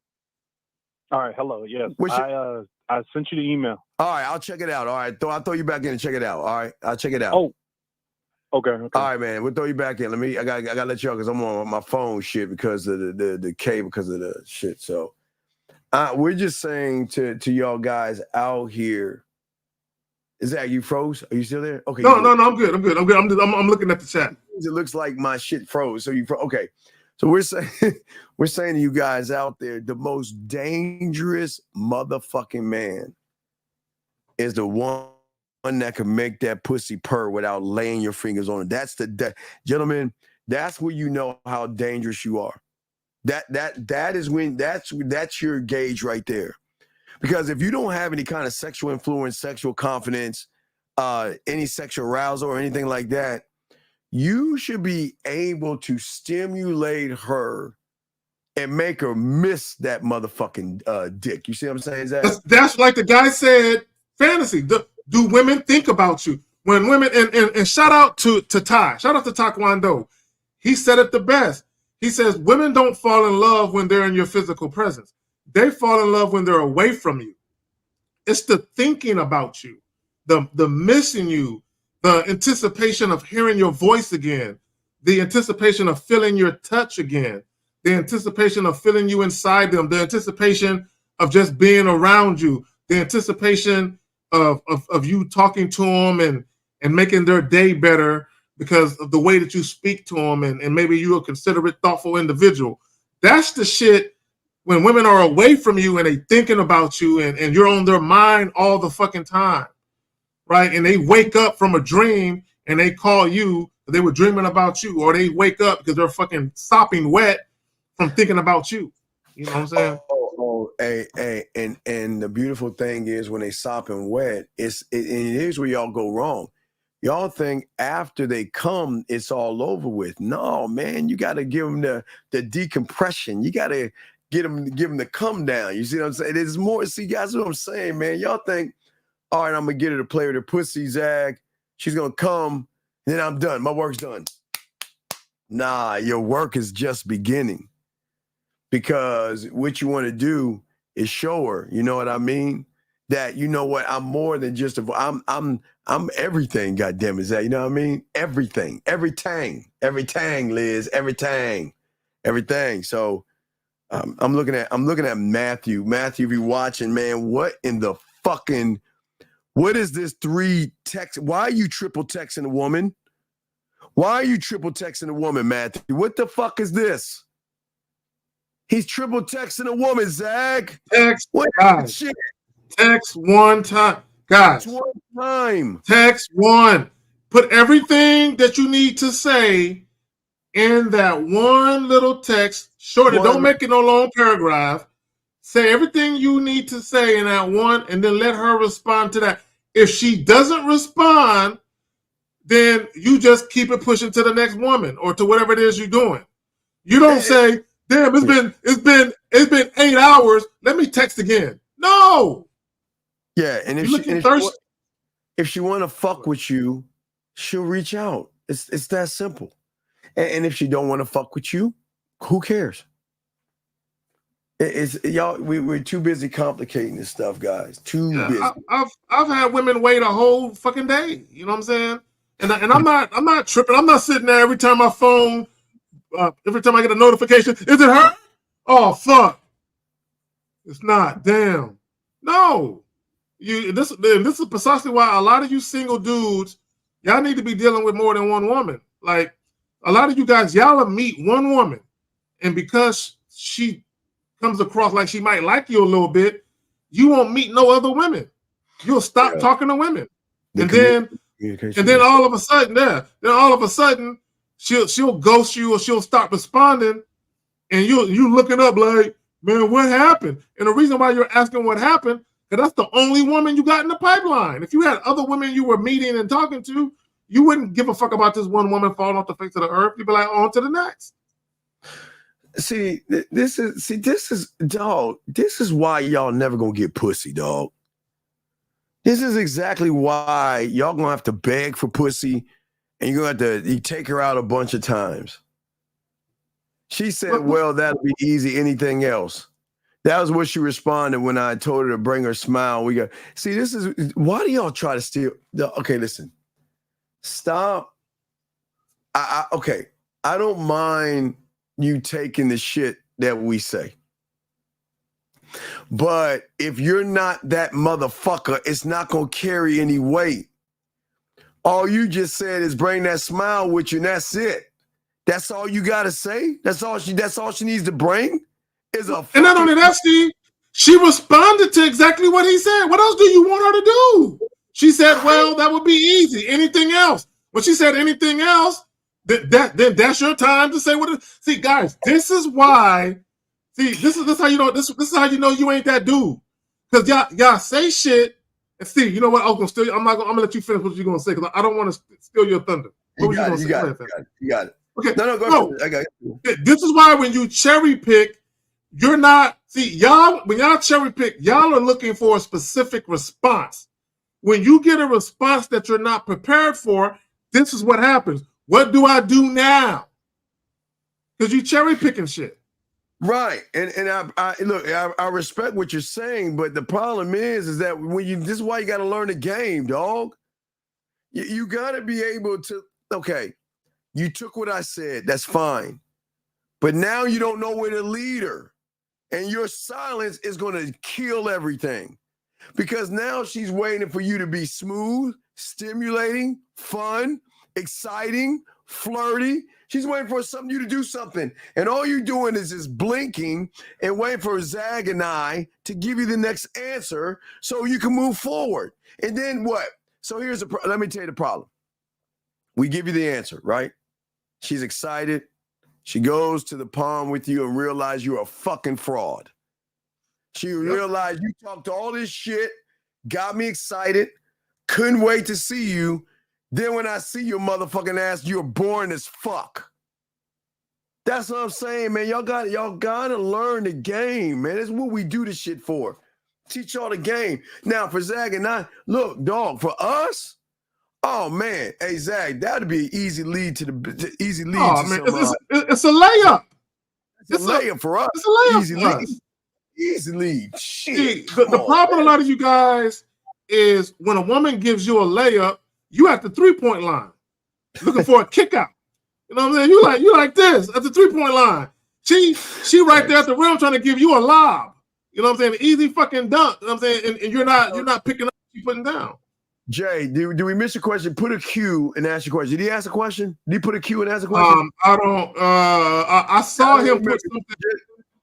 All right, hello. Yes, I sent you the email. All right, I'll check it out. All right, I'll throw you back in and check it out. All right, I'll check it out. Oh, okay. All right, man. We'll throw you back in. I gotta let you out because I'm on my phone shit because of the cable because of the shit. So we're just saying to y'all guys out here. Is that you froze? Are you still there? Okay. No, I'm good. I'm looking at the chat. It looks like my shit froze. So you okay. So we're saying to you guys out there, the most dangerous motherfucking man is the one that can make that pussy purr without laying your fingers on it. That's gentlemen, that's where you know how dangerous you are. That is when that's your gauge right there. Because if you don't have any kind of sexual influence, sexual confidence, any sexual arousal or anything like that, you should be able to stimulate her and make her miss that motherfucking dick. You see what I'm saying, Zach? That's like the guy said, fantasy. Do women think about you? When women, and shout out to Ty. Shout out to Taekwondo. He said it the best. He says, women don't fall in love when they're in your physical presence. They fall in love when they're away from you. It's the thinking about you, the missing you, the anticipation of hearing your voice again, the anticipation of feeling your touch again, the anticipation of feeling you inside them, the anticipation of just being around you, the anticipation of you talking to them and making their day better because of the way that you speak to them and maybe you're a considerate, thoughtful individual. That's the shit when women are away from you and they thinking about you and you're on their mind all the fucking time. Right, and they wake up from a dream and they call you. They were dreaming about you, or they wake up because they're fucking sopping wet from thinking about you. You know what I'm saying? And the beautiful thing is when they sopping wet, and here's where y'all go wrong. Y'all think after they come, it's all over with. No, man, you got to give them the decompression. You got to give them the come down. You see what I'm saying? There's more. See, guys, what I'm saying, man. Y'all think, all right, I'm going to get her to play with her pussy, Zach. She's going to come, and then I'm done. My work's done. Nah, your work is just beginning. Because what you want to do is show her, you know what I mean? That, you know what, I'm more than just I'm everything, goddammit, Zach. You know what I mean? Everything. Every tang, Liz. Everything. So I'm looking at Matthew. Matthew, if you're watching, man, what in the fucking... What is this 3 text? Why are you triple texting a woman? Why are you triple texting a woman, Matthew? What the fuck is this? He's triple texting a woman, Zach. Text one time. Guys. Text one time. Text one. Put everything that you need to say in that one little text. Short it. Don't make it no long paragraph. Say everything you need to say in that one, and then let her respond to that. If she doesn't respond, then you just keep it pushing to the next woman or to whatever it is you're doing. You don't say, "Damn, it's been 8 hours. Let me text again." No. Yeah, and if she want to fuck with you, she'll reach out. It's that simple. And if she don't want to fuck with you, who cares? It's y'all. We're too busy complicating this stuff, guys. Too busy. I've had women wait a whole fucking day. You know what I'm saying? And I'm not tripping. I'm not sitting there every time my phone, every time I get a notification. Is it her? Oh fuck! It's not. Damn. No. This is precisely why a lot of you single dudes, y'all need to be dealing with more than one woman. Like a lot of you guys, y'all will meet one woman, and because she comes across like she might like you a little bit, you won't meet no other women. You'll stop talking to women, and then all of a sudden, she'll ghost you or she'll stop responding, and you looking up like, man, what happened? And the reason why you're asking what happened, because that's the only woman you got in the pipeline. If you had other women you were meeting and talking to, you wouldn't give a fuck about this one woman falling off the face of the earth. You'd be like, on to the next. This is why y'all never gonna get pussy, dog. This is exactly why y'all gonna have to beg for pussy, and you're gonna have to take her out a bunch of times. She said, well, that'll be easy, anything else. That was what she responded when I told her to bring her smile. This is why do y'all try to steal? Okay, listen, stop. Okay, I don't mind you taking the shit that we say. But if you're not that motherfucker, it's not going to carry any weight. All you just said is bring that smile with you, and that's it. That's all you got to say? That's all she needs to bring? And not only that, Steve, she responded to exactly what he said. What else do you want her to do? She said, well, that would be easy. Anything else? When she said anything else, then that's your time to say what it is. See, guys, this is why. See, this is how you know this is how you know you ain't that dude. Because y'all say shit. And Steve, you know what? I'm gonna let you finish what you're gonna say because I don't want to steal your thunder. What were you gonna say? You got it. Okay. No, go ahead. I got it. This is why when you cherry pick, you're not. See, y'all, when y'all cherry pick, y'all are looking for a specific response. When you get a response that you're not prepared for, this is what happens. What do I do now? Because you cherry picking shit. Right. And I respect what you're saying, but the problem is that this is why you got to learn the game, dog. You got to be able to, okay, you took what I said, that's fine. But now you don't know where to lead her. And your silence is going to kill everything. Because now she's waiting for you to be smooth, stimulating, fun, exciting, flirty. She's waiting for you to do something. And all you're doing is just blinking and waiting for Zag and I to give you the next answer so you can move forward. And then what? So let me tell you the problem. We give you the answer, right? She's excited. She goes to the pond with you and realizes you're a fucking fraud. She realized you talked all this shit, got me excited, couldn't wait to see you. Then when I see your motherfucking ass, you're boring as fuck. That's what I'm saying, man. Y'all gotta learn the game, man. That's what we do this shit for. Teach y'all the game. Now for Zag and I, look, dog, for us, oh man, hey Zag, that'd be an easy lead to the easy lead. Oh man, it's a layup. It's a layup for us. It's a layup easy for lead. us. Easy lead. Shit. See, the problem with a lot of you guys is when a woman gives you a layup, you at the 3-point line looking for a kick out. You know what I'm saying? You like this at the 3-point line. She right there at the rim trying to give you a lob. You know what I'm saying? An easy fucking dunk. You know what I'm saying? And you're not picking up what you're putting down. Jay, do we miss a question? Put a Q and ask a question. Did he ask a question? Did he put a Q and ask a question? I don't. I saw him put something.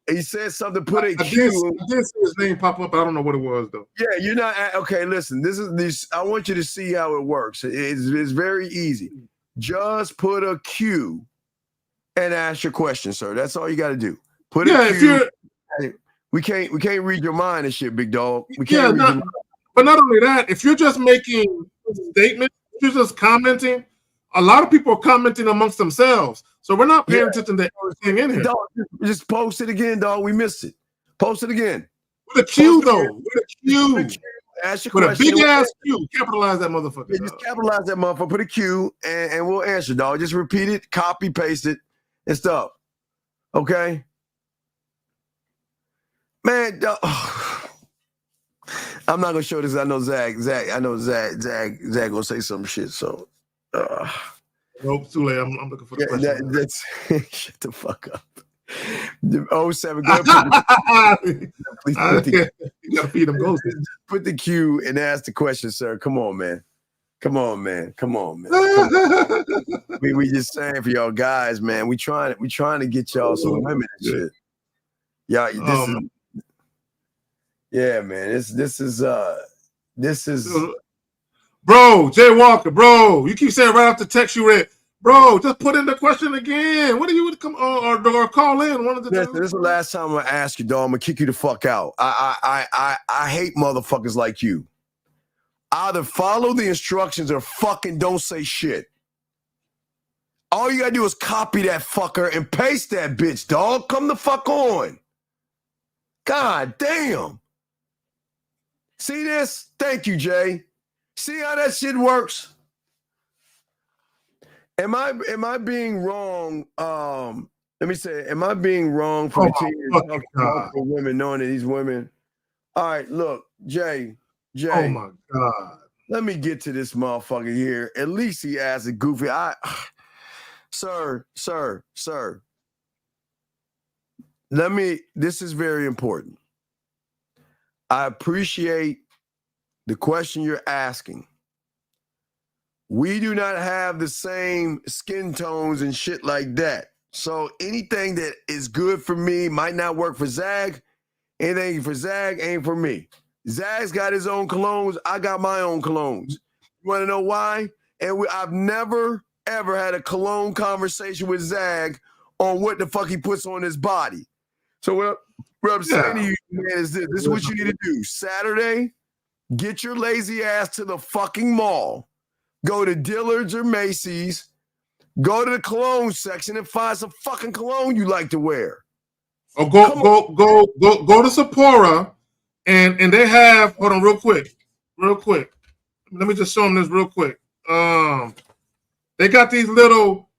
He said something. Put a Q. I did see his name pop up. But I don't know what it was though. Yeah, you're not okay. Listen, this. I want you to see how it works. It's very easy. Just put a Q and ask your question, sir. That's all you got to do. Put a Q. We can't read your mind and shit, big dog. We can't read your mind. But not only that, if you're just making statements, if you're just commenting, a lot of people are commenting amongst themselves. So we're not paying attention to everything in here. Dog, just post it again, dog. We missed it. Post it again. With a Q, though. With a Q. Ask your question. With a big-ass Q. Capitalize that motherfucker. Yeah, just capitalize that motherfucker. Put a Q, and we'll answer, dog. Just repeat it, copy, paste it, and stuff. Okay? Man, I'm not gonna show this. I know Zach gonna say some shit. So, nope, too late. I'm looking for the question. That's shut the fuck up. 07, go ahead. You gotta feed them ghosts. Put the cue and ask the question, sir. Come on, man. Come on, man. We just saying for y'all guys, man. We trying to get y'all some women and shit. Y'all, yeah, man. This is bro, Jay Walker, bro. You keep saying right after text you read, bro. Just put in the question again. What do you come on or call in? One of the this is the last time I'm gonna ask you, dog. I'm gonna kick you the fuck out. I hate motherfuckers like you. Either follow the instructions or fucking don't say shit. All you gotta do is copy that fucker and paste that bitch, dog. Come the fuck on. God damn. See this? Thank you, Jay. See how that shit works? Am I being wrong? Let me say, am I being wrong for the women knowing that these women? All right, look, Jay. Oh my God. Let me get to this motherfucker here. At least he asked a goofy. Sir. This is very important. I appreciate the question you're asking. We do not have the same skin tones and shit like that. So anything that is good for me might not work for Zag. Anything for Zag ain't for me. Zag's got his own colognes. I got my own colognes. You want to know why? And I've never, ever had a cologne conversation with Zag on what the fuck he puts on his body. So what I'm saying to you, man, is this is what you need to do. Saturday, get your lazy ass to the fucking mall. Go to Dillard's or Macy's. Go to the cologne section and find some fucking cologne you like to wear. Or go to Sephora and they have, hold on real quick. Let me just show them this real quick. They got these little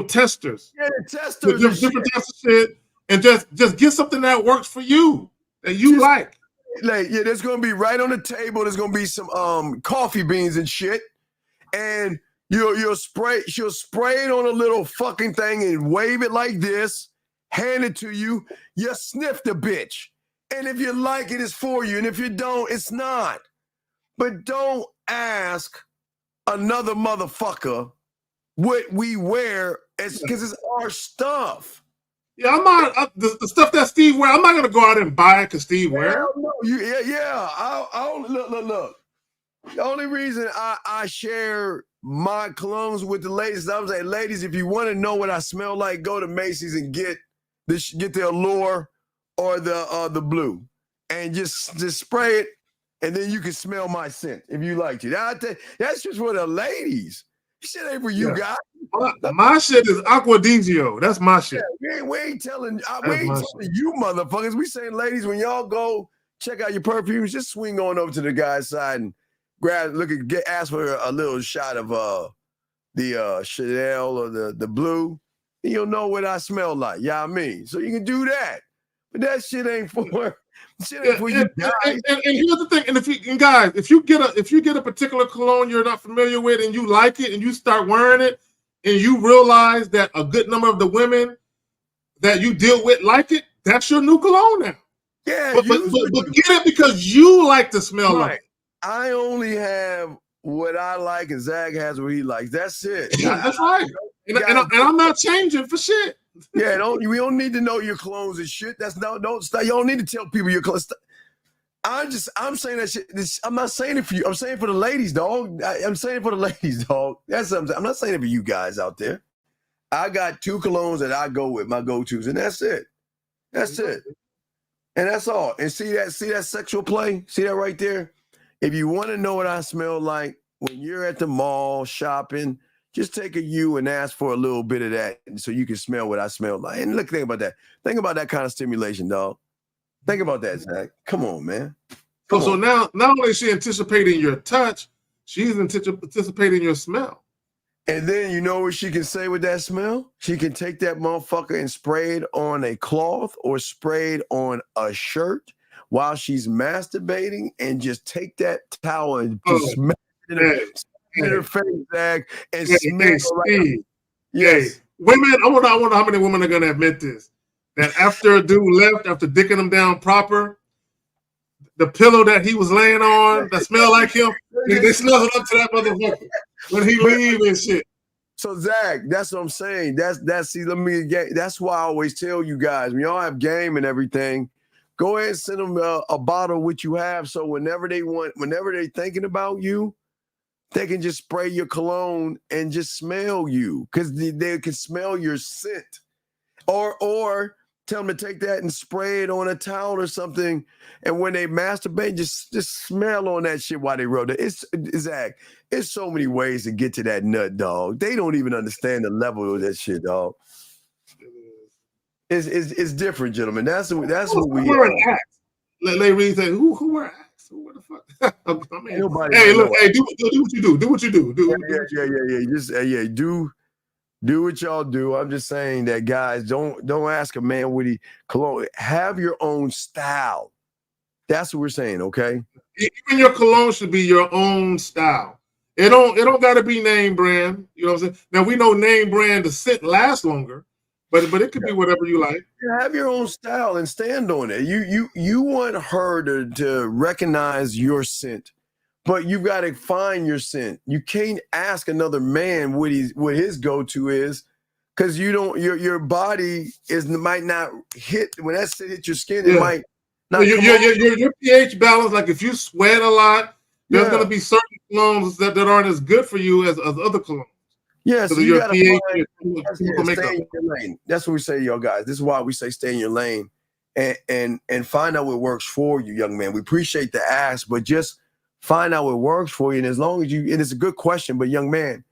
testers. Yeah, the testers. Different types of shit. And just get something that works for you, that you like. There's gonna be right on the table. There's gonna be some coffee beans and shit, and she'll spray it on a little fucking thing and wave it like this, hand it to you. You sniff the bitch, and if you like it, it's for you, and if you don't, it's not. But don't ask another motherfucker what we wear, because it's our stuff. Yeah, I'm not the stuff that Steve wear. I'm not gonna go out and buy it because Steve wear. No, Look. The only reason I share my colognes with the ladies, I'm saying, ladies, if you want to know what I smell like, go to Macy's and get the Allure or the Blue, and just spray it, and then you can smell my scent if you like it. That's just for the ladies. Shit ain't for you guys. My shit is Aquadizio. That's my shit. Yeah, we ain't telling you motherfuckers. We saying, ladies, when y'all go check out your perfumes, just swing on over to the guy's side and ask for a little shot of the Chanel or the Blue, and you'll know what I smell like. Yeah, I mean, so you can do that. But that shit ain't for you guys. And here's the thing. And if you get a particular cologne you're not familiar with and you like it and you start wearing it and you realize that a good number of the women that you deal with like it, that's your new cologne now. Yeah, but get it because you like the smell of it. I only have what I like and Zag has what he likes. That's it. That's right. And I'm not changing for shit. Yeah, we don't need to know your clones and shit. Don't stop. You don't need to tell people your clones. I'm saying that shit. I'm not saying it for you. I'm saying it for the ladies, dog. I'm saying it for the ladies, dog. That's what I'm saying. I'm not saying it for you guys out there. I got 2 colognes that I go with, my go-tos, and that's it. That's it. And that's all. And see that sexual play? See that right there? If you want to know what I smell like when you're at the mall shopping, just take a you and ask for a little bit of that so you can smell what I smell like. And look, think about that. Think about that kind of stimulation, dog. Think about that, Zach. Come on, man. So now, not only is she anticipating your touch, she's anticipating your smell. And then you know what she can say with that smell? She can take that motherfucker and spray it on a cloth or spray it on a shirt while she's masturbating and just take that towel and just smash it in her face, Zach, and smell right. Yes. Women, I wonder how many women are going to admit this. That after a dude left, after dicking him down proper, the pillow that he was laying on that smelled like him, they snuggled up to that motherfucker when he leave and shit. So Zach, that's what I'm saying. That's why I always tell you guys, when y'all have game and everything, go ahead and send them a bottle of what you have. So whenever they're thinking about you, they can just spray your cologne and just smell you because they can smell your scent. Or tell them to take that and spray it on a towel or something. And when they masturbate, just smell on that shit while they rub it. Zach, it's so many ways to get to that nut, dog. They don't even understand the level of that shit, dog. It's different, gentlemen. That's what we wear an axe. Let Reed say, who wear axe? What the fuck? I mean, Nobody hey, look, know. hey, do what you do. Do what you do. Do what y'all do. I'm just saying that, guys, don't ask a man what he cologne. Have your own style. That's what we're saying, okay? Even your cologne should be your own style. It don't gotta be name brand. You know what I'm saying? Now we know name brand the scent lasts longer, but it could be whatever you like. Have your own style and stand on it. You want her to recognize your scent. But you've got to find your scent. You can't ask another man what his go-to is, because your body might not hit when that scent hit your skin. It might not. Your pH balance. Like if you sweat a lot, there's going to be certain colognes that aren't as good for you as other colognes. Yeah, so your you got to pH stay in your lane. That's what we say, y'all guys. This is why we say stay in your lane and find out what works for you, young man. We appreciate the ask, but just find out what works for you. And as long as and it's a good question, but young man,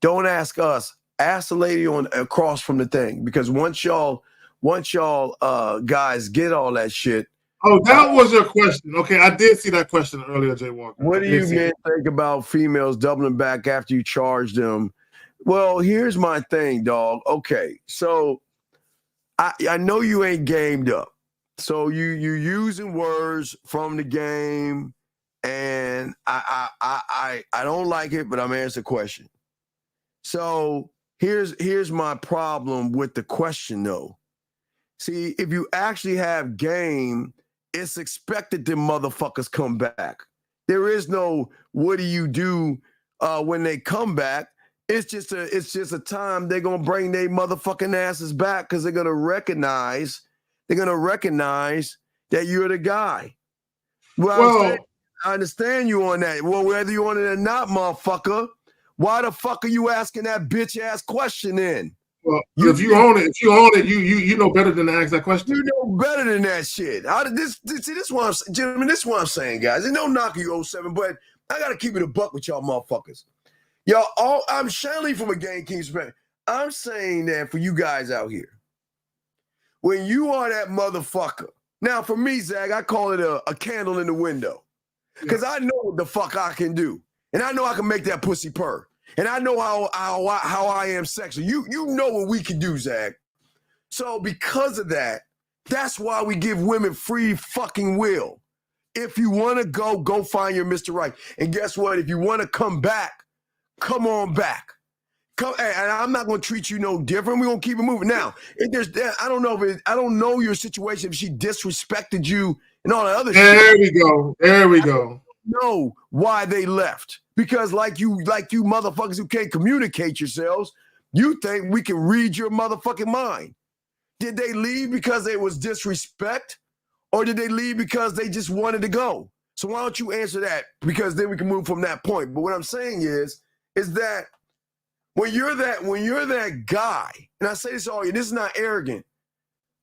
don't ask us. Ask the lady on across from the thing, because once y'all guys get all that shit. Oh, that was your question. Okay, I did see that question earlier, Jay Walker. What do you men think about females doubling back after you charge them? Well, here's my thing, dog. Okay, so I know you ain't gamed up. So you using words from the game. And I don't like it, but I'm answering the question. So here's my problem with the question, though. See, if you actually have game, it's expected them motherfuckers come back. There is no what do you do when they come back. It's just a time they're gonna bring their motherfucking asses back because they're gonna recognize that you're the guy. Well, I understand you on that. Well, whether you on it or not, motherfucker, why the fuck are you asking that bitch ass question then? Well, if you own it, you know better than to ask that question. You know better than that shit. This is what I'm saying, gentlemen. This is what I'm saying, guys. And don't knock you 07, but I gotta keep it a buck with y'all motherfuckers. Y'all, I'm Shanley from a Game King's perspective. I'm saying that for you guys out here, when you are that motherfucker. Now, for me, Zach, I call it a candle in the window. Because I know what the fuck I can do. And I know I can make that pussy purr. And I know how I am sexual. You know what we can do, Zach. So because of that, that's why we give women free fucking will. If you want to go find your Mr. Right. And guess what? If you want to come back, come on back. And I'm not going to treat you no different. We're going to keep it moving. Now, I don't know your situation, if she disrespected you and all that other shit. There we go. Know why they left. Because like you motherfuckers who can't communicate yourselves, you think we can read your motherfucking mind. Did they leave because it was disrespect? Or did they leave because they just wanted to go? So why don't you answer that? Because then we can move from that point. But what I'm saying is that when you're that guy, and I say this all you, this is not arrogant.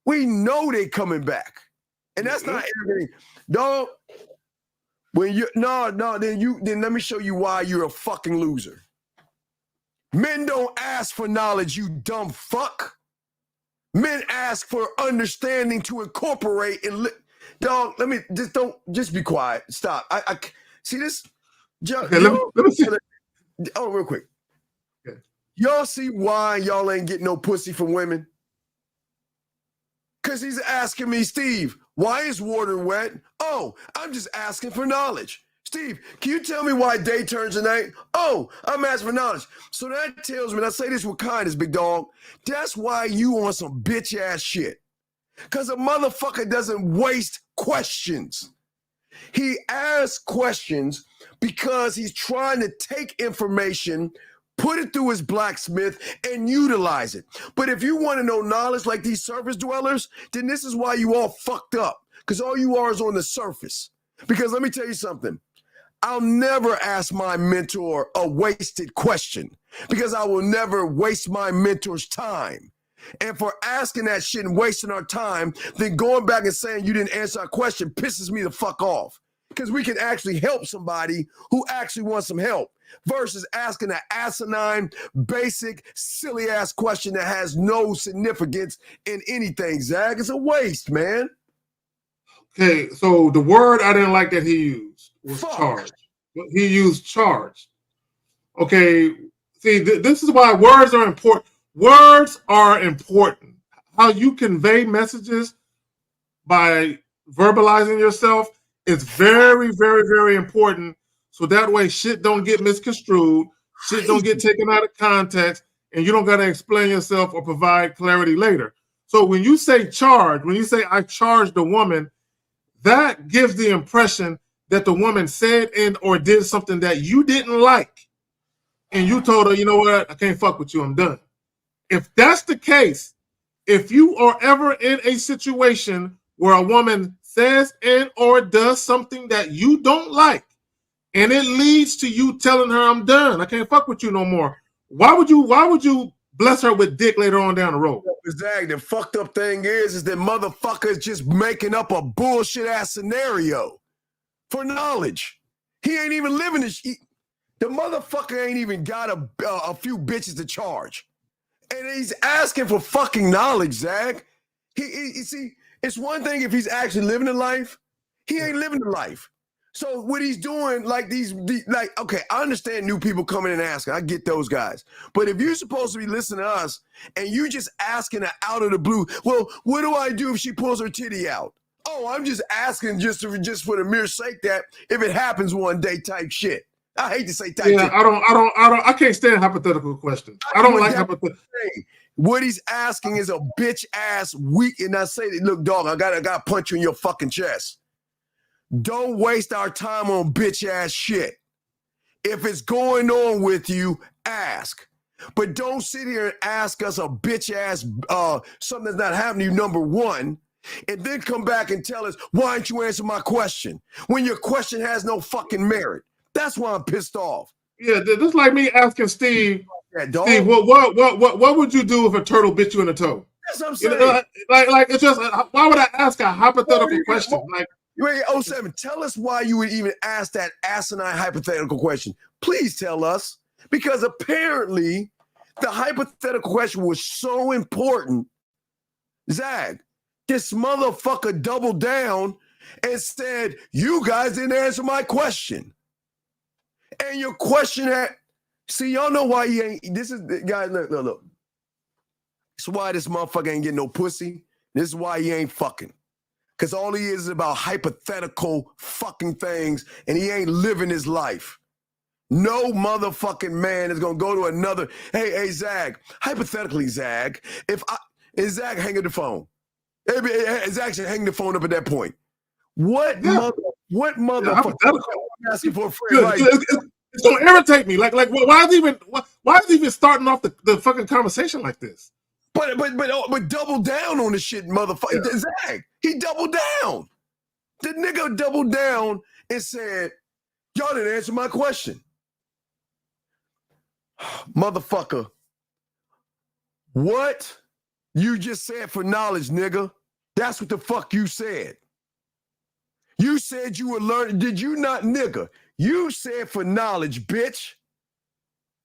We know they coming back. And that's not arrogant. Don't then let me show you why you're a fucking loser. Men don't ask for knowledge, you dumb fuck. Men ask for understanding to incorporate and dog. Let me just be quiet. Stop. I see this. Okay, let me see. Oh, real quick. Y'all see why y'all ain't getting no pussy from women? Because he's asking me, Steve, why is water wet? Oh, I'm just asking for knowledge. Steve, can you tell me why day turns to night? Oh, I'm asking for knowledge. So that tells me, and I say this with kindness, big dog, that's why you on some bitch ass shit. Because a motherfucker doesn't waste questions. He asks questions because he's trying to take information, put it through his blacksmith, and utilize it. But if you want to know knowledge like these surface dwellers, then this is why you all fucked up. Because all you are is on the surface. Because let me tell you something. I'll never ask my mentor a wasted question because I will never waste my mentor's time. And for asking that shit and wasting our time, then going back and saying you didn't answer our question pisses me the fuck off. Because we can actually help somebody who actually wants some help versus asking an asinine, basic, silly-ass question that has no significance in anything, Zach. It's a waste, man. Okay, so the word I didn't like that he used was charged. He used charged. Okay, see, this is why words are important. Words are important. How you convey messages by verbalizing yourself is very, very, very important. So that way shit don't get misconstrued, shit don't get taken out of context, and you don't got to explain yourself or provide clarity later. So when you say charge, when you say I charged a woman, that gives the impression that the woman said and or did something that you didn't like. And you told her, you know what, I can't fuck with you, I'm done. If that's the case, if you are ever in a situation where a woman says and or does something that you don't like, and it leads to you telling her, I'm done, I can't fuck with you no more, why would you bless her with dick later on down the road? Exactly. The fucked up thing is that motherfuckers just making up a bullshit ass scenario for knowledge. He ain't even living this. The motherfucker ain't even got a few bitches to charge. And he's asking for fucking knowledge, Zach. He see, it's one thing if he's actually living the life. He ain't living the life. So what he's doing, like okay, I understand new people coming and asking. I get those guys. But if you're supposed to be listening to us and you just asking her out of the blue, well, what do I do if she pulls her titty out? Oh, I'm just asking just for the mere sake that if it happens one day type shit. I hate to say type shit. I can't stand hypothetical questions. I don't like hypothetical. What he's asking is a bitch ass weak, and I say, look, dog, I gotta punch you in your fucking chest. Don't waste our time on bitch ass shit. If it's going on with you, ask. But don't sit here and ask us a bitch ass something that's not happening to you, number one, and then come back and tell us, why didn't you answer my question? When your question has no fucking merit. That's why I'm pissed off. Yeah, just like me asking Steve, Steve, what would you do if a turtle bit you in the toe? That's what I'm saying. You know, like it's just, why would I ask a hypothetical question? Like, wait, 07, tell us why you would even ask that asinine hypothetical question. Please tell us. Because apparently the hypothetical question was so important. Zag, this motherfucker doubled down and said, you guys didn't answer my question. And your question had, see, y'all know why he ain't, this is, guys, look. This is why this motherfucker ain't getting no pussy. This is why he ain't fucking. Because all he is about hypothetical fucking things, and he ain't living his life. No motherfucking man is going to go to another, hey, Zag, hypothetically, Zag, is Zag hanging the phone? Zag should hang the phone up at that point. What motherfucker asking for a free advice? It's gonna irritate me. Like why is he even starting off the fucking conversation like this? But double down on the shit, motherfucker. Yeah. Zach, he doubled down. The nigga doubled down and said, y'all didn't answer my question. Motherfucker, what you just said for knowledge, nigga, that's what the fuck you said. You said you were learning. Did you not, nigga? You said for knowledge, bitch.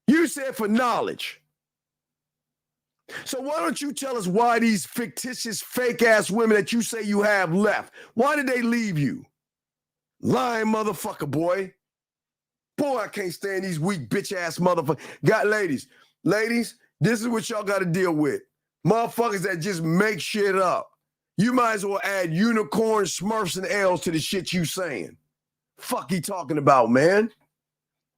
You said for knowledge. So why don't you tell us why these fictitious, fake-ass women that you say you have left, why did they leave you? Lying motherfucker, boy. Boy, I can't stand these weak bitch-ass motherfuckers. Ladies, Ladies, this is what y'all got to deal with. Motherfuckers that just make shit up. You might as well add unicorn, Smurfs, and L's to the shit you saying. Fuck you talking about, man?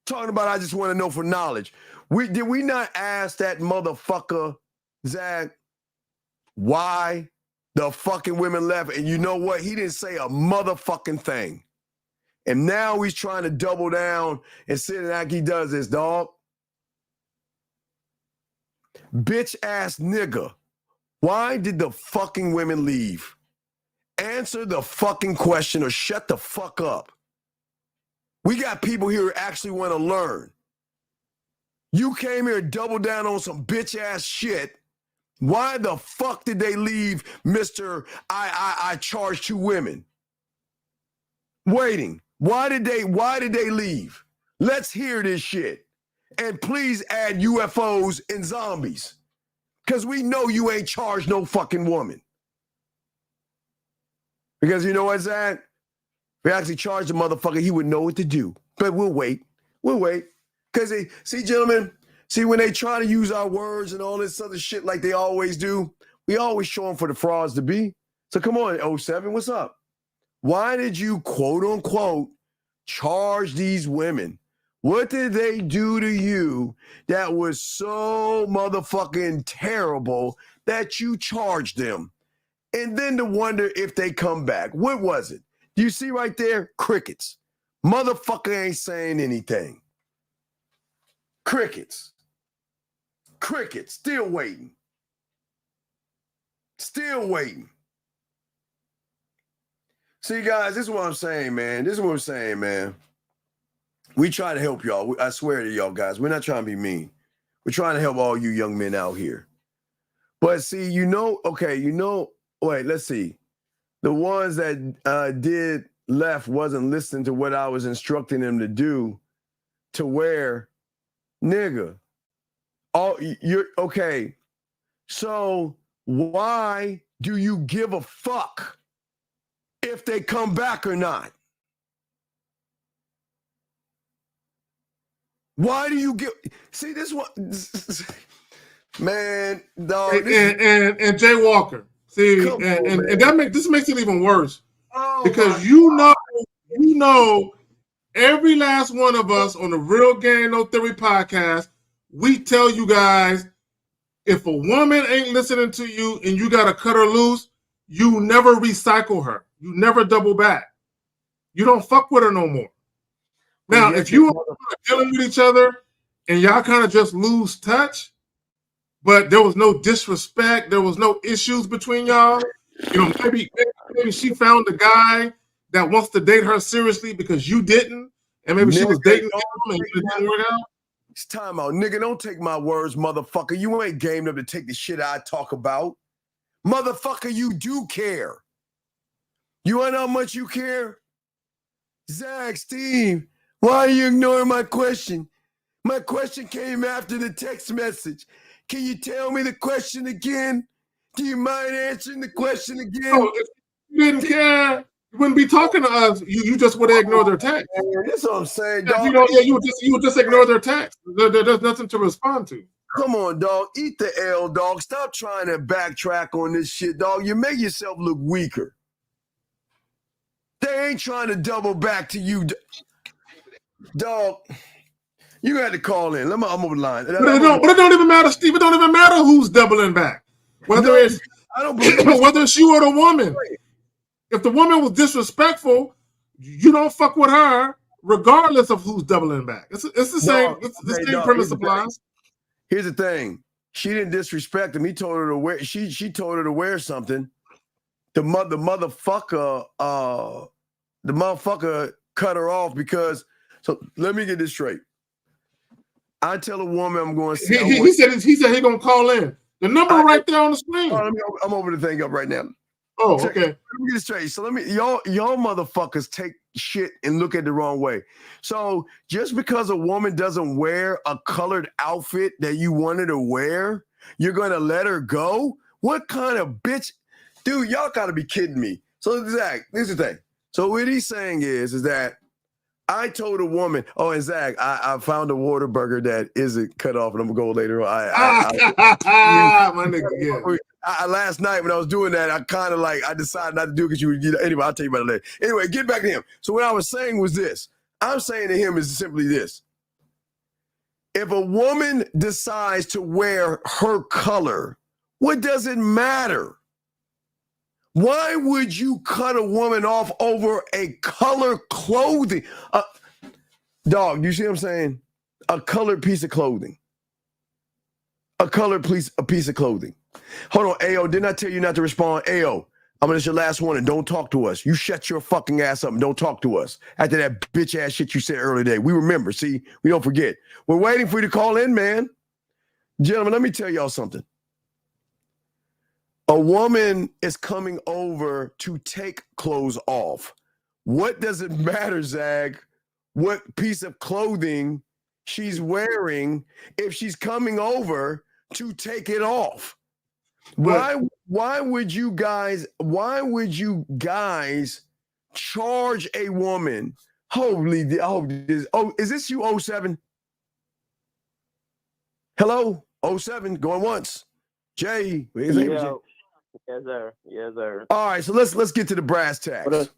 Talking about I just want to know for knowledge. Did we not ask that motherfucker, Zach, why the fucking women left? And you know what? He didn't say a motherfucking thing. And now he's trying to double down and sit like he does this, dog. Bitch ass nigga. Why did the fucking women leave? Answer the fucking question or shut the fuck up. We got people here who actually want to learn. You came here and doubled down on some bitch ass shit. Why the fuck did they leave, Mr. I charged 2 women? Waiting. Why did they leave? Let's hear this shit. And please add UFOs and zombies. Because we know you ain't charged no fucking woman. Because you know what, Zach? If we actually charged the motherfucker, he would know what to do. But we'll wait. We'll wait. Because see, gentlemen, when they try to use our words and all this other shit like they always do, we always show them for the frauds to be. So come on, 07, what's up? Why did you, quote unquote, charge these women? What did they do to you that was so motherfucking terrible that you charged them? And then to wonder if they come back. What was it? Do you see right there? Crickets. Motherfucker ain't saying anything. Crickets. Crickets. Still waiting. Still waiting. See, guys, this is what I'm saying, man. We try to help y'all. I swear to y'all, guys. We're not trying to be mean. We're trying to help all you young men out here. But see, wait, let's see. The ones that did left wasn't listening to what I was instructing them to do, to where, nigga, you're okay. So why do you give a fuck if they come back or not? Why do you give? See, this one, man, dog. And Jay Walker. See, and this makes it even worse because you know, every last one of us on the Real Game No Theory podcast, we tell you guys, if a woman ain't listening to you and you gotta cut her loose, you never recycle her. You never double back. You don't fuck with her no more. Now, if you are dealing with each other and y'all kind of just lose touch, but there was no disrespect, there was no issues between y'all, maybe she found a guy that wants to date her seriously because you didn't, and maybe she was dating him and it didn't work out. It's time out. Nigga, don't take my words, motherfucker. You ain't game enough to take the shit I talk about. Motherfucker, you do care. You want to know how much you care? Zach, Steve, why are you ignoring my question? My question came after the text message. Can you tell me the question again? Do you mind answering the question again? No, if you didn't care, you wouldn't be talking to us. You just would ignore their text. That's what I'm saying, dog. You would just ignore their text. There's nothing to respond to. Come on, dog. Eat the L, dog. Stop trying to backtrack on this shit, dog. You make yourself look weaker. They ain't trying to double back to you, dog. You had to call in. I'm over the line. But it don't even matter, Steve. It don't even matter who's doubling back. Whether it's you or the woman. If the woman was disrespectful, you don't fuck with her, regardless of who's doubling back. It's the same. It's the same premise applies. Here's the thing. She didn't disrespect him. He told her to wear. She told her to wear something. The motherfucker cut her off because. So let me get this straight. I tell a woman I'm going to see. He said he's gonna call in. The number right there on the screen. I'm over the thing up right now. Oh, okay. Let me get it straight. So y'all motherfuckers take shit and look at it the wrong way. So just because a woman doesn't wear a colored outfit that you wanted to wear, you're gonna let her go? What kind of bitch? Dude, y'all gotta be kidding me. So Zach, this is the thing. So what he's saying is that I told a woman, oh, and Zach, I found a Whataburger that isn't cut off, and I'm gonna go later on. My nigga, yeah. Last night when I was doing that, I kind of like, I decided not to do it because anyway, I'll tell you about it later. Anyway, get back to him. So what I was saying was this. I'm saying to him is simply this. If a woman decides to wear her color, what does it matter? Why would you cut a woman off over a color clothing? Dog, you see what I'm saying? A colored piece of clothing. A piece of clothing. Hold on, Ayo, didn't I tell you not to respond? Ayo, it's your last one and don't talk to us. You shut your fucking ass up and don't talk to us. After that bitch ass shit you said earlier today. We remember, see? We don't forget. We're waiting for you to call in, man. Gentlemen, let me tell y'all something. A woman is coming over to take clothes off. What does it matter, Zag, what piece of clothing she's wearing if she's coming over to take it off? Why would you guys charge a woman? Is this you, 07? Hello? 07, going once. Jay, Yes, sir. Yes, sir. All right, so let's get to the brass tacks.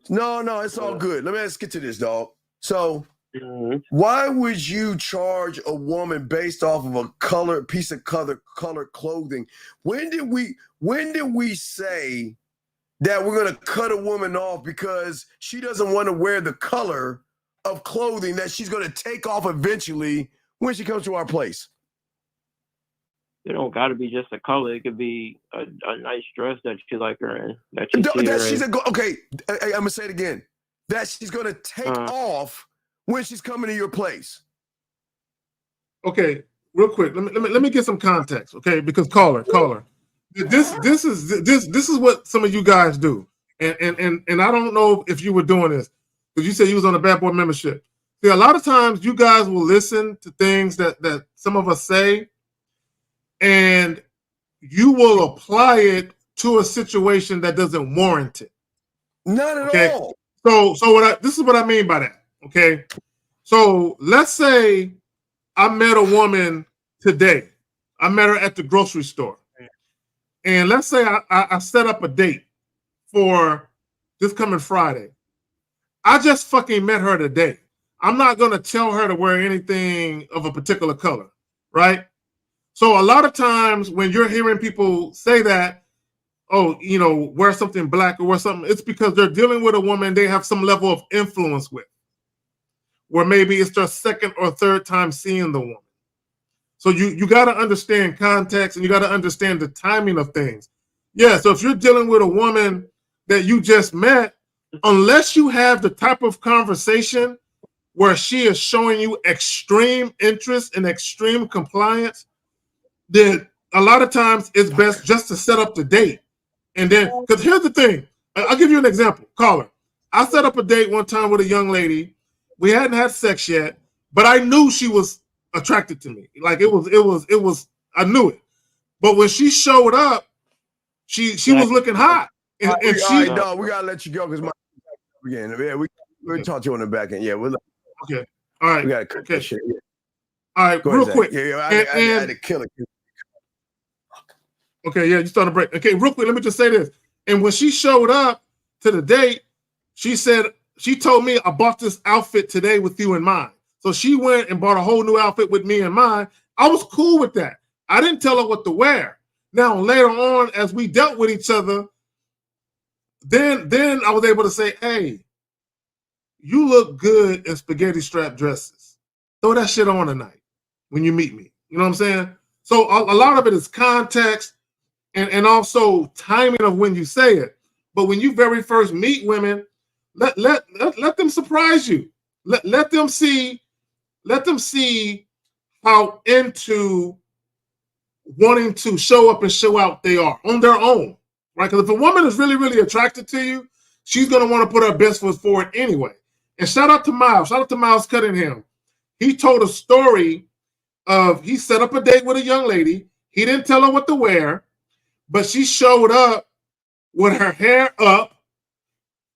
No, it's all good. Let's get to this, dog. So, why would you charge a woman based off of a piece of color clothing? When did we say that we're gonna cut a woman off because she doesn't want to wear the color of clothing that she's gonna take off eventually when she comes to our place? It don't got to be just a color. It could be a nice dress that you like her in. Okay, I'm gonna say it again. That she's gonna take off when she's coming to your place. Okay, real quick. Let me get some context. Okay, because caller. This is what some of you guys do, and I don't know if you were doing this because you said you was on a Bad Boy membership. See, a lot of times you guys will listen to things that some of us say, and you will apply it to a situation that doesn't warrant it. Not at all. So this is what I mean by that. Okay, so let's say I met a woman today. I met her at the grocery store, and let's say I set up a date for this coming Friday. I just fucking met her today. I'm not gonna tell her to wear anything of a particular color, right? So a lot of times when you're hearing people say that, wear something black or wear something, it's because they're dealing with a woman they have some level of influence with, where maybe it's their second or third time seeing the woman. So you got to understand context and you got to understand the timing of things. Yeah, so if you're dealing with a woman that you just met, unless you have the type of conversation where she is showing you extreme interest and extreme compliance, then a lot of times it's best just to set up the date. And then, because here's the thing, I'll give you an example. Caller, I set up a date one time with a young lady. We hadn't had sex yet, but I knew she was attracted to me. Like it was, I knew it. But when she showed up, she was looking hot. And all right, dog, we gotta let you go because my again. Yeah, we'll talk to you on the back end. Yeah, okay. All right. We gotta cut that shit. Yeah. All right, real quick. Yeah, I had to kill it. Okay, yeah, you started to break. Okay, real quick, let me just say this. And when she showed up to the date, she told me, I bought this outfit today with you in mind. So she went and bought a whole new outfit with me in mind. I was cool with that. I didn't tell her what to wear. Now, later on, as we dealt with each other, then I was able to say, hey, you look good in spaghetti strap dresses. Throw that shit on tonight when you meet me. You know what I'm saying? So a lot of it is context and also timing of when you say it. But when you very first meet women, let them surprise you. Let them see how into wanting to show up and show out they are on their own, right? Because if a woman is really, really attracted to you, she's going to want to put her best foot forward anyway. And shout out to Miles Cunningham. He told a story of he set up a date with a young lady. He didn't tell her what to wear, but she showed up with her hair up,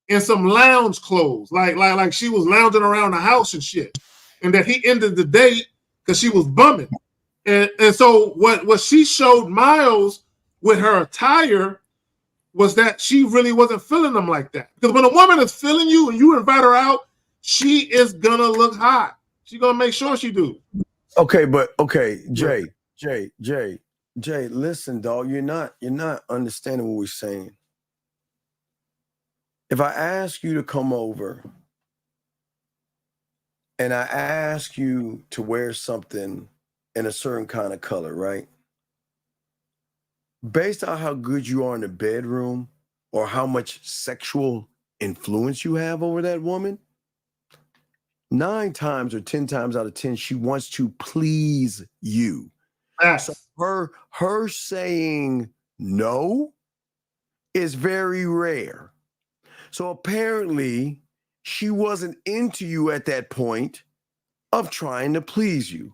in some lounge clothes, like she was lounging around the house and shit, and that he ended the date because she was bumming. And so what she showed Miles with her attire was that she really wasn't feeling them like that. Because when a woman is feeling you and you invite her out, she is gonna look hot. She's gonna make sure she do. Okay, but okay, Jay, listen, dog. You're not understanding what we're saying. If I ask you to come over and I ask you to wear something in a certain kind of color, right? Based on how good you are in the bedroom or how much sexual influence you have over that woman, 9 times or 10 times out of 10, she wants to please you. Yes. So her saying no is very rare. So apparently she wasn't into you at that point of trying to please you.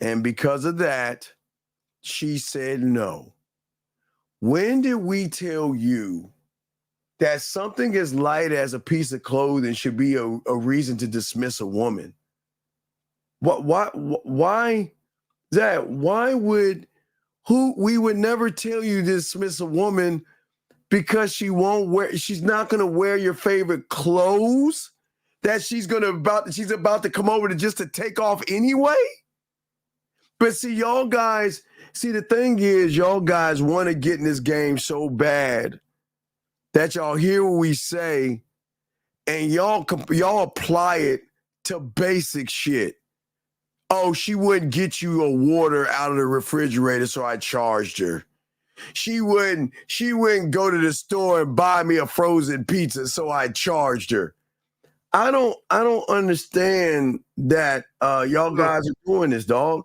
And because of that, she said no. When did we tell you that something as light as a piece of clothing should be a reason to dismiss a woman? Why, Zach, we would never tell you to dismiss a woman because she's not gonna wear your favorite clothes that she's about to come over to take off anyway? But see, y'all guys, the thing is, y'all guys want to get in this game so bad that y'all hear what we say and y'all apply it to basic shit. Oh, she wouldn't get you a water out of the refrigerator, so I charged her. She wouldn't go to the store and buy me a frozen pizza, so I charged her. I don't understand that y'all guys are doing this, dog.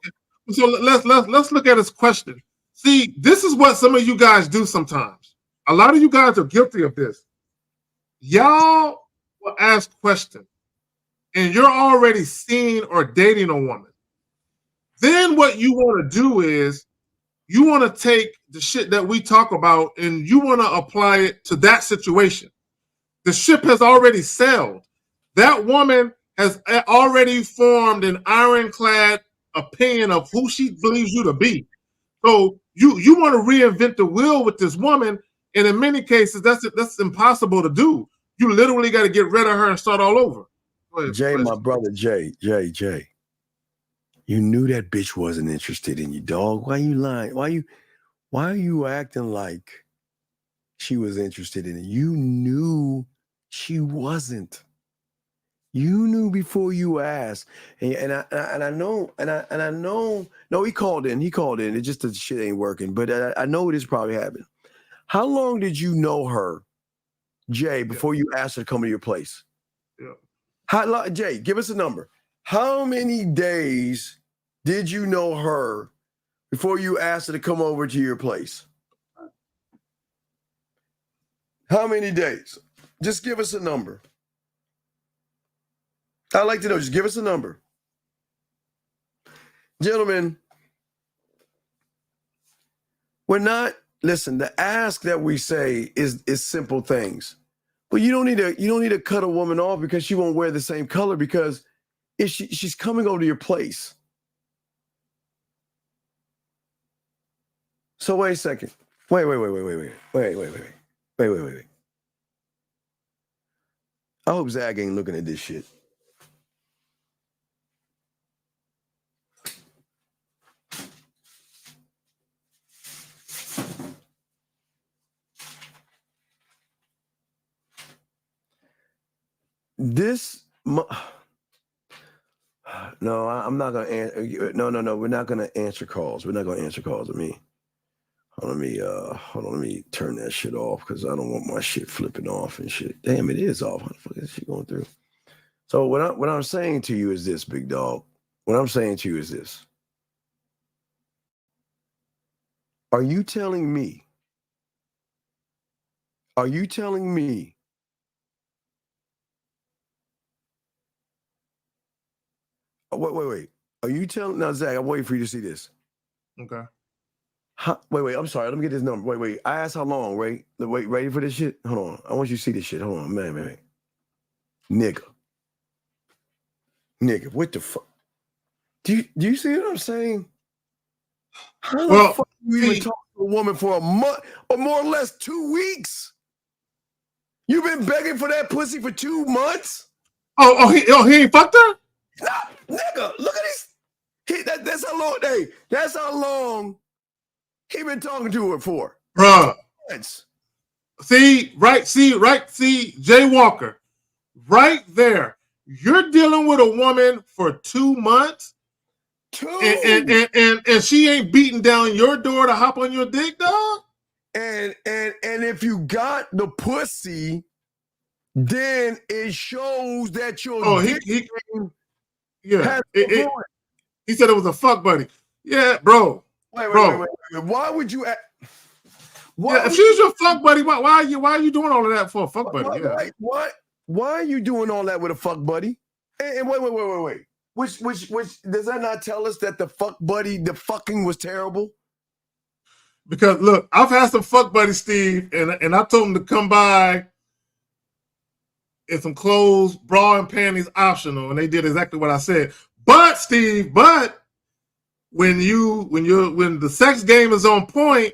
So let's look at his question. See, this is what some of you guys do sometimes. A lot of you guys are guilty of this. Y'all will ask questions, and you're already seeing or dating a woman. Then what you want to do is you want to take the shit that we talk about and you want to apply it to that situation. The ship has already sailed. That woman has already formed an ironclad opinion of who she believes you to be. So you want to reinvent the wheel with this woman, and in many cases that's impossible to do. You literally got to get rid of her and start all over. Jay, my brother, Jay. You knew that bitch wasn't interested in you, dog. Why you lying? Why are you acting like she was interested in it? You knew she wasn't. You knew before you asked. And I know. No, he called in. It's just that shit ain't working. But I know this probably happened. How long did you know her, Jay, before you asked her to come to your place? Yeah. Jay, give us a number. How many days did you know her before you asked her to come over to your place? How many days? Just give us a number. I'd like to know. Just give us a number. Gentlemen, listen, the ask that we say is simple things. But you don't need to cut a woman off because she won't wear the same color, because if she's coming over to your place. So wait a second. Wait. I hope Zach ain't looking at this shit. No, I'm not gonna answer. No. We're not gonna answer calls. We're not gonna answer calls with me. Let me turn that shit off because I don't want my shit flipping off and shit. Damn, it is off. How the fuck is shit going through? So what I'm saying to you is this, big dog. What I'm saying to you is this. Are you telling me? Wait. Are you telling now, Zach? I'm waiting for you to see this. Okay. Wait. I'm sorry. Let me get this number. Wait. I asked how long, right? Wait, ready for this shit? Hold on. I want you to see this shit. Hold on. Man. Nigga, what the fuck? Do you see what I'm saying? How the fuck do you even talk to a woman for a month or more or less 2 weeks? You've been begging for that pussy for 2 months? He ain't fucked her? Nah, nigga, look at this. That's how long. Hey, that's how long he been talking to her for. Bruh. See, Jay Walker, right there. You're dealing with a woman for 2 months. And she ain't beating down your door to hop on your dick, dog. And if you got the pussy, then it shows that your dick he said it was a fuck buddy. Yeah, bro. Wait. Why would you? If she's your fuck buddy, why are you doing all of that for a fuck buddy? Why are you doing all that with a fuck buddy? And wait. Which does that not tell us that the fuck buddy, the fucking was terrible? Because look, I've had some fuck buddies, Steve, and I told them to come by in some clothes, bra and panties optional, and they did exactly what I said. But Steve, when the sex game is on point,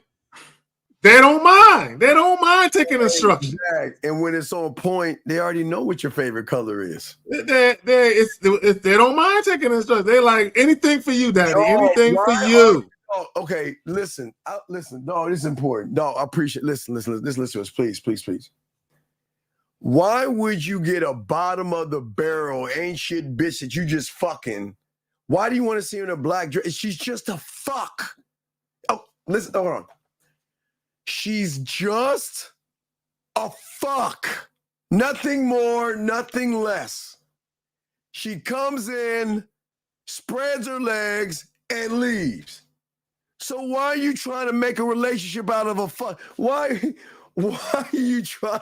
they don't mind. They don't mind taking instructions. Exactly. And when it's on point, they already know what your favorite color is. They don't mind taking instructions. They like anything for you, daddy. Anything for you. Okay, listen. No, this is important. No, I appreciate. Listen to us, please. Why would you get a bottom of the barrel, ain't shit bitch that you just fucking? Why do you want to see her in a black dress? She's just a fuck. Oh, listen, hold on. She's just a fuck. Nothing more, nothing less. She comes in, spreads her legs, and leaves. So why are you trying to make a relationship out of a fuck? Why are you trying?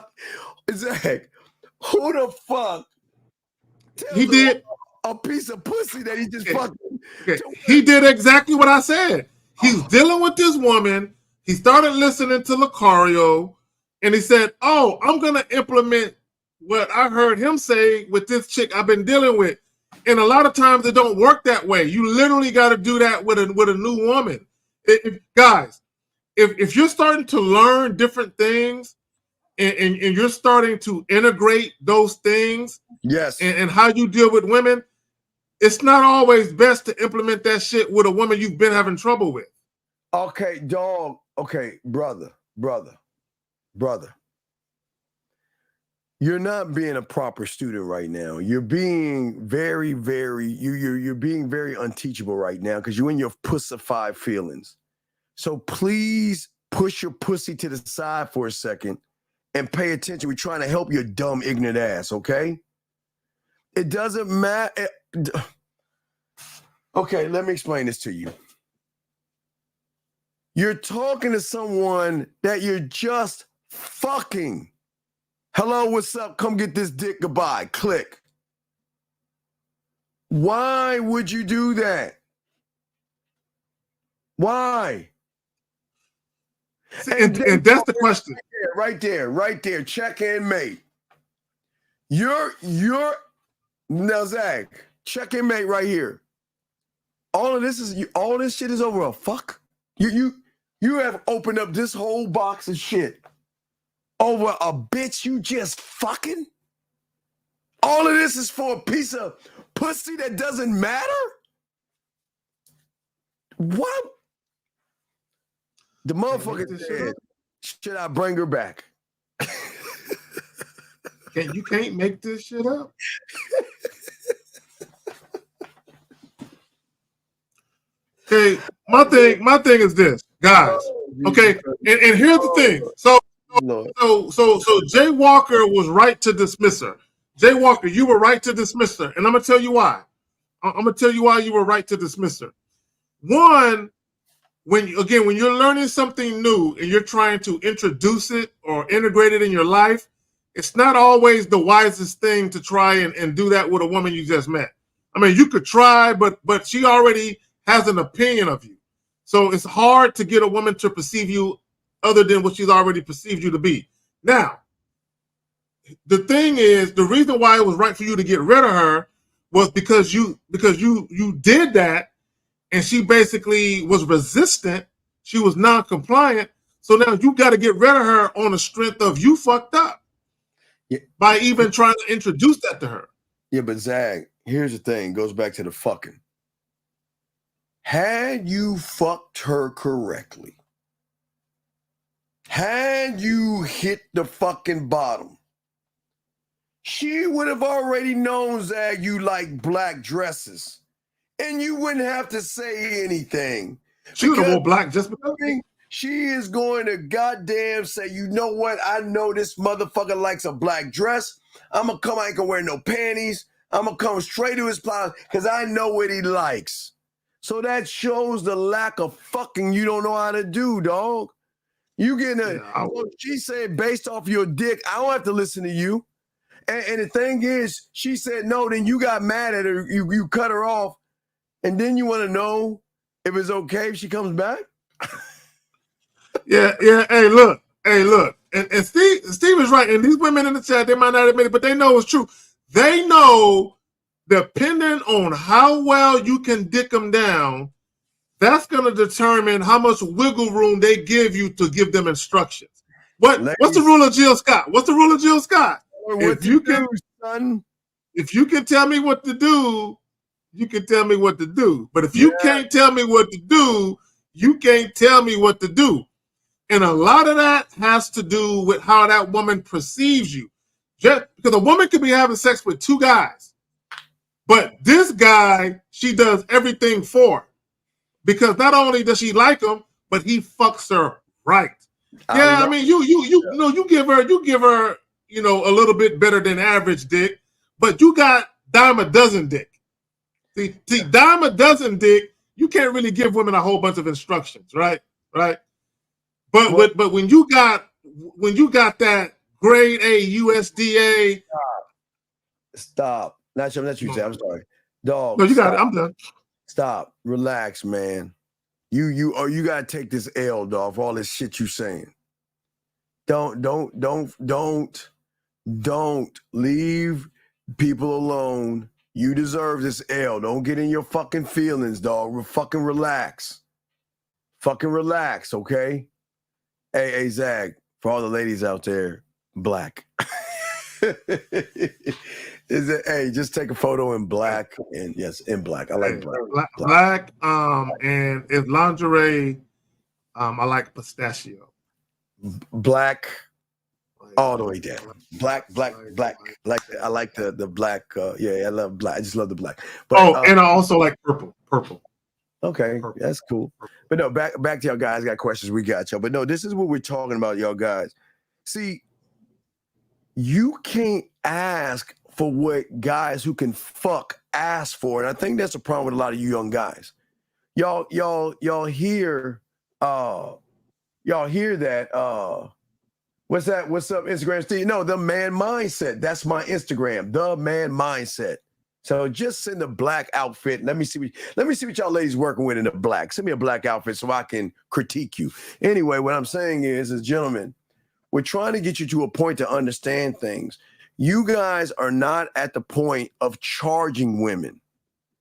Zach, who the fuck? He did a piece of pussy that he just fucking. Okay. He did exactly what I said. He's dealing with this woman. He started listening to Lucario, and he said, "Oh, I'm gonna implement what I heard him say with this chick I've been dealing with." And a lot of times it don't work that way. You literally got to do that with a new woman. Guys, if you're starting to learn different things and you're starting to integrate those things, yes, and how you deal with women, it's not always best to implement that shit with a woman you've been having trouble with. Okay, dog. Okay, brother. You're not being a proper student right now. You're being very, you're being very unteachable right now because you're in your pussified feelings. So please push your pussy to the side for a second and pay attention. We're trying to help your dumb, ignorant ass, okay? It doesn't matter. Okay, let me explain this to you. You're talking to someone that you're just fucking. Hello, what's up? Come get this dick. Goodbye. Click. Why would you do that? Why? And that's the question. Right there. Check in, mate. You're now, Zach. Check in, mate. Right here. All this shit is over a fuck. You have opened up this whole box of shit over a bitch you just fucking? All of this is for a piece of pussy that doesn't matter? What? The motherfucker said, should I bring her back? You can't make this shit up. Okay, my thing is this, guys. Okay, and here's the thing. So Jay Walker was right to dismiss her. Jay Walker, you were right to dismiss her, and I'm gonna tell you why. I'm gonna tell you why you were right to dismiss her. One, when you're learning something new and you're trying to introduce it or integrate it in your life, it's not always the wisest thing to try and do that with a woman you just met. I mean, you could try, but she already has an opinion of you. So it's hard to get a woman to perceive you other than what she's already perceived you to be. Now, the thing is, the reason why it was right for you to get rid of her was because you did that, and she basically was resistant. She was non-compliant. So now you got to get rid of her on the strength of you fucked up by even trying to introduce that to her. Yeah, but Zag, here's the thing. Goes back to the fucking. Had you fucked her correctly, had you hit the fucking bottom, she would have already known, Zag, you like black dresses. And you wouldn't have to say anything. She would have wore black just because. She is going to goddamn say, you know what? I know this motherfucker likes a black dress. I'm going to come, I ain't going to wear no panties. I'm going to come straight to his place because I know what he likes. So that shows the lack of fucking you don't know how to do, dog. You getting a, she said, based off your dick, I don't have to listen to you. And the thing is, she said no, then you got mad at her, you cut her off, and then you want to know if it's okay if she comes back? Yeah. Hey, look. And Steve is right. And these women in the chat, they might not admit it, but they know it's true. They know, depending on how well you can dick them down, that's going to determine how much wiggle room they give you to give them instructions. What's the rule of Jill Scott? If you can tell me what to do, you can tell me what to do. But if you can't tell me what to do, you can't tell me what to do. And a lot of that has to do with how that woman perceives you. Just because a woman could be having sex with two guys, but this guy, she does everything for. Because not only does she like him, but he fucks her right. I mean, you give her, a little bit better than average dick, but you got dime a dozen dick. See, dime a dozen dick, you can't really give women a whole bunch of instructions, right? But when you got that grade A USDA, stop. Not you, Zach. I'm sorry, dog. No, you got it. I'm done. Stop. Relax, man. You gotta take this L, dog, for all this shit you saying. Don't leave people alone. You deserve this L. Don't get in your fucking feelings, dog. Fucking relax. Fucking relax, okay? Hey, Zag, for all the ladies out there, black. Just take a photo in black, and yes, in black. I like black. And if lingerie, I like pistachio. Black, all the way down. Black. I like the black. I love black. I just love the black. But, and I also like purple. Okay, that's cool. But no, back to y'all guys. Got questions? We got y'all. But no, this is what we're talking about, y'all guys. See, you can't ask for what guys who can fuck ask for, and I think that's a problem with a lot of you young guys. Y'all hear that. What's that? What's up, Instagram Steve? No, the man mindset. That's my Instagram. The man mindset. So just send a black outfit. Let me see what y'all ladies working with in the black. Send me a black outfit so I can critique you. Anyway, what I'm saying is, gentlemen, we're trying to get you to a point to understand things. You guys are not at the point of charging women.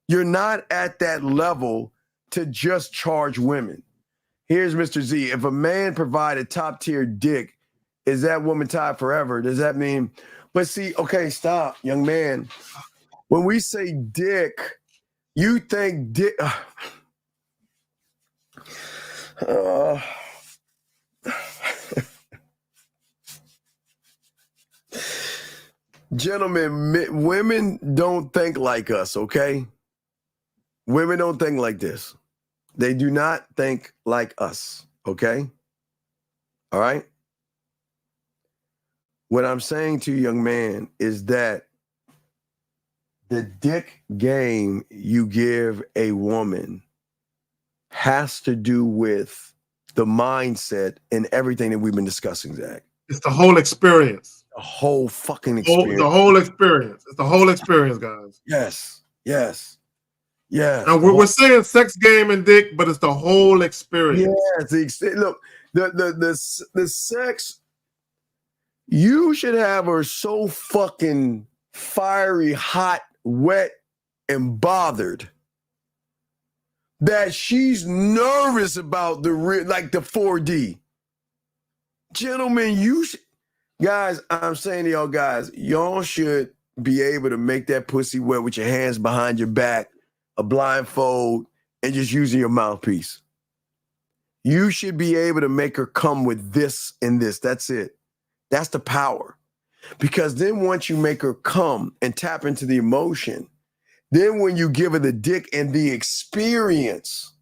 You're not at that level to just charge women. Here's Mr. Z. If a man provided top tier dick, is that woman tied forever? Does that mean? But see, okay, stop, young man. When we say dick, you think dick. Gentlemen, women don't think like us, okay? Women don't think like this. They do not think like us, okay? All right? What I'm saying to you, young man, is that the dick game you give a woman has to do with the mindset and everything that we've been discussing, Zach. It's the whole experience. The whole fucking experience. The whole experience. It's the whole experience, guys. Yes. Yes. Now we're saying sex, game, and dick, but it's the whole experience. Yes. Look, the sex, you should have her so fucking fiery, hot, wet, and bothered that she's nervous about the 4D. Gentlemen, guys, I'm saying to y'all guys, y'all should be able to make that pussy wet with your hands behind your back, a blindfold, and just using your mouthpiece. You should be able to make her come with this and this. That's it. That's the power. Because then once you make her come and tap into the emotion, then when you give her the dick and the experience,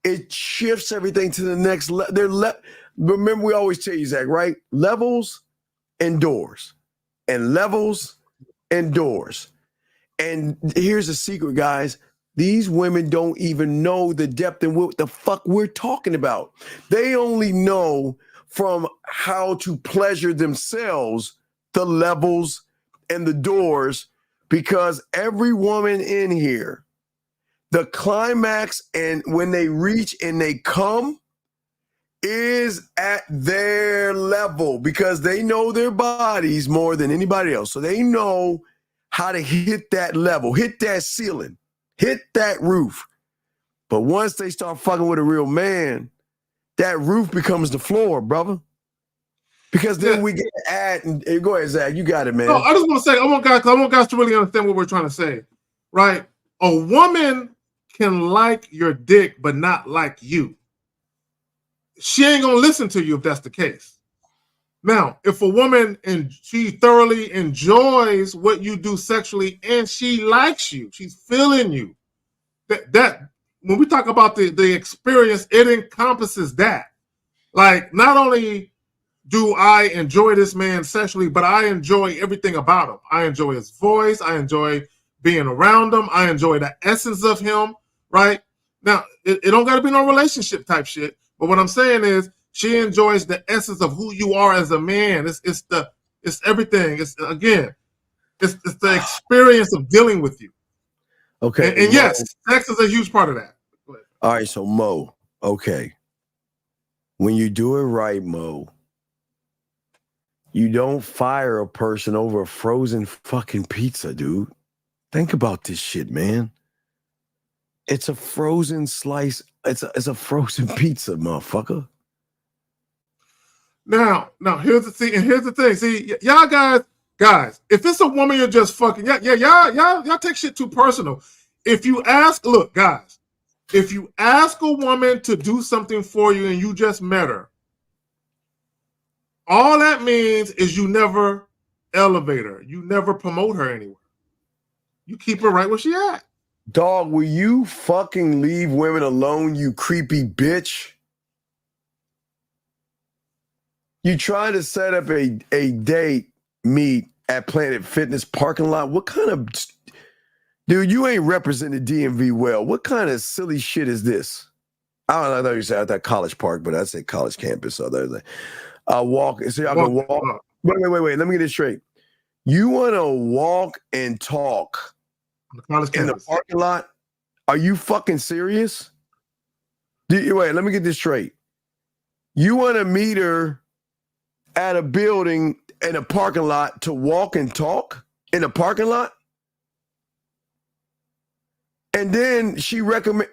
it shifts everything to the next level. Remember, we always tell you, Zach, right? Levels and doors. And levels and doors. And here's the secret, guys. These women don't even know the depth and what the fuck we're talking about. They only know from how to pleasure themselves the levels and the doors, because every woman in here, the climax and when they reach and they come is at their level, because they know their bodies more than anybody else. So they know how to hit that level, hit that ceiling, hit that roof. But once they start fucking with a real man, that roof becomes the floor, brother. Because then we get to add, and go ahead, Zach, you got it, man. No, I just want to say, I want guys to really understand what we're trying to say, right? A woman can like your dick, but not like you. She ain't gonna listen to you if that's the case. Now, if a woman and she thoroughly enjoys what you do sexually and she likes you, she's feeling you. That when we talk about the experience, it encompasses that. Like, not only do I enjoy this man sexually, but I enjoy everything about him. I enjoy his voice. I enjoy being around him. I enjoy the essence of him, right? Now, it don't got to be no relationship type shit. But what I'm saying is she enjoys the essence of who you are as a man. It's everything. It's the experience of dealing with you. Okay. And yes, sex is a huge part of that. All right, so Mo, okay. When you do it right, Mo, you don't fire a person over a frozen fucking pizza, dude. Think about this shit, man. It's a frozen slice. It's a frozen pizza, motherfucker. Now, here's the thing. See, y'all guys, if it's a woman you're just fucking, y'all take shit too personal. If you ask a woman to do something for you and you just met her, all that means is you never elevate her. You never promote her anywhere. You keep her right where she at. Dog, will you fucking leave women alone, you creepy bitch? You trying to set up a date meet at Planet Fitness parking lot? What kind of... Dude, you ain't represented DMV well. What kind of silly shit is this? I don't know. I thought you said at that college park, but I say college campus. So there's walk. So I can walk. Wait. Let me get this straight. You want to walk and talk in the parking lot? Are you fucking serious? Wait, let me get this straight. You want to meet her at a building in a parking lot to walk and talk in a parking lot? And then she recommend,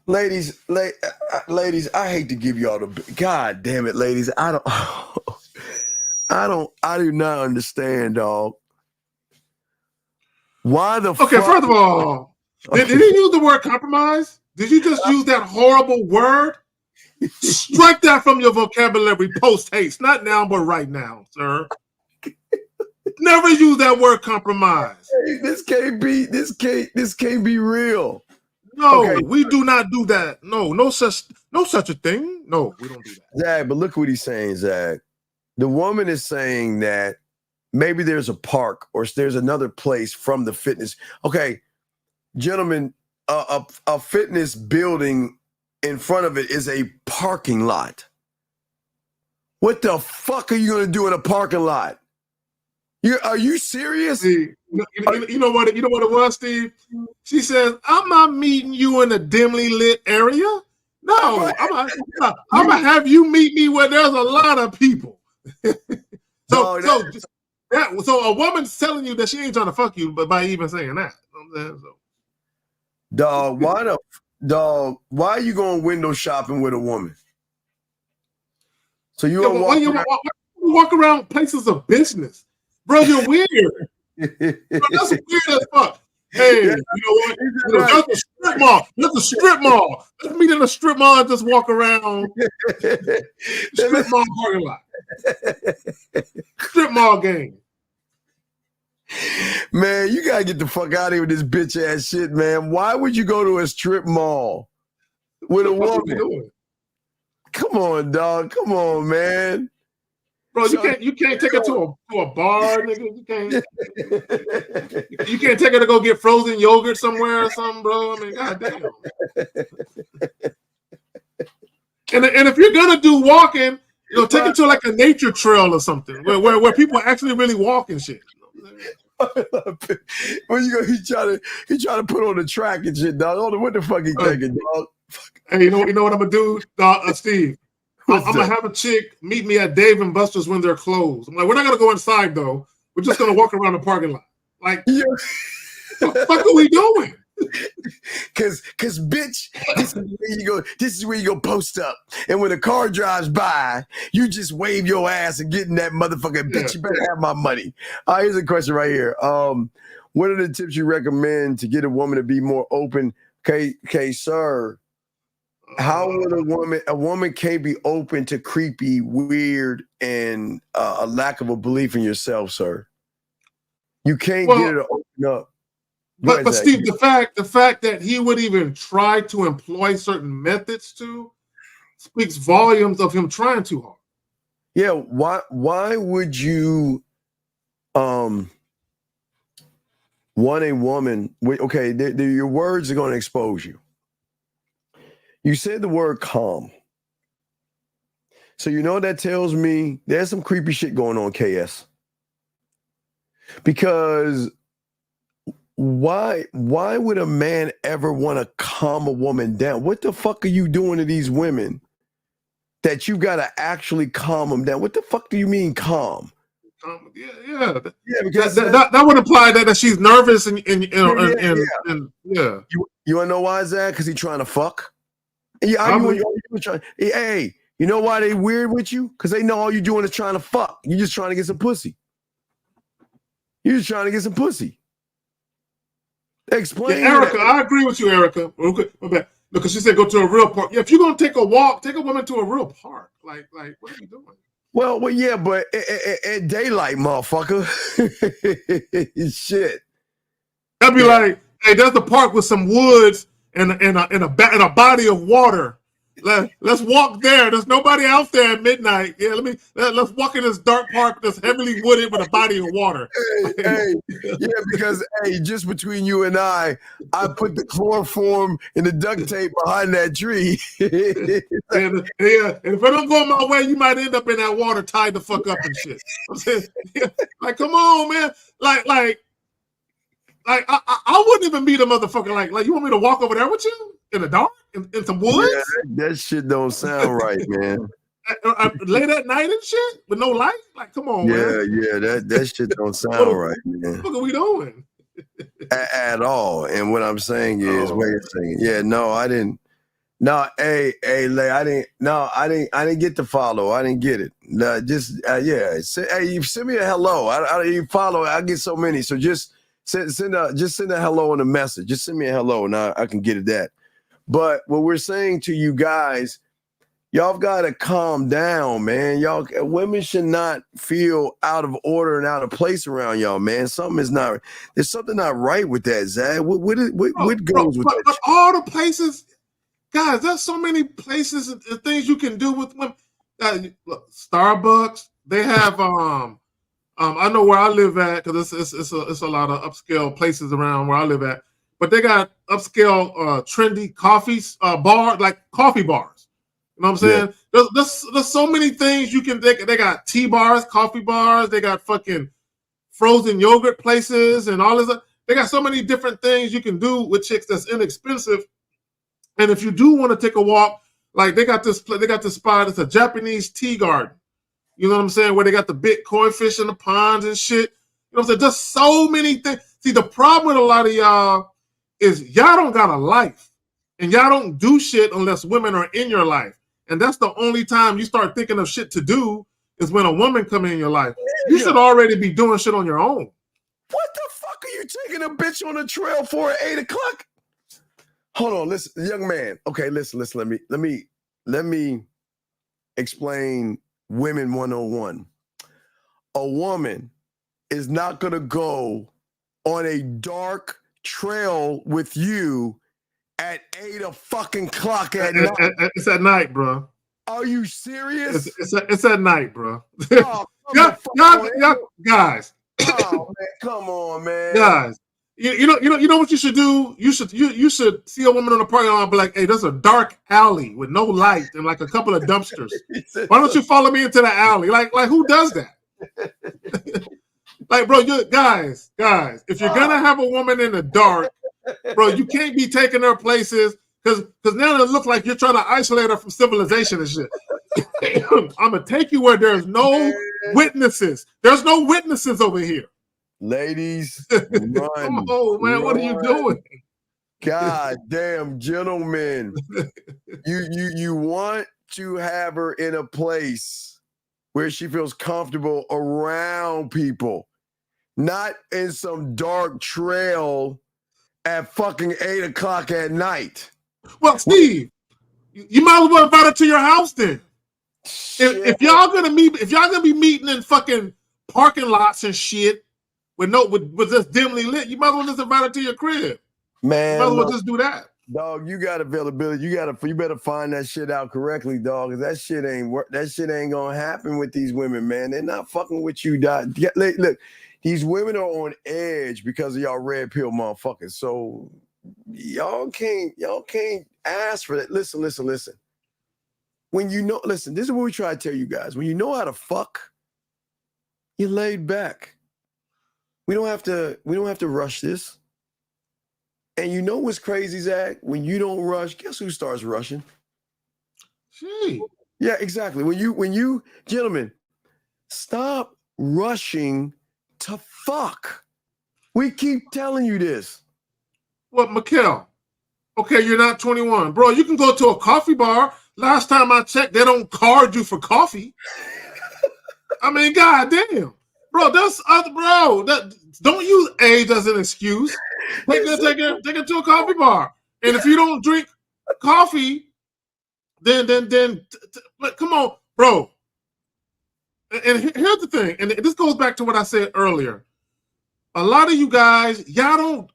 ladies, I hate to give y'all the, God damn it, ladies. I do not understand, dog. Why the fuck? Okay, first of all, did you use the word compromise? Did you just use that horrible word? Strike that from your vocabulary post haste. Not now, but right now, sir. Never use that word compromise. Hey, this can't be real. No, okay. We do not do that. No such a thing. No, we don't do that. Zach, but look what he's saying, Zach. The woman is saying that maybe there's a park or there's another place from the fitness. Okay, gentlemen, a fitness building in front of it is a parking lot. What the fuck are you going to do in a parking lot? Are you serious? You know what it was, Steve? She says, "I'm not meeting you in a dimly lit area. No, I'm gonna have you meet me where there's a lot of people." So a woman's telling you that she ain't trying to fuck you, but by even saying that. Dog, why are you going window shopping with a woman? So you walk around places of business, bro? You're weird. Bro, that's weird as fuck. Hey, you know what? That's a strip mall. That's a strip mall. Let's meet in a strip mall and just walk around. Strip mall parking lot. Strip mall game. Man, you gotta get the fuck out of here with this bitch ass shit, man. Why would you go to a strip mall with a woman? Come on, dog. Come on, man. Bro, you can't take her to a bar, nigga. You can't take her to go get frozen yogurt somewhere or something, bro. I mean, goddamn. And if you're gonna do walking, take her to like a nature trail or something where people actually really walk and shit. Where you go? He trying to put on the track and shit, dog. What the fuck he thinking, dog? Hey, you know what I'm gonna do, Steve? I'm gonna have a chick meet me at Dave and Buster's when they're closed. I'm like, we're not gonna go inside though. We're just gonna walk around the parking lot. Like, what the fuck are we doing? Cause bitch, this is where you go post up. And when a car drives by, you just wave your ass and get in that motherfucker. Bitch, you better have my money. Here's a question right here. What are the tips you recommend to get a woman to be more open? Okay, sir. How would a woman can't be open to creepy, weird, and a lack of a belief in yourself, sir? You can't get her to open up. But Steve, the fact that he would even try to employ certain methods speaks volumes of him trying too hard. Yeah, why would you want a woman? Okay, your words are going to expose you. You said the word calm. So you know what that tells me? There's some creepy shit going on, KS. Because why would a man ever want to calm a woman down? What the fuck are you doing to these women that you got to actually calm them down? What the fuck do you mean calm? Yeah, because that would imply that she's nervous and You want to know why is that? Because he's trying to fuck. Yeah, hey, you know why they weird with you? Because they know all you're doing is trying to fuck. You're just trying to get some pussy. Explain. Yeah, Erica, I agree with you, Erica. Okay, because she said go to a real park. Yeah, if you're gonna take a walk, take a woman to a real park. Like, what are you doing? Well, yeah, but at daylight, motherfucker. Shit. That'd be like, hey, there's a park with some woods and a body of water. Let's walk there. There's nobody out there at midnight. Yeah, let's walk in this dark park that's heavily wooded with a body of water. Because just between you and I put the chloroform and the duct tape behind that tree. and if I don't go my way, you might end up in that water tied the fuck up and shit. I'm saying, like, come on, man. Like I wouldn't even meet a motherfucker like you want me to walk over there with you in the dark in some woods? Yeah, that shit don't sound right, man. Late at night and shit with no light? Like, come on, man. Yeah, that shit don't sound right, man. What are we doing? At all. And what I'm saying is, wait a second. Yeah, no, I didn't. No, hey, Lay, I didn't get the follow. I didn't get it. No, you send me a hello. You follow. I get so many. So just send a hello and a message. Just send me a hello, and I can get it that. But what we're saying to you guys, y'all got to calm down, man. Women should not feel out of order and out of place around y'all, man. There's something not right with that, Zach. What goes with that? But all the places, guys, there's so many places and things you can do with women. Look, Starbucks, they have I know where I live at because it's a lot of upscale places around where I live at. But they got upscale, trendy coffee bars. You know what I'm saying? Yeah. There's so many things you can. They got tea bars, coffee bars. They got fucking frozen yogurt places and all this. They got so many different things you can do with chicks that's inexpensive. And if you do want to take a walk, like they got this spot. It's a Japanese tea garden. You know what I'm saying? Where they got the big koi fish in the ponds and shit. You know what I'm saying? Just so many things. See, the problem with a lot of y'all is y'all don't got a life. And y'all don't do shit unless women are in your life. And that's the only time you start thinking of shit to do is when a woman come in your life. You should already be doing shit on your own. What the fuck are you taking a bitch on the trail for at 8 o'clock? Hold on, listen, young man. Okay, listen. Let me explain women 101. A woman is not gonna go on a dark trail with you at 8 o'clock at night. It's at night, bro. Are you serious? It's at night, bro. Oh, y'all, guys. Oh man, come on, man. Guys, you know what you should do? You should see a woman on the parking lot and be like, hey, there's a dark alley with no light and like a couple of dumpsters. Why don't you follow me into the alley? Like who does that? Like, bro, guys, if you're gonna have a woman in the dark, bro, you can't be taking her places because now it looks like you're trying to isolate her from civilization and shit. I'm gonna take you where there's no witnesses. There's no witnesses over here. Ladies, run. Come on, man. What are you doing? God damn, gentlemen. You want to have her in a place where she feels comfortable around people, not in some dark trail at fucking 8 o'clock at night. Well, Steve, you might as well invite her to your house then. If y'all gonna be meeting in fucking parking lots and shit with just dimly lit, you might as well just invite her to your crib. Man, you might as well just do that. Dog, you got availability. You better find that shit out correctly, dog. Cause that shit ain't gonna happen with these women, man. They're not fucking with you, dog. Look, these women are on edge because of y'all red pill motherfuckers. So y'all can't ask for that. Listen. When you know, listen, this is what we try to tell you guys. When you know how to fuck, you're laid back. We don't have to rush this. And you know what's crazy, Zach? When you don't rush, guess who starts rushing? Gee. Yeah, exactly. When you, gentlemen, stop rushing to fuck. We keep telling you this. What, Mikkel? Okay, you're not 21. Bro, you can go to a coffee bar. Last time I checked, they don't card you for coffee. I mean, goddamn. Bro, don't use age as an excuse. Take it to a coffee bar. And if you don't drink coffee, then come on, bro. And here's the thing, and this goes back to what I said earlier. A lot of you guys, y'all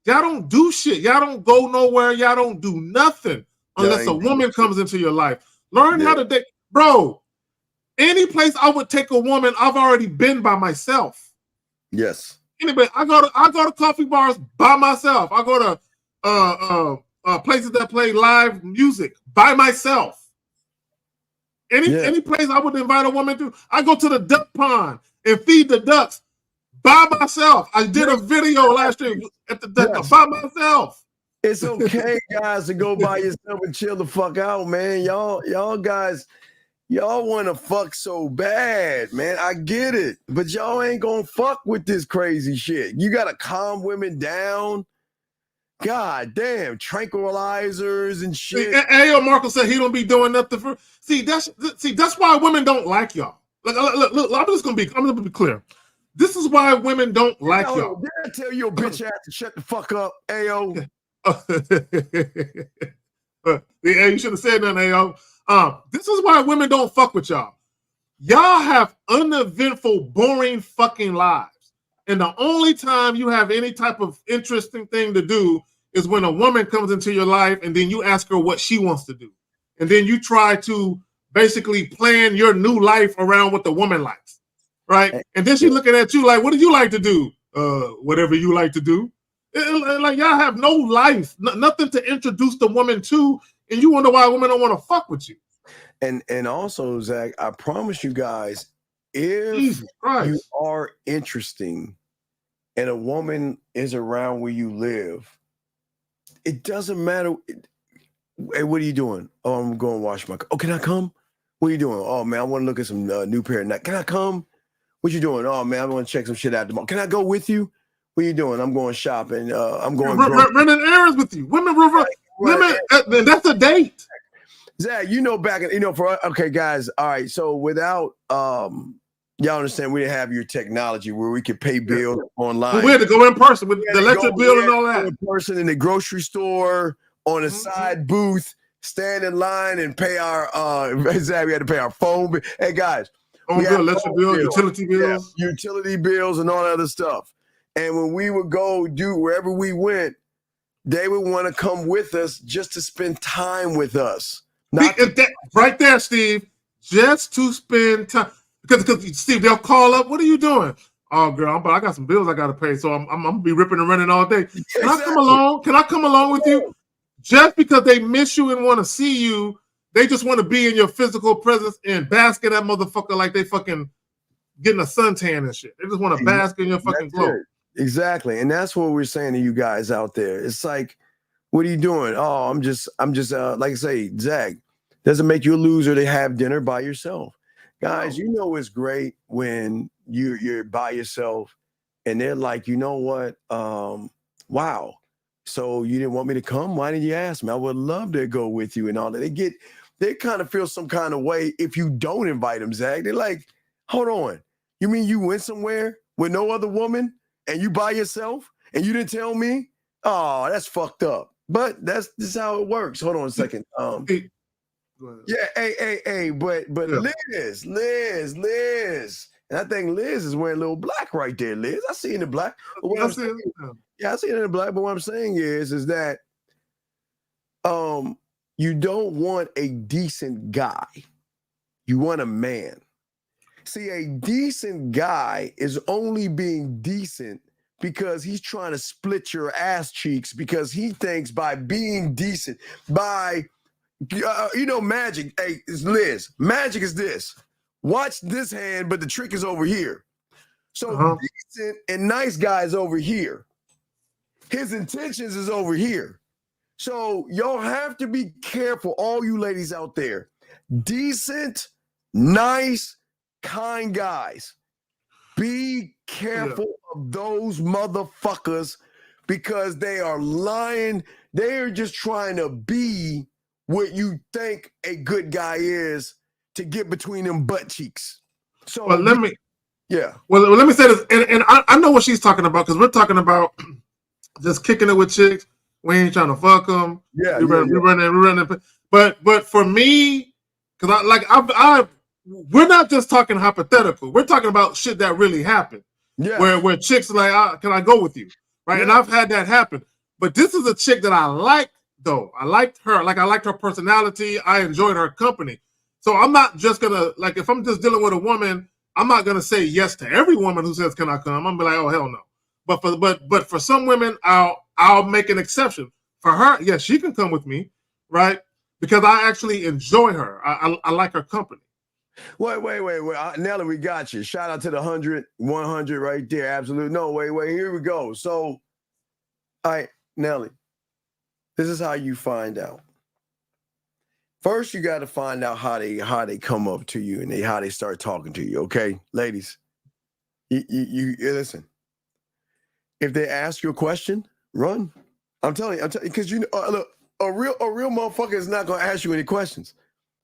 don't do shit. Y'all don't go nowhere. Y'all don't do nothing unless a woman comes into your life. Learn how to date. Bro, any place I would take a woman, I've already been by myself. Yes. Anyway, I go to coffee bars by myself. I go to places that play live music by myself. Any place I would invite a woman to, I go to the duck pond and feed the ducks by myself. I did a video last year at the duck by myself. It's okay, guys, to go by yourself and chill the fuck out, man. Y'all guys, y'all want to fuck so bad, man. I get it, but y'all ain't gonna fuck with this crazy shit. You gotta calm women down. God damn, tranquilizers and shit. Ayo Marco said he don't be doing nothing for. See, that's why women don't like y'all. Look, I'm just gonna be clear. This is why women don't like y'all. Did I tell your bitch ass to shut the fuck up, Ayo? Yeah, you should have said that, Ayo. This is why women don't fuck with y'all. Y'all have uneventful, boring fucking lives. And the only time you have any type of interesting thing to do is when a woman comes into your life and then you ask her what she wants to do. And then you try to basically plan your new life around what the woman likes. Right? And then she's looking at you like, what do you like to do? Whatever you like to do. Like y'all have no life, nothing to introduce the woman to, and you wonder why women don't want to fuck with you. And also, Zach, I promise you guys, if you are interesting and a woman is around where you live, it doesn't matter. Hey, what are you doing? Oh, I'm going to wash my car. Oh, can I come? What are you doing? Oh, man, I want to look at some new pair of Nike. Can I come? What you doing? Oh, man, I want to check some shit out tomorrow. Can I go with you? What are you doing? I'm going shopping. I'm going running errands with you. Women, that's a date. Zach, okay, guys. All right. So without y'all understand, we didn't have your technology where we could pay bills online. Well, we had to go in person with the electric bill and all that. In person in the grocery store, on a side booth, stand in line and pay our Zach, we had to pay our phone bill. Hey guys, electric bill, utility bills. Yeah, utility bills and all that other stuff. And when we would go do wherever we went, they would want to come with us just to spend time with us. Right there, Steve, just to spend time. Because Steve, they'll call up. What are you doing? Oh, girl, I got some bills I got to pay, so I'm gonna be ripping and running all day. Can I come along? Can I come along with you? Just because they miss you and want to see you, they just want to be in your physical presence and bask in that motherfucker like they fucking getting a suntan and shit. They just want to bask in your fucking glow. Exactly, and that's what we're saying to you guys out there. It's like, what are you doing? Oh, I'm just like I say, Zach, doesn't make you a loser to have dinner by yourself. Guys, you know it's great when you're by yourself and they're like, you know what? Wow. So you didn't want me to come? Why didn't you ask me? I would love to go with you and all that. They kind of feel some kind of way if you don't invite them, Zach. They're like, hold on. You mean you went somewhere with no other woman and you by yourself and you didn't tell me? Oh, that's fucked up. But this is how it works. Hold on a second. Yeah, but Liz. And I think Liz is wearing a little black right there, Liz. I see in the black. I see it in the black. But what I'm saying is that you don't want a decent guy. You want a man. See, a decent guy is only being decent because he's trying to split your ass cheeks because he thinks by being decent, magic. Hey, it's Liz. Magic is this. Watch this hand, but the trick is over here. So decent and nice guy is over here. His intentions is over here. So y'all have to be careful, all you ladies out there. Decent, nice, kind guys. Be careful of those motherfuckers because they are lying. They are just trying to be what you think a good guy is to get between them butt cheeks. So let me say this, and I know what she's talking about because we're talking about just kicking it with chicks. We ain't trying to fuck them. Yeah, we're running. But for me, because we're not just talking hypothetical. We're talking about shit that really happened. Yeah, where chicks are like, can I go with you? Right, and I've had that happen. But this is a chick that I like. Though I liked her, I liked her personality. I enjoyed her company. So I'm not just gonna if I'm just dealing with a woman, I'm not gonna say yes to every woman who says, "Can I come?" I'm gonna be like, "Oh hell no." But for some women, I'll make an exception. For her, yes, she can come with me, right? Because I actually enjoy her. I like her company. Wait. Nelly, we got you. Shout out to the 100 right there. Absolutely. No, wait. Here we go. So, all right, Nelly. This is how you find out. First, you got to find out how they come up to you and how they start talking to you. Okay, ladies, you listen. If they ask you a question, run. I'm telling you, because look, a real motherfucker is not gonna ask you any questions.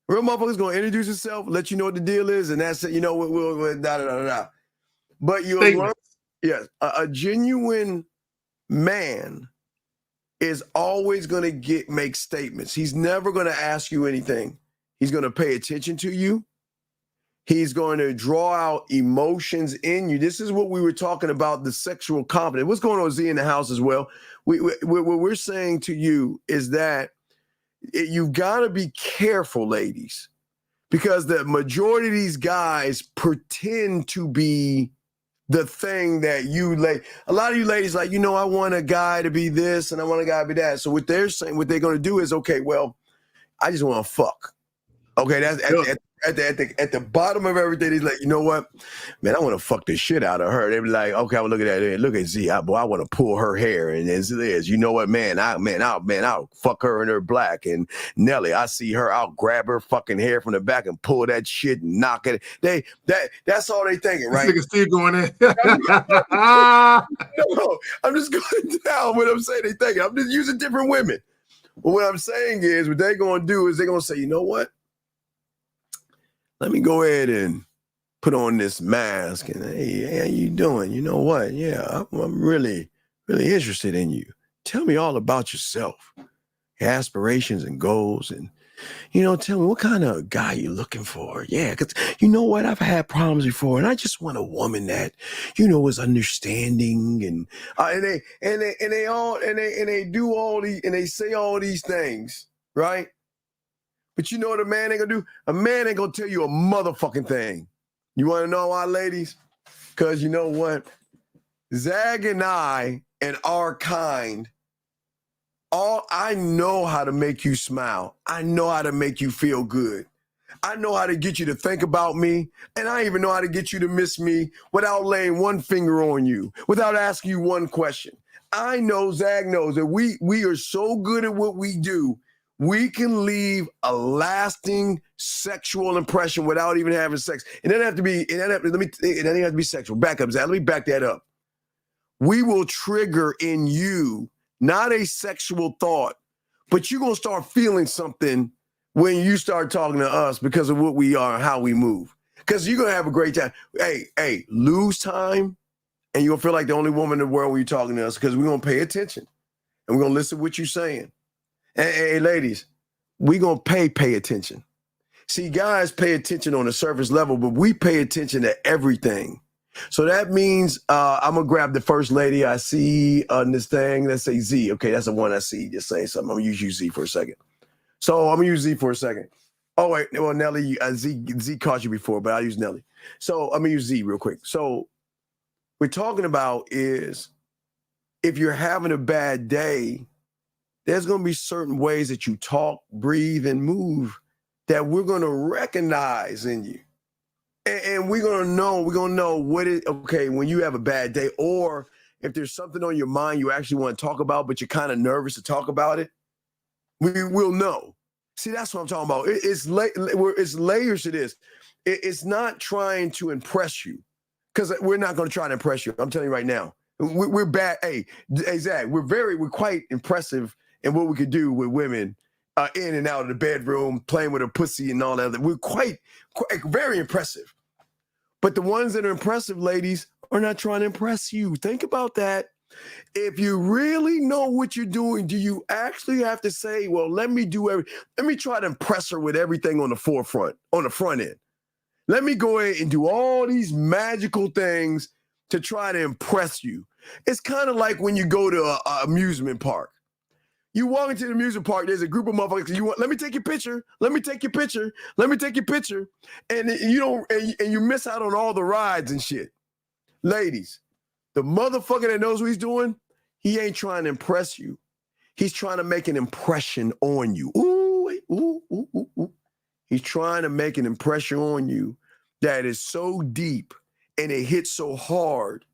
A real motherfucker is gonna introduce himself, let you know what the deal is, and that's it. We'll da. But you'll learn. Yes, a genuine man is always going to make statements. He's never going to ask you anything. He's going to pay attention to you. He's going to draw out emotions in you. This is what we were talking about, the sexual confidence. What's going on, Z, in the house as well? What we're saying to you is that you've got to be careful, ladies, because the majority of these guys pretend to be the thing that you a lot of you ladies I want a guy to be this and I want a guy to be that. So what they're saying, what they're going to do is, okay, well, I just want to fuck. Okay, that's at the bottom of everything, he's like, you know what, man, I want to fuck the shit out of her. They be like, okay, I'm looking at it. Look at Z, boy, I want to pull her hair, and it's this. You know what, man, I'll fuck her in her black. And Nelly, I see her, I'll grab her fucking hair from the back and pull that shit and knock it. That's all they thinking, right? This nigga Steve going in. No, I'm just going down what I'm saying. They thinking. I'm just using different women. But what I'm saying is, what they're going to do is they're going to say, you know what? Let me go ahead and put on this mask and, hey, how you doing? You know what? Yeah, I'm really, really interested in you. Tell me all about yourself, your aspirations and goals, and, you know, tell me what kind of guy you're looking for. Yeah, because you know what? I've had problems before, and I just want a woman that, you know, is understanding, and they do all these, and they say all these things, right? But you know what a man ain't gonna do? A man ain't gonna tell you a motherfucking thing. You want to know why, ladies? Because you know what? Zag and I and our kind, I know how to make you smile. I know how to make you feel good. I know how to get you to think about me, and I even know how to get you to miss me without laying one finger on you, without asking you one question. I know, Zag knows that we are so good at what we do, we can leave a lasting sexual impression without even having sex. It doesn't have to be, it doesn't have to be sexual. Back up, Zag. Let me back that up. We will trigger in you not a sexual thought, but you're going to start feeling something when you start talking to us because of what we are and how we move. Because you're going to have a great time. Hey, lose time, and you're going to feel like the only woman in the world when you're talking to us, because we're going to pay attention, and we're going to listen to what you're saying. Hey, ladies, we're going to pay attention. See, guys pay attention on the surface level, but we pay attention to everything. So that means I'm going to grab the first lady I see on this thing. Let's say Z. Okay, that's the one I see. Just saying something. I'm going to use you, Z, for a second. So I'm going to use Z for a second. Oh, wait. Well, Nelly, Z caught you before, but I'll use Nelly. So I'm going to use Z real quick. So we're talking about is if you're having a bad day, there's going to be certain ways that you talk, breathe, and move that we're going to recognize in you. And we're going to know what it, okay, when you have a bad day, or if there's something on your mind you actually want to talk about, but you're kind of nervous to talk about it, we will know. See, that's what I'm talking about. It's layers to this. It's not trying to impress you, because we're not going to try to impress you. I'm telling you right now. We're bad. Hey, Zach, we're quite impressive in what we could do with women in and out of the bedroom, playing with her pussy and all that. We're quite very impressive. But the ones that are impressive, ladies, are not trying to impress you. Think about that. If you really know what you're doing, do you actually have to say, well, let me try to impress her with everything on the forefront, on the front end. Let me go ahead and do all these magical things to try to impress you. It's kind of like when you go to an amusement park. You walk into the amusement park, there's a group of motherfuckers. Let me take your picture. Let me take your picture. Let me take your picture. And you miss out on all the rides and shit. Ladies, the motherfucker that knows what he's doing, he ain't trying to impress you. He's trying to make an impression on you. Ooh. He's trying to make an impression on you that is so deep and it hits so hard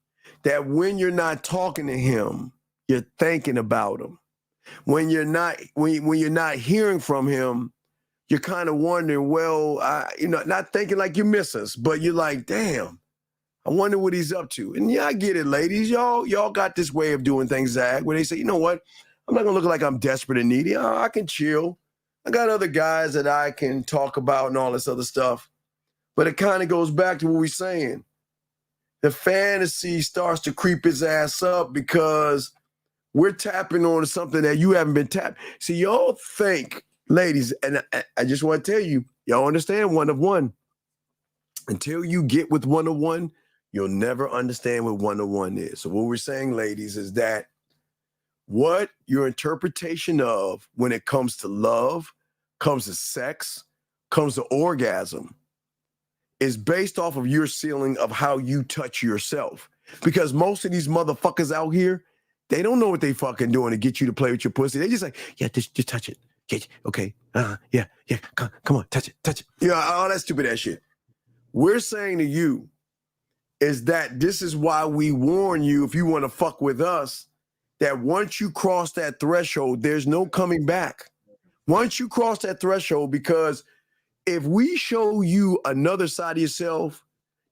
that when you're not talking to him, you're thinking about him. When you're not hearing from him, you're kind of wondering, well, not thinking like you miss us, but you're like, damn, I wonder what he's up to. And yeah, I get it, ladies. Y'all got this way of doing things, Zach, where they say, you know what? I'm not gonna look like I'm desperate and needy. I can chill. I got other guys that I can talk about and all this other stuff. But it kind of goes back to what we're saying. The fantasy starts to creep his ass up because we're tapping on something that you haven't been tapped. See, y'all think, ladies, and I just want to tell you, y'all understand one of one. Until you get with one of one, you'll never understand what one of one is. So what we're saying, ladies, is that what your interpretation of when it comes to love, comes to sex, comes to orgasm, is based off of your ceiling of how you touch yourself. Because most of these motherfuckers out here, they don't know what they fucking doing to get you to play with your pussy. They just like, yeah, just touch it. Okay. Yeah. Come on, touch it. Yeah, all that stupid ass shit. We're saying to you is that this is why we warn you, if you want to fuck with us, that once you cross that threshold, there's no coming back. Once you cross that threshold, because if we show you another side of yourself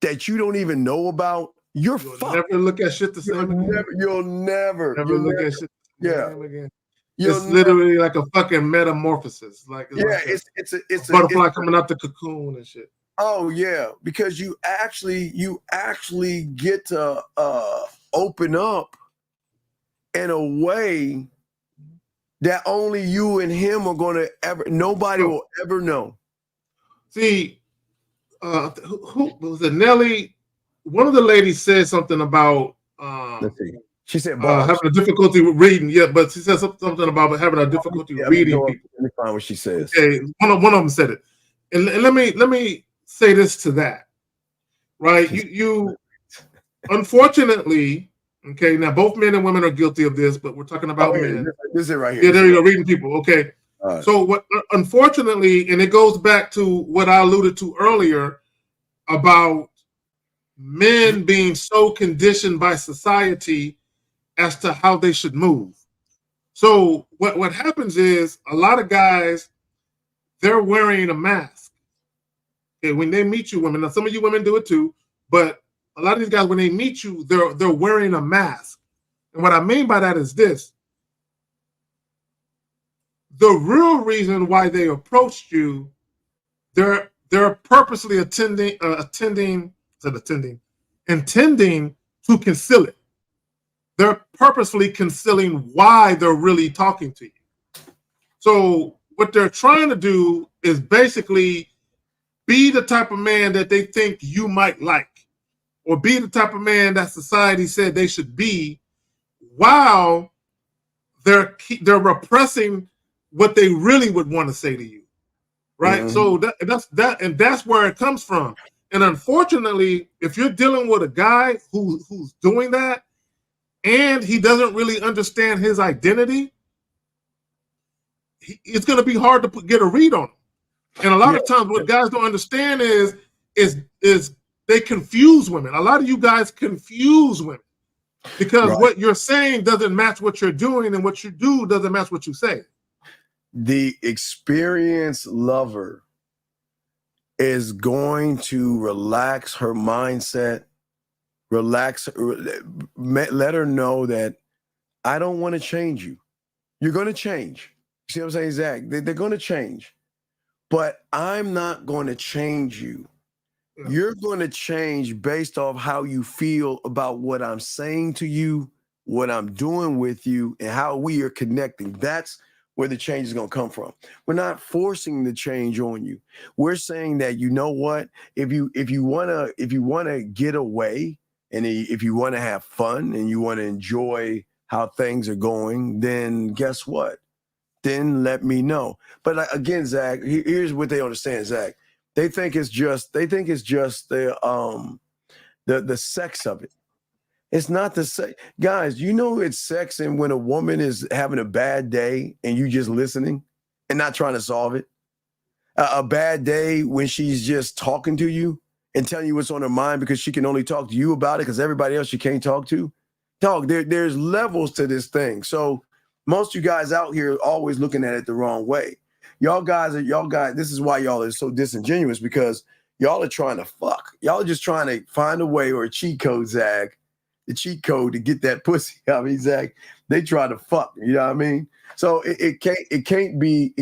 that you don't even know about, you'll fucked. Never look at shit the same again. You'll never look at shit the yeah. same again. You'll It's literally like a fucking metamorphosis. Like it's a butterfly coming out the cocoon and shit. Oh yeah, because you actually get to open up in a way that only you and him are going to nobody will ever know. See, who was it? Nelly, one of the ladies said something about let's see. She said having a difficulty with reading. Yeah, but she said something about having a difficulty with reading people. Let me find what she says. Okay, one of them said it. And let me say this to that. Right? You unfortunately, okay, now both men and women are guilty of this, but we're talking about men. This is it right here. Yeah, there you go, reading people. Okay. Right. So what unfortunately, and it goes back to what I alluded to earlier about men being so conditioned by society as to how they should move. So what happens is a lot of guys, they're wearing a mask. Okay, when they meet you women, now some of you women do it too, but a lot of these guys, when they meet you, they're wearing a mask. And what I mean by that is this. The real reason why they approached you, they're purposely intending to conceal it. They're purposely concealing why they're really talking to you. So what they're trying to do is basically be the type of man that they think you might like, or be the type of man that society said they should be, while they're repressing what they really would want to say to you, right? Mm-hmm. So that's where it comes from. And unfortunately, if you're dealing with a guy who's doing that, and he doesn't really understand his identity, it's going to be hard to get a read on him. And a lot of times, what guys don't understand is they confuse women. A lot of you guys confuse women because what you're saying doesn't match what you're doing, and what you do doesn't match what you say. The experienced lover is going to relax her mindset, let her know that I don't want to change you. You're going to change. You see what I'm saying, Zach? They're going to change, but I'm not going to change you. You're going to change based off how you feel about what I'm saying to you, what I'm doing with you, and how we are connecting. That's where the change is going to come from. We're not forcing the change on you. We're saying that, you know what, if you want to get away, and if you want to have fun and you want to enjoy how things are going, then guess what? Then let me know. But again, Zach, here's what they understand, Zach. They think it's just the sex of it. It's not the sex. Guys, you know it's sex, and when a woman is having a bad day and you just listening and not trying to solve it. A bad day when she's just talking to you and telling you what's on her mind because she can only talk to you about it because everybody else she can't talk to. Dog, there's levels to this thing. So most of you guys out here are always looking at it the wrong way. Y'all guys, this is why y'all are so disingenuous, because y'all are trying to fuck. Y'all are just trying to find a way, or a cheat code, Zach, the cheat code to get that pussy. I mean, Zach, they try to fuck, you know what I mean? So it can't be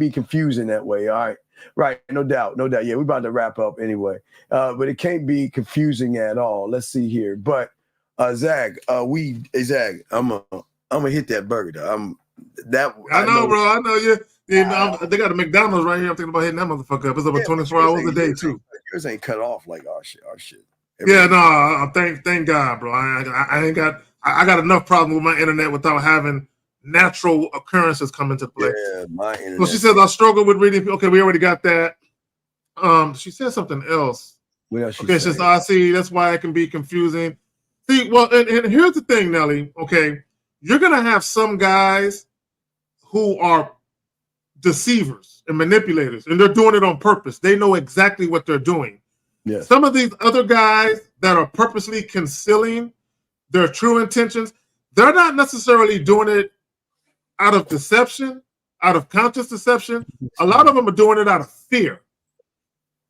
confusing that way, all right? Right, no doubt. Yeah, we're about to wrap up anyway. But it can't be confusing at all. Let's see here. But Zach, Zach, I'm gonna hit that burger though. I know, bro. I know you. They got a McDonald's right here. I'm thinking about hitting that motherfucker up. It's over 24 hours a day too. Yours ain't cut off like our shit. Yeah, no. Thank God, bro. I got enough problem with my internet without having natural occurrences come into play. Yeah, my internet. So she says I struggle with reading. Okay, we already got that. She said something else. What else? Okay, she says I see. That's why it can be confusing. See, well, and here's the thing, Nelly. Okay, you're gonna have some guys who are deceivers and manipulators, and they're doing it on purpose. They know exactly what they're doing. Yes. Some of these other guys that are purposely concealing their true intentions, they're not necessarily doing it out of deception, out of conscious deception. A lot of them are doing it out of fear,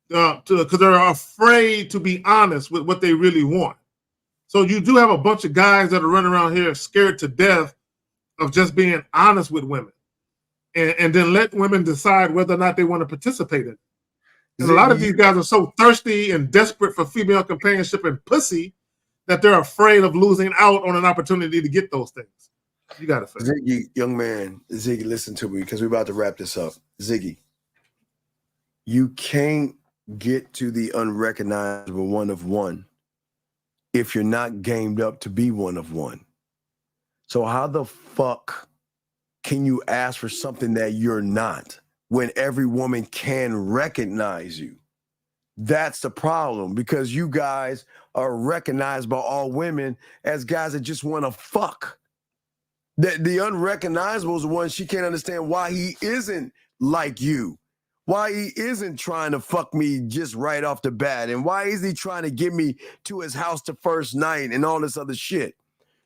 because they're afraid to be honest with what they really want. So you do have a bunch of guys that are running around here scared to death of just being honest with women, and then let women decide whether or not they want to participate in it. And a lot of these guys are so thirsty and desperate for female companionship and pussy that they're afraid of losing out on an opportunity to get those things. You got to say. Ziggy, young man, Ziggy, listen to me because we're about to wrap this up. Ziggy, you can't get to the unrecognizable one of one if you're not gamed up to be one of one. So how the fuck can you ask for something that you're not when every woman can recognize you? That's the problem, because you guys are recognized by all women as guys that just want to fuck. The unrecognizable is the one she can't understand why he isn't like you, why he isn't trying to fuck me just right off the bat, and why is he trying to get me to his house the first night and all this other shit.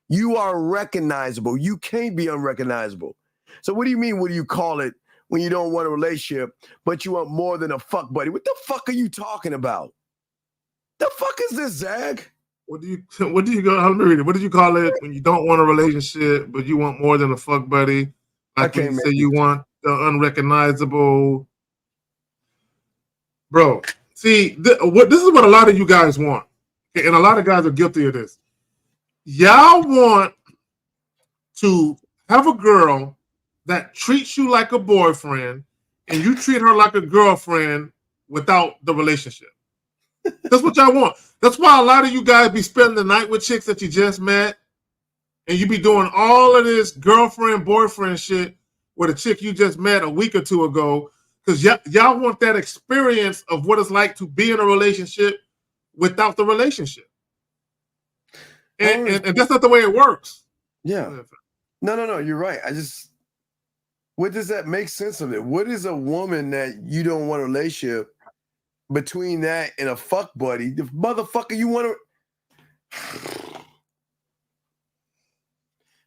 You are recognizable. You can't be unrecognizable. So what do you mean, what do you call it when you don't want a relationship, but you want more than a fuck buddy? What the fuck are you talking about? The fuck is this, Zag? What do you go? Let me read it. What did you call it when you don't want a relationship, but you want more than a fuck buddy? Like when you say you want the unrecognizable. Bro, see, this is what a lot of you guys want. Okay, and a lot of guys are guilty of this. Y'all want to have a girl that treats you like a boyfriend and you treat her like a girlfriend without the relationship. That's what y'all want. That's why a lot of you guys be spending the night with chicks that you just met, and you be doing all of this girlfriend, boyfriend shit with a chick you just met a week or two ago, because y'all want that experience of what it's like to be in a relationship without the relationship. And that's not the way it works. Yeah. No, you're right. What does that make sense of it? What is a woman that you don't want a relationship between that and a fuck buddy? The motherfucker you want to...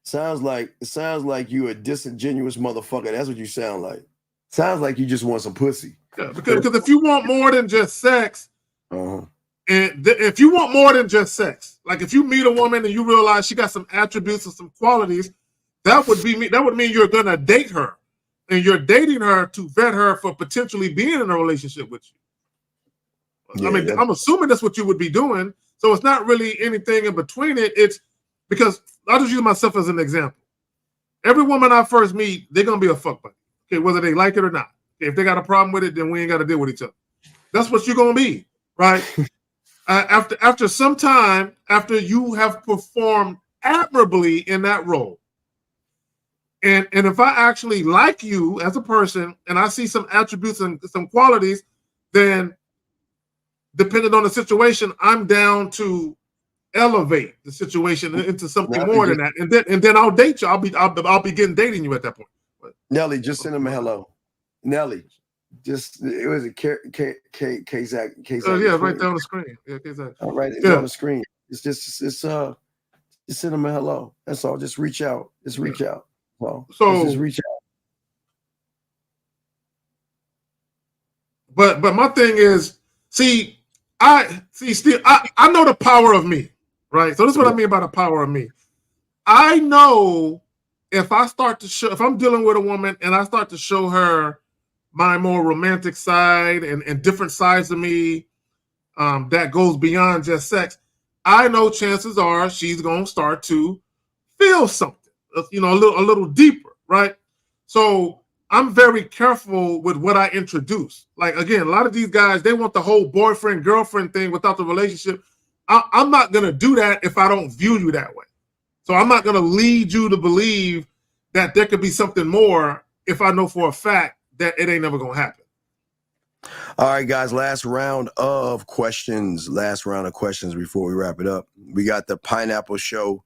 Sounds like you a disingenuous motherfucker. That's what you sound like. Sounds like you just want some pussy. Yeah, because if you want more than just sex, and if you want more than just sex, like if you meet a woman and you realize she got some attributes and some qualities, that would mean you're gonna date her, and you're dating her to vet her for potentially being in a relationship with you. Yeah, I mean, I'm assuming that's what you would be doing. So it's not really anything in between it. It's because I'll just use myself as an example. Every woman I first meet, they're gonna be a fuck buddy. Okay, whether they like it or not. Okay, if they got a problem with it, then we ain't got to deal with each other. That's what you're gonna be, right? After some time, after you have performed admirably in that role, and if I actually like you as a person, and I see some attributes and some qualities, then depending on the situation, I'm down to elevate the situation into something more than that, and then I'll date you. I'll begin dating you at that point. Nelly, just send him a hello. Nelly, it was a K-Zach. Yeah, right there on the screen. Yeah, K-Zach. All right, it's on the screen. Just send him a hello. That's all. Just reach out. Just reach out. Well, just reach out. But my thing is, Steve, I know the power of me, right? So this is what I mean by the power of me. I know if I'm dealing with a woman and I start to show her my more romantic side and different sides of me that goes beyond just sex, I know chances are she's going to start to feel something, a little deeper, right? So I'm very careful with what I introduce. Like, again, a lot of these guys, they want the whole boyfriend, girlfriend thing without the relationship. I'm not going to do that if I don't view you that way. So I'm not going to lead you to believe that there could be something more if I know for a fact that it ain't never going to happen. All right, guys, last round of questions before we wrap it up. We got the pineapple show.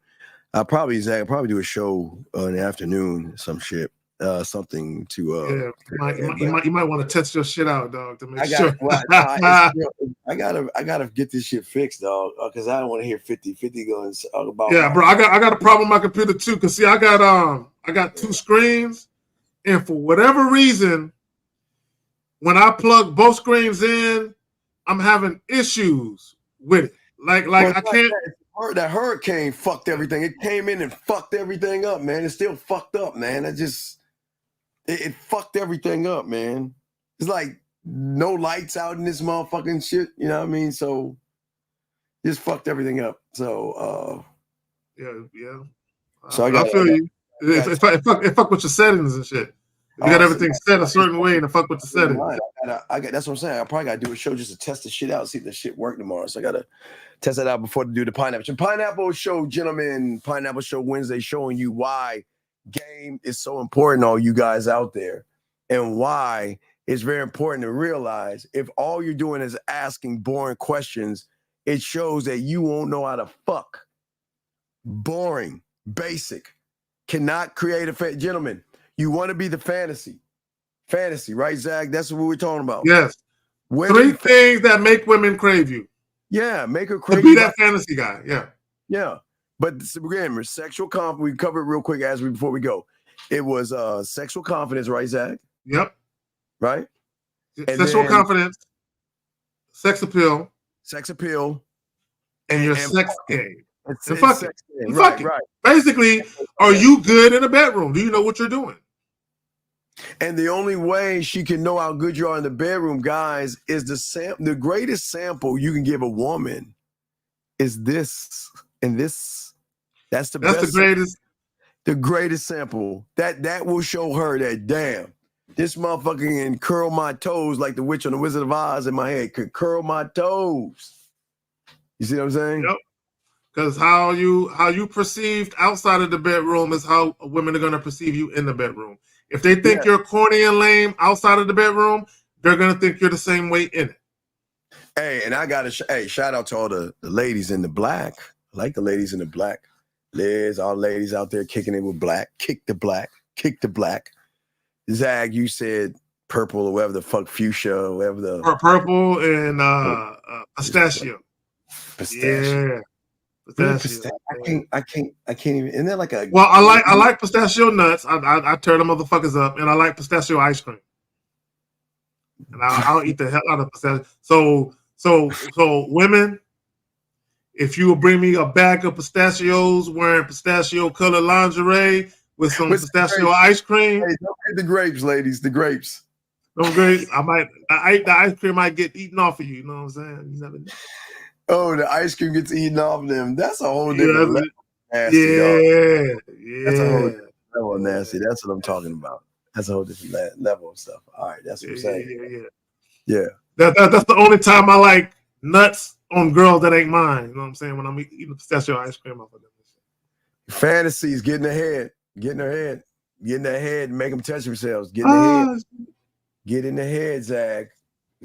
I'll probably do a show in the afternoon, some shit. something to. You might want to test your shit out, dog, to make sure. I gotta get this shit fixed, dog, because I don't want to hear 50-50 going about. Yeah, bro, I got a problem with my computer too. Cause see, I got two screens, and for whatever reason, when I plug both screens in, I'm having issues with it. Like I can't. That hurricane fucked everything. It came in and fucked everything up, man. It's still fucked up, man. It fucked everything up, man. It's like no lights out in this motherfucking shit. You know what I mean? So just fucked everything up. So yeah. So I feel you. It fuck with your settings and shit. You got everything set a certain way and fuck with the settings. That's what I'm saying. I probably gotta do a show just to test the shit out, see if the shit work tomorrow. So I gotta test that out before to do the pineapple. Pineapple show, gentlemen. Pineapple show Wednesday, showing you why game is so important, all you guys out there, and why it's very important to realize if all you're doing is asking boring questions, it shows that you won't know how to fuck. Boring, basic, cannot create a gentlemen. You want to be the fantasy, right, Zach? That's what we're talking about. Yes. Three things that make women crave you. Yeah, make her crave to be that fantasy guy. Yeah. Yeah. But remember, sexual confidence, we covered it real quick before we go. It was sexual confidence, right, Zach? Yep. Right? Sexual confidence, sex appeal, and your sex game. And fucking. Right. Basically, are you good in the bedroom? Do you know what you're doing? And the only way she can know how good you are in the bedroom, guys, is the greatest sample you can give a woman is this and this. That's the greatest. The greatest sample. That will show her that, damn, this motherfucker can curl my toes like the witch on the Wizard of Oz in my head. Could curl my toes. You see what I'm saying? Yep. Because how you perceived outside of the bedroom is how women are going to perceive you in the bedroom. If they think you're corny and lame outside of the bedroom, they're going to think you're the same way in it. Hey, and I got to shout out to all the ladies in the black. I like the ladies in the black. Liz, all ladies out there kicking it with black. Kick the black. Kick the black. Zag, you said purple or whatever the fuck, fuchsia or whatever the... Purple and pistachio. Pistachio. Yeah. Pistachio. I can't even. Isn't that like a? Well, I like pistachio nuts. I tear the motherfuckers up, and I like pistachio ice cream. And I'll eat the hell out of pistachio. So women, if you will bring me a bag of pistachios wearing pistachio colored lingerie with some pistachio ice cream. Hey, don't get the grapes, ladies. The grapes. No grapes. The ice cream might get eaten off of you. You know what I'm saying? You never know. Oh, the ice cream gets eaten off of them. That's a whole different level. Nasty, yeah. That's a whole different level of nasty. That's what I'm talking about. That's a whole different level of stuff. All right, that's what I'm saying. Yeah. That's the only time I like nuts on girls that ain't mine. You know what I'm saying? When I'm eating pistachio ice cream off of them. Fantasies, get in their head. Get in their head and make them touch themselves. Get in their head. Get in the head, Zag.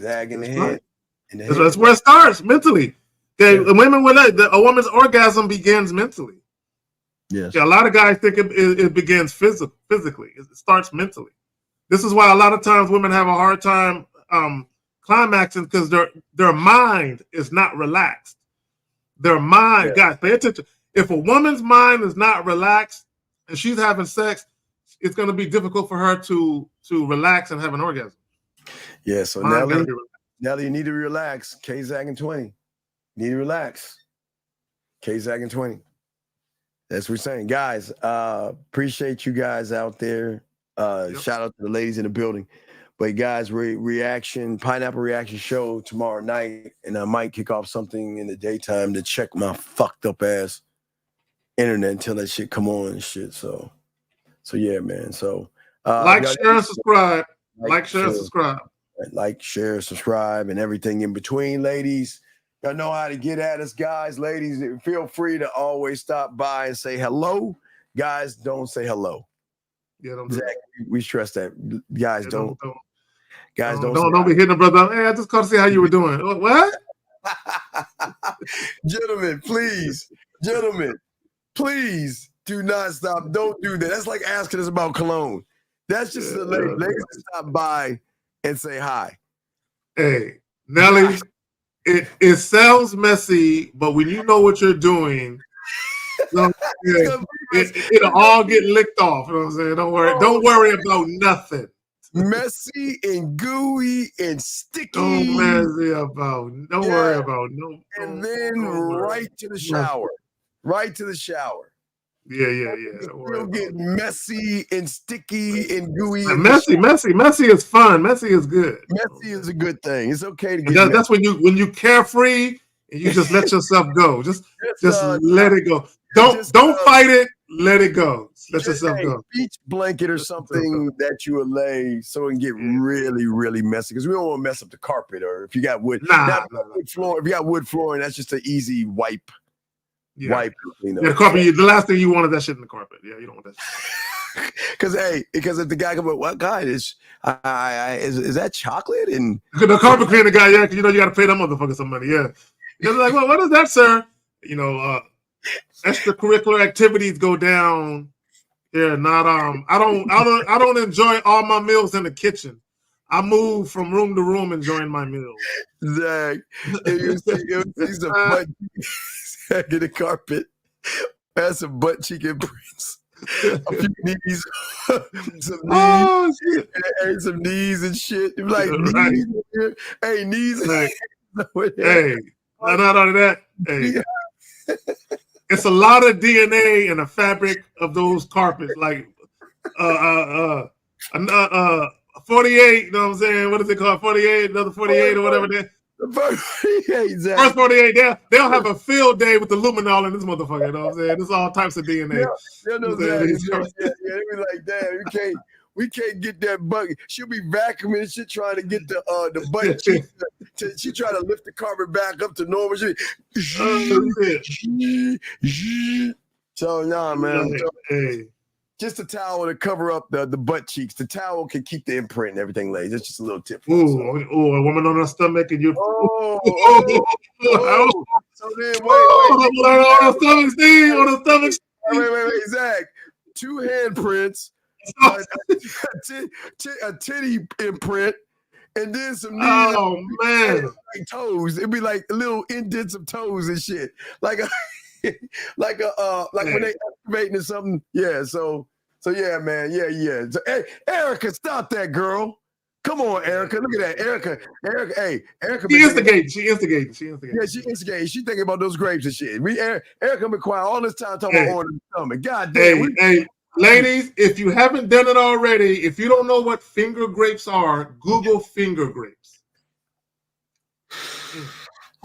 Zag in the head. That's where it starts, mentally. Okay, women a woman's orgasm begins mentally. Yes. Yeah, a lot of guys think it begins physically. It starts mentally. This is why a lot of times women have a hard time climaxing because their mind is not relaxed. Their mind, guys, pay attention. If a woman's mind is not relaxed and she's having sex, it's going to be difficult for her to relax and have an orgasm. Yeah, so Nelly, you need to relax. K-Zag and 20. Need to relax. K-Zag and 20. That's what we're saying. Guys, appreciate you guys out there. Shout out to the ladies in the building. But guys, Pineapple Reaction show tomorrow night. And I might kick off something in the daytime to check my fucked up ass internet until that shit come on and shit. So yeah, man. So like, share, and subscribe. Like, share, and subscribe. Like, share, subscribe, and everything in between, ladies. Y'all know how to get at us, guys. Ladies, feel free to always stop by and say hello. Guys, don't say hello. Yeah, don't Zach, we stress that. Guys, don't. Guys, don't be hitting a brother up. Hey, I just called to see how you were doing. What? Gentlemen, please do not stop. Don't do that. That's like asking us about cologne. That's just the ladies that stop by and say hi. Hey, Nelly, it sounds messy, but when you know what you're doing, it'll all get licked off. You know what I'm saying? Don't worry about nothing. Messy and gooey and sticky. Don't worry about no. And then right to the shower. Right to the shower. Yeah. You'll get messy and sticky and gooey. Messy is fun. Messy is good. Messy is a good thing. It's okay to get that's when you carefree and you just let yourself go. Just let it go. Don't fight it. Let it go. Let yourself go. Beach blanket or something that you would lay so it can get really, really messy. Because we don't want to mess up the carpet, or if you got wood. Wood floor. If you got wood flooring, that's just an easy wipe. Yeah. Wipe. The carpet. The last thing you want is that shit in the carpet. Yeah, you don't want that shit. Because if the guy comes up, what guy is that chocolate? And the carpet cleaner guy, yeah, because you got to pay that motherfucker some money. Yeah. They're like, well, what is that, sir? Extracurricular activities go down. Yeah, not I don't enjoy all my meals in the kitchen. I move from room to room enjoying my meals. Zach, you see some butt in the carpet. That's some butt cheek imprints. A few knees, some knees and shit. Like knees, hey, knees. Right. Hey, not only that. Hey. It's a lot of DNA in the fabric of those carpets, like 48, you know what I'm saying? What is it called? 48, another 48 or whatever. Exactly. First 48, they'll have a field day with the luminol in this motherfucker, you know what I'm saying? There's all types of DNA. They be like, damn, we can't get that bug. She'll be vacuuming and shit trying to get the butt cheek. She try to lift the carpet back up to normal. So nah, man. Just a towel to cover up the butt cheeks. The towel can keep the imprint and everything laid. That's just a little tip. A woman on her stomach and you. So then on the stomach, Steve. On the stomach. Wait, Zach. 2 handprints. A titty imprint, and then some knees. Oh man, like toes. It'd be like little indents of toes and shit. Like when they excavating or something. Yeah. So yeah, man. Yeah. So, hey, Erica, stop that, girl. Come on, Erica. Look at that, Erica. Hey, Erica. She instigating. Yeah, she instigating. She thinking about those grapes and shit. Erica been quiet all this time talking about ordering the stomach. God damn. Hey. Ladies, if you haven't done it already, if you don't know what finger grapes are, Google finger grapes.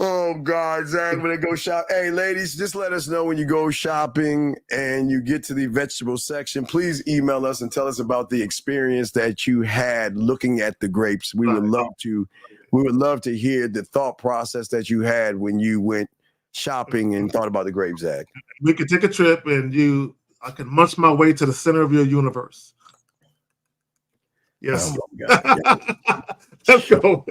Oh, God, Zach, when they go shop. Hey, ladies, just let us know when you go shopping and you get to the vegetable section. Please email us and tell us about the experience that you had looking at the grapes. We would love to hear the thought process that you had when you went shopping and thought about the grapes, Zach. We could take a trip and I can munch my way to the center of your universe. Yes. Oh my God. Let's go.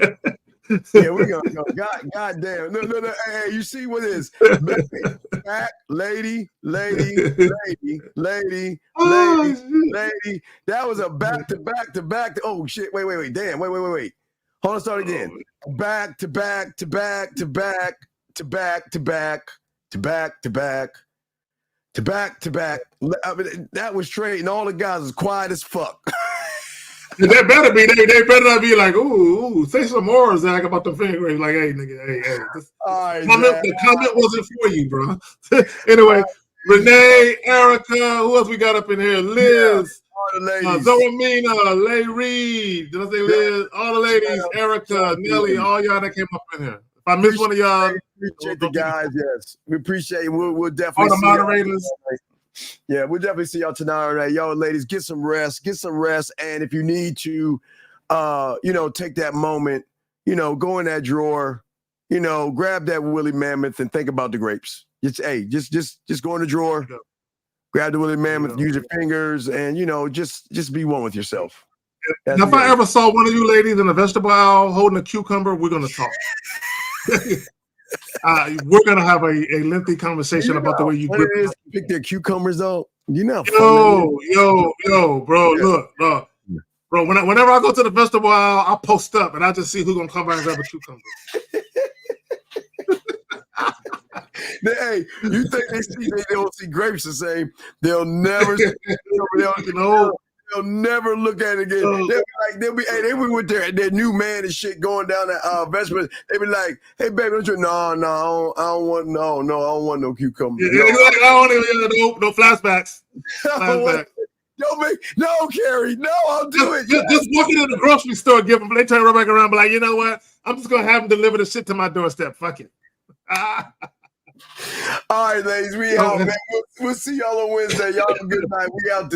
Yeah, we're gonna go. God damn. No. Hey, you see what is back, lady. That was a back to back. Oh shit. Wait. Damn. Wait. Hold on, start again. Back to back. I mean, that was Trey, and all the guys was quiet as fuck. They better be. They better not be like, ooh, say some more, Zach, about the finger grapes. Like, hey, nigga, hey. The comment wasn't for you, bro. Anyway, Renee, Erica, who else we got up in here? Liz, Zoramina, Lay Reed. Did I say Liz? All the ladies, Erica, Nelly, all y'all that came up in here. If I missed one of y'all, appreciate the guys. Yes, we appreciate it. We'll definitely all the moderators. Yeah, we'll definitely see y'all tonight. All right, y'all ladies, get some rest. And if you need to, take that moment, go in that drawer, grab that woolly mammoth and think about the grapes. Just go in the drawer, grab the woolly mammoth, use your fingers, and just be one with yourself. Now, if I ever saw one of you ladies in a vegetable aisle holding a cucumber, we're gonna talk. We're gonna have a lengthy conversation about the way you pick their cucumbers though. Yo, bro, look, Bro, whenever I go to the vegetable aisle, I'll post up and I just see who's gonna come by and grab a cucumber. Hey, you think they don't see grapes the same? They'll never see they'll never look at it again. They'll be they be with their new man and shit going down the vegetables. They be like, hey baby, don't you I don't want no cucumber. Yeah, I don't want no flashbacks. No, Carrie, no, I'll do it. Just walking in the grocery store, give them, they turn right back around, be like, you know what? I'm just gonna have them deliver the shit to my doorstep. Fuck it. All right, ladies, we out, man. We'll see y'all on Wednesday. Y'all have a good night. We out this